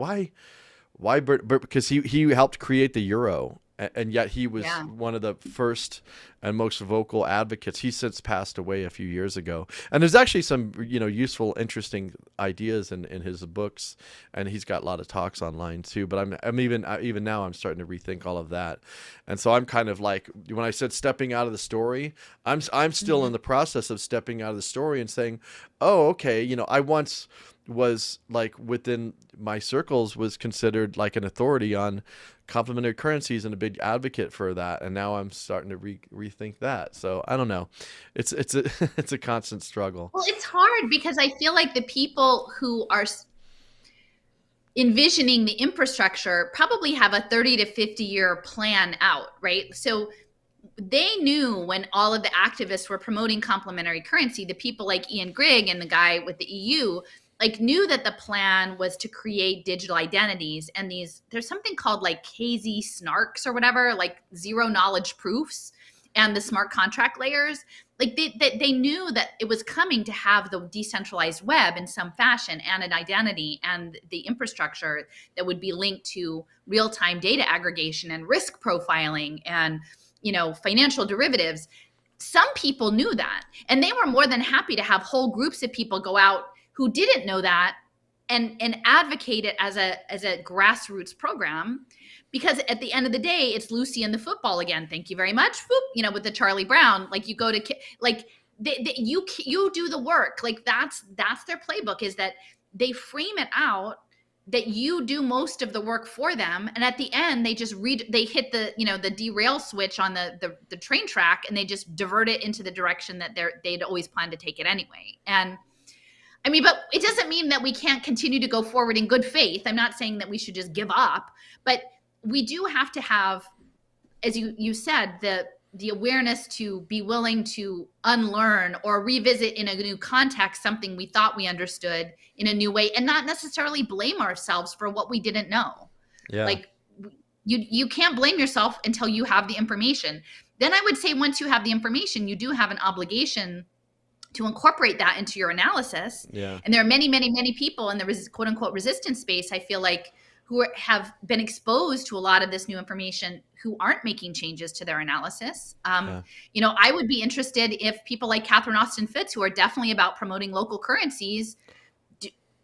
why because he helped create the euro, and yet he was one of the first and most vocal advocates. He's since passed away a few years ago, and there's actually some useful, interesting ideas in his books, and he's got a lot of talks online too. But I'm even now I'm starting to rethink all of that, and so I'm kind of like, when I said stepping out of the story, I'm still in the process of stepping out of the story and saying, oh, okay, I once was, like, within my circles, was considered like an authority on complementary currencies and a big advocate for that, and now I'm starting to rethink that. So I don't know, it's a constant struggle. Well, it's hard because I feel like the people who are envisioning the infrastructure probably have a 30 to 50 year plan out, right? So they knew when all of the activists were promoting complementary currency, the people like Ian Grigg and the guy with the EU, like, knew that the plan was to create digital identities, and there's something called like KZ snarks or whatever, like zero knowledge proofs, and the smart contract layers. Like they knew that it was coming to have the decentralized web in some fashion, and an identity, and the infrastructure that would be linked to real-time data aggregation and risk profiling and financial derivatives. Some people knew that, and they were more than happy to have whole groups of people go out who didn't know that and advocate it as a grassroots program, because at the end of the day, it's Lucy and the football again. Thank you very much. Whoop, with the Charlie Brown, like, you go to, like, you do the work. Like, that's their playbook, is that they frame it out that you do most of the work for them, and at the end they just they hit the the derail switch on the train track, and they just divert it into the direction that they'd always planned to take it anyway. And I mean, but it doesn't mean that we can't continue to go forward in good faith. I'm not saying that we should just give up, but we do have to have, as you said, the awareness to be willing to unlearn or revisit in a new context something we thought we understood in a new way, and not necessarily blame ourselves for what we didn't know. Yeah. Like, you can't blame yourself until you have the information. Then I would say, once you have the information, you do have an obligation to incorporate that into your analysis. Yeah. And there are many, many, many people in the quote unquote resistance space, I feel like, who have been exposed to a lot of this new information, who aren't making changes to their analysis. I would be interested if people like Catherine Austin Fitts, who are definitely about promoting local currencies,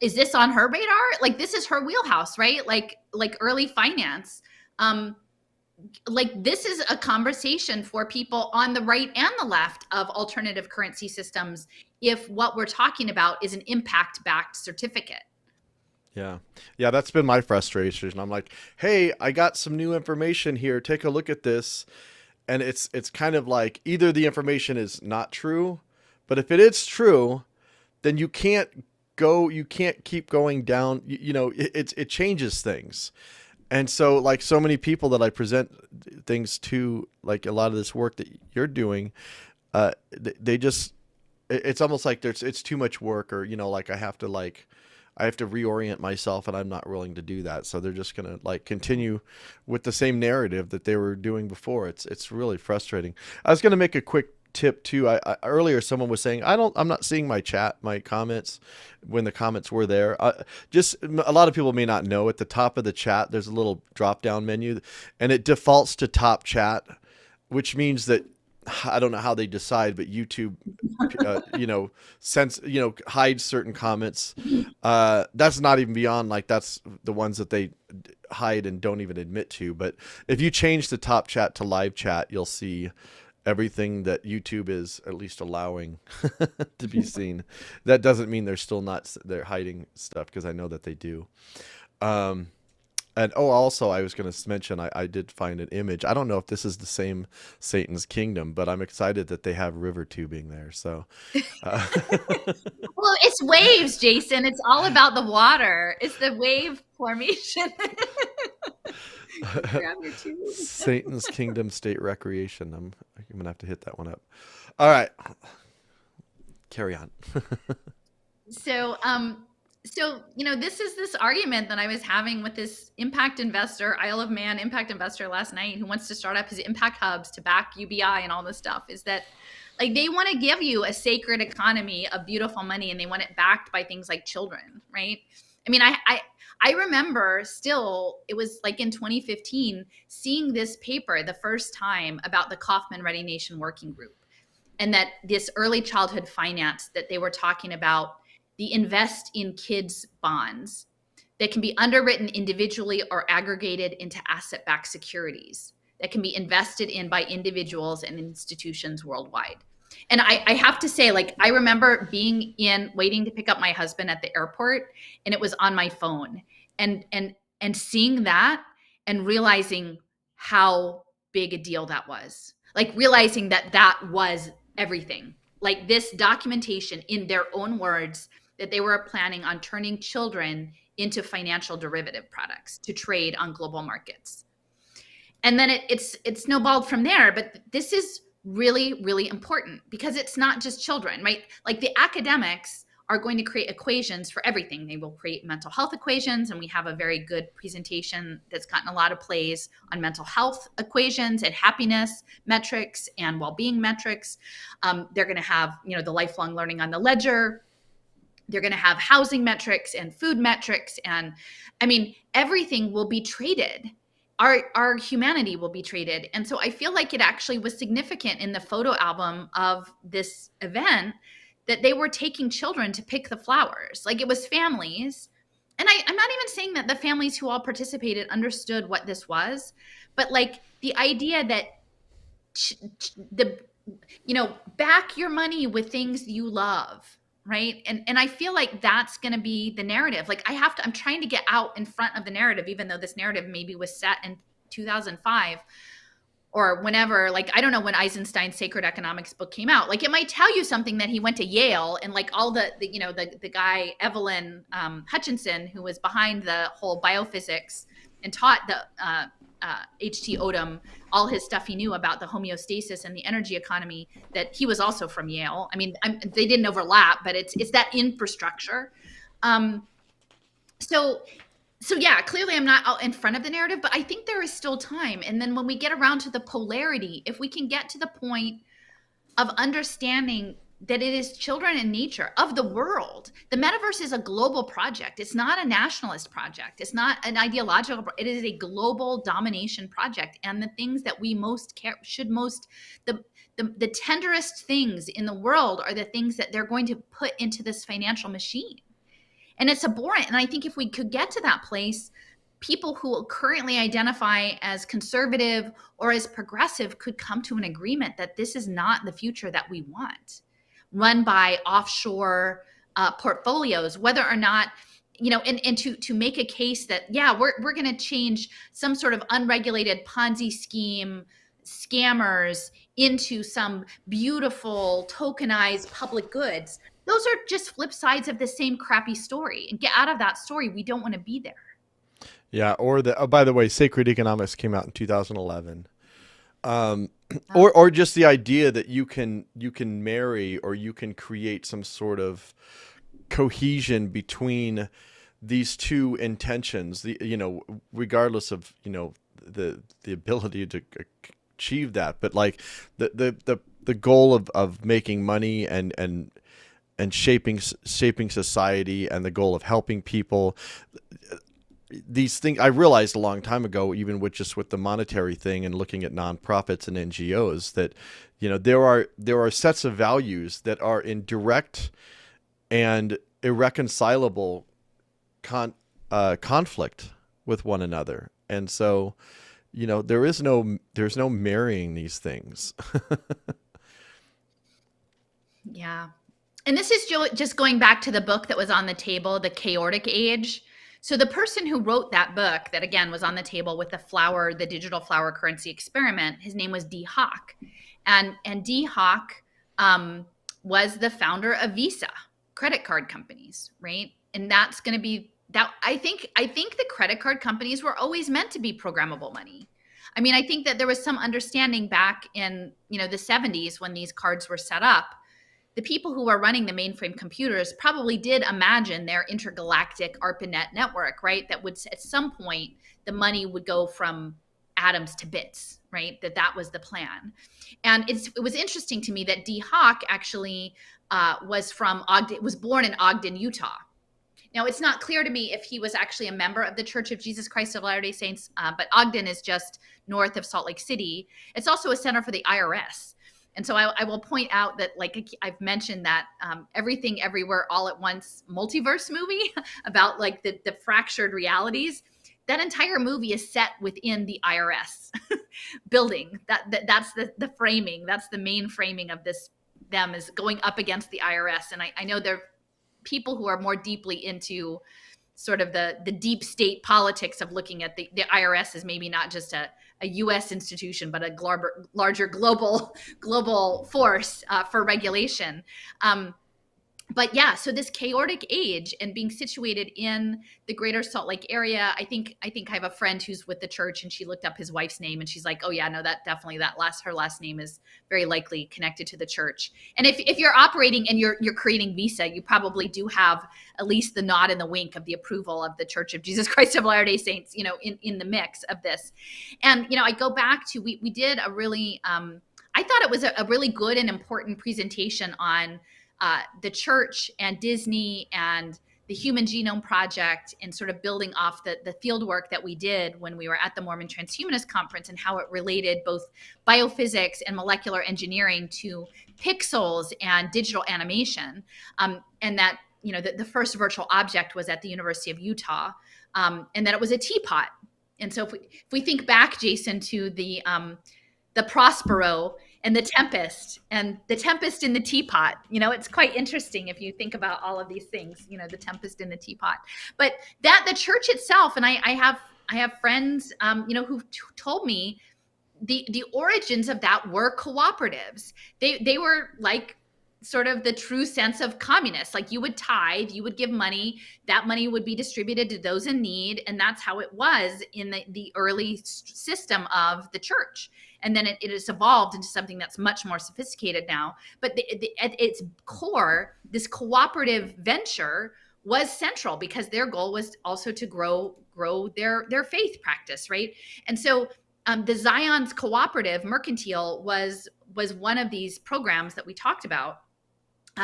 is this on her radar? Like, this is her wheelhouse, right? Like early finance. Like, this is a conversation for people on the right and the left of alternative currency systems, if what we're talking about is an impact-backed certificate. Yeah. That's been my frustration. I'm like, hey, I got some new information here. Take a look at this. And it's kind of like, either the information is not true, but if it is true, then you can't keep going down. It changes things. And so, like, so many people that I present things to, like a lot of this work that you're doing, they just, it's almost like it's too much work, or, like, I have to reorient myself, and I'm not willing to do that. So they're just going to, like, continue with the same narrative that they were doing before. It's really frustrating. I was going to make a quick tip too. I earlier someone was saying, I'm not seeing my comments when the comments were there. Just a lot of people may not know, at the top of the chat there's a little drop down menu, and it defaults to top chat, which means that, I don't know how they decide, but YouTube hides certain comments. That's not even beyond, like, that's the ones that they hide and don't even admit to. But if you change the top chat to live chat, you'll see everything that YouTube is at least allowing to be seen. That doesn't mean they're hiding stuff, because I know that they do. And also, I was going to mention, I did find an image. I don't know if this is the same Satan's Kingdom, but I'm excited that they have river tubing there. So, well, it's waves, Jason. It's all about the water. It's the wave formation. Grab your tube. Satan's Kingdom State Recreation. I'm gonna have to hit that one up. All right, carry on. So, this is this argument that I was having with this impact investor, Isle of Man impact investor last night, who wants to start up his impact hubs to back UBI and all this stuff, is that like they want to give you a sacred economy of beautiful money and they want it backed by things like children, right? I mean, I remember still, it was like in 2015, seeing this paper the first time about the Kauffman Ready Nation Working Group, and that this early childhood finance that they were talking about, the invest in kids bonds that can be underwritten individually or aggregated into asset-backed securities that can be invested in by individuals and institutions worldwide. And I have to say, like, I remember waiting to pick up my husband at the airport, and it was on my phone, and seeing that and realizing how big a deal that was. Like realizing that was everything. Like this documentation in their own words that they were planning on turning children into financial derivative products to trade on global markets. And then it snowballed from there. But this is really, really important because it's not just children, right? Like the academics are going to create equations for everything. They will create mental health equations, and we have a very good presentation that's gotten a lot of plays on mental health equations and happiness metrics and well-being metrics. They're going to have, the lifelong learning on the ledger. They're going to have housing metrics and food metrics. And I mean, everything will be traded. Our humanity will be traded. And so I feel like it actually was significant in the photo album of this event that they were taking children to pick the flowers. Like it was families. And I'm not even saying that the families who all participated understood what this was, but like the idea that back your money with things you love, right? And I feel like that's going to be the narrative. Like I'm trying to get out in front of the narrative, even though this narrative maybe was set in 2005 or whenever, like, I don't know when Eisenstein's Sacred Economics book came out. Like it might tell you something that he went to Yale, and like all the guy, Evelyn Hutchinson, who was behind the whole biophysics and taught the H.T. Odom, all his stuff he knew about the homeostasis and the energy economy, that he was also from Yale. I mean, they didn't overlap, but it's that infrastructure. So yeah, clearly I'm not out in front of the narrative, but I think there is still time. And then when we get around to the polarity, if we can get to the point of understanding that it is children and nature of the world. The metaverse is a global project. It's not a nationalist project. It's not an ideological, it is a global domination project. And the things that we most care, the tenderest things in the world are the things that they're going to put into this financial machine. And it's abhorrent. And I think if we could get to that place, people who currently identify as conservative or as progressive could come to an agreement that this is not the future that we want, run by offshore portfolios, whether or not, and to make a case that, yeah, we're going to change some sort of unregulated Ponzi scheme scammers into some beautiful tokenized public goods. Those are just flip sides of the same crappy story. And get out of that story. We don't want to be there. Yeah. Or by the way, Sacred Economics came out in 2011. Or just the idea that you can marry or you can create some sort of cohesion between these two intentions, regardless of, the ability to achieve that, but like the goal of making money and shaping society, and the goal of helping people. These things I realized a long time ago, even with the monetary thing and looking at nonprofits and NGOs, that there are sets of values that are in direct and irreconcilable conflict with one another, and so there's no marrying these things. Yeah. And this is just going back to the book that was on the table, The Chaotic Age. So the person who wrote that book, that again was on the table with the digital flower currency experiment, his name was Dee Hock. And Dee Hock was the founder of Visa credit card companies, right? And that's going to be that I think the credit card companies were always meant to be programmable money. I mean, I think that there was some understanding back in, the 70s when these cards were set up. The people who were running the mainframe computers probably did imagine their intergalactic ARPANET network, right? That would, at some point, the money would go from atoms to bits, right? That was the plan. And it was interesting to me that Dee Hock actually was from Ogden, was born in Ogden, Utah. Now, it's not clear to me if he was actually a member of the Church of Jesus Christ of Latter-day Saints, but Ogden is just north of Salt Lake City. It's also a center for the IRS. And so I will point out that, like I've mentioned, that Everything Everywhere All at Once multiverse movie about like the fractured realities. That entire movie is set within the IRS building. That's the framing. That's the main framing of this. Them is going up against the IRS. And I know there are people who are more deeply into sort of the deep state politics of looking at the IRS as maybe not just a U.S. institution, but a larger global force for regulation. But yeah, so this chaotic age and being situated in the greater Salt Lake area, I think I have a friend who's with the church, and she looked up his wife's name, and she's like, oh yeah, no, that definitely her last name is very likely connected to the church. And if you're operating and you're creating Visa, you probably do have at least the nod and the wink of the approval of the Church of Jesus Christ of Latter-day Saints, in the mix of this. And I go back to we did a really I thought it was a really good and important presentation on the church and Disney and the Human Genome Project, and sort of building off the field work that we did when we were at the Mormon Transhumanist Conference, and how it related both biophysics and molecular engineering to pixels and digital animation. And that, the first virtual object was at the University of Utah, and that it was a teapot. And so if we think back, Jason, to the Prospero and the Tempest in the teapot, it's quite interesting if you think about all of these things, the Tempest in the teapot. But that the church itself, and I have friends, who've told me the origins of that were cooperatives. They were like sort of the true sense of communists. Like, you would tithe, you would give money, that money would be distributed to those in need. And that's how it was in the early system of the church. And then it has evolved into something that's much more sophisticated now. But at its core, this cooperative venture was central, because their goal was also to grow their faith practice, right? And so the Zion's Cooperative Mercantile was one of these programs that we talked about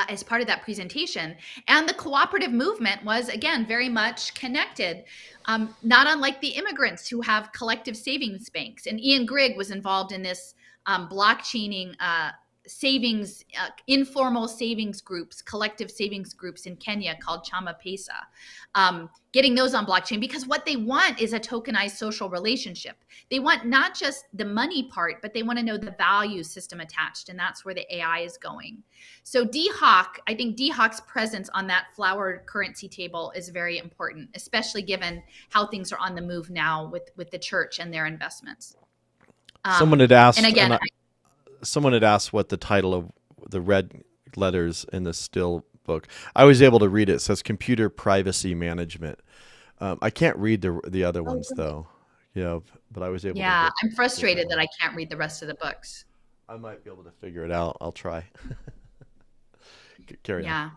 as part of that presentation. And the cooperative movement was, again, very much connected, not unlike the immigrants who have collective savings banks. And Ian Grigg was involved in this blockchaining savings, informal savings groups, collective savings groups in Kenya called Chama Pesa, getting those on blockchain, because what they want is a tokenized social relationship. They want not just the money part, but they want to know the value system attached. And that's where the AI is going. So I think Dee Hock's presence on that flower currency table is very important, especially given how things are on the move now with the church and their investments. Someone had asked, and again, someone had asked what the title of the red letters in the still book. I was able to read it. It says Computer Privacy Management. I can't read the other ones though. But I was able to. Yeah, I'm frustrated that I can't read the rest of the books. I might be able to figure it out. I'll try. Carry on. Yeah.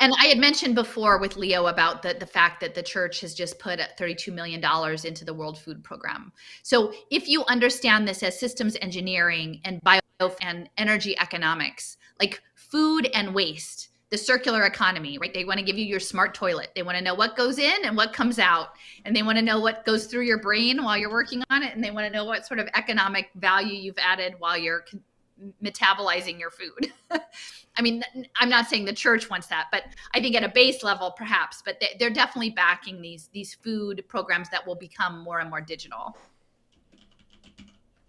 And I had mentioned before with Leo about the fact that the church has just put $32 million into the World Food Program. So if you understand this as systems engineering and bio and energy economics, like food and waste, the circular economy, right? They want to give you your smart toilet. They want to know what goes in and what comes out. And they want to know what goes through your brain while you're working on it. And they want to know what sort of economic value you've added while you're metabolizing your food. I mean, I'm not saying the church wants that, but I think at a base level, perhaps, but they're definitely backing these food programs that will become more and more digital.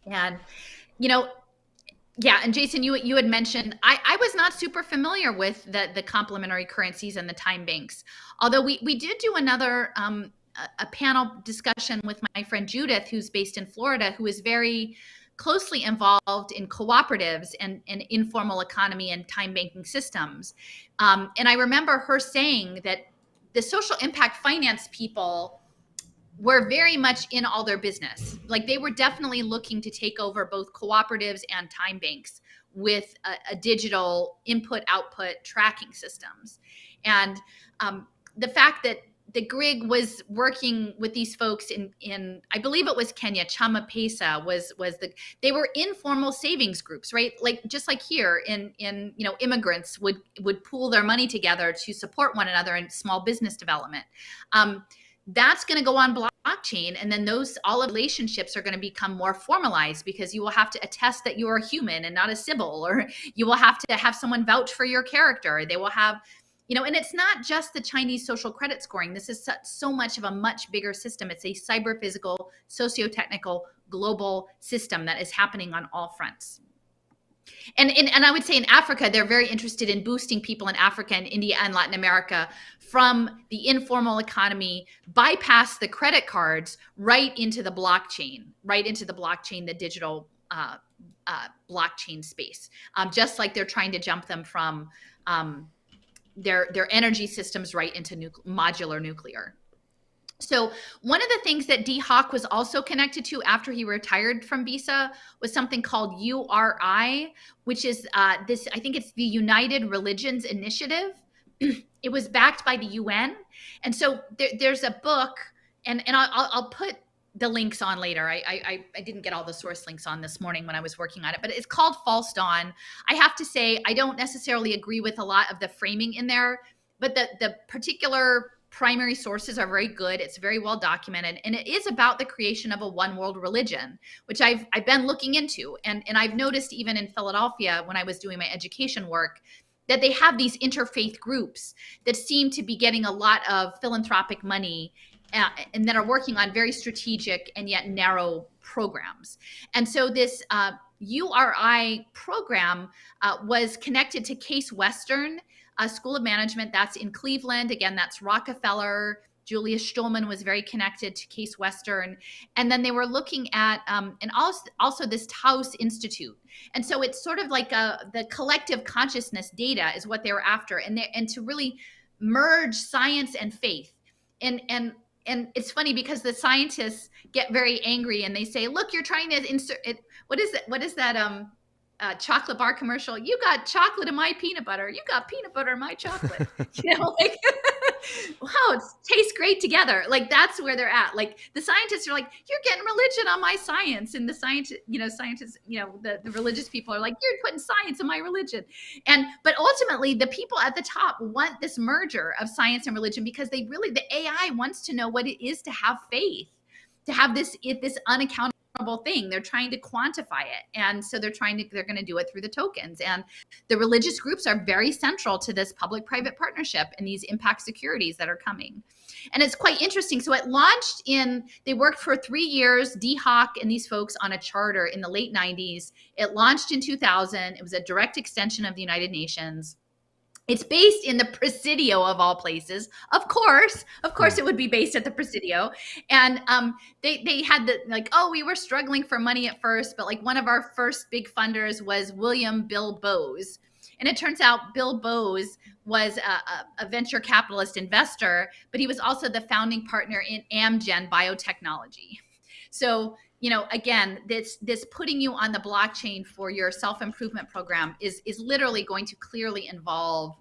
And, yeah, and Jason, you had mentioned, I was not super familiar with the complementary currencies and the time banks, although we did do another a panel discussion with my friend Judith, who's based in Florida, who is very closely involved in cooperatives and informal economy and time banking systems. And I remember her saying that the social impact finance people were very much in all their business. Like they were definitely looking to take over both cooperatives and time banks with a digital input-output tracking systems. And the fact that the GRIG was working with these folks in I believe it was Kenya, Chama Pesa they were informal savings groups, right? Like just like here in immigrants would pool their money together to support one another in small business development. That's going to go on blockchain, and then all relationships are going to become more formalized because you will have to attest that you are a human and not a Sybil, or you will have to have someone vouch for your character. They will have, and it's not just the Chinese social credit scoring. This is so much of a much bigger system. It's a cyber-physical, socio-technical, global system that is happening on all fronts. And I would say in Africa, they're very interested in boosting people in Africa and India and Latin America from the informal economy, bypass the credit cards, right into the blockchain, the digital blockchain space. Just like they're trying to jump them from their energy systems right into modular nuclear. So one of the things that Dee Hock was also connected to after he retired from Visa was something called URI, which is I think it's the United Religions Initiative. It was backed by the UN. And so there's a book, and I'll put the links on later. I didn't get all the source links on this morning when I was working on it, but it's called False Dawn. I have to say, I don't necessarily agree with a lot of the framing in there, but the particular primary sources are very good. It's very well documented, and it is about the creation of a one world religion, which I've been looking into, and I've noticed even in Philadelphia when I was doing my education work that they have these interfaith groups that seem to be getting a lot of philanthropic money and that are working on very strategic and yet narrow programs. And so this URI program was connected to Case Western School of Management. That's in Cleveland. Again, that's Rockefeller. Julius Stolman was very connected to Case Western. And then they were looking at, and also this Taos Institute. And so it's sort of like the collective consciousness data is what they were after, and to really merge science and faith. And it's funny because the scientists get very angry and they say, look, you're trying to insert it. What is that chocolate bar commercial? You got chocolate in my peanut butter. You got peanut butter in my chocolate. Like, wow, it tastes great together. Like that's where they're at. Like the scientists are like, you're getting religion on my science. And the scientists, the religious people are like, you're putting science in my religion. But ultimately the people at the top want this merger of science and religion because the AI wants to know what it is to have faith, to have this unaccountable thing. They're trying to quantify it. And so they're going to do it through the tokens. And the religious groups are very central to this public-private partnership and these impact securities that are coming. And it's quite interesting. So it launched they worked for 3 years, Dee Hock and these folks on a charter in the late 90s. It launched in 2000. It was a direct extension of the United Nations. It's based in the Presidio of all places. Of course, it would be based at the Presidio. And they had we were struggling for money at first, but like one of our first big funders was Bill Bowes. And it turns out Bill Bowes was a venture capitalist investor, but he was also the founding partner in Amgen Biotechnology. So, again, this putting you on the blockchain for your self-improvement program is literally going to clearly involve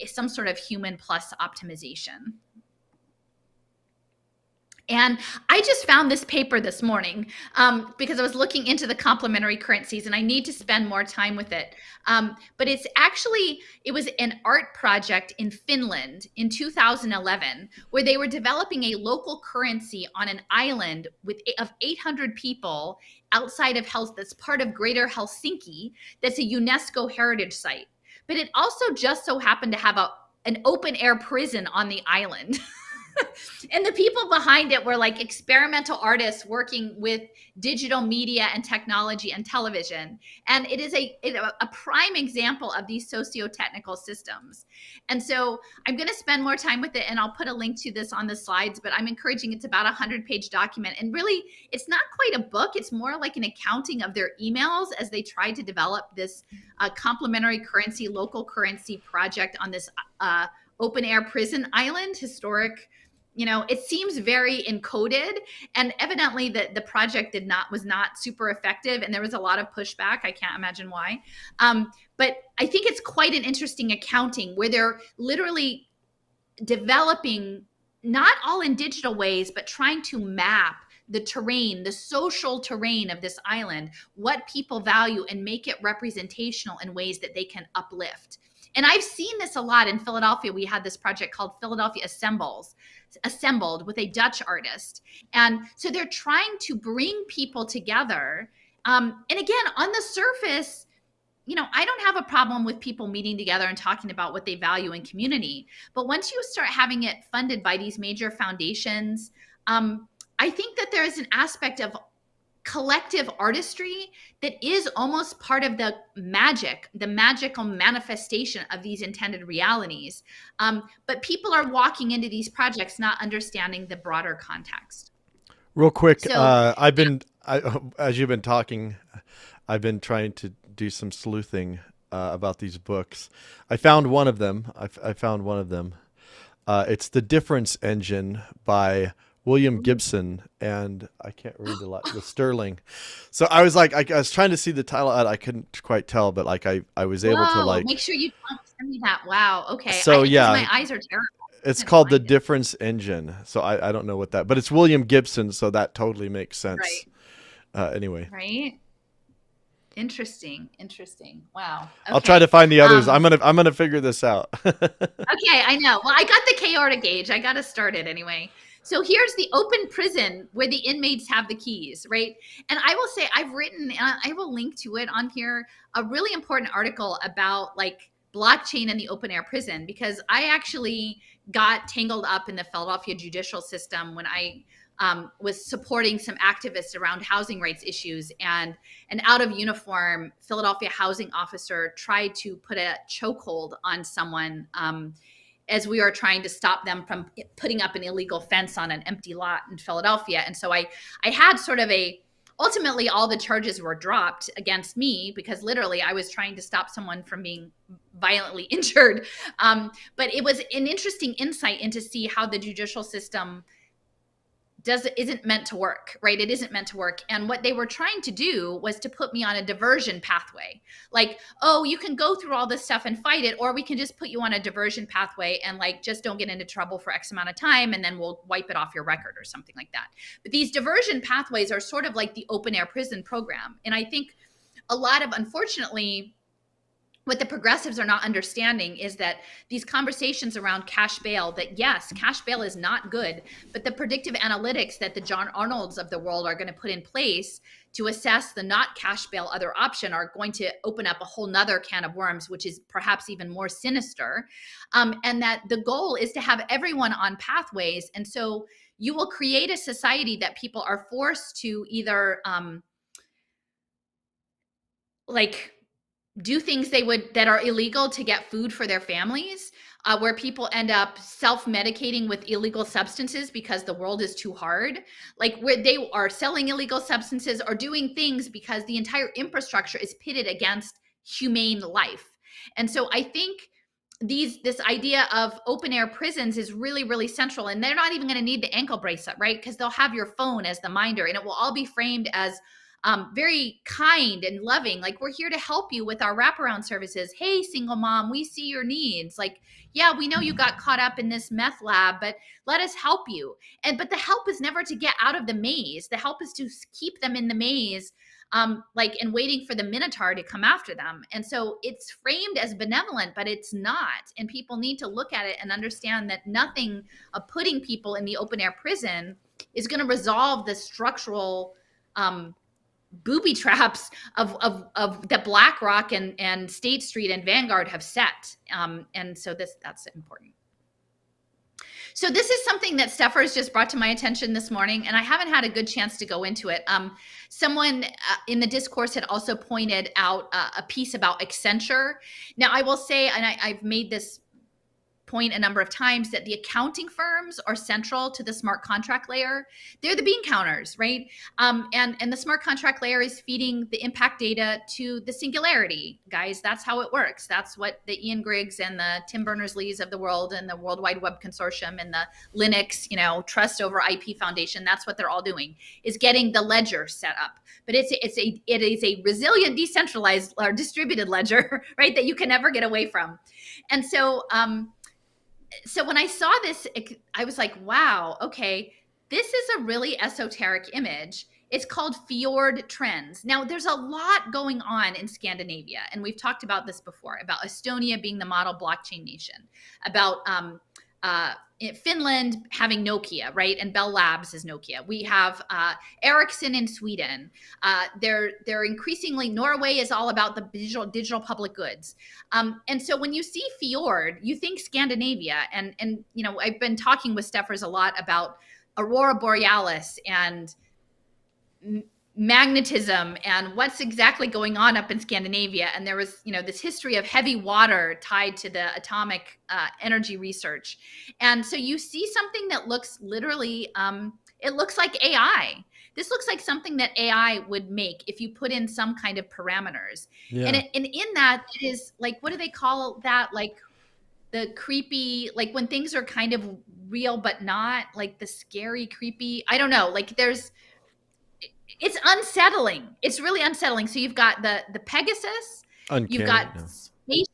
some sort of human plus optimization. And I just found this paper this morning because I was looking into the complementary currencies and I need to spend more time with it. But it was an art project in Finland in 2011 where they were developing a local currency on an island of 800 people outside of that's part of Greater Helsinki. That's a UNESCO heritage site. But it also just so happened to have an open air prison on the island. And the people behind it were like experimental artists working with digital media and technology and television. And it is a prime example of these socio-technical systems. And so I'm going to spend more time with it, and I'll put a link to this on the slides, but I'm encouraging, it's about 100-page document. And really, it's not quite a book. It's more like an accounting of their emails as they tried to develop this complementary currency, local currency project on this open air prison island, historic. It seems very encoded, and evidently the project was not super effective, and there was a lot of pushback. I can't imagine why. But I think it's quite an interesting accounting where they're literally developing, not all in digital ways, but trying to map the terrain, the social terrain of this island, what people value, and make it representational in ways that they can uplift. And I've seen this a lot in Philadelphia. We had this project called Philadelphia Assembled with a Dutch artist. And so they're trying to bring people together. And again, on the surface, I don't have a problem with people meeting together and talking about what they value in community. But once you start having it funded by these major foundations, I think that there is an aspect of collective artistry that is almost part of the magical manifestation of these intended realities. But people are walking into these projects not understanding the broader context. Real quick, So, as you've been talking, I've been trying to do some sleuthing about these books. I found one of them. It's The Difference Engine by William Gibson, and I can't read a lot with Sterling. So I was like, I was trying to see the title, I couldn't quite tell, but like I was able to like. Make sure you send me that. Wow. Okay. So yeah, my eyes are terrible. It's called The Difference Engine. So I don't know what that, but it's William Gibson, so that totally makes sense. Right. Anyway. Right. Interesting. Wow. Okay. I'll try to find the others. I'm gonna figure this out. Okay, I know. Well, I got the chaotic gauge. I got to start it anyway. So here's the open prison where the inmates have the keys, right? And I will say I've written, and I will link to it on here, a really important article about like blockchain and the open air prison, because I actually got tangled up in the Philadelphia judicial system when I was supporting some activists around housing rights issues, and an out of uniform Philadelphia housing officer tried to put a chokehold on someone as we are trying to stop them from putting up an illegal fence on an empty lot in Philadelphia. And so I had sort of ultimately all the charges were dropped against me because literally I was trying to stop someone from being violently injured. But it was an interesting insight into see how the judicial system isn't meant to work, right? It isn't meant to work. And what they were trying to do was to put me on a diversion pathway. Like, oh, you can go through all this stuff and fight it, or we can just put you on a diversion pathway and like, just don't get into trouble for X amount of time. And then we'll wipe it off your record or something like that. But these diversion pathways are sort of like the open air prison program. And I think a lot of, unfortunately, what the progressives are not understanding is that these conversations around cash bail, that yes, cash bail is not good, but the predictive analytics that the John Arnolds of the world are going to put in place to assess the not cash bail other option are going to open up a whole nother can of worms, which is perhaps even more sinister. And that the goal is to have everyone on pathways. And so you will create a society that people are forced to either do things that are illegal to get food for their families, where people end up self-medicating with illegal substances because the world is too hard, like where they are selling illegal substances or doing things because the entire infrastructure is pitted against humane life. And so I think this idea of open air prisons is really, really central. And they're not even going to need the ankle bracelet, right? Because they'll have your phone as the minder, and it will all be framed as very kind and loving. Like, we're here to help you with our wraparound services. Hey, single mom, we see your needs. Like, yeah, we know you got caught up in this meth lab, but let us help you. But the help is never to get out of the maze. The help is to keep them in the maze, and waiting for the Minotaur to come after them. And so it's framed as benevolent, but it's not. And people need to look at it and understand that nothing of putting people in the open air prison is going to resolve the structural booby traps of that BlackRock and State Street and Vanguard have set. And so that's important. So this is something that Steffers just brought to my attention this morning, and I haven't had a good chance to go into it. Someone in the discourse had also pointed out a piece about Accenture. Now, I will say, and I've made this point a number of times that the accounting firms are central to the smart contract layer. They're the bean counters, right? And the smart contract layer is feeding the impact data to the singularity, guys. That's how it works. That's what the Ian Griggs and the Tim Berners-Lees of the world and the World Wide Web Consortium and the Linux, Trust over IP Foundation, that's what they're all doing, is getting the ledger set up. But it is a resilient, decentralized or distributed ledger, right, that you can never get away from. And so when I saw this, I was like, wow, okay, this is a really esoteric image. It's called fjord trends. Now, there's a lot going on in Scandinavia, and we've talked about this before, about Estonia being the model blockchain nation, about Finland having Nokia, right? And Bell Labs is Nokia. We have Ericsson in Sweden. They're increasingly, Norway is all about the digital public goods. And so when you see fjord, you think Scandinavia. And I've been talking with Steffers a lot about Aurora Borealis and magnetism and what's exactly going on up in Scandinavia. And there was, this history of heavy water tied to the atomic energy research. And so you see something that looks literally, it looks like AI. This looks like something that AI would make if you put in some kind of parameters. Yeah. And in that, it is like, what do they call that? Like the creepy, like when things are kind of real, but not, like the scary, creepy, I don't know, like it's unsettling. It's really unsettling. So you've got the Pegasus, uncanny, you've got space.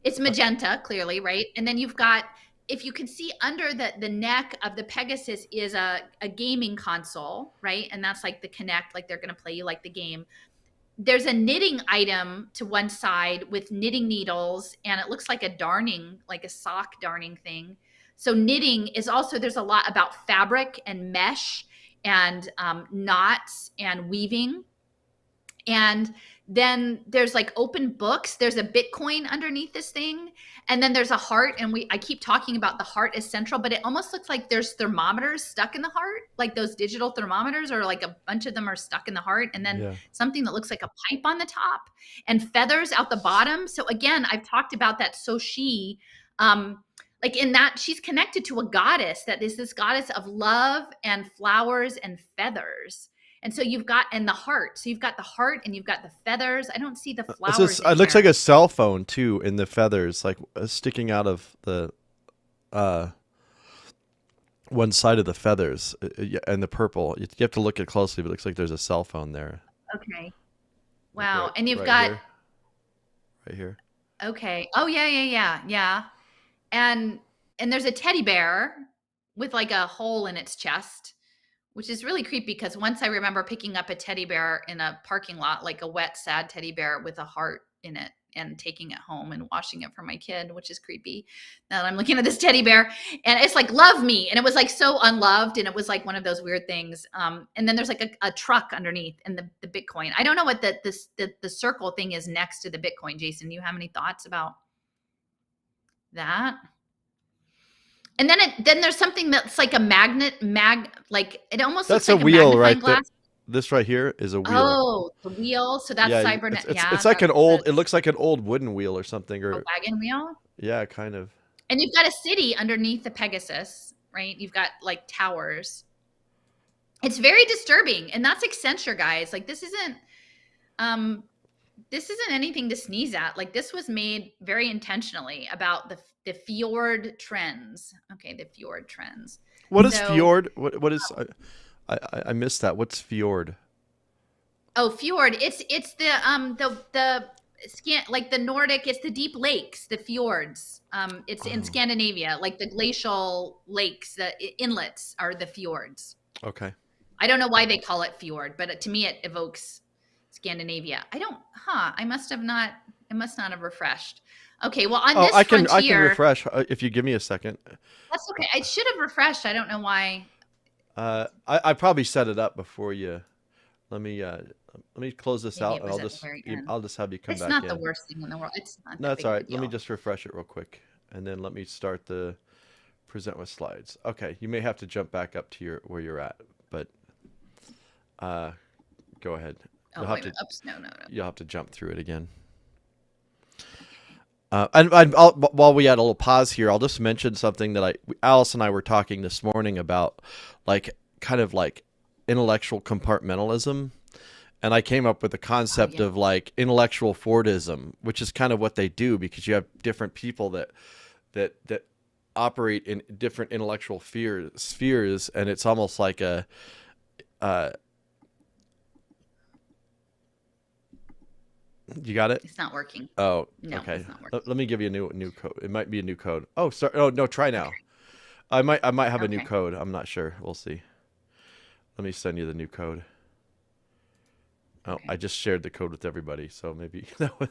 It's magenta, clearly, right? And then you've got, if you can see under the neck of the Pegasus is a gaming console, right? And that's like the Kinect, like they're going to play you like the game. There's a knitting item to one side with knitting needles, and it looks like a darning, like a sock darning thing. So knitting is also, there's a lot about fabric and mesh and knots and weaving. And then there's like open books. There's a Bitcoin underneath this thing. And then there's a heart. And I keep talking about the heart as central, but it almost looks like there's thermometers stuck in the heart, like those digital thermometers, or like a bunch of them are stuck in the heart. And then something that looks like a pipe on the top and feathers out the bottom. So again, I've talked about that Soshi, like in that she's connected to a goddess that is this goddess of love and flowers and feathers. And so you've got, and the heart. So you've got the heart and you've got the feathers. I don't see the flowers. It looks like a cell phone too, in the feathers, like sticking out of the one side of the feathers and the purple. You have to look at it closely, but it looks like there's a cell phone there. Okay. Wow. Right, and you've got here. Right here. Okay. Oh yeah. And there's a teddy bear with like a hole in its chest, which is really creepy because once I remember picking up a teddy bear in a parking lot, like a wet, sad teddy bear with a heart in it, and taking it home and washing it for my kid, which is creepy. Now I'm looking at this teddy bear and it's like, love me. And it was like so unloved. And it was like one of those weird things. And then there's like a truck underneath and the Bitcoin. I don't know what the circle thing is next to the Bitcoin. Jason, do you have any thoughts about that? And then there's something that's like a magnet, like it almost that's looks like a wheel, right? Glass. This right here is a wheel. Oh, the wheel. So that's cybernet. It's like an old. It looks like an old wooden wheel or something, or a wagon wheel. Yeah, kind of. And you've got a city underneath the Pegasus, right? You've got like towers. It's very disturbing, and that's Accenture, guys. Like this isn't anything to sneeze at. Like this was made very intentionally about the fjord trends. Okay, the fjord trends. What is fjord? What is? I missed that. What's fjord? Oh, fjord. It's the like the Nordic. It's the deep lakes, the fjords. It's in Scandinavia, like the glacial lakes. The inlets are the fjords. Okay. I don't know why they call it fjord, but to me it evokes Scandinavia. I must not have refreshed. Okay, well on this frontier, I can refresh if you give me a second. That's okay. I should have refreshed. I don't know why. I probably set it up before you. Let me close this out, and I'll just have you come back. It's not the worst thing in the world. It's not. No, it's all right. Let me just refresh it real quick, and then let me start the present with slides. Okay, you may have to jump back up to where you're at, but go ahead. No. You'll have to jump through it again. While we had a little pause here, I'll just mention something that Alice and I were talking this morning about, like kind of like intellectual compartmentalism, and I came up with the concept of like intellectual Fordism, which is kind of what they do, because you have different people that operate in different intellectual spheres, and it's almost like a you got it? It's not working. Oh, No, okay. it's not working. Let me give you a new code. It might be a new code. Oh, sorry. Oh, no, try now. Okay. I might have a new code. I'm not sure. We'll see. Let me send you the new code. Oh, I just shared the code with everybody, so maybe Don't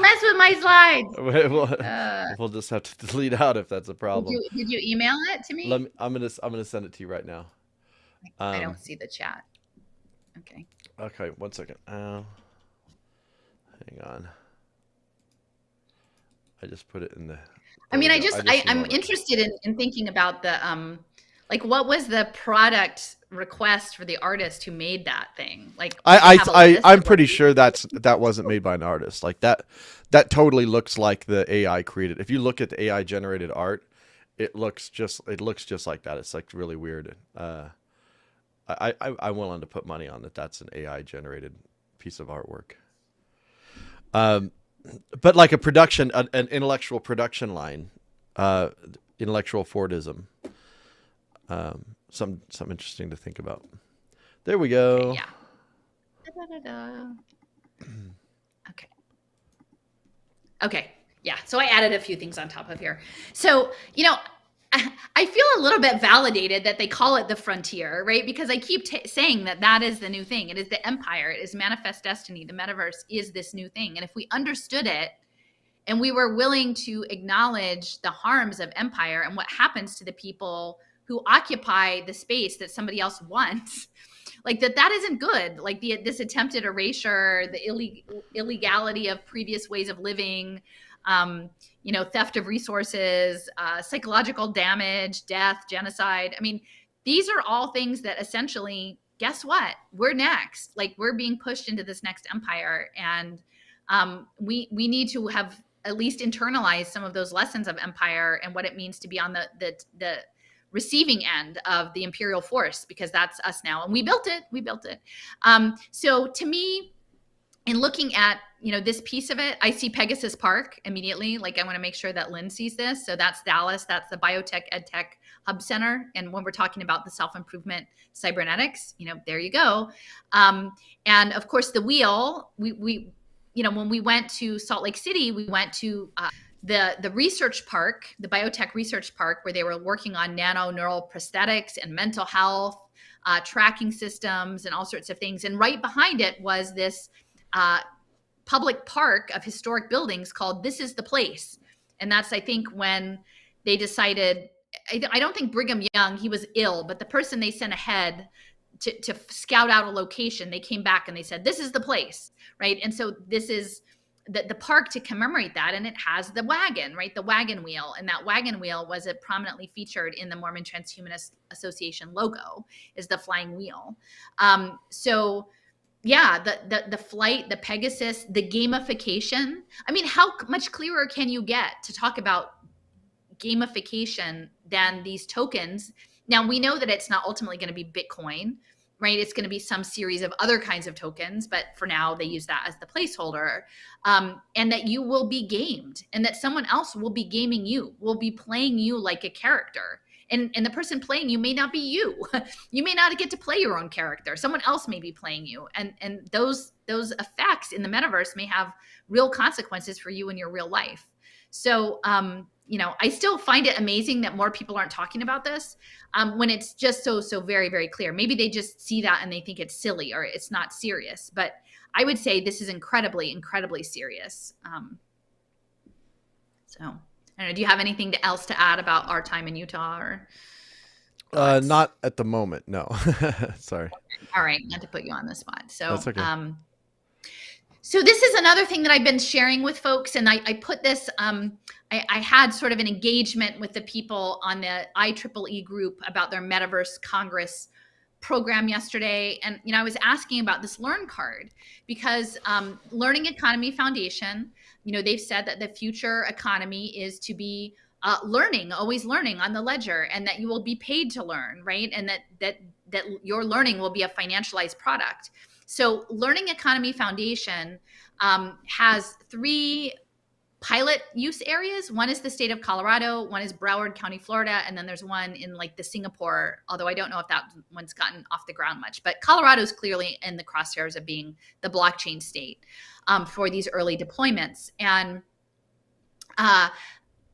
mess with my slides. we'll just have to delete out if that's a problem. Did you email it to me? I'm gonna send it to you right now. I don't see the chat. Okay. Okay, 1 second. Hang on. I just put it in the. I mean, I'm interested in thinking about the like, what was the product request for the artist who made that thing? Like, I'm pretty sure that wasn't made by an artist. Like that totally looks like the AI created. If you look at the AI generated art, it looks just like that. It's like really weird. I'm willing to put money on that. That's an AI generated piece of artwork. But like an intellectual production line, intellectual Fordism. Some interesting to think about. There we go. Okay, yeah. Okay. Okay. Yeah. So I added a few things on top of here. So, I feel a little bit validated that they call it the frontier, right? Because I keep saying that is the new thing. It is the empire. It is manifest destiny. The metaverse is this new thing. And if we understood it and we were willing to acknowledge the harms of empire and what happens to the people who occupy the space that somebody else wants, like that isn't good. Like this attempted erasure, the illegality of previous ways of living, theft of resources, psychological damage, death, genocide. I mean, these are all things that essentially, guess what? We're next. Like, we're being pushed into this next empire. And we need to have at least internalized some of those lessons of empire and what it means to be on the receiving end of the imperial force, because that's us now. And we built it. So to me, in looking at, this piece of it, I see Pegasus Park immediately. Like, I want to make sure that Lynn sees this. So that's Dallas. That's the Biotech EdTech Hub Center. And when we're talking about the self-improvement cybernetics, there you go. And of course, the wheel, we when we went to Salt Lake City, we went to the research park, the Biotech Research Park, where they were working on nano neural prosthetics and mental health, tracking systems and all sorts of things. And right behind it was this public park of historic buildings called This Is the Place. And that's, I think, when they decided, I don't think Brigham Young, he was ill, but the person they sent ahead to scout out a location, they came back and they said, this is the place, right? And so this is the park to commemorate that. And it has the wagon, right? The wagon wheel. And that wagon wheel was prominently featured in the Mormon Transhumanist Association logo, is the flying wheel. So yeah, the flight, the Pegasus, the gamification. I mean, how much clearer can you get to talk about gamification than these tokens? Now, we know that it's not ultimately going to be Bitcoin, right? It's going to be some series of other kinds of tokens, but for now they use that as the placeholder. And that you will be gamed, and that someone else will be gaming you, will be playing you like a character. And the person playing you may not be you. You may not get to play your own character. Someone else may be playing you. And those effects in the metaverse may have real consequences for you in your real life. So, I still find it amazing that more people aren't talking about this when it's just so very, very clear. Maybe they just see that and they think it's silly or it's not serious. But I would say this is incredibly, incredibly serious. So. I don't know, do you have anything else to add about our time in Utah? Or not at the moment, no. Sorry. All right, not to put you on the spot. So that's okay. So this is another thing that I've been sharing with folks, and I put this. I had sort of an engagement with the people on the IEEE group about their Metaverse Congress program yesterday, and I was asking about this Learn card, because Learning Economy Foundation they've said that the future economy is to be learning, always learning on the ledger, and that you will be paid to learn, right? And that your learning will be a financialized product. So Learning Economy Foundation has 3 pilot use areas. One is the state of Colorado, one is Broward County, Florida, and then there's one in like the Singapore, although I don't know if that one's gotten off the ground much. But Colorado's clearly in the crosshairs of being the blockchain state for these early deployments. And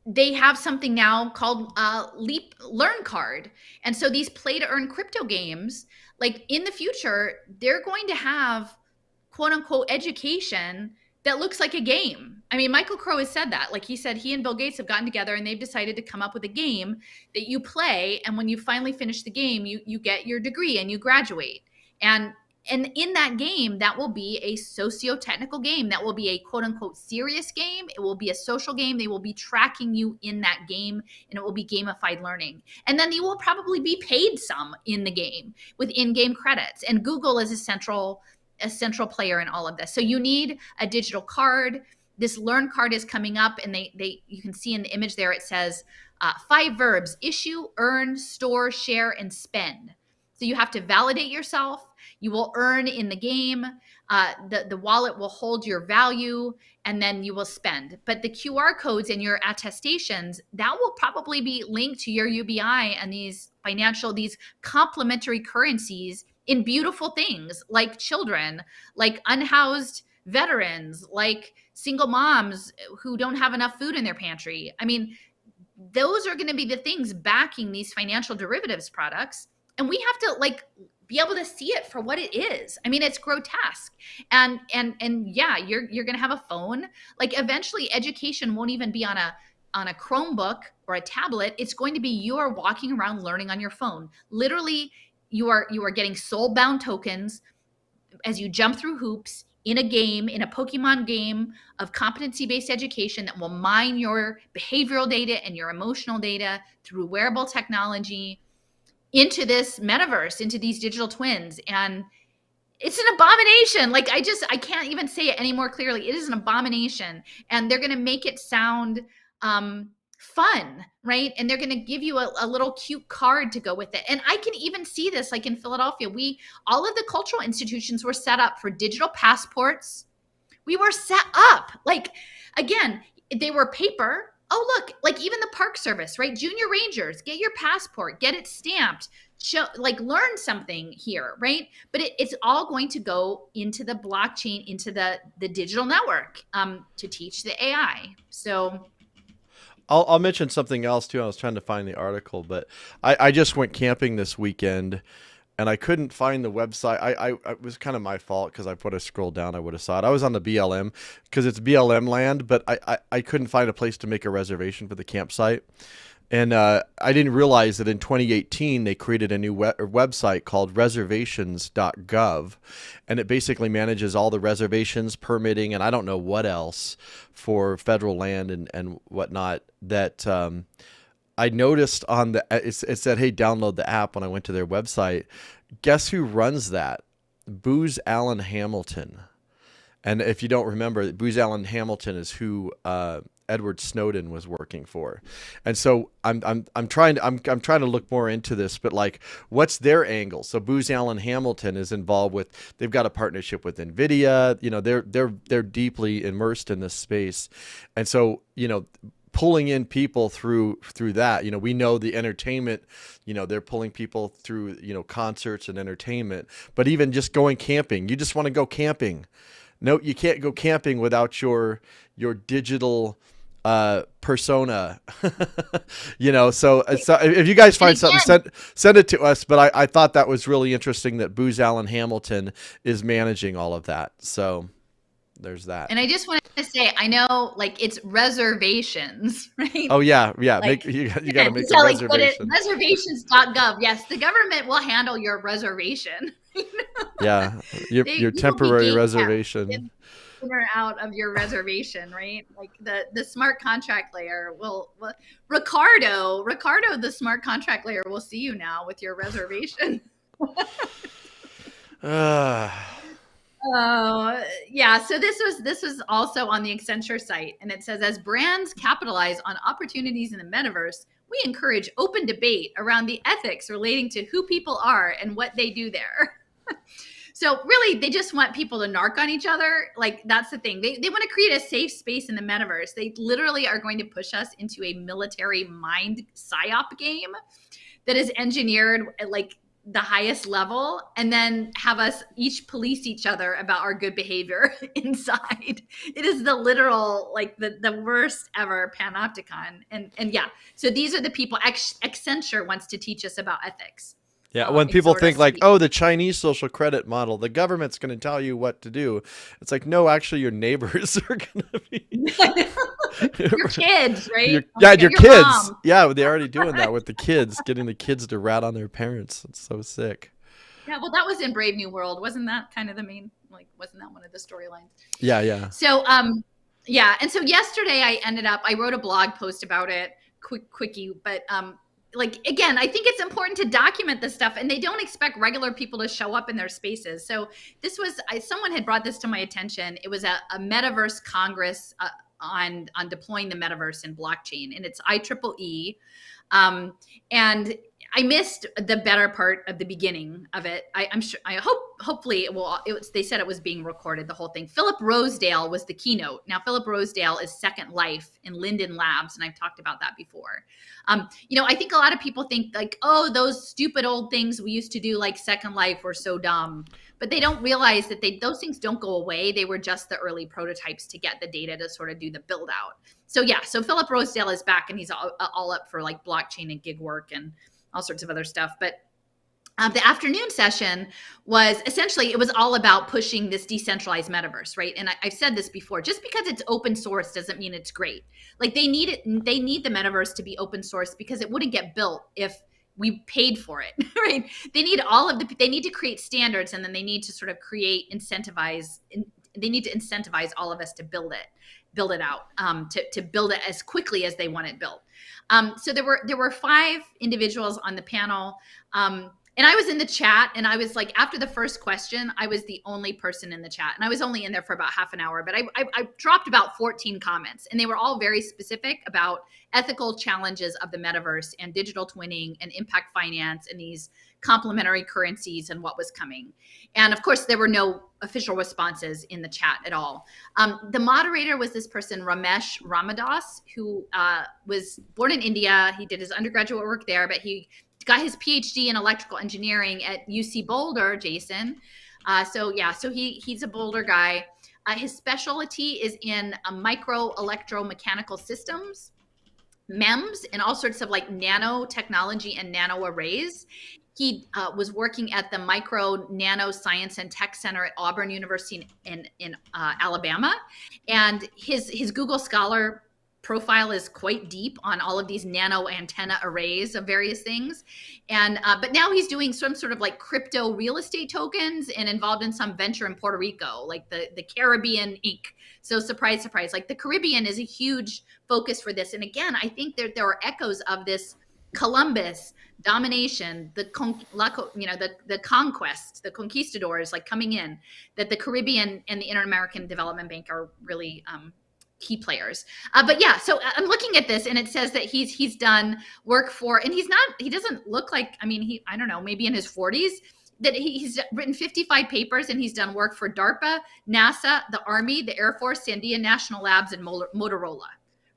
they have something now called Leap Learn Card. And so these play to earn crypto games, like in the future, they're going to have quote unquote education that looks like a game. I mean, Michael Crow has said that. Like he said, he and Bill Gates have gotten together and they've decided to come up with a game that you play. And when you finally finish the game, you get your degree and you graduate. And in that game, that will be a socio-technical game. That will be a quote unquote serious game. It will be a social game. They will be tracking you in that game, and it will be gamified learning. And then you will probably be paid some in the game with in-game credits. And Google is a central player in all of this. So you need a digital card. This Learn Card is coming up, and you can see in the image there, it says 5 verbs: issue, earn, store, share, and spend. So you have to validate yourself. You will earn in the game. The wallet will hold your value, and then you will spend. But the QR codes and your attestations, that will probably be linked to your UBI and these complementary currencies in beautiful things like children, like unhoused veterans, like single moms who don't have enough food in their pantry. I mean, those are going to be the things backing these financial derivatives products. And we have to be able to see it for what it is. I mean, it's grotesque. And yeah, you're going to have a phone. Like eventually education won't even be on a Chromebook or a tablet. It's going to be you are walking around learning on your phone. Literally, you are getting soul-bound tokens as you jump through hoops in a game, in a Pokemon game of competency-based education that will mine your behavioral data and your emotional data through wearable technology into this metaverse, into these digital twins. And it's an abomination. Like I can't even say it any more clearly. It is an abomination. And they're going to make it sound fun, right? And they're going to give you a little cute card to go with it. And I can even see this, like in Philadelphia, all of the cultural institutions were set up for digital passports. We were set up, like, again, they were paper. Oh, look, like even the Park Service, right? Junior Rangers, get your passport, get it stamped, learn something here, right? But it's all going to go into the blockchain, into the digital network to teach the AI. So I'll mention something else too. I was trying to find the article, but I just went camping this weekend and I couldn't find the website. It was kind of my fault because I put a scroll down. I would have saw it. I was on the BLM because it's BLM land, but I couldn't find a place to make a reservation for the campsite. And I didn't realize that in 2018, they created a new website called reservations.gov. And it basically manages all the reservations, permitting, and I don't know what else for federal land and whatnot that I noticed on it said, hey, download the app when I went to their website. Guess who runs that? Booz Allen Hamilton. And if you don't remember, Booz Allen Hamilton is who Edward Snowden was working for. And so I'm trying to look more into this, but like, what's their angle? So Booz Allen Hamilton is involved with, they've got a partnership with NVIDIA, they're deeply immersed in this space. And so, pulling in people through that, we know the entertainment, they're pulling people through, concerts and entertainment, but even just going camping, you just want to go camping. No, you can't go camping without your digital persona. So if you guys find something, send it to us. But I thought that was really interesting that Booz Allen Hamilton is managing all of that. So there's that. And I just wanted to say, I know, it's reservations, right? Oh yeah. You got to make a reservation. Reservations.gov. Yes, the government will handle your reservation. Yeah, your temporary reservation. In or out of your reservation, right? Like the smart contract layer will Ricardo, the smart contract layer will see you now with your reservation. Oh, yeah. So this was also on the Accenture site, and it says, as brands capitalize on opportunities in the metaverse, we encourage open debate around the ethics relating to who people are and what they do there. So really, they just want people to narc on each other. Like, that's the thing. They want to create a safe space in the metaverse. They literally are going to push us into a military mind psyop game that is engineered at like the highest level, and then have us each police each other about our good behavior inside. It is the literal, like the worst ever panopticon. And yeah, so these are the people. Accenture wants to teach us about ethics. Yeah, when people think like, oh, the Chinese social credit model, the government's going to tell you what to do. It's like, no, actually, your neighbors are going to be your kids, right? Your kids. Mom. Yeah, they're already doing that with the kids, getting the kids to rat on their parents. It's so sick. Yeah, well, that was in Brave New World. Wasn't that kind of the main, like, wasn't that one of the storylines? Yeah. So, yeah. And so yesterday I wrote a blog post about it, quickie, but, like, again, I think it's important to document this stuff, and they don't expect regular people to show up in their spaces. So this was, someone had brought this to my attention. It was a metaverse congress on deploying the metaverse in blockchain, and it's IEEE. And I missed the better part of the beginning of it. I'm sure, hopefully it will. They said it was being recorded, the whole thing. Philip Rosedale was the keynote. Now, Philip Rosedale is Second Life in Linden Labs, and I've talked about that before. I think a lot of people think like, oh, those stupid old things we used to do like Second Life were so dumb. But they don't realize that those things don't go away. They were just the early prototypes to get the data to sort of do the build out. So yeah, so Philip Rosedale is back, and he's all up for like blockchain and gig work and all sorts of other stuff. But the afternoon session was essentially, it was all about pushing this decentralized metaverse, right? And I've said this before, just because it's open source doesn't mean it's great. Like they need the metaverse to be open source, because it wouldn't get built if we paid for it, right? They need they need to create standards, and then they need to sort of they need to incentivize all of us to build it out, to build it as quickly as they want it built. So there were 5 individuals on the panel. And I was in the chat, and I was like, after the first question, I was the only person in the chat, and I was only in there for about half an hour, but I dropped about 14 comments, and they were all very specific about ethical challenges of the metaverse and digital twinning and impact finance and these complementary currencies and what was coming. And of course, there were no official responses in the chat at all. The moderator was this person, Ramesh Ramadas, who was born in India. He did his undergraduate work there, but he got his PhD in electrical engineering at UC Boulder, Jason. So he's a Boulder guy. His specialty is in micro electromechanical systems, MEMS, and all sorts of like nanotechnology and nano arrays. He was working at the Micro Nano Science and Tech Center at Auburn University in Alabama. And his Google Scholar profile is quite deep on all of these nano antenna arrays of various things. And but now he's doing some sort of like crypto real estate tokens and involved in some venture in Puerto Rico, like the Caribbean Inc. So surprise, surprise, like the Caribbean is a huge focus for this. And again, I think there are echoes of this Columbus domination, the conquest, the conquistadors like coming in, that the Caribbean and the Inter-American Development Bank are really key players. But yeah, so I'm looking at this, and it says that he's done work for, and he doesn't look like, I don't know, maybe in his 40s, that he's written 55 papers, and he's done work for DARPA, NASA, the Army, the Air Force, Sandia National Labs, and Motorola.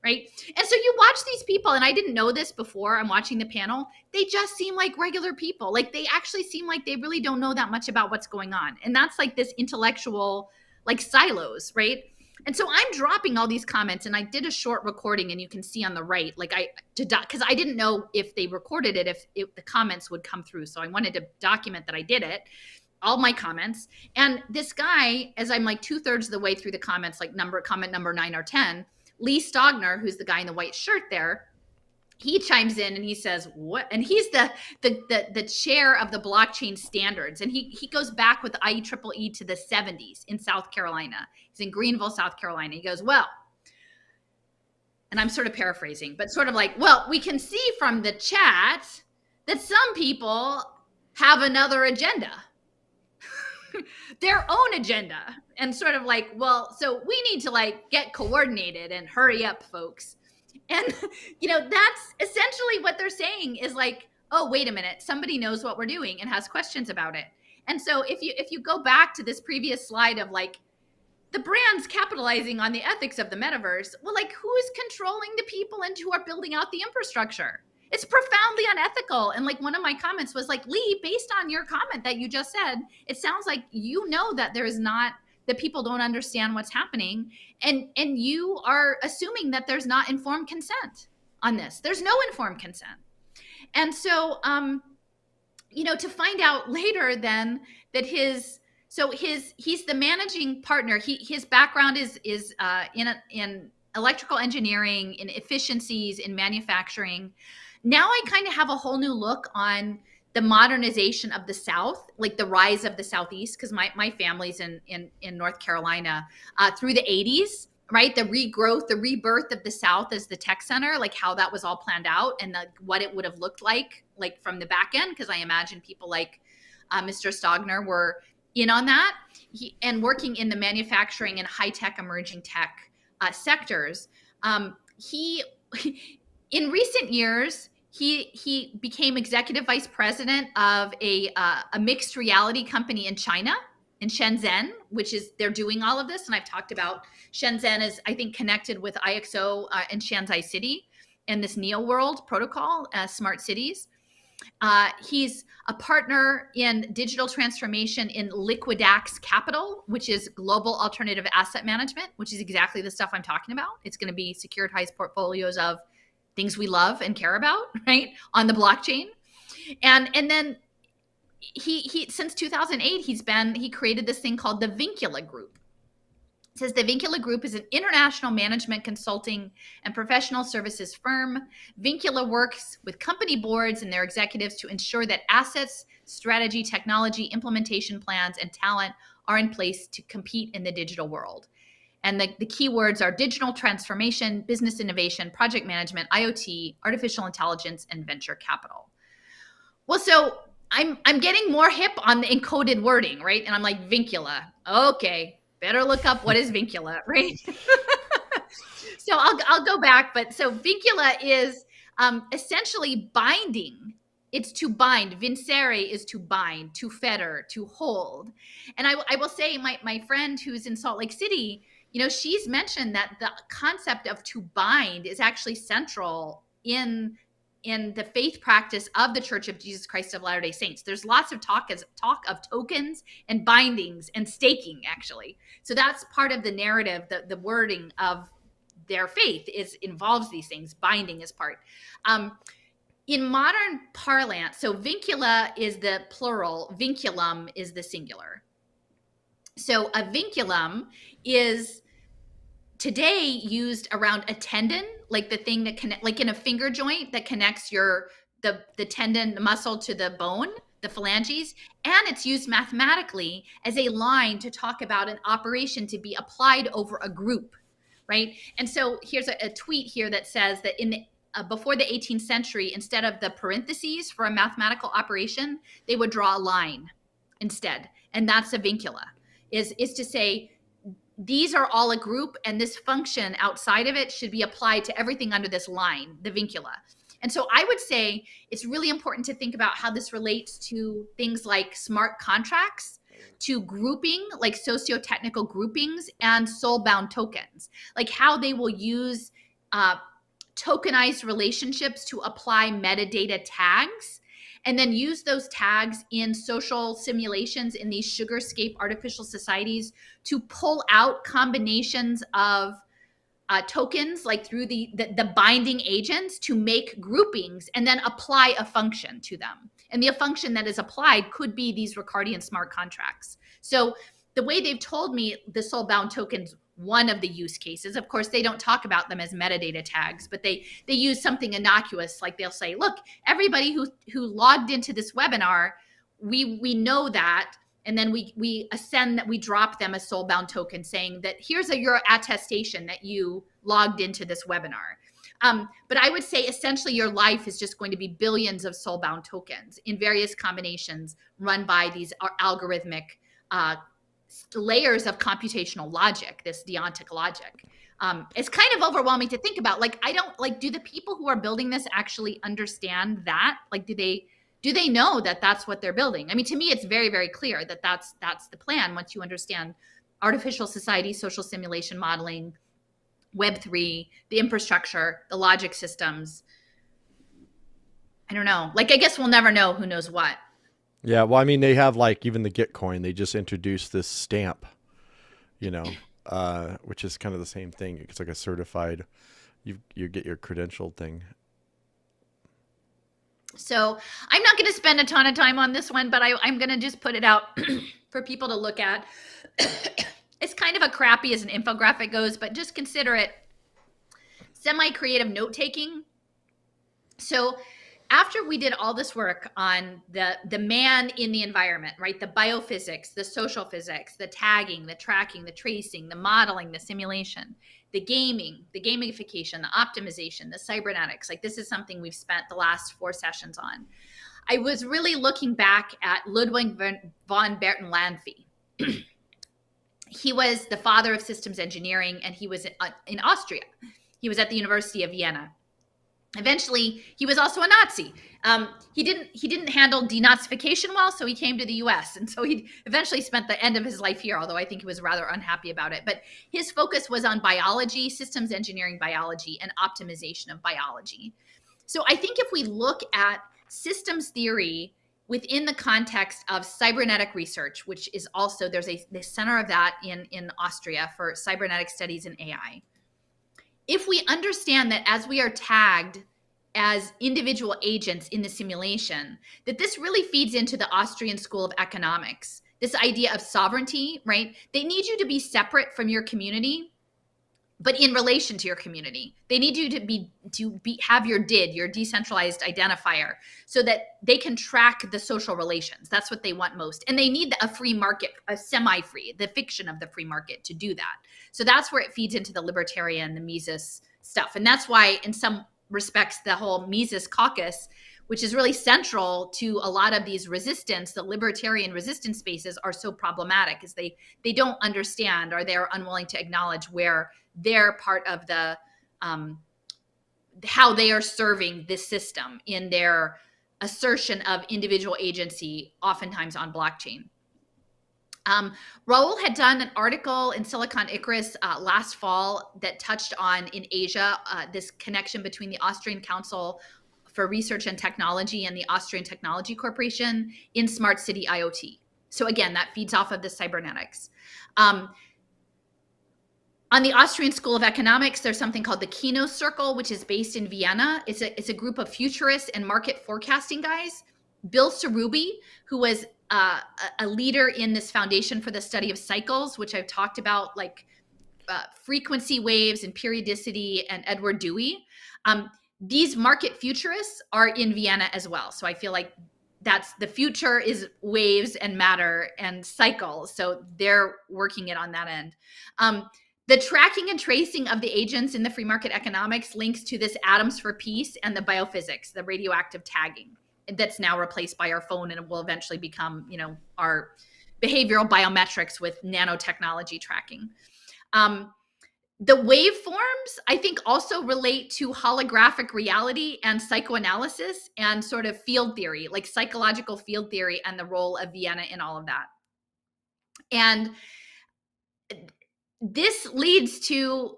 Right. And so you watch these people, and I didn't know this before I'm watching the panel. They just seem like regular people. Like they actually seem like they really don't know that much about what's going on. And that's like this intellectual, like silos. Right. And so I'm dropping all these comments, and I did a short recording, and you can see on the right, like because I didn't know if they recorded it, if the comments would come through. So I wanted to document that I did it, all my comments. And this guy, as I'm like 2/3 of the way through the comments, like comment number 9 or 10, Lee Stogner, who's the guy in the white shirt there, he chimes in and he says, what? And he's the chair of the blockchain standards. And he goes back with IEEE to the 70s in South Carolina. He's in Greenville, South Carolina. He goes, well, and I'm sort of paraphrasing, but sort of like, well, we can see from the chat that some people have another agenda. their own agenda and sort of like, well, so we need to like get coordinated and hurry up, folks. And, that's essentially what they're saying is like, oh, wait a minute, somebody knows what we're doing and has questions about it. And so if you go back to this previous slide of like the brands capitalizing on the ethics of the metaverse, well, like who is controlling the people and who are building out the infrastructure? It's profoundly unethical. And like one of my comments was like, Lee, based on your comment that you just said, it sounds like that there is not, that people don't understand what's happening. And you are assuming that there's not informed consent on this. There's no informed consent. And so, to find out later then that he's the managing partner. His background is in electrical engineering, in efficiencies, in manufacturing. Now I kind of have a whole new look on the modernization of the South, like the rise of the Southeast, because my family's in North Carolina through the 80s, right? The regrowth, the rebirth of the South as the tech center, like how that was all planned out and what it would have looked like from the back end, because I imagine people like Mr. Stogner were in on that and working in the manufacturing and high-tech emerging tech sectors. In recent years, he became executive vice president of a mixed reality company in China, in Shenzhen, they're doing all of this. And I've talked about Shenzhen is, I think, connected with IXO in Shanghai City and this Neo World protocol, smart cities. He's a partner in digital transformation in Liquidax Capital, which is global alternative asset management, which is exactly the stuff I'm talking about. It's going to be securitized portfolios of things we love and care about, right, on the blockchain. And then he since 2008, he created this thing called the Vincula Group. It says the Vincula Group is an international management consulting and professional services firm. Vincula works with company boards and their executives to ensure that assets, strategy, technology, implementation plans, and talent are in place to compete in the digital world. And the keywords are digital transformation, business innovation, project management, IoT, artificial intelligence, and venture capital. Well, so I'm getting more hip on the encoded wording, right? And I'm like, Vincula. Okay, better look up what is Vincula, right? So I'll go back. But so Vincula is essentially binding. It's to bind. Vincere is to bind, to fetter, to hold. And I will say my friend who's in Salt Lake City, she's mentioned that the concept of to bind is actually central in the faith practice of the Church of Jesus Christ of Latter-day Saints. There's lots of talk of tokens and bindings and staking, actually. So that's part of the narrative, the wording of their faith involves these things. Binding is part. In modern parlance, so vincula is the plural, vinculum is the singular. So a vinculum is today used around a tendon, like the thing that like in a finger joint that connects the tendon, the muscle to the bone, the phalanges, and it's used mathematically as a line to talk about an operation to be applied over a group, right? And so here's a tweet here that says that before the 18th century, instead of the parentheses for a mathematical operation, they would draw a line instead, and that's a vincula. Is to say these are all a group and this function outside of it should be applied to everything under this line, the vincula. And so I would say it's really important to think about how this relates to things like smart contracts, to grouping, like socio-technical groupings, and soul-bound tokens, like how they will use tokenized relationships to apply metadata tags and then use those tags in social simulations in these sugarscape artificial societies to pull out combinations of tokens, like through the binding agents, to make groupings and then apply a function to them. And the function that is applied could be these Ricardian smart contracts. So the way they've told me the soul-bound tokens, one of the use cases, of course, they don't talk about them as metadata tags, but they use something innocuous, like they'll say, look, everybody who logged into this webinar, we know that, and then we ascend that we drop them a soul-bound token saying that here's your attestation that you logged into this webinar. But I would say essentially your life is just going to be billions of soul-bound tokens in various combinations run by these algorithmic layers of computational logic, this deontic logic. It's kind of overwhelming to think about. Like, I don't like, do the people who are building this actually understand that? Like, do they know that that's what they're building? I mean, to me, it's very, very clear that that's the plan. Once you understand artificial society, social simulation modeling, Web3, the infrastructure, the logic systems. I don't know. Like, I guess we'll never know who knows what. Yeah, well, I mean, they have like even the Gitcoin, they just introduced this stamp, which is kind of the same thing. It's like a certified, you get your credential thing. So I'm not going to spend a ton of time on this one, but I'm going to just put it out for people to look at. It's kind of a crappy as an infographic goes, but just consider it semi-creative note-taking. So after we did all this work on the man in the environment, right? The biophysics, the social physics, the tagging, the tracking, the tracing, the modeling, the simulation, the gaming, the gamification, the optimization, the cybernetics. Like, this is something we've spent the last 4 sessions on. I was really looking back at Ludwig von Bertalanffy. He was the father of systems engineering, and he was in Austria. He was at the University of Vienna. Eventually, he was also a Nazi. He didn't handle denazification well, so he came to the U.S. And so he eventually spent the end of his life here, although I think he was rather unhappy about it. But his focus was on biology, systems engineering biology, and optimization of biology. So I think if we look at systems theory within the context of cybernetic research, which is also, there's the center of that in Austria for cybernetic studies and AI. If we understand that as we are tagged as individual agents in the simulation, that this really feeds into the Austrian School of Economics, this idea of sovereignty, right? They need you to be separate from your community, but in relation to your community. They need you to have your DID, your decentralized identifier, so that they can track the social relations. That's what they want most. And they need a free market, a semi-free, the fiction of the free market to do that. So that's where it feeds into the libertarian, the Mises stuff. And that's why, in some respects, the whole Mises caucus, which is really central to a lot of these resistance, the libertarian resistance spaces, are so problematic, is they don't understand, or they're unwilling to acknowledge where they're part of the how they are serving this system in their assertion of individual agency, oftentimes on blockchain. Raul had done an article in Silicon Icarus last fall that touched on, in Asia, this connection between the Austrian Council for Research and Technology and the Austrian Technology Corporation in smart city IoT. So again, that feeds off of the cybernetics. On the Austrian School of Economics, there's something called the Kino Circle, which is based in Vienna. It's a group of futurists and market forecasting guys. Bill Cerubi, who was a leader in this foundation for the study of cycles, which I've talked about, like frequency waves and periodicity, and Edward Dewey. These market futurists are in Vienna as well. So I feel like that's the future is waves and matter and cycles. So they're working it on that end. The tracking and tracing of the agents in the free market economics links to this Atoms for Peace and the biophysics, the radioactive tagging that's now replaced by our phone, and it will eventually become, our behavioral biometrics with nanotechnology tracking. The waveforms, I think, also relate to holographic reality and psychoanalysis and sort of field theory, like psychological field theory, and the role of Vienna in all of that. And this leads to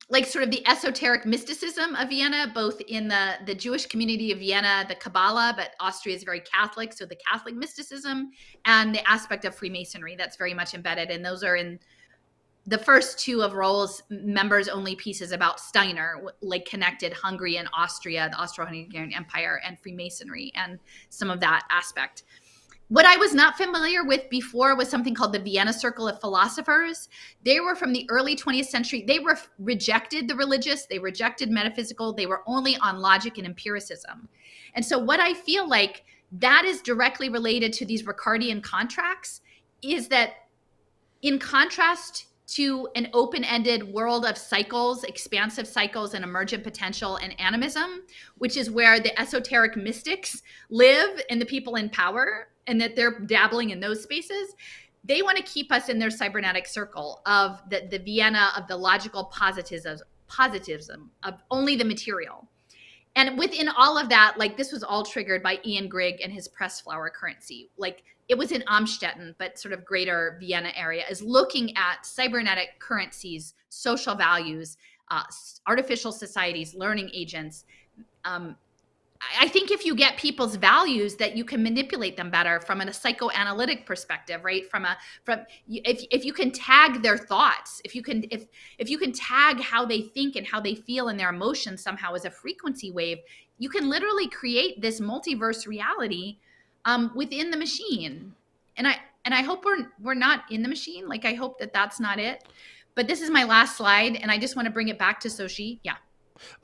like sort of the esoteric mysticism of Vienna, both in the Jewish community of Vienna, the Kabbalah, but Austria is very Catholic, so the Catholic mysticism, and the aspect of Freemasonry that's very much embedded. And those are in the first 2 of Raul's members-only pieces about Steiner, like connected Hungary and Austria, the Austro-Hungarian Empire, and Freemasonry, and some of that aspect. What I was not familiar with before was something called the Vienna Circle of Philosophers. They were from the early 20th century. They rejected the religious. They rejected metaphysical. They were only on logic and empiricism. And so what I feel like that is directly related to these Ricardian contracts is that, in contrast to an open-ended world of cycles, expansive cycles, and emergent potential and animism, which is where the esoteric mystics live and the people in power, and that they're dabbling in those spaces, they want to keep us in their cybernetic circle of the Vienna of the logical positivism of only the material. And within all of that, like this was all triggered by Ian Grigg and his press flower currency. Like it was in Amstetten, but sort of greater Vienna area, is looking at cybernetic currencies, social values, artificial societies, learning agents. I think if you get people's values, that you can manipulate them better from a psychoanalytic perspective, right? If you can tag their thoughts, if you can tag how they think and how they feel and their emotions somehow as a frequency wave, you can literally create this multiverse reality within the machine. And I hope we're not in the machine. Like I hope that that's not it. But this is my last slide, and I just want to bring it back to Soshi. Yeah.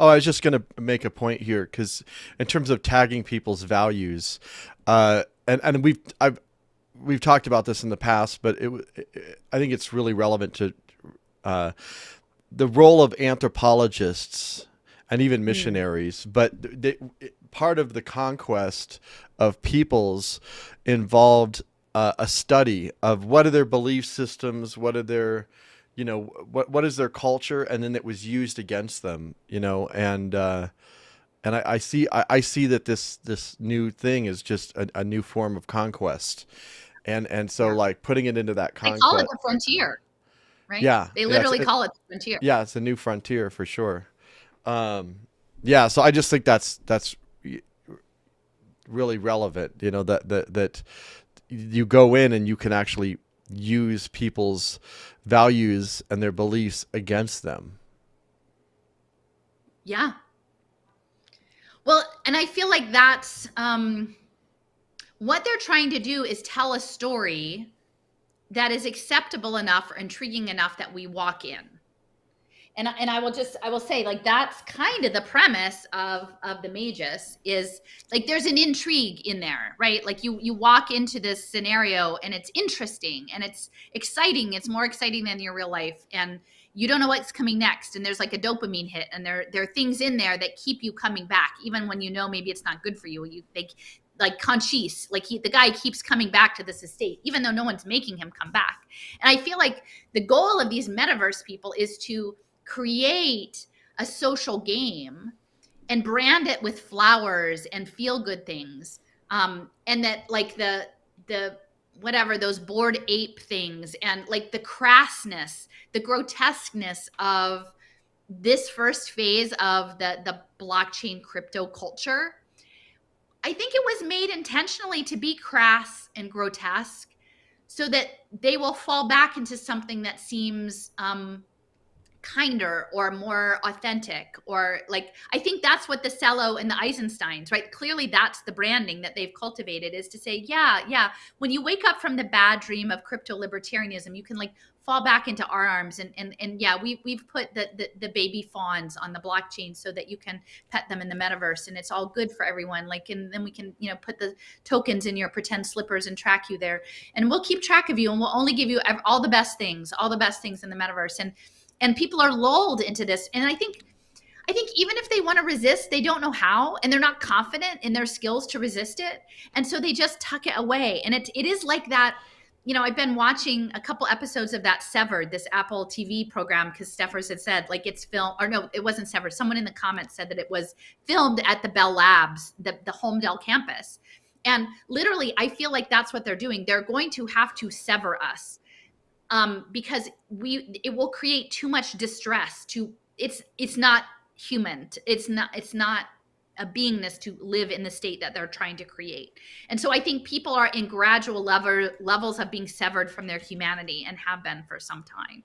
Oh, I was just going to make a point here because in terms of tagging people's values, and we've talked about this in the past, but I think it's really relevant to the role of anthropologists and even missionaries. But part of the conquest of peoples involved a study of what are their belief systems, what are their what is their culture, and then it was used against them, and I see that this new thing is just a new form of conquest, and so like putting it into that conquest. They call it the frontier, right? Yeah, they literally call it the frontier. Yeah, it's a new frontier for sure. Yeah, so I just think that's really relevant. That you go in and you can actually use people's values and their beliefs against them. Yeah. Well, and I feel like that's what they're trying to do is tell a story that is acceptable enough or intriguing enough that we walk in. And I will say, like, that's kind of the premise of the Magus is like there's an intrigue in there, right? Like you walk into this scenario and it's interesting and it's exciting. It's more exciting than your real life, and you don't know what's coming next. And there's like a dopamine hit, and there are things in there that keep you coming back, even when you know maybe it's not good for you. Like Conchise, like the guy keeps coming back to this estate, even though no one's making him come back. And I feel like the goal of these metaverse people is to create a social game and brand it with flowers and feel good things. And that like the whatever, those Bored Ape things and like the crassness, the grotesqueness of this first phase of the blockchain crypto culture. I think it was made intentionally to be crass and grotesque so that they will fall back into something that seems kinder or more authentic, or like I think that's what the Cello and the Eisensteins, right? Clearly that's the branding that they've cultivated, is to say, yeah, when you wake up from the bad dream of crypto libertarianism, you can like fall back into our arms, and yeah, we've put the baby fawns on the blockchain so that you can pet them in the metaverse, and it's all good for everyone. Like, and then we can put the tokens in your pretend slippers and track you there, and we'll keep track of you, and we'll only give you all the best things in the metaverse. And people are lulled into this. And I think even if they want to resist, they don't know how, and they're not confident in their skills to resist it. And so they just tuck it away. And it is like that. I've been watching a couple episodes of that Severed, this Apple TV program, because Steffers had said like it's filmed, or no, it wasn't Severed. Someone in the comments said that it was filmed at the Bell Labs, the Holmdel campus. And literally, I feel like that's what they're doing. They're going to have to sever us. Because it will create too much distress. It's not human. It's not a beingness to live in the state that they're trying to create. And so I think people are in gradual levels of being severed from their humanity, and have been for some time.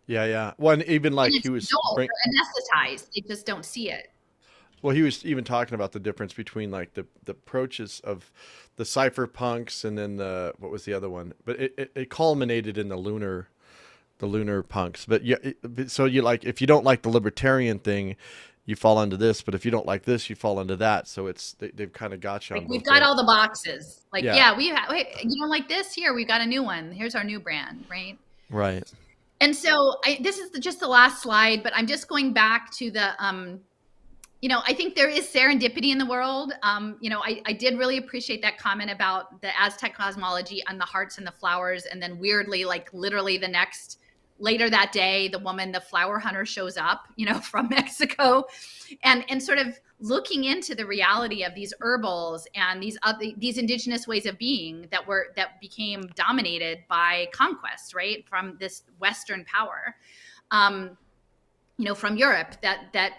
Yeah. Well, even like he was they're anesthetized. They just don't see it. Well, he was even talking about the difference between like the approaches of the cypherpunks and then what was the other one? But it culminated in the lunar punks. But yeah, so you like, if you don't like the libertarian thing, you fall into this. But if you don't like this, you fall into that. So they've kind of got you on. Like we've got all the boxes. Like you don't like this? Here we've got a new one. Here's our new brand, right? Right. And so this is just the last slide, but I'm just going back to I think there is serendipity in the world. I did really appreciate that comment about the Aztec cosmology and the hearts and the flowers. And then weirdly, like literally later that day, the flower hunter shows up, from Mexico and sort of looking into the reality of these herbals and these indigenous ways of being that became dominated by conquest, right? From this Western power. From Europe, that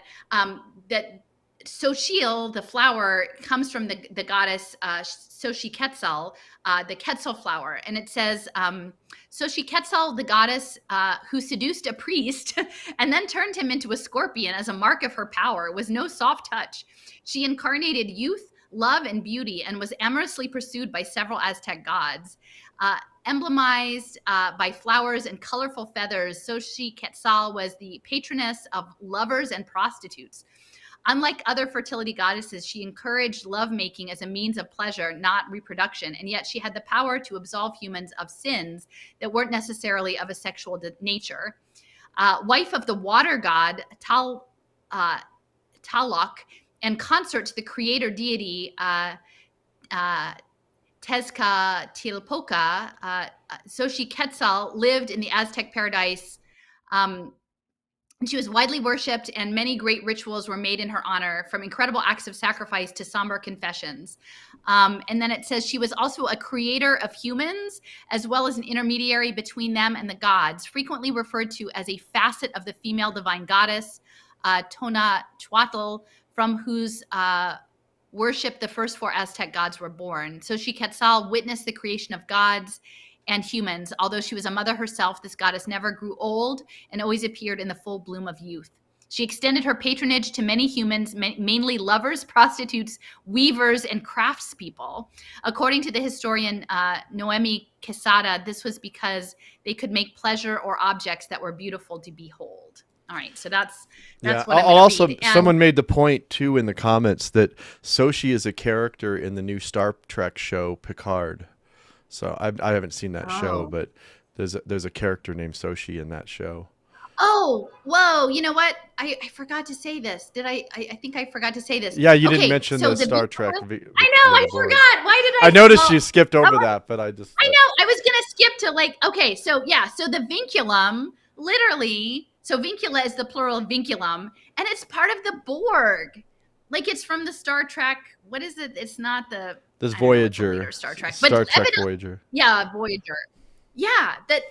Xochitl, the flower, comes from the goddess Xochiquetzal, the Quetzal flower. And it says, Xochiquetzal, the goddess who seduced a priest and then turned him into a scorpion as a mark of her power, was no soft touch. She incarnated youth, love, and beauty, and was amorously pursued by several Aztec gods. Emblemized by flowers and colorful feathers, Xochiquetzal was the patroness of lovers and prostitutes. Unlike other fertility goddesses, she encouraged lovemaking as a means of pleasure, not reproduction, and yet she had the power to absolve humans of sins that weren't necessarily of a sexual nature. Wife of the water god Tlaloc, and consort to the creator deity Tezcatlipoca, Xochiquetzal lived in the Aztec paradise. She was widely worshipped, and many great rituals were made in her honor, from incredible acts of sacrifice to somber confessions. And then it says she was also a creator of humans, as well as an intermediary between them and the gods, frequently referred to as a facet of the female divine goddess, Tonatiuhtli, from whose worship the first four Aztec gods were born. Xochiquetzal witnessed the creation of gods and humans. Although she was a mother herself, this goddess never grew old and always appeared in the full bloom of youth. She extended her patronage to many humans, mainly lovers, prostitutes, weavers, and craftspeople. According to the historian Noemi Quesada, this was because they could make pleasure or objects that were beautiful to behold. All right, so that's what I'm also read. Someone made the point too in the comments that Xochi is a character in the new Star Trek show Picard. So I haven't seen that show, but there's a character named Xochi in that show. Oh, whoa! You know what? I forgot to say this. Did I? I think I forgot to say this. Yeah, you didn't mention the Star Trek. I know. I forgot. Why did I? I noticed you skipped over that, but I know. I was gonna skip to okay. So the vinculum, literally. So vincula is the plural of vinculum, and it's part of the Borg. Like it's from the Star Trek. What is it? It's not the. This Voyager. Star Trek. Star Trek Voyager. Yeah, Voyager. Yeah, that.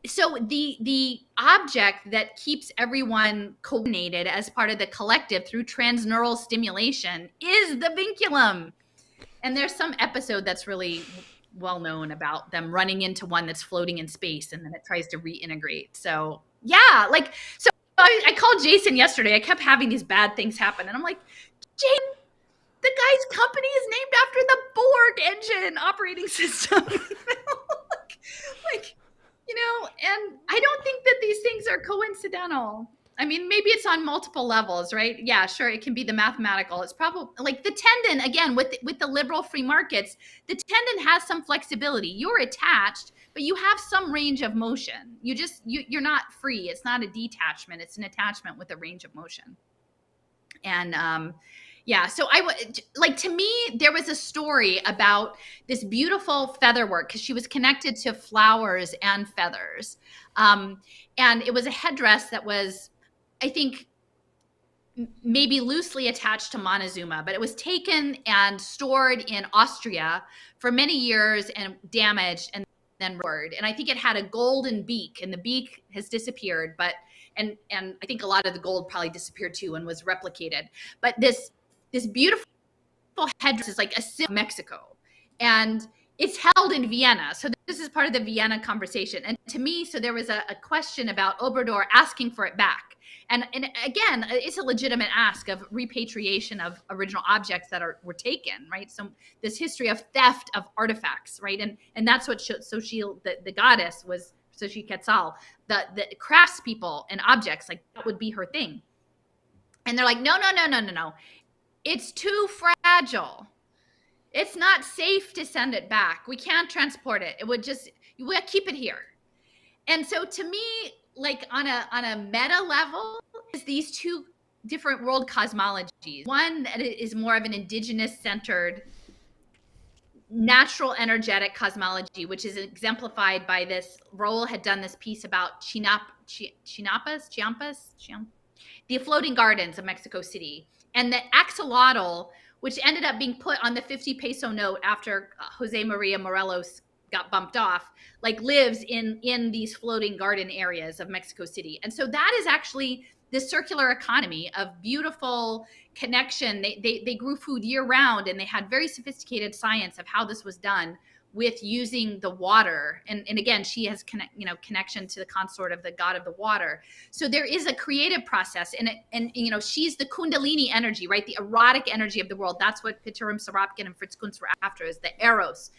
So the object that keeps everyone coordinated as part of the collective through transneural stimulation is the vinculum. And there's some episode that's really well known about them running into one that's floating in space, and then it tries to reintegrate. So yeah, so I called Jason yesterday. I kept having these bad things happen, and I'm like, Jason, the guy's company is named after the Borg engine operating system. And I don't think that these things are coincidental. I mean, maybe it's on multiple levels, right? Yeah, sure. It can be the mathematical. It's probably like the tendon, again, with the liberal free markets, the tendon has some flexibility. You're attached, but you have some range of motion. You're not free. It's not a detachment. It's an attachment with a range of motion. And, so to me, there was a story about this beautiful feather work because she was connected to flowers and feathers. And it was a headdress that was, I think, maybe loosely attached to Montezuma, but it was taken and stored in Austria for many years and damaged and then restored. And I think it had a golden beak, and the beak has disappeared, and I think a lot of the gold probably disappeared too and was replicated. But this beautiful headdress is like a symbol of Mexico, and it's held in Vienna. So this is part of the Vienna conversation. And to me, so there was a question about Obrador asking for it back. And again, it's a legitimate ask of repatriation of original objects that were taken, right? So this history of theft of artifacts, right? And that's what Xochitl, the goddess, was Xochiquetzal, the craftspeople and objects, like that would be her thing. And they're like, no. It's too fragile. It's not safe to send it back. We can't transport it. We'll keep it here. And so to me, like on a meta level, is these two different world cosmologies. One that is more of an indigenous centered natural energetic cosmology, which is exemplified by this. Roel had done this piece about Chiapas, the floating gardens of Mexico City, and the axolotl, which ended up being put on the 50 peso note after Jose Maria Morelos got bumped off, like lives in these floating garden areas of Mexico City. And so that is actually this circular economy of beautiful connection. They grew food year round, and they had very sophisticated science of how this was done with using the water. And again, she has connection to the consort of the god of the water. So there is a creative process, and she's the Kundalini energy, right? The erotic energy of the world. That's what Piturim Sarapkin and Fritz Kunz were after, is the eros.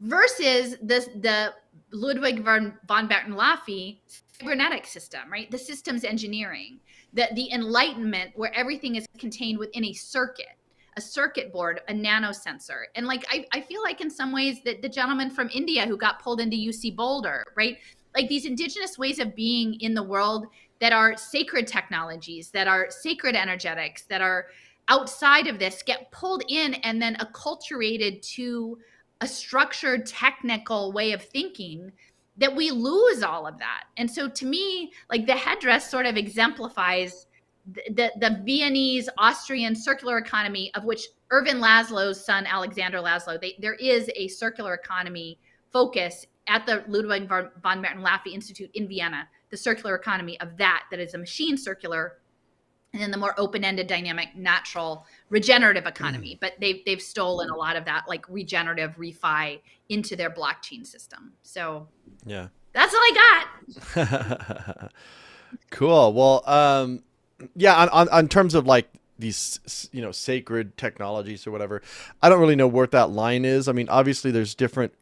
Versus the Ludwig von Bertalanffy cybernetic system, right? The systems engineering, the enlightenment, where everything is contained within a circuit board, a nanosensor. And like, I feel like in some ways that the gentleman from India who got pulled into UC Boulder, right? Like these indigenous ways of being in the world that are sacred technologies, that are sacred energetics, that are outside of this, get pulled in and then acculturated to a structured technical way of thinking, that we lose all of that. And so to me, like the headdress sort of exemplifies the Viennese Austrian circular economy, of which Erwin Laszlo's son, Alexander Laszlo, there is a circular economy focus at the Ludwig von Bertalanffy Institute in Vienna, the circular economy of that is a machine circular, and then the more open-ended, dynamic, natural, regenerative economy. But they've stolen a lot of that, like regenerative refi, into their blockchain system. So yeah, that's all I got. Cool. Well, yeah, on terms of like these, sacred technologies or whatever, I don't really know where that line is. I mean, obviously there's different,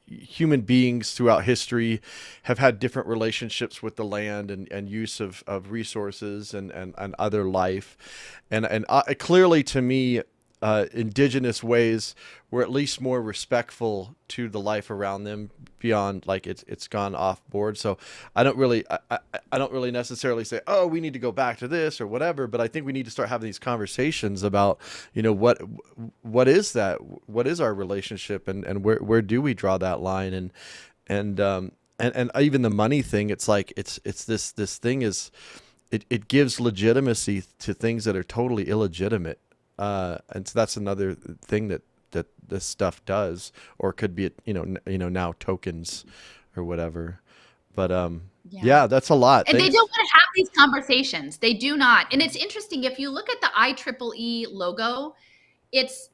human beings throughout history have had different relationships with the land and use of resources and other life. And clearly to me, indigenous ways were at least more respectful to the life around them beyond like it's gone off board. So I don't really necessarily say, oh, we need to go back to this or whatever, but I think we need to start having these conversations about, what is that? What is our relationship, and where do we draw that line? And even the money thing, it's like, it's this thing is, it gives legitimacy to things that are totally illegitimate. And so that's another thing that this stuff does, or could be, now tokens or whatever. But yeah, that's a lot. And Thanks. They don't want to have these conversations. They do not. And it's interesting, if you look at the IEEE logo, it's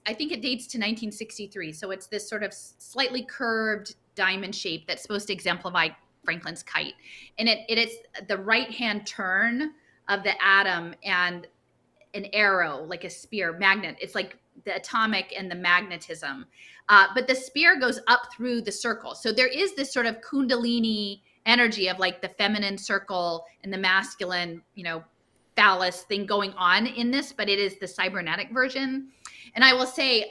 I think it dates to 1963. So it's this sort of slightly curved diamond shape that's supposed to exemplify Franklin's kite. And it is the right-hand turn of the atom and an arrow, like a spear, magnet. It's like the atomic and the magnetism. But the spear goes up through the circle. So there is this sort of Kundalini energy of like the feminine circle and the masculine, phallus thing going on in this, but it is the cybernetic version. And I will say,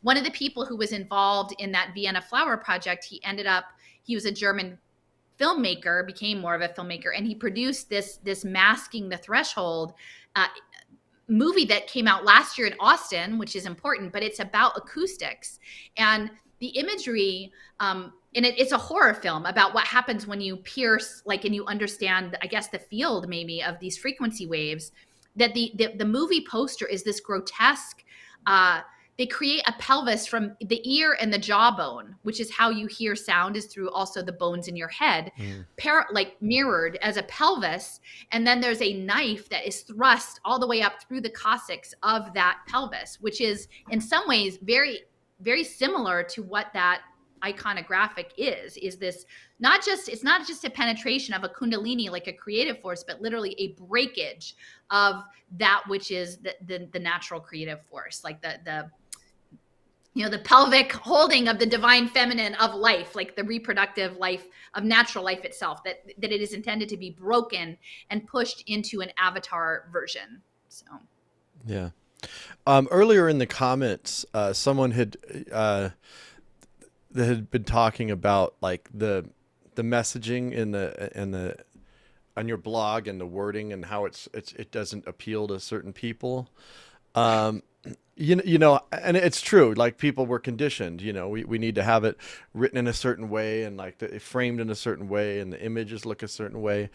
one of the people who was involved in that Vienna Flower Project, he was a German filmmaker, became more of a filmmaker, and he produced this Masking the Threshold movie that came out last year in Austin, which is important, but it's about acoustics and the imagery. And it's a horror film about what happens when you pierce, and you understand, I guess, the field maybe of these frequency waves. That the movie poster is this grotesque. They create a pelvis from the ear and the jawbone, which is how you hear sound, is through also the bones in your head, mirrored as a pelvis. And then there's a knife that is thrust all the way up through the coccyx of that pelvis, which is in some ways very, very similar to what that iconographic is this it's not just a penetration of a kundalini, like a creative force, but literally a breakage of that which is the natural creative force, like the pelvic holding of the divine feminine of life, like the reproductive life of natural life itself, that it is intended to be broken and pushed into an avatar version. So yeah. Earlier in the comments, someone had that had been talking about like the messaging in the on your blog and the wording and how it doesn't appeal to certain people. You know, and it's true. Like people were conditioned. You know, we need to have it written in a certain way and like framed in a certain way, and the images look a certain way.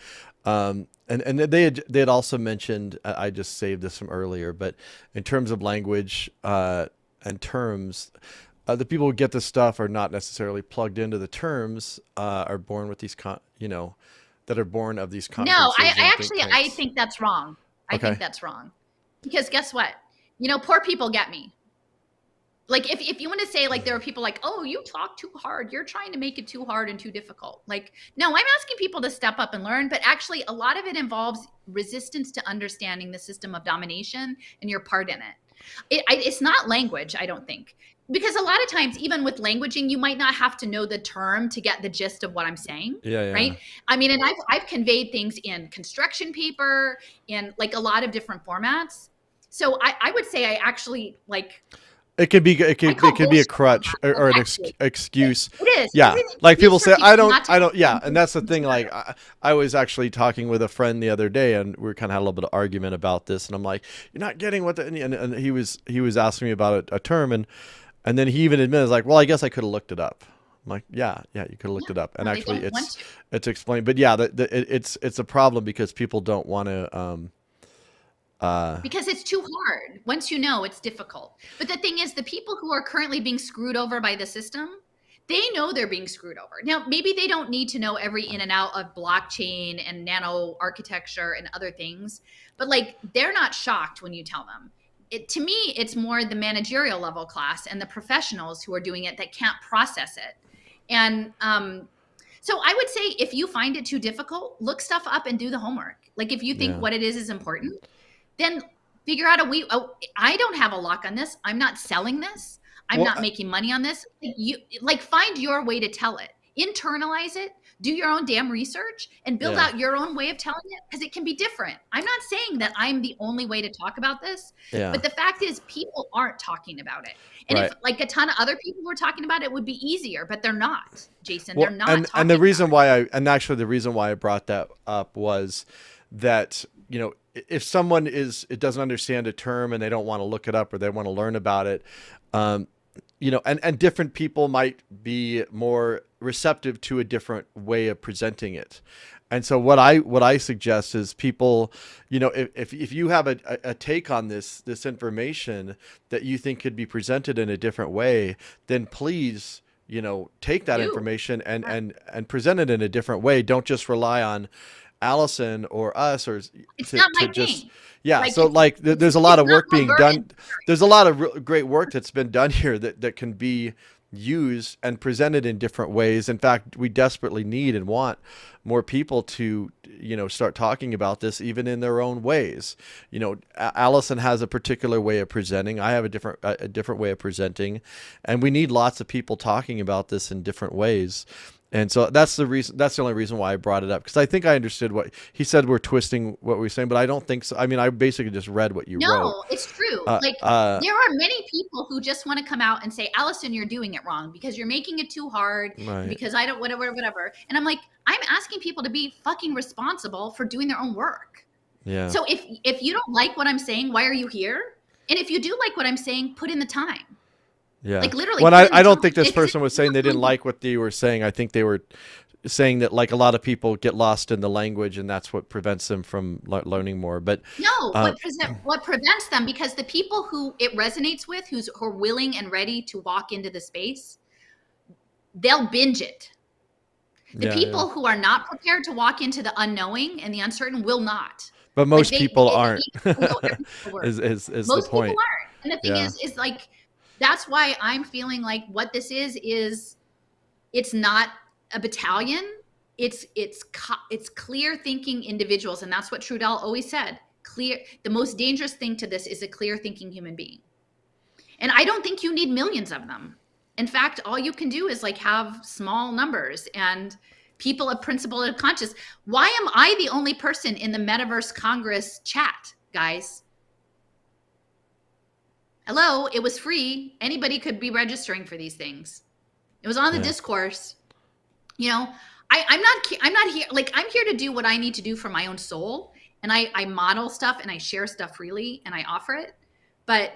And they had also mentioned. I just saved this from earlier, but in terms of language and terms, the people who get this stuff are not necessarily plugged into the terms. Are born with these that are born of these conferences. No, I think that's wrong. I think that's wrong. Because guess what? You know, poor people get me. Like if you want to say like there are people like, oh, you talk too hard. You're trying to make it too hard and too difficult. Like, no, I'm asking people to step up and learn. But actually, a lot of it involves resistance to understanding the system of domination and your part in it. It's not language, I don't think. Because a lot of times, even with languaging, you might not have to know the term to get the gist of what I'm saying. Yeah. Right. I mean, and I've conveyed things in construction paper, in like a lot of different formats. So I would say I actually like. It could be a crutch or an excuse. It is. Yeah, it is like people say, I don't. Yeah, something. and that's the thing. Like I was actually talking with a friend the other day, and we kind of had a little bit of argument about this. And I'm like, you're not getting what and he was asking me about a term, and then he even admitted, like, well, I guess I could have looked it up. I'm like, yeah, you could have looked it up, and actually it's explained. But yeah, it's a problem because people don't want to. Because it's too hard. Once you know, it's difficult. But the thing is, the people who are currently being screwed over by the system, they know they're being screwed over. Now, maybe they don't need to know every in and out of blockchain and nano architecture and other things, but like they're not shocked when you tell them. To me, it's more the managerial level class and the professionals who are doing it that can't process it. And so I would say if you find it too difficult, look stuff up and do the homework. Like if you think what it is important, then figure out I don't have a lock on this. I'm not selling this. I'm not making money on this. You find your way to tell it. Internalize it. Do your own damn research and build out your own way of telling it because it can be different. I'm not saying that I'm the only way to talk about this, but the fact is people aren't talking about it. And if like a ton of other people were talking about it, it would be easier, but they're not, Jason. They're not. And the reason why the reason why I brought that up was that, you know, if someone doesn't understand a term and they don't want to look it up or they want to learn about it, you know, and different people might be more receptive to a different way of presenting it. And so what I suggest is people, you know, if you have a take on this information that you think could be presented in a different way, then please, you know, take that information and present it in a different way. Don't just rely on Alison or us it's not my thing. Yeah. Like, so there's a lot of work being done. There's a lot of great work that's been done here that can be used and presented in different ways. In fact, we desperately need and want more people to, you know, start talking about this even in their own ways. You know, Alison has a particular way of presenting. I have a different way of presenting, and we need lots of people talking about this in different ways. And so that's the reason. That's the only reason why I brought it up, because I think I understood what he said. We're twisting what we're saying, but I don't think so. I mean, I basically just read what you wrote. No, it's true. There are many people who just want to come out and say, "Alison, you're doing it wrong because you're making it too hard." Right. Because I don't whatever. And I'm like, I'm asking people to be fucking responsible for doing their own work. Yeah. So if you don't like what I'm saying, why are you here? And if you do like what I'm saying, put in the time. Yeah. Like literally. Well, I don't think this person was saying they didn't like what you were saying. I think they were saying that like a lot of people get lost in the language and that's what prevents them from learning more. But no, what prevents them, because the people who it resonates with, who are willing and ready to walk into the space, they'll binge it. The people who are not prepared to walk into the unknowing and the uncertain will not. But most people aren't. Is the point. People aren't. And the thing is like, that's why I'm feeling like what this is it's not a battalion. It's clear thinking individuals. And that's what Trudell always said. The most dangerous thing to this is a clear thinking human being. And I don't think you need millions of them. In fact, all you can do is like have small numbers and people of principle and conscious. Why am I the only person in the Metaverse Congress chat, guys? Hello, it was free. Anybody could be registering for these things. It was on the discourse. You know, I'm not here. Like, I'm here to do what I need to do for my own soul. And I model stuff and I share stuff freely and I offer it, but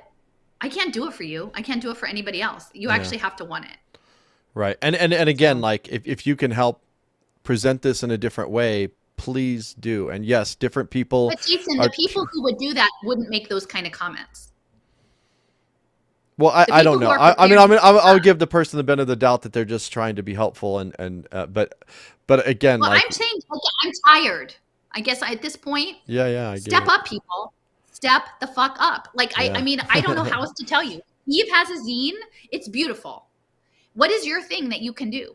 I can't do it for you. I can't do it for anybody else. You actually have to want it. Right. And again, like if you can help present this in a different way, please do. And yes, different people. But Jason, the people who would do that wouldn't make those kind of comments. Well, I don't know. I'll give the person the benefit of the doubt that they're just trying to be helpful but again, well, like, I'm saying, I'm tired. I guess at this point, I step up, people. Step the fuck up. Like, I mean, I don't know how else to tell you. Eve has a zine. It's beautiful. What is your thing that you can do?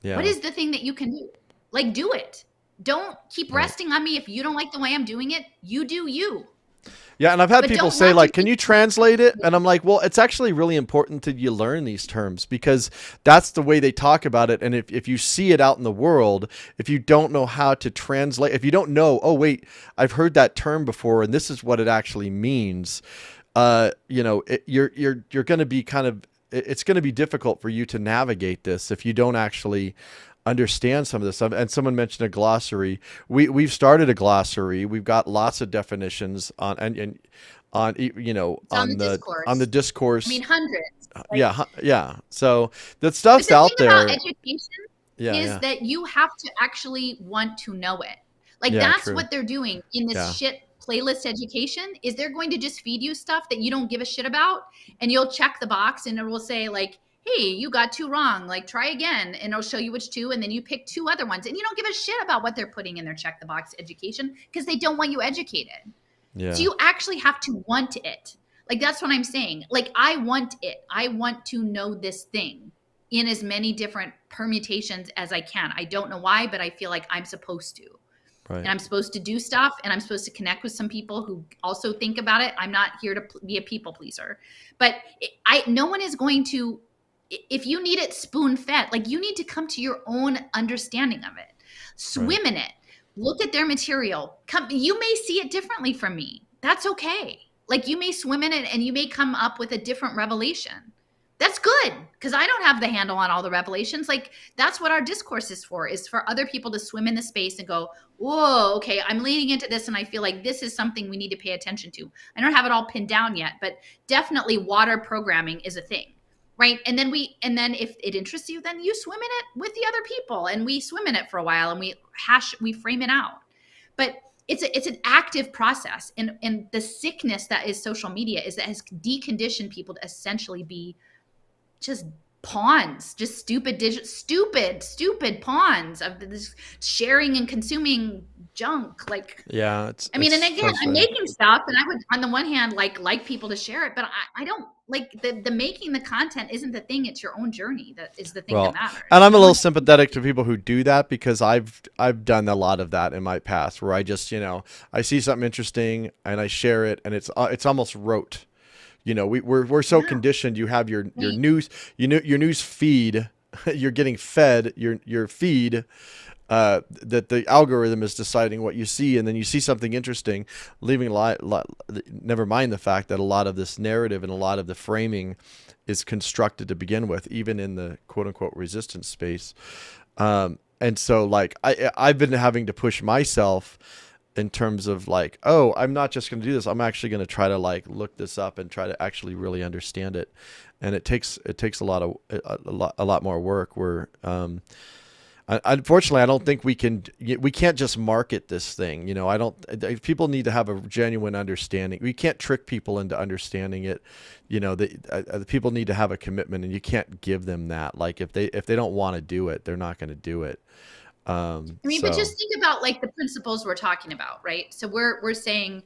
Yeah. What is the thing that you can do? Like, do it. Don't keep resting on me. If you don't like the way I'm doing it, you do you. Yeah, and I've had people say, like, can you translate it? And I'm like, well, it's actually really important that you learn these terms because that's the way they talk about it. And if you see it out in the world, if you don't know how to translate, if you don't know, oh, wait, I've heard that term before and this is what it actually means, you're going to be it's going to be difficult for you to navigate this if you don't actually understand some of this stuff. And someone mentioned a glossary. We've started a glossary. We've got lots of definitions on the discourse. I mean, hundreds. Yeah. So that stuff's out there. About education is that you have to actually want to know it. Like, that's true. What they're doing in this shit playlist education is they're going to just feed you stuff that you don't give a shit about, and you'll check the box and it will say, like, hey, you got 2 wrong, like, try again, and it'll show you which 2, and then you pick 2 other ones, and you don't give a shit about what they're putting in their check the box education because they don't want you educated. So you actually have to want it. Like, that's what I'm saying. Like, I want it. I want to know this thing in as many different permutations as I can. I don't know why, but I feel like I'm supposed to. Right. And I'm supposed to do stuff, and I'm supposed to connect with some people who also think about it. I'm not here to be a people pleaser. But no one is going to, if you need it spoon-fed, like, you need to come to your own understanding of it. Swim in it. Look at their material. You may see it differently from me. That's okay. Like, you may swim in it and you may come up with a different revelation. That's good, because I don't have the handle on all the revelations. Like, that's what our discourse is for other people to swim in the space and go, whoa, okay, I'm leaning into this and I feel like this is something we need to pay attention to. I don't have it all pinned down yet, but definitely water programming is a thing, right? And then if it interests you, then you swim in it with the other people, and we swim in it for a while and we frame it out. But it's an active process. And the sickness that is social media is that has deconditioned people to essentially be just pawns, just stupid pawns of this sharing and consuming junk. Like, and again, I'm making stuff, and I would, on the one hand, like people to share it, but I don't like the making the content isn't the thing. It's your own journey that is the thing that matters. And I'm a little sympathetic to people who do that, because I've done a lot of that in my past, where I just, I see something interesting and I share it, and it's almost rote. We're so conditioned. You have your news, your news feed. You're getting fed your feed that the algorithm is deciding what you see, and then you see something interesting, never mind the fact that a lot of this narrative and a lot of the framing is constructed to begin with, even in the quote unquote resistance space. And so, like, I've been having to push myself in terms of, like, oh, I'm not just going to do this. I'm actually going to try to, like, look this up and try to actually really understand it. And it takes a lot more work. Where, unfortunately, I don't think we can't just market this thing. People need to have a genuine understanding. We can't trick people into understanding it. The people need to have a commitment, and you can't give them that. Like, if they don't want to do it, they're not going to do it. But just think about, like, the principles we're talking about, right? So we're saying,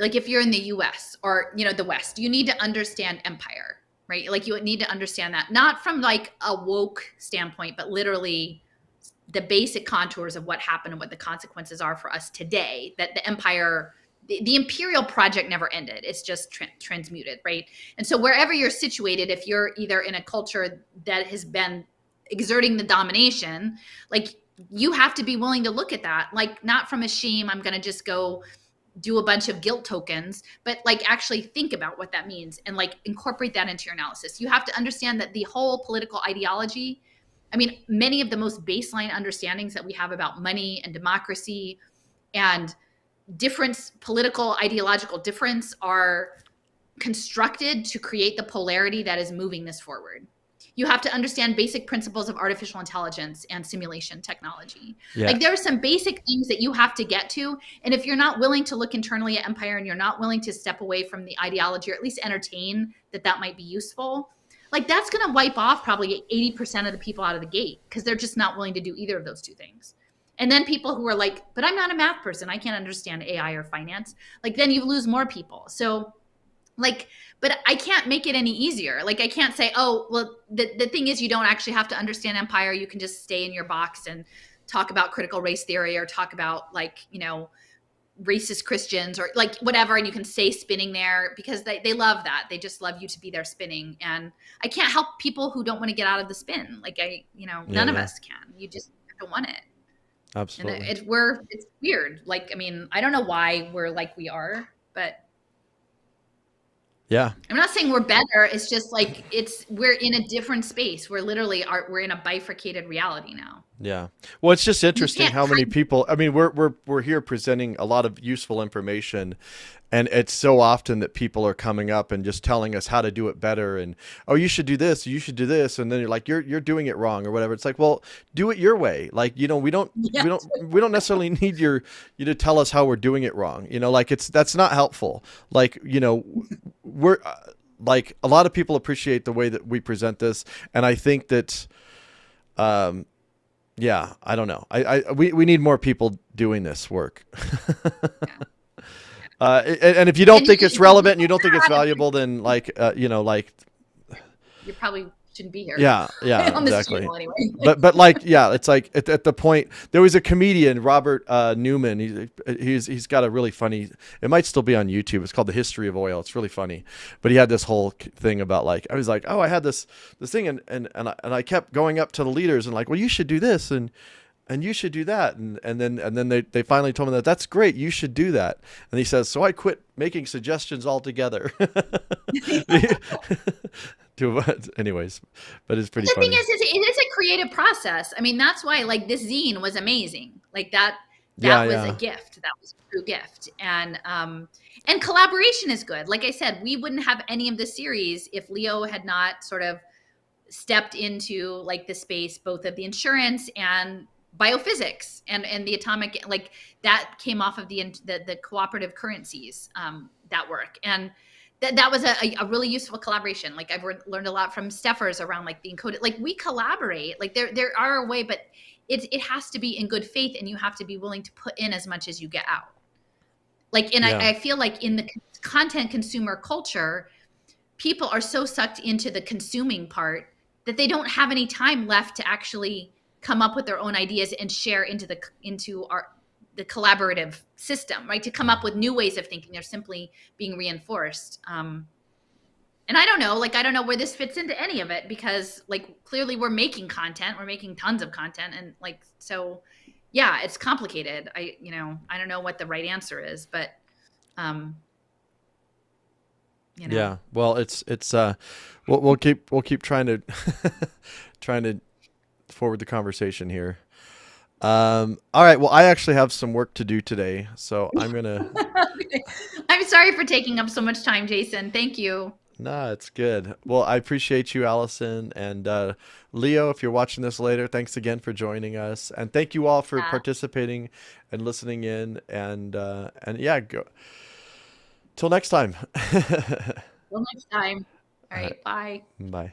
like, if you're in the US or, the West, you need to understand empire, right? Like, you need to understand that, not from, like, a woke standpoint, but literally the basic contours of what happened and what the consequences are for us today, that the empire, the imperial project never ended. It's just transmuted, right? And so wherever you're situated, if you're either in a culture that has been exerting the domination, like, you have to be willing to look at that, like, not from a shame, I'm going to just go do a bunch of guilt tokens, but, like, actually think about what that means and, like, incorporate that into your analysis. You have to understand that the whole political ideology I mean, many of the most baseline understandings that we have about money and democracy and difference, political, ideological difference, are constructed to create the polarity that is moving this forward. You have to understand basic principles of artificial intelligence and simulation technology. Yeah. Like, there are some basic things that you have to get to. And if you're not willing to look internally at Empire, and you're not willing to step away from the ideology, or at least entertain that might be useful, like, that's going to wipe off probably 80% of the people out of the gate, because they're just not willing to do either of those two things. And then people who are like, but I'm not a math person, I can't understand AI or finance, like, then you lose more people. So, like, but I can't make it any easier. Like, I can't say, oh, well, the thing is, you don't actually have to understand Empire. You can just stay in your box and talk about critical race theory, or talk about, like, you know, racist Christians, or like whatever. And you can say spinning there, because they love that. They just love you to be there spinning. And I can't help people who don't want to get out of the spin. Like, none of us can. You just don't want it. Absolutely. And it's weird. Like, I mean, I don't know why we're like we are, but yeah. I'm not saying we're better. It's just like, we're in a different space. We're literally we're in a bifurcated reality now. Yeah. Well, it's just interesting how many people, I mean, we're here presenting a lot of useful information, and it's so often that people are coming up and just telling us how to do it better, and, oh, you should do this, you should do this, and then you're like, you're doing it wrong or whatever. It's like, well, do it your way. Like, we don't necessarily need you to tell us how we're doing it wrong. Like, that's not helpful. Like, we're like, a lot of people appreciate the way that we present this, and I think that yeah, I don't know. We need more people doing this work. And if you don't think it's relevant and you don't think it's valuable, then like, you probably shouldn't be here. Yeah, on this exactly. channel anyway. but like, yeah, it's like at the point, there was a comedian, Robert Newman. He's got a really funny, it might still be on YouTube. It's called The History of Oil. It's really funny. But he had this whole thing about, like, I was like, oh, I had this thing, and I kept going up to the leaders and like, well, you should do this, and you should do that. And then they finally told me that's great, you should do that. And he says, so I quit making suggestions altogether. Anyways, but it's pretty funny. The thing is, it is a creative process. I mean, that's why, like, this zine was amazing. Like, that was a gift. That was a true gift. And collaboration is good. Like I said, we wouldn't have any of this series if Leo had not sort of stepped into, like, the space, both of the insurance and biophysics and the atomic, like, that came off of the cooperative currencies, that work. And that was a really useful collaboration. Like, I've learned a lot from Steffers around, like, the encoded, like, we collaborate, like, there are a way, but it has to be in good faith, and you have to be willing to put in as much as you get out. Like, and I feel like in the content consumer culture, people are so sucked into the consuming part that they don't have any time left to actually come up with their own ideas and share into the collaborative system, right? To come up with new ways of thinking. They're simply being reinforced. And I don't know where this fits into any of it, because, like, clearly we're making content, we're making tons of content. And, like, so yeah, it's complicated. I don't know what the right answer is, but, yeah, well, it's we'll keep trying to forward the conversation here. All right. Well, I actually have some work to do today, so I'm gonna. I'm sorry for taking up so much time, Jason. Thank you. No, it's good. Well, I appreciate you, Alison, and Leo. If you're watching this later, thanks again for joining us, and thank you all for participating and listening in. And yeah, go. Till next time. Till next time. All right. Bye. Bye.